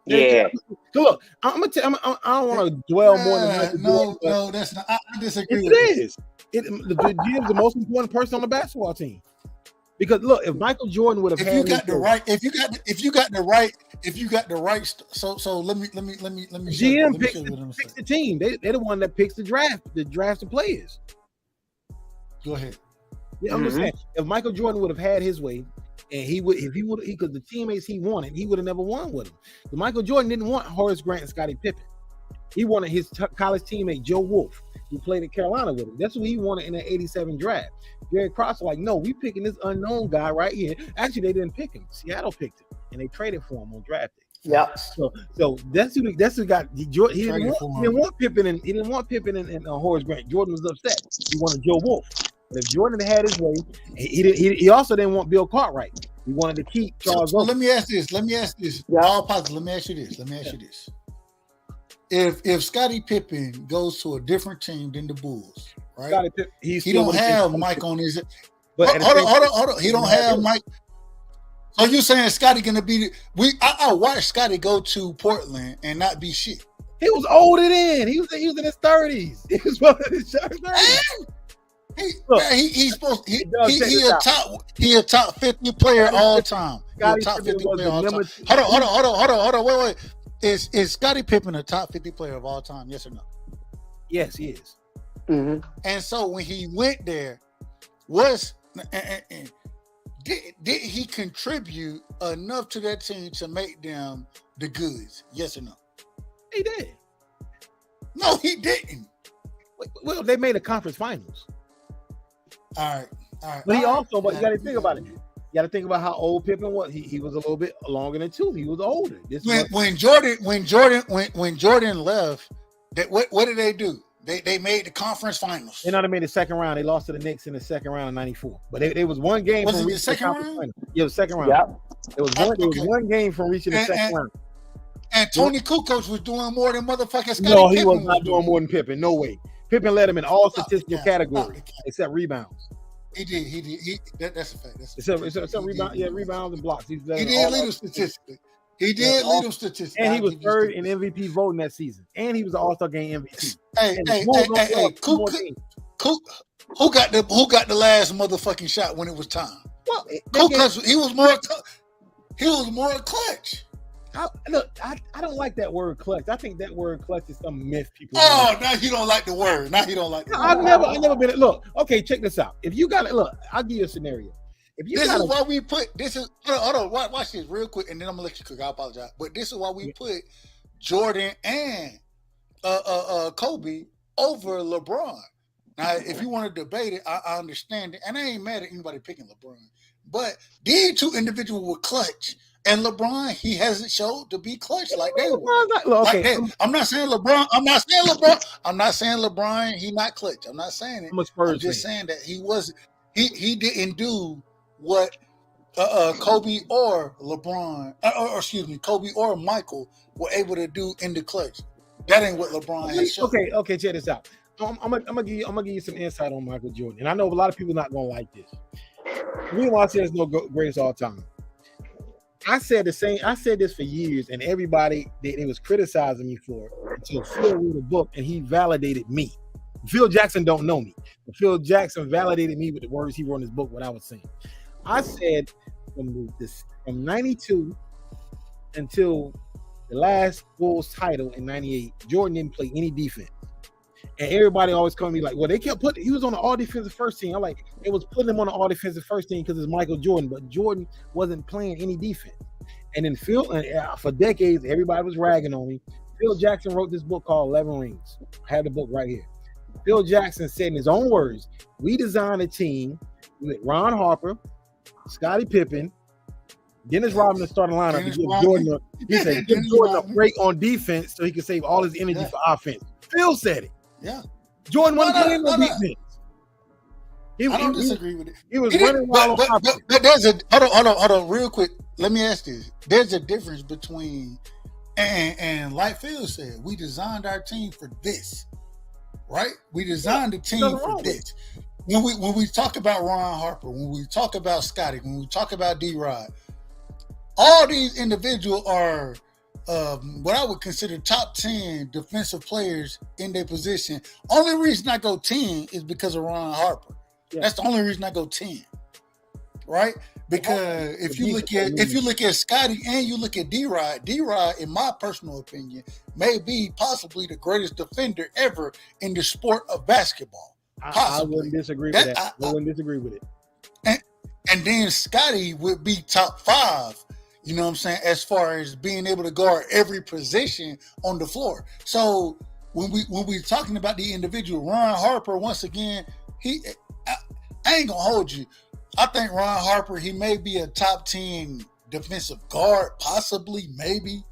Yeah. So look, I don't want to dwell more than no, that's not. I disagree. It is. The GM is the most important person on the basketball team. Because look, if Michael Jordan would have if you got the right, so let me. GM picks the team. They're the one that picks the drafts the players. Go ahead. Yeah, I'm just saying, if Michael Jordan would have had his way, and because the teammates he wanted, he would have never won with them. But Michael Jordan didn't want Horace Grant and Scottie Pippen. He wanted his college teammate Joe Wolf, who played at Carolina with him. That's what he wanted in that '87 draft. Jerry Krause was like, no, we picking this unknown guy right here. Actually, they didn't pick him. Seattle picked him, and they traded for him on draft day. Yeah. So that's who got. He didn't want Pippen and Horace Grant. Jordan was upset. He wanted Joe Wolf. But if Jordan had his way, he also didn't want Bill Cartwright. He wanted to keep Charles. So let me ask this. All positive. Let me ask you this. If Scottie Pippen goes to a different team than the Bulls, right? He don't have Mike on his. But hold on. He don't have Mike. So you saying Scottie gonna be? I watched Scottie go to Portland and not be shit. He was older then. He was in his 30s. He was one of his 30s. He a top 50 player all time. Hold on. Wait. Is Scottie Pippen a top 50 player of all time? Yes or no? Yes, he is. Mm-hmm. And so when he went there, did he contribute enough to that team to make them the goods? Yes or no? He did. No, he didn't. Well, they made a conference finals. All right. But he also, but you got to think about it. You got to think about how old Pippen was. He was a little bit longer than two. He was older. When Jordan left, what did they do? They made the conference finals. They not made the second round. They lost to the Knicks in the second round of '94. But they was one game Was from it the reaching second conference round? final. Yeah, it was second round. Yeah. It was one game from reaching the second round. And Tony Kukoc was doing more than motherfucking Scottie No, he Pippen was not doing more than Pippen. No way. Pippen led him in all statistical categories except rebounds. He did. That's a fact. Except rebounds, rebounds and blocks. He did lead them statistically. He did lead them statistically. And he was third in MVP voting that season. And he was an All-Star Game MVP. Hey, who got the last motherfucking shot when it was time? Well, he was more clutch. I don't like that word clutch. I think that word clutch is some myth people. Oh, now you don't like the word. I've never been. Look, okay, check this out. If you got it, look, I'll give you a scenario. If you this is why we put this is hold on, watch this real quick, and then I'm gonna let you cook. I apologize, but this is why we put Jordan and Kobe over LeBron. Now, if you want to debate it, I understand it, and I ain't mad at anybody picking LeBron. But these two individuals were clutch. And LeBron, he hasn't showed to be clutch like they were. I'm not saying LeBron. I'm not saying LeBron. He not clutch. I'm not saying it. I'm just saying that he wasn't. He didn't do what Kobe or LeBron, or excuse me, Kobe or Michael were able to do in the clutch. That ain't what LeBron has shown. Okay. Check this out. I'm gonna give you some insight on Michael Jordan, and I know a lot of people not gonna like this. The reason why I say there's no greatest all time. I said the same. I said this for years, and everybody they was criticizing me for it until Phil wrote a book and he validated me. Phil Jackson don't know me, but Phil Jackson validated me with the words he wrote in his book. What I was saying, I said from '92 until the last Bulls title in '98, Jordan didn't play any defense. And everybody always called me like, well, they kept putting, he was on the all defensive first team. I'm like, it was putting him on the all defensive first team because it's Michael Jordan, but Jordan wasn't playing any defense. And then Phil, for decades, everybody was ragging on me. Phil Jackson wrote this book called 11 Rings. I have the book right here. Phil Jackson said in his own words, we designed a team with Ron Harper, Scottie Pippen, Dennis Rodman started lineup to give Jordan. He said, give Jordan a break on defense so he could save all his energy for offense. Phil said it. Yeah, Jordan wasn't playing no defense. I don't disagree with it. He was running wild. But there's a hold on, real quick. Let me ask this: there's a difference between and like Phil said, we designed our team for this, right? We designed the team for this. When we talk about Ron Harper, when we talk about Scottie, when we talk about D-Rod, all these individuals are what I would consider top 10 defensive players in their position. Only reason I go 10 is because of Ron Harper. Yeah. That's the only reason I go 10. Right? Because if you look at Scottie and you look at D-Rod, in my personal opinion, may be possibly the greatest defender ever in the sport of basketball. I wouldn't disagree with that. I wouldn't disagree with it. And then Scottie would be top 5. You know what I'm saying? As far as being able to guard every position on the floor. So when we're talking about the individual, Ron Harper, once again, I ain't gonna hold you. I think Ron Harper, he may be a top 10 defensive guard, possibly, maybe.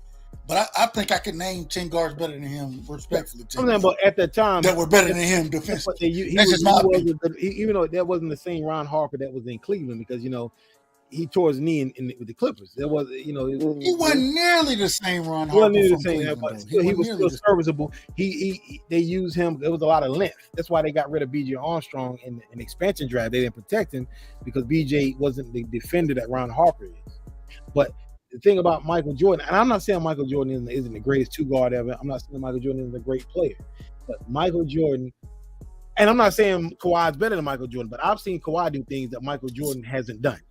But I think I can name 10 guards better than him, respectfully. But at the time, that were better than him defensively. Even though that wasn't the same Ron Harper that was in Cleveland, because he tore his knee with the Clippers. There was, he wasn't nearly the same Ron Harper. He wasn't nearly the same, but he was still serviceable. They used him. There was a lot of length. That's why they got rid of B.J. Armstrong in the expansion draft. They didn't protect him because B.J. wasn't the defender that Ron Harper is. But the thing about Michael Jordan, and I'm not saying Michael Jordan isn't the greatest two guard ever. I'm not saying Michael Jordan isn't a great player, but Michael Jordan. And I'm not saying Kawhi's better than Michael Jordan, but I've seen Kawhi do things that Michael Jordan hasn't done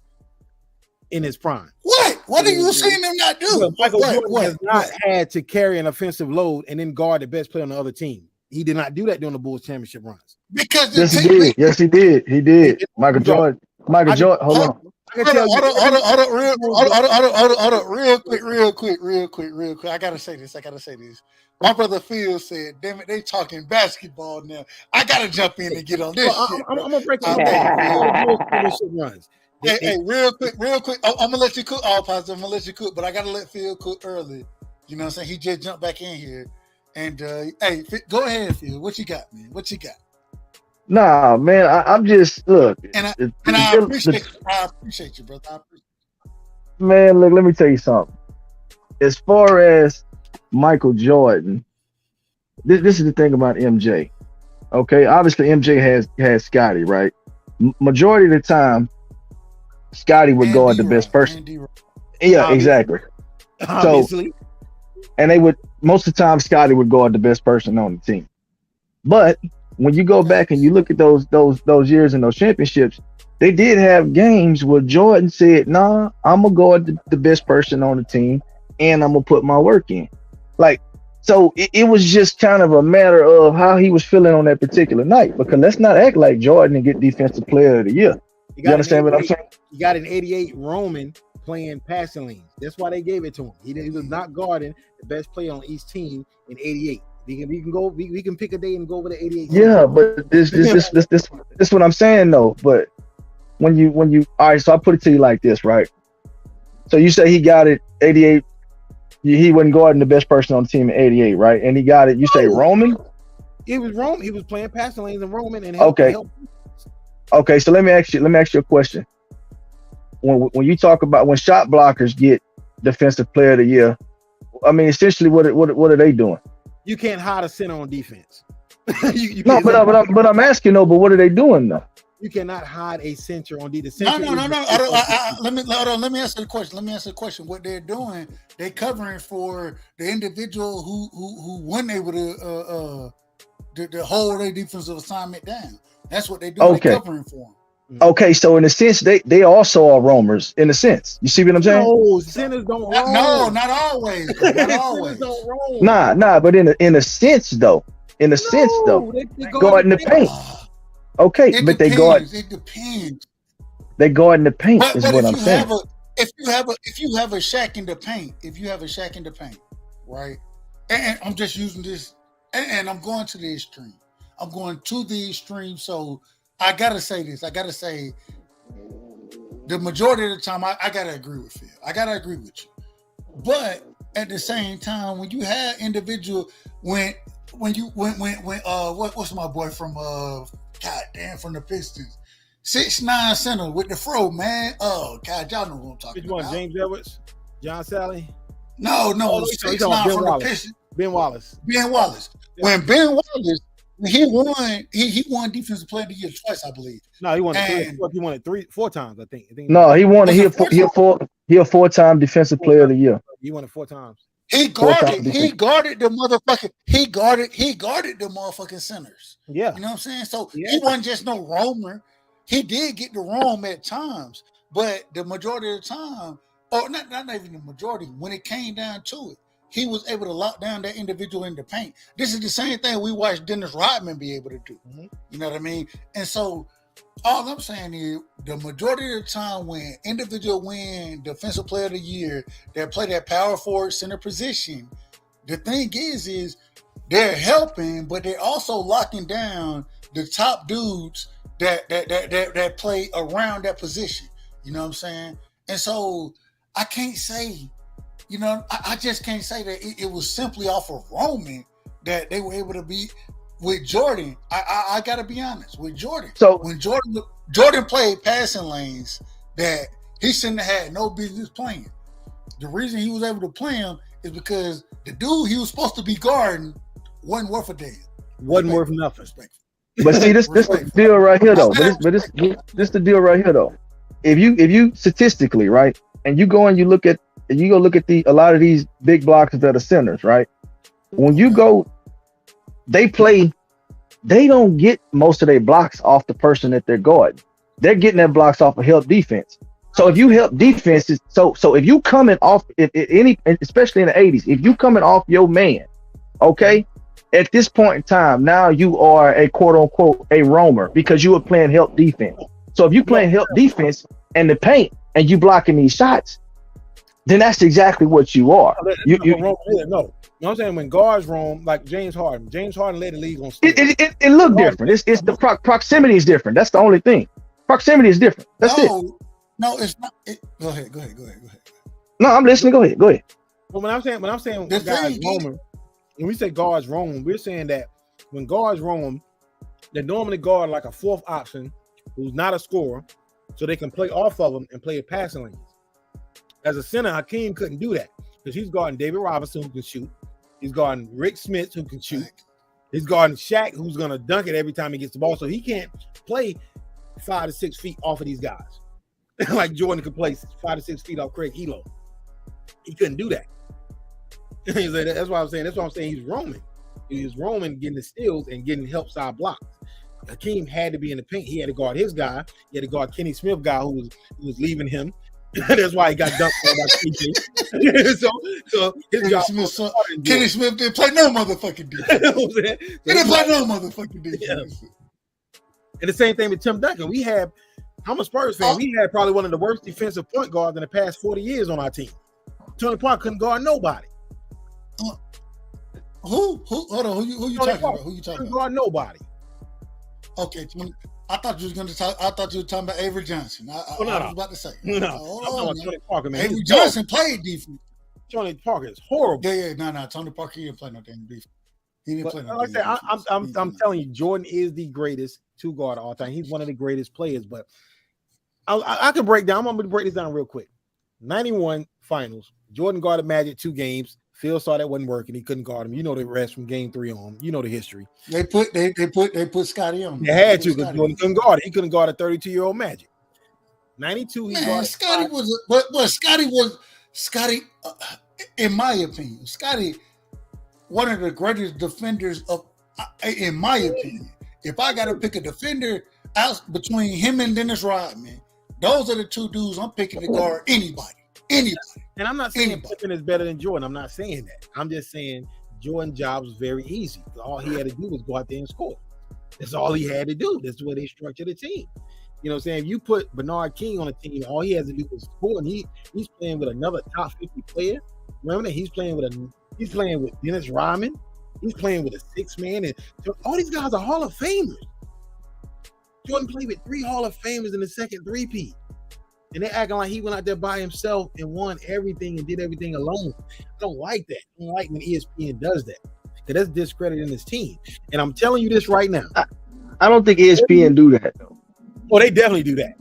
in his prime. What are you seeing them not do? Well, Michael Jordan has not had to carry an offensive load and then guard the best player on the other team. He did not do that during the Bulls championship runs. Because yes, he did. He did. Michael Jordan. Hold on. real quick. I gotta say this. My brother Phil said, "Damn it, they talking basketball now." I gotta jump in and get on this shit. I'm gonna break it down. This shit runs. Hey, real quick. I'm gonna let you cook. All positive. I'm gonna let you cook, but I gotta let Phil cook early. You know what I'm saying? He just jumped back in here, and hey, go ahead, Phil. What you got, man? What you got? Nah, man, I'm just look. And I appreciate you, brother. Man, look, let me tell you something. As far as Michael Jordan, this is the thing about MJ. Okay, obviously MJ has Scotty, right? Majority of the time, Scotty would guard the best person. Yeah, exactly. Obviously. So, and they would most of the time Scotty would guard the best person on the team. But when you go back and you look at those years and those championships, they did have games where Jordan said, "Nah, I'm gonna guard the best person on the team, and I'm gonna put my work in." Like, so it was just kind of a matter of how he was feeling on that particular night. Because let's not act like Jordan and get Defensive Player of the Year. You understand what I'm saying? He got an 88 Roman playing passing lanes. That's why they gave it to him. He was not guarding the best player on each team in 88. We can go. We can pick a day and go over the 88. Yeah, but this what I'm saying though. But when you all right, so I put it to you like this, right? So you say he got it 88. He wasn't guarding the best person on the team in 88, right? And he got it. You say Roman? It was Roman. He was playing passing lanes and Roman and okay. So let me ask you a question. When you talk about when shot blockers get Defensive Player of the Year, I mean essentially what are they doing? You can't hide a center on defense. But I'm asking though. But what are they doing though? You cannot hide a center on defense. No. Let me answer the question. What they're doing, they're covering for the individual who wasn't able to hold their defensive assignment down. That's what they're doing. Okay. They're covering for them. Okay, so in a sense, they also are roamers. In a sense, you see what I'm saying? No, centers don't roam. No, not always. Not always. Don't roam. Nah. But in a sense though, they guard in the paint. Okay, but they guard. It depends. They guard in the paint But is what I'm saying. If you have a shack in the paint, right? And I'm just using this, and I'm going to the extreme. So I gotta say this. I gotta say, the majority of the time, I gotta agree with Phil. I gotta agree with you. But at the same time, when you have individual, what's my boy from from the Pistons, 6'9" center with the fro, man. Oh God, y'all know what I'm talking about. James Edwards, John Sally. No, 6'9" from the Pistons. Ben Wallace. Yeah. When Ben Wallace. He won Defensive Player of the Year twice, I believe. No, he won it 4 times, I think. No, he won it. He a 4-time Defensive Player of the Year. He won it 4 times. He guarded the motherfucking. He guarded the motherfucking centers. Yeah, you know what I'm saying. So he wasn't just no roamer. He did get to roam at times, but the majority of the time, or not even the majority, when it came down to it, he was able to lock down that individual in the paint. This is the same thing we watched Dennis Rodman be able to do. Mm-hmm. You know what I mean? And so all I'm saying is the majority of the time when individual win Defensive Player of the Year that play that power forward center position, the thing is they're helping, but they're also locking down the top dudes that play around that position. You know what I'm saying? And so I can't say, I just can't say that it was simply off of Roman that they were able to beat with Jordan. I got to be honest with Jordan. So when Jordan played passing lanes that he shouldn't have had no business playing. The reason he was able to play him is because the dude he was supposed to be guarding wasn't worth a damn. Wasn't worth nothing. But see, this the deal right here though. This the deal right here though. If you statistically, right, and you go and you look at a lot of these big blockers that are centers, right? When you go, they don't get most of their blocks off the person that they're guarding. They're getting their blocks off of help defense. So if you help defenses, so if you coming off especially in the 80s, if you coming off your man, okay, at this point in time, now you are a quote unquote a roamer because you are playing help defense. So if you playing help defense and the paint, and you blocking these shots, then that's exactly what you are. No, I'm saying when guards roam, like James Harden led the league on steals. It look different. It's the proximity is different. That's the only thing. Proximity is different. That's it. No, it's not. Go ahead. No, I'm listening. Go ahead. Well, when I'm saying guys roaming, when we say guards roam, we're saying that when guards roam, they normally guard like a fourth option who's not a scorer, so they can play off of them and play a passing lanes. As a center, Hakeem couldn't do that because he's guarding David Robinson who can shoot. He's guarding Rick Smith who can shoot. He's guarding Shaq who's gonna dunk it every time he gets the ball. So he can't play 5 to 6 feet off of these guys. Like Jordan could play 5 to 6 feet off Craig Elo. He couldn't do that. That's why I'm saying. That's why I'm saying he's roaming. He's roaming, getting the steals and getting help side blocks. Hakeem had to be in the paint. He had to guard his guy. He had to guard Kenny Smith guy who was leaving him. That's why he got dunked on by CJ. so Kenny Smith didn't play no motherfucking defense. He didn't play no motherfucking defense. Yeah. And the same thing with Tim Duncan. I'm a Spurs fan. We had probably one of the worst defensive point guards in the past 40 years on our team. Tony Parker couldn't guard nobody. Who? Hold on. Who you talking about? Who you talking about? Guard nobody. Okay, I thought you was going to talk. I thought you were talking about Avery Johnson. I was about to say. No, I'm talking about Tony Parker, man. Avery Johnson played defense. Tony Parker is horrible. Yeah. No. Tony Parker, he didn't play no damn defense. He didn't play no like damn defense. I'm telling you, Jordan is the greatest two guard of all time. He's one of the greatest players. But I can break down. I'm going to break this down real quick. 91 finals. Jordan guarded Magic 2 games. Phil saw that wasn't working. He couldn't guard him. You know the rest from game 3 on. You know the history. They put Scotty on. They had to because Jordan couldn't guard it. He couldn't guard a 32-year-old Magic. 92. Scotty in my opinion, Scotty, one of the greatest defenders of. In my opinion, if I got to pick a defender out between him and Dennis Rodman, those are the two dudes I'm picking to guard anybody. And I'm not saying Pippen is better than Jordan. I'm not saying that. I'm just saying Jordan's job was very easy. All he had to do was go out there and score. That's all he had to do. That's the way they structured the team. You know what I'm saying? If you put Bernard King on a team, all he has to do is score, and he's playing with another top 50 player. Remember that he's playing with Dennis Rodman. He's playing with a 6-man, and so all these guys are Hall of Famers. Jordan played with 3 Hall of Famers in the second three-peat. And they're acting like he went out there by himself and won everything and did everything alone. I don't like that. I don't like when ESPN does that. Because that's discrediting his team. And I'm telling you this right now. I don't think ESPN do that, though. Oh, they definitely do that.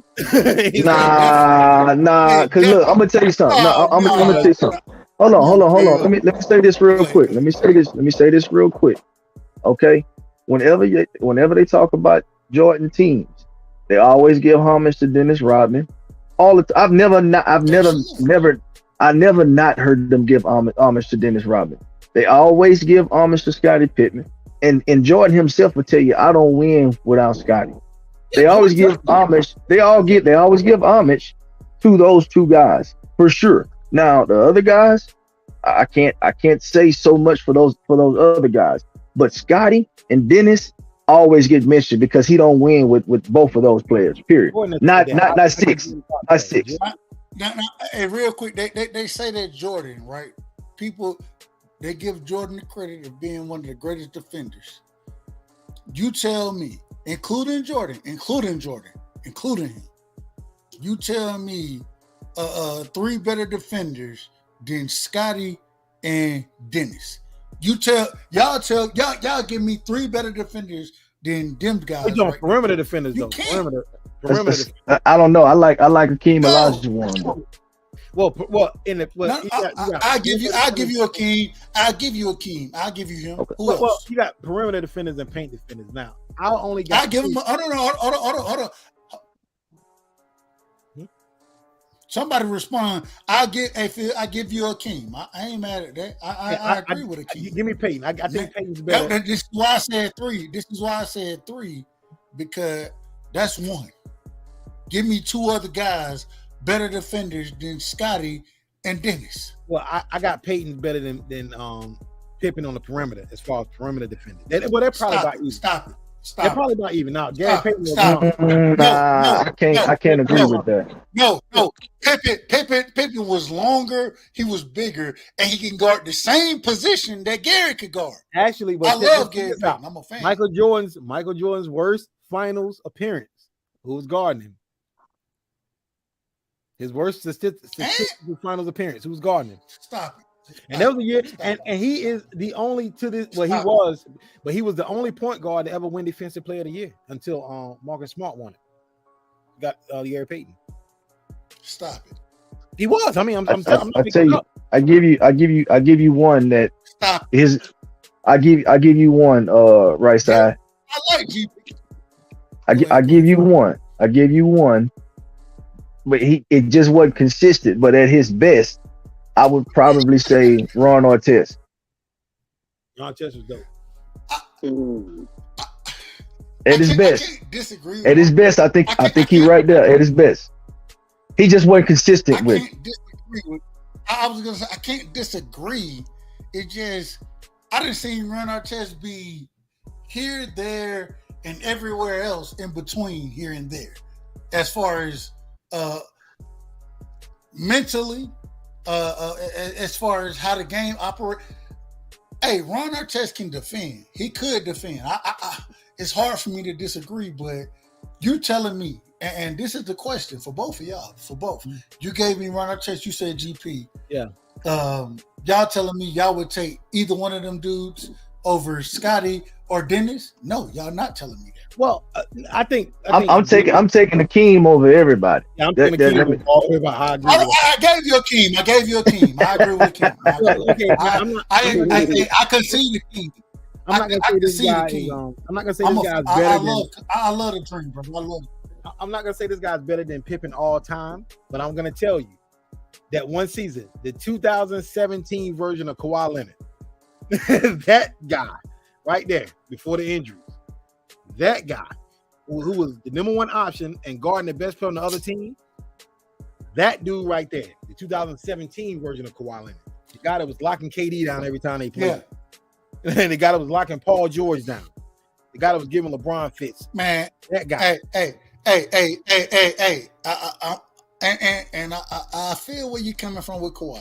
Nah. Because look, I'm going to tell you something. I'm going to tell you something. Hold on. Let me say this real quick. Let me say this real quick. Okay? Whenever they talk about Jordan teams, they always give homage to Dennis Rodman. I've never not heard them give homage to Dennis Rodman. They always give homage to Scottie Pippen, and Jordan himself will tell you, I don't win without Scottie. They always give homage. They always give homage to those two guys for sure. Now the other guys, I can't say so much for those other guys, but Scottie and Dennis always get mentioned because he don't win with both of those players. Period. Not 6. Not 6. Now, hey, real quick, they say that Jordan, right? People, they give Jordan the credit of being one of the greatest defenders. You tell me, including him. You tell me, 3 better defenders than Scottie and Dennis. Y'all give me 3 better defenders than them guys. We're doing perimeter defenders, though. Perimeter. I don't know. I like Hakeem Olajuwon. I'll give you Akeem. I'll give you him. Okay. Who else? Well, you got perimeter defenders and paint defenders. Now, I'll give him. Hold on. Somebody respond. I give you Akeem. I ain't mad at that. I agree with Akeem. Give me Peyton. I think Peyton's better. This is why I said 3. Because that's 1. Give me 2 other guys better defenders than Scottie and Dennis. Well, I got Peyton better than Pippen on the perimeter as far as perimeter defenders. They're probably about equal. Stop it. Stop. They're probably not even now. Gary Payton was Stop. young. I can't agree with that. No. Pippen was longer, he was bigger, and he can guard the same position that Gary could guard. Actually, but I love Gary Payton. I'm a fan. Michael Jordan's worst finals appearance. Who was guarding him? His worst statistical finals appearance. Who was guarding him? Stop it. And that was a year, and he is the only to this. Well, he was the only point guard to ever win Defensive Player of the Year until Marcus Smart won it. Got Gary Payton. Stop it. He was. I mean, I'm tell you, I give you one that Stop. I give you one. Right side. I like you. I give you one. But it just wasn't consistent. But at his best, I would probably say Ron Artest. Ron Artest was dope. At his best. I can't disagree. At his best, I think he right there. At his best, he just wasn't consistent with. I was gonna say I can't disagree. It just I didn't see Ron Artest be here, there, and everywhere else in between here and there, as far as mentally. As far as how the game operate, hey, Ron Artest can defend. He could defend. It's hard for me to disagree, but you telling me, and this is the question for both of y'all, for both. You gave me Ron Artest, you said GP. Yeah. Y'all telling me y'all would take either one of them dudes over Scotty or Dennis? No, y'all not telling me that. Well, I think I'm taking Akeem over everybody. Yeah, I'm taking Akeem over everybody. I gave you Akeem. I agree with Akeem. I concede Akeem. I'm not gonna say this guy is. I'm not gonna say this guy's better. I love the dream, bro. I love it. I'm not gonna say this guy's better than Pippen all time, but I'm gonna tell you that one season, the 2017 version of Kawhi Leonard, that guy right there before the injuries, that guy who was the number one option and guarding the best player on the other team, that dude right there, the 2017 version of Kawhi Leonard, the guy that was locking KD down every time they played, and the guy that was locking Paul George down, the guy that was giving LeBron fits, man, that guy. Hey. I feel where you're coming from with Kawhi.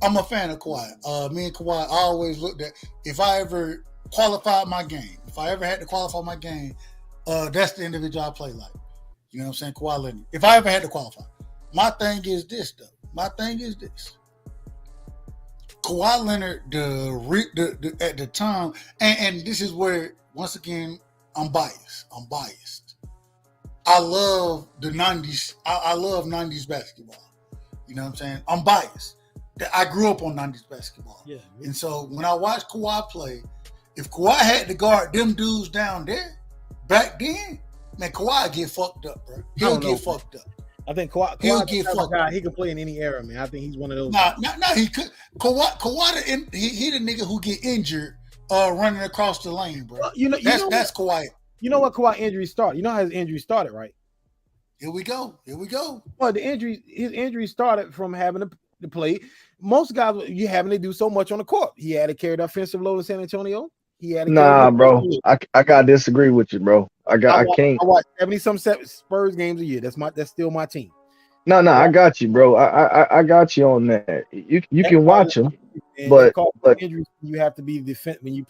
I'm a fan of Kawhi. Me and Kawhi always looked at, if I ever qualified my game, if I ever had to qualify my game, that's the individual I play like. You know what I'm saying? Kawhi Leonard. If I ever had to qualify. My thing is this, though. Kawhi Leonard, at the time, and this is where, once again, I'm biased. I love the 90s. I love 90s basketball. You know what I'm saying? I'm biased. I grew up on 90s basketball. Yeah. And so when I watch Kawhi play, if Kawhi had to guard them dudes down there back then, man, Kawhi get fucked up, bro. He'll get fucked up. I think Kawhi get fucked up. He can play in any era, man. I think he's one of those. Nah, he could. Kawhi, he the nigga who get injured running across the lane, bro. That's Kawhi. You know what Kawhi injury started? You know how his injury started, right? Here we go. Well, his injury started from having to play. Most guys, you having to do so much on the court. He had to carry the offensive load in San Antonio. He had to bro. I gotta disagree with you, bro. I can't. I watch 70-some Spurs games a year. That's still my team. No, I got you, bro. I got you on that. You can watch them, but injuries, you have to be defense when you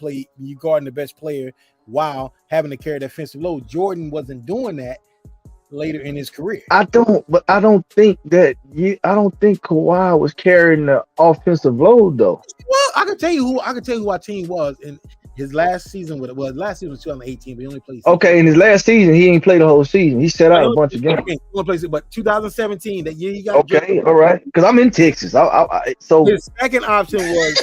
guarding the best player while having to carry the offensive load. Jordan wasn't doing that later in his career. I don't think Kawhi was carrying the offensive load though. Well, I can tell you who our team was in his last season. Last season was 2018, but he only played. Okay, in his last season, he ain't played the whole season. He set out a bunch of games. But 2017, that year he got. Okay, all right. Because I'm in Texas. So his second option was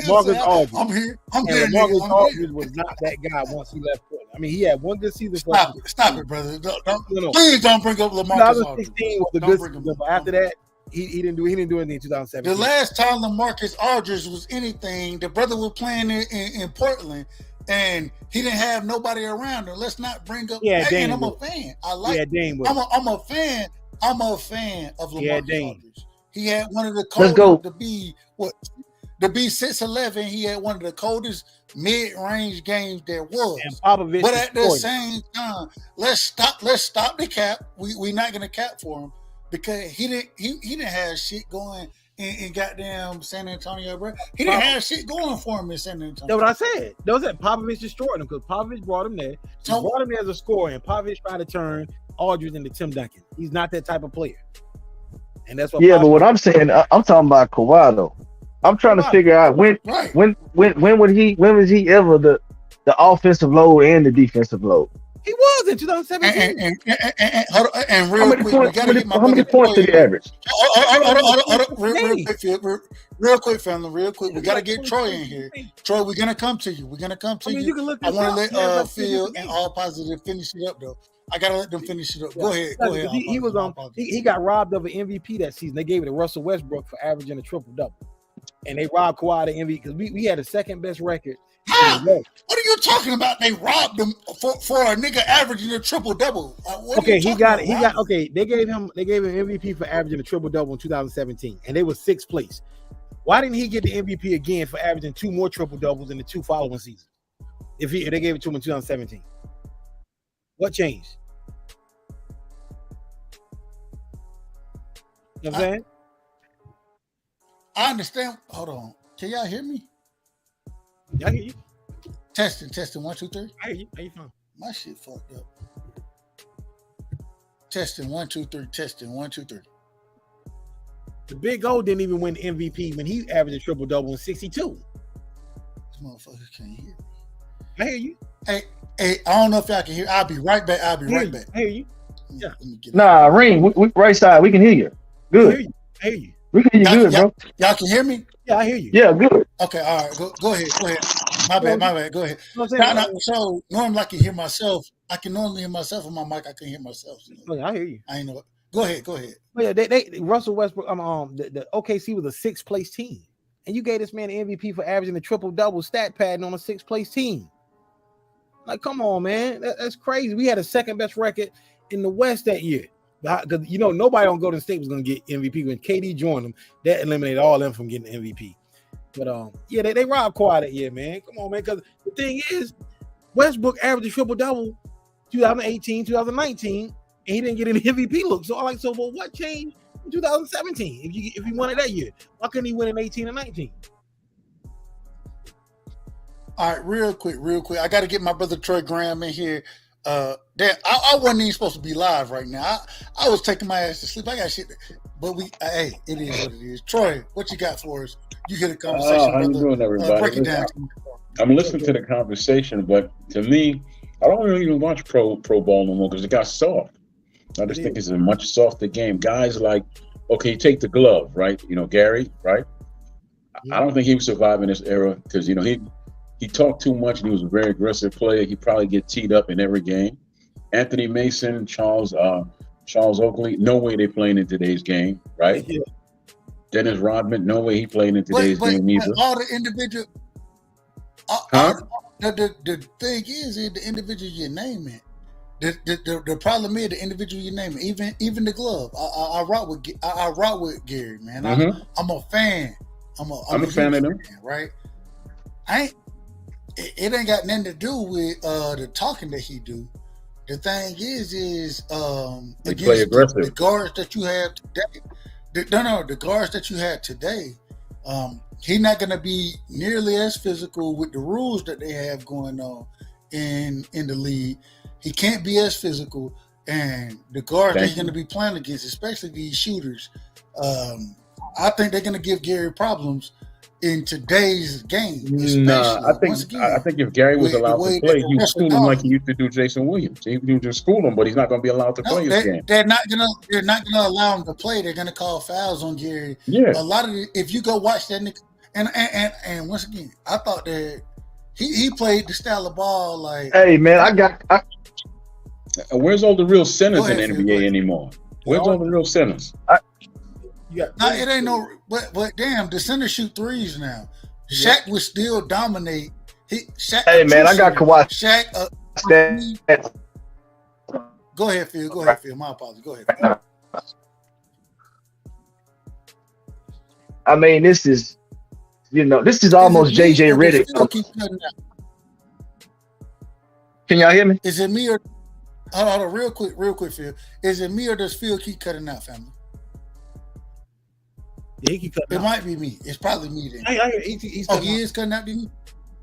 Marcus Aldridge. I'm here. Marcus Aldridge was not that guy once he left Portland. I mean, he had one good season. Stop it, brother. Please don't bring up LaMarcus Aldridge. 2016 was a good season, but after that, he didn't do anything in 2017. The last time LaMarcus Aldridge was anything, the brother was playing in Portland, and he didn't have nobody around him. Let's not bring up. And I'm a fan. I'm a fan. I'm a fan of LaMarcus Aldridge. He had one of the coldest to be to be 6'11", he had one of the coldest mid-range games there was. And Popovich But at the destroyed same time, let's stop the cap. We're not gonna cap for him because he didn't have shit going in goddamn San Antonio, bro. He didn't have shit going for him in San Antonio. That's what I said. That was that Popovich destroyed him because Popovich brought him there. He brought him there as a scorer, and Popovich tried to turn Aldridge into Tim Duncan. He's not that type of player. And that's what Yeah, but what I'm saying, I'm talking about Kawhi though. I'm trying to figure out when was he ever the offensive load and the defensive load? He was in 2017. And real quick, we gotta get my how many points did he average? Real quick, family. Real quick, we gotta get Troy in here. Troy, we're gonna come to you. We're gonna come to you. You can look I want this to let up. Phil and All Positive finish it up though. I gotta let them finish it up. Go ahead. He was on. He got robbed of an MVP that season. They gave it to Russell Westbrook for averaging a triple double, and they robbed Kawhi the MVP because we had the second best record. What are you talking about? They robbed him for a nigga averaging a triple double. Okay, he got. Okay, they gave him MVP for averaging a triple double in 2017, and they were sixth place. Why didn't he get the MVP again for averaging two more triple doubles in the two following seasons? If they gave it to him in 2017, what changed? You know what I'm saying? I understand. Hold on. Can y'all hear me? Yeah, I hear you. Testing. 1, 2, 3. I hear you. How you from? My shit fucked up. Testing 1, 2, 3. Testing 1, 2, 3. The Big O didn't even win MVP when he averaged a triple double in 62. This motherfucker can't hear me. I hear you. Hey, I don't know if y'all can hear. I'll be right back. I hear you. Yeah. Nah, Ring, we right side. We can hear you. Good. I hear you. We can hear you good, bro. Y'all can hear me? Yeah, I hear you. Yeah, good. Okay, all right. Go ahead. My bad. Go ahead. So normally I can hear myself. I can normally hear myself on my mic. I can hear myself. So I hear you. I ain't know. Go ahead. Well, yeah, they Russell Westbrook. The OKC was a sixth place team, and you gave this man an MVP for averaging a triple double stat padding on a sixth place team. Like, come on, man, that's crazy. We had a second best record in the West that year. Because nobody on Golden State was gonna get MVP when KD joined them. That eliminated all of them from getting MVP. But they robbed Kawhi that year, man. Come on, man. Because the thing is, Westbrook averaged a triple double 2018, 2019, and he didn't get any MVP look. So well, what changed in 2017? If he won it that year, why couldn't he win in 18 and 19? All right, real quick. I got to get my brother Troy Graham in here. I wasn't even supposed to be live right now. I was taking my ass to sleep. I got shit, but it is what it is. Troy, what you got for us? You get a conversation. How you doing, everybody? Break it down. I'm listening to the conversation, but to me, I don't really even watch pro ball no more because it got soft. I just think it's a much softer game. Guys like, okay, take the glove, right? Gary, right? I don't think he would survive in this era because he talked too much and he was a very aggressive player. He'd probably get teed up in every game. Anthony Mason, Charles Oakley, no way they playing in today's game, right? Yeah. Dennis Rodman, no way he playing in today's game either. All the individual, the thing is the individual you name it. The problem is the individual you name it. Even the glove. I rock with Gary, man. I'm a fan. I'm a fan of him, right? It ain't got nothing to do with the talking that he do. The thing is against the guards that you have today. The guards that you have today. He's not going to be nearly as physical with the rules that they have going on in the league. He can't be as physical, and the guards that he's going to be playing against, especially these shooters, I think they're going to give Gary problems in today's game. Nah, I think if Gary was allowed to play, he would school him like he used to do Jason Williams. He would just school him, but he's not going to be allowed to play his game. They're not gonna allow him to play. They're gonna call fouls on Gary. Yeah. A lot of if you go watch that nigga, and once again, I thought that he played the style of ball like. Hey man, where's all the real centers in the NBA anymore? Where's all the real centers? It ain't no. But damn, the center shoot threes now. Shaq would still dominate. Hey man, I got Kawhi. Shaq. Go ahead, Phil. My apologies. Go ahead. I mean, this is You know, this is Is almost it me JJ or does Redick. Phil keep cutting out? Can y'all hear me? Is it me or hold on, real quick, Phil? Is it me or does Phil keep cutting out, family? Yeah, he keep cutting It out. might be me. It's probably me then. I hear he's Oh, cutting he out. is cutting out, didn't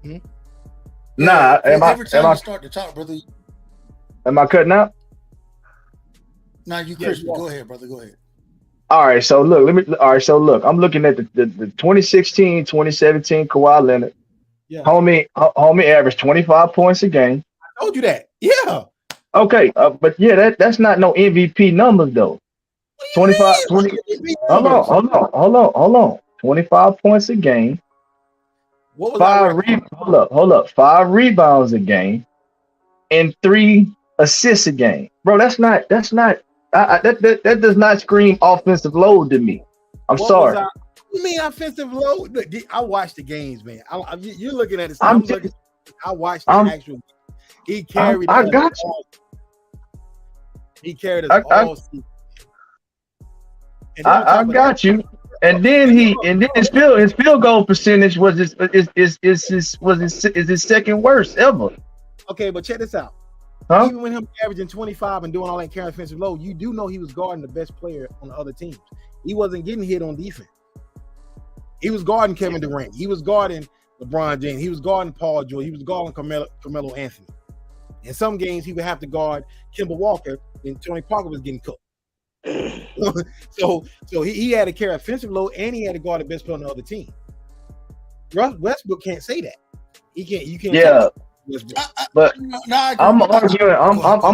he? Nah, Every time you start to talk, brother. Am I cutting out? Now you crispy. Go ahead, brother. Go ahead. All right, so look, I'm looking at the 2016, 2017 Kawhi Leonard. Yeah. Homie averaged 25 points a game. I told you that. Yeah. Okay, but yeah, that's not no MVP numbers though. 25, 20. Hold on. 25 points a game. What was hold up. 5 rebounds a game and 3 assists a game. Bro, that does not scream offensive load to me. I'm sorry. You mean offensive load? Look, I watched the games, man. You're looking at it. I watched the actual. He carried. I got you. He carried us all season. I got you. And then his field goal percentage was his second worst ever. Okay, but check this out. Huh? Even when him averaging 25 and doing all that carrying offensive load, you do know he was guarding the best player on the other teams. He wasn't getting hit on defense. He was guarding Kevin Durant. He was guarding LeBron James. He was guarding Paul George. He was guarding Carmelo Anthony. In some games, he would have to guard Kemba Walker, and Tony Parker was getting cooked. so he had to carry offensive load, and he had to guard the best player on the other team. Westbrook can't say that. He can't. You can't. Yeah, but I'm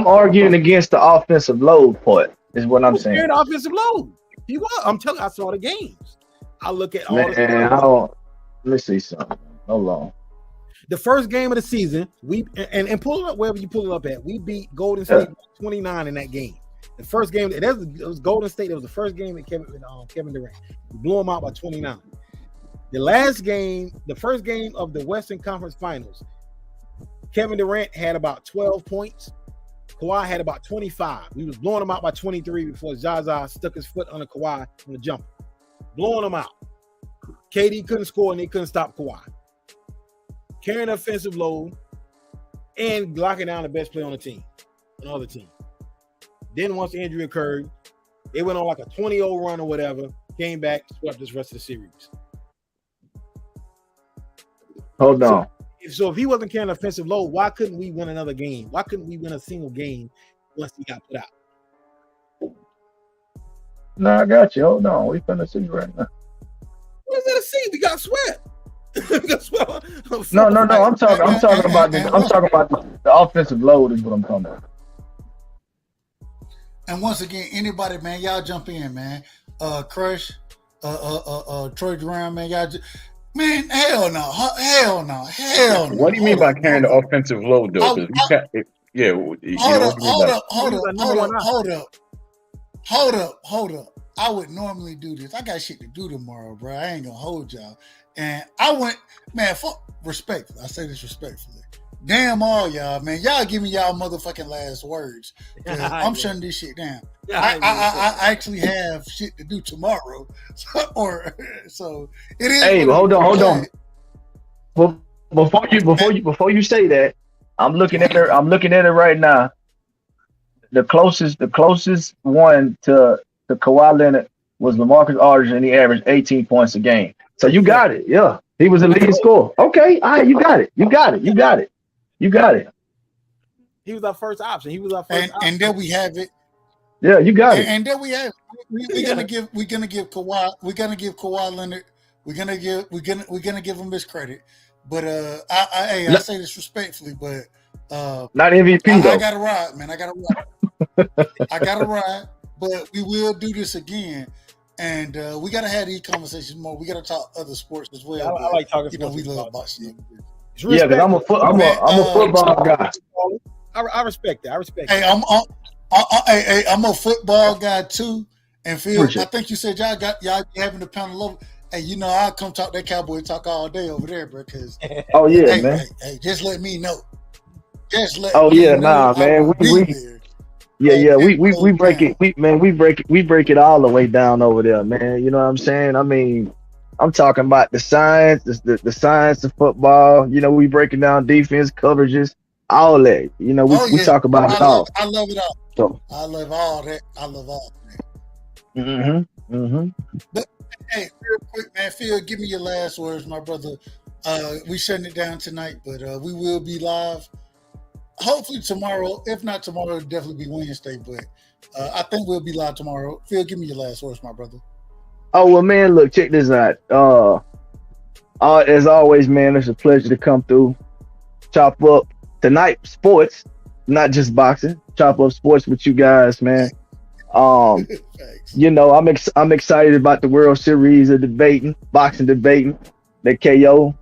arguing against the offensive load part. Is what I'm saying. The offensive load. He was. I'm telling you, I saw the games. I look at all let me see something. Hold on. The first game of the season, and pull it up wherever you pull it up at. We beat Golden State 29 in that game. The first game, it was Golden State. It was the first game with Kevin Durant. We blew them out by 29. The last game, the first game of the Western Conference Finals, Kevin Durant had about 12 points. Kawhi had about 25. We was blowing them out by 23 before Zaza stuck his foot on the Kawhi on the jumper. Blowing them out. KD couldn't score and they couldn't stop Kawhi. Carrying offensive load and locking down the best player on the team, another team. Then once the injury occurred, they went on like a 20-0 run or whatever, came back, swept this rest of the series. Hold on. So if he wasn't carrying offensive load, why couldn't we win another game? Why couldn't we win a single game once he got put out? No, I got you. Hold on. We finna see right now. What is that to see? We got swept. No. I'm talking about the offensive load is what I'm talking about. And once again, anybody, man, y'all jump in, man. Crush, Troy Brown, man, y'all. Man, hell no. What do you mean by carrying the offensive load, though? Hold up. I would normally do this. I got shit to do tomorrow, bro. I ain't gonna hold y'all. And I went, man, respectfully. I say this respectfully. Damn all y'all, man. Y'all give me y'all motherfucking last words. I'm shutting this shit down. I actually have shit to do tomorrow. So it is. Hey, hold on. Before you say that, I'm looking at it right now. The closest one to Kawhi Leonard was LaMarcus Aldridge, and he averaged 18 points a game. So you got it. Yeah. He was a leading scorer. Okay. All right, you got it. He was our first option. And then we have it. Yeah, you got it. And then we have we're gonna give Kawhi Leonard. We're gonna give him his credit. But I say this respectfully, but not MVP though. I gotta ride, man. I gotta ride. But we will do this again. And we gotta have these conversations more. We gotta talk other sports as well. I like talking sports. We love boxing. Yeah, because I'm a football guy. I respect that. Hey, I'm a football guy too. And Phil, I think you said y'all having the pound of love. Hey, I'll come talk that Cowboy talk all day over there, bro. Because man. Hey, just let me know. Man. We break it. We break it all the way down over there, man. You know what I'm saying? I mean, I'm talking about the science, the science of football. You know, we breaking down defense, coverages, all that. You know, we talk about it all. I love it all. So, I love all that. I love all that. But hey, real quick, man, Phil, give me your last words, my brother. We shutting it down tonight, but we will be live. Hopefully tomorrow. If not tomorrow, it'll definitely be Wednesday. But I think we'll be live tomorrow. Phil, give me your last words, my brother. Oh well, man, look, check this out. As always, man, it's a pleasure to come through. Chop up tonight sports, not just boxing. Chop up sports with you guys, man. You know, I'm excited about the World Series of boxing debating that KO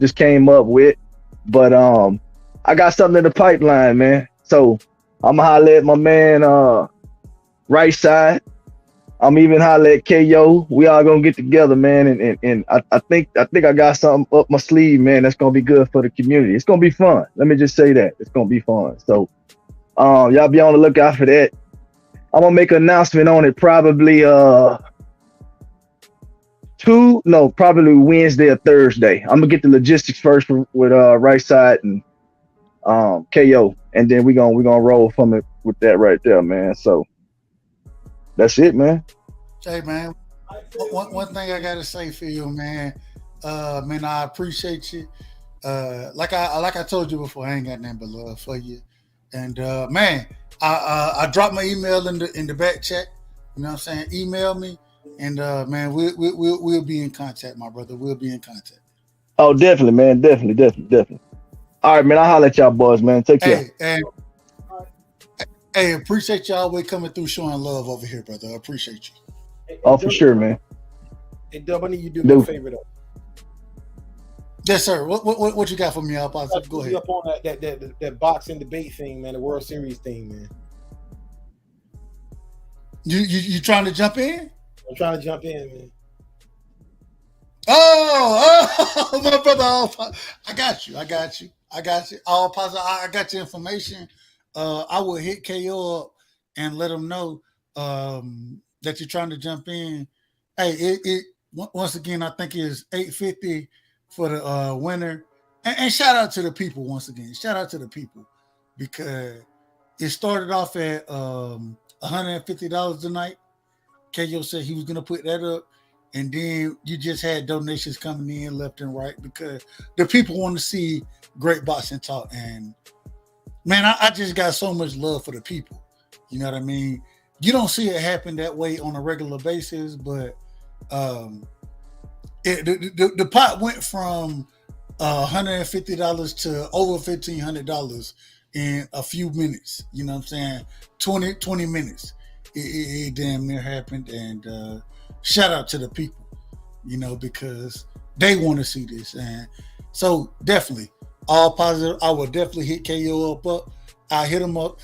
just came up with. But I got something in the pipeline, man. So I'm gonna holler at my man right side. I'm even holler at KO. We all gonna get together, man, and I think I got something up my sleeve, man, that's gonna be good for the community. It's gonna be fun. Let me just say that. It's gonna be fun. So y'all be on the lookout for that. I'm gonna make an announcement on it probably probably Wednesday or Thursday. I'm gonna get the logistics first with right side and KO, and then we're gonna roll from it with that right there, man. So that's it, man. Hey, man, one thing I gotta say for you, man, man, I appreciate you. Like I told you before, I ain't got nothing but love for you. And man, I dropped my email in the back chat. You know what I'm saying? Email me, and man, we'll be in contact, my brother. We'll be in contact. Oh, definitely, man. Definitely. All right, man. I'll holler at y'all boys, man. Take care. Hey, appreciate y'all always coming through showing love over here, brother. I appreciate you. Oh, for sure, man. Hey, Dub, I need you to do me a favor, though. Yes, sir. What you got for me, Alpha? Go ahead. Up on that boxing debate thing, man. The World Series thing, man. You trying to jump in? I'm trying to jump in, man. Oh, my brother. I got you. All positive. I got your information. I will hit KO up and let him know that you're trying to jump in. Hey, it once again, I think it's $850 for the winner. And shout out to the people once again. Shout out to the people because it started off at $150 tonight. KO said he was going to put that up. And then you just had donations coming in left and right because the people want to see great boxing talk. And man, I just got so much love for the people. You know what I mean? You don't see it happen that way on a regular basis, but the pot went from $150 to over $1,500 in a few minutes. You know what I'm saying? 20 minutes. It damn near happened. And shout out to the people, you know, because they want to see this. And so definitely all positive. I will definitely hit KO up. I'll hit him up.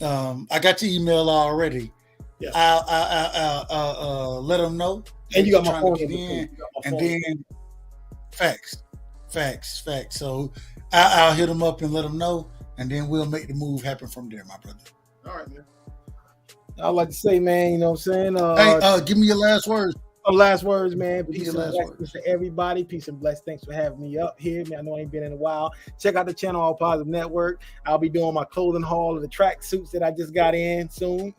I got your email already. Yeah. I'll let them know. And you got my phone in, and then facts. So I'll hit them up and let them know, and then we'll make the move happen from there, my brother. All right, man. I'd like to say, man, you know what I'm saying? Hey, give me your last words. Last words, man. Peace and blessings to everybody. Peace and blessings. Thanks for having me up here, man. I know I ain't been in a while. Check out the channel, All Positive Network. I'll be doing my clothing haul of the track suits that I just got in soon.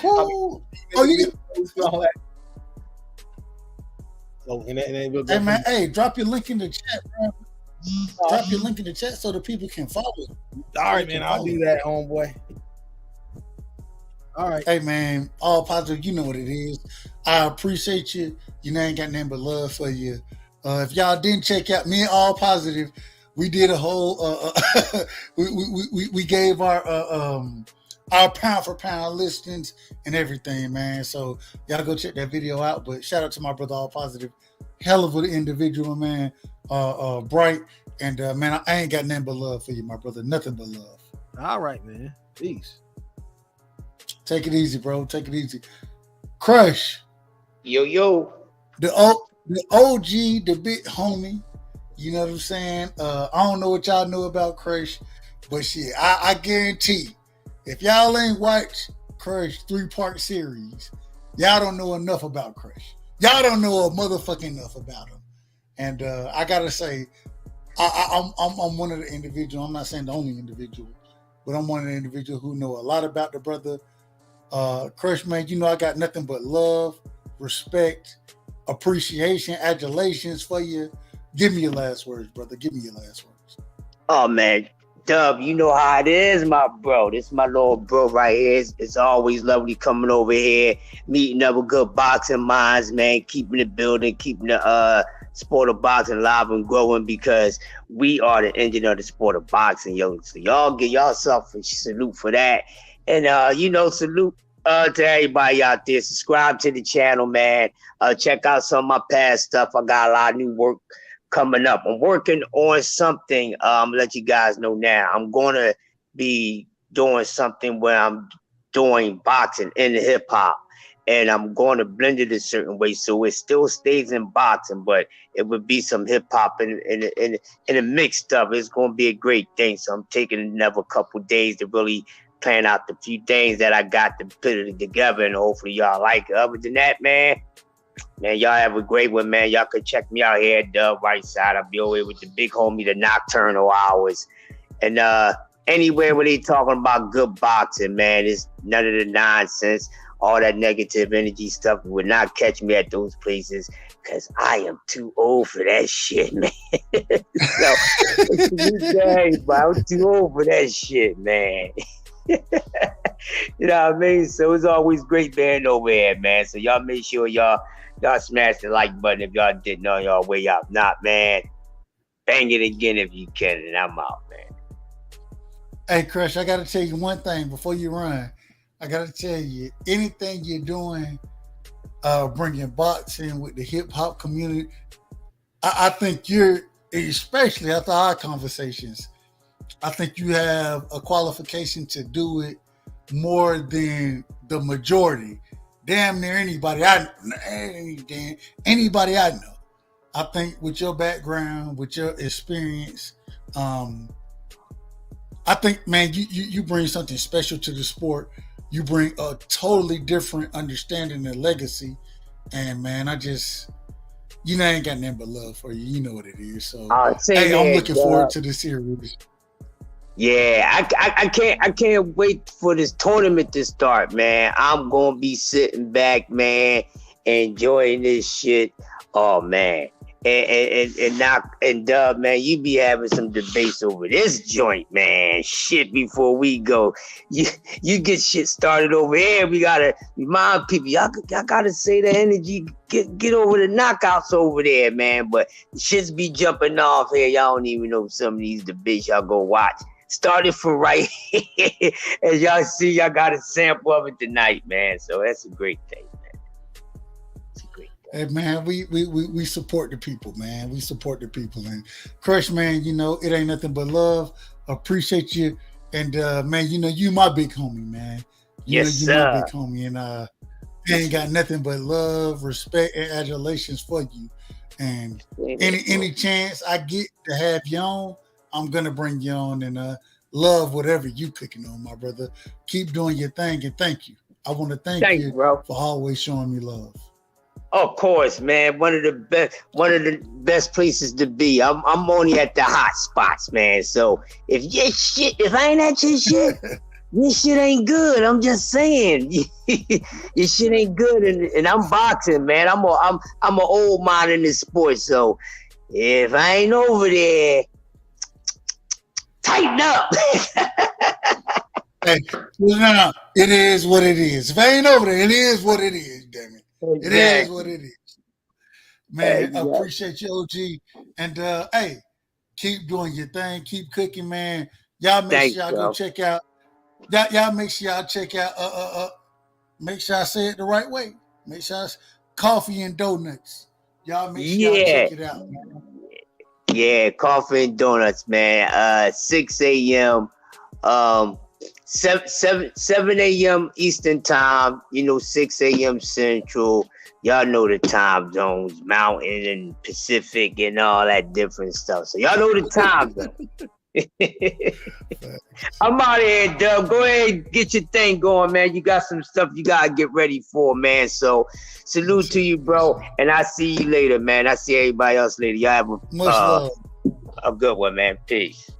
Cool. All that. So, and we'll go hey, man. Hey, drop your link in the chat, bro. Drop your link in the chat so the people can follow. All right, man. I'll do that, homeboy. All right. Hey, man, All Positive, you know what it is. I appreciate you. You know, I ain't got nothing but love for you. If y'all didn't check out me and All Positive, we did a whole, we gave our pound for pound listings and everything, man. So y'all go check that video out. But shout out to my brother, All Positive. Hell of an individual, man. Bright. And, man, I ain't got nothing but love for you, my brother. Nothing but love. All right, man. Peace. Take it easy, bro. Take it easy. Crush. Yo. The OG, the big homie. You know what I'm saying? I don't know what y'all know about Crush, but shit, I guarantee if y'all ain't watched Crush 3-part series, y'all don't know enough about Crush. Y'all don't know a motherfucking enough about him. And I gotta say, I'm one of the individuals. I'm not saying the only individual, but I'm one of the individuals who know a lot about the brother. Crush, man, you know I got nothing but love, respect, appreciation, adulations for you. Give me your last words, brother. Give me your last words. Oh man, Dub, you know how it is, my bro. This is my little bro right here. It's always lovely coming over here, meeting up with good boxing minds, man. Keeping it building, keeping the sport of boxing alive and growing, because we are the engine of the sport of boxing, yo. So y'all give yourself a salute for that. And salute to everybody out there. Subscribe to the channel, man. Check out some of my past stuff. I got a lot of new work coming up. I'm working on something. I'm gonna let you guys know now. I'm gonna be doing something where I'm doing boxing in the hip hop, and I'm going to blend it a certain way so it still stays in boxing, but it would be some hip hop in a mixed up. It's gonna be a great thing. So I'm taking another couple days to really plan out the few things that I got to put it together, and hopefully y'all like it. Other than that, man, y'all have a great one, man. Y'all can check me out here at the right side. I'll be over here with the big homie, the Nocturnal Hours. And anywhere where they talking about good boxing, man, it's none of the nonsense, all that negative energy stuff would not catch me at those places, because I am too old for that shit, man. So, I'm too old for that shit, man. You know what I mean? So it's always great being over here, man. So y'all make sure y'all smash the like button if y'all didn't on y'all way out. Not, man. Bang it again if you can, and I'm out, man. Hey, Crush, I got to tell you one thing before you run. I got to tell you, anything you're doing, bringing boxing with the hip hop community, I think you're, especially after our conversations, I think you have a qualification to do it more than the majority. Damn near anybody I know. I think with your background, with your experience, I think, man, you bring something special to the sport. You bring a totally different understanding and legacy. And man, I ain't got nothing but love for you. You know what it is. So hey, I'm looking forward to the series. Yeah, I can't wait for this tournament to start, man. I'm gonna be sitting back, man, enjoying this shit. Oh man. And Dub, man, you be having some debates over this joint, man. Shit, before we go, you get shit started over here. We gotta remind people, y'all gotta say the energy, get over the knockouts over there, man. But shit's be jumping off here. Y'all don't even know some of these debates y'all go watch. Started from right here. As y'all see, y'all got a sample of it tonight, man. So that's a great thing, man. It's a great thing. Hey, man, we support the people, man. We support the people. And Crush, man, it ain't nothing but love. Appreciate you. And man, you my big homie, man. You my big homie. And I ain't got nothing but love, respect, and adulations for you. And any chance I get to have you on, I'm gonna bring you on, and love whatever you cooking on, my brother. Keep doing your thing, and thank you. I want to thank you, bro, for always showing me love. Of course, man. One of the best places to be. I'm only at the hot spots, man. So if I ain't at your shit, your shit ain't good. I'm just saying, your shit ain't good, and I'm boxing, man. I'm an old man in this sport, so if I ain't over there, tighten up. Hey, no, it is what it is. If I ain't over there, it is what it is, damn it. Exactly. It is what it is. Man, I appreciate you, OG. And hey, keep doing your thing. Keep cooking, man. Y'all make sure y'all go check out. Y'all make sure y'all check out make sure I say it the right way. Make sure it's Coffee and Donuts. Y'all make sure y'all check it out, man. Yeah, Coffee and Donuts, man. 6 a.m. 7 a.m. Eastern time, 6 a.m. Central. Y'all know the time zones, Mountain and Pacific and all that different stuff. So y'all know the time zone. I'm out of here, Doug. Go ahead and get your thing going, man. You got some stuff you gotta get ready for, man. So salute to you, bro. And I'll see you later, man. I'll see everybody else later. Y'all have a good one, man. Peace.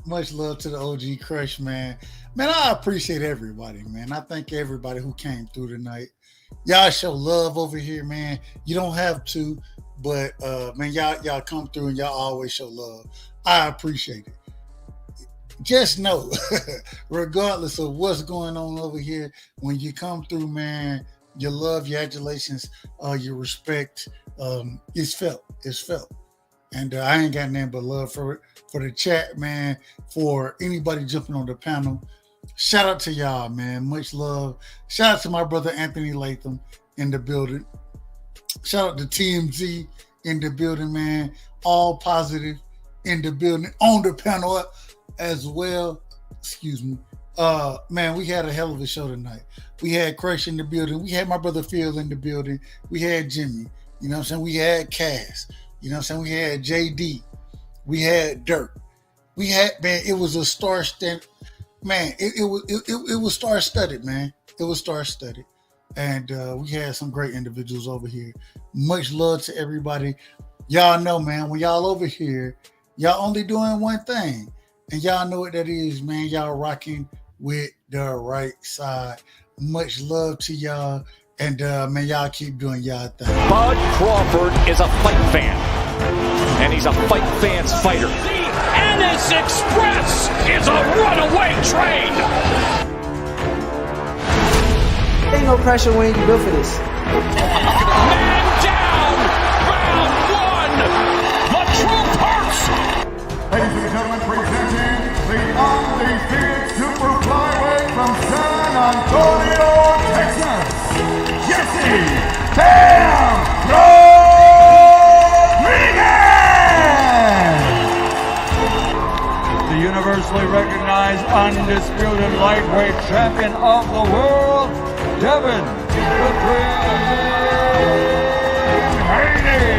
Much love to the OG Crush, man. Man, I appreciate everybody, man. I thank everybody who came through tonight. Y'all show love over here, man. You don't have to, but man, y'all come through and y'all always show love. I appreciate it. Just know, regardless of what's going on over here, when you come through, man, your love, your adulations, your respect, it's felt. It's felt. And I ain't got nothing but love for the chat, man, for anybody jumping on the panel. Shout out to y'all, man. Much love. Shout out to my brother Anthony Latham in the building. Shout out to TMZ in the building, man. All positive in the building, on the panel as well. Excuse me. Man, we had a hell of a show tonight. We had Crush in the building. We had my brother Phil in the building. We had Jimmy. You know what I'm saying? We had Cass. You know what I'm saying? We had JD. We had Dirk. We had, man, it was a star-studded. Man, it was star-studded, man. It was star-studded. And we had some great individuals over here. Much love to everybody. Y'all know, man, when y'all over here, y'all only doing one thing. And y'all know what that is, man. Y'all rocking with the right side. Much love to y'all. And, man, y'all keep doing y'all thing. Bud Crawford is a fight fan. And he's a fight fan's fighter. The Ennis Express is a runaway train. Ain't no pressure when you built for this. Man down! Round one! The true parts! Ladies and gentlemen, presenting the undefeated super flyweight from San Antonio, Texas, Jesse Bam Rodriguez! The universally recognized undisputed lightweight champion of the world, Devin the Dream Haney.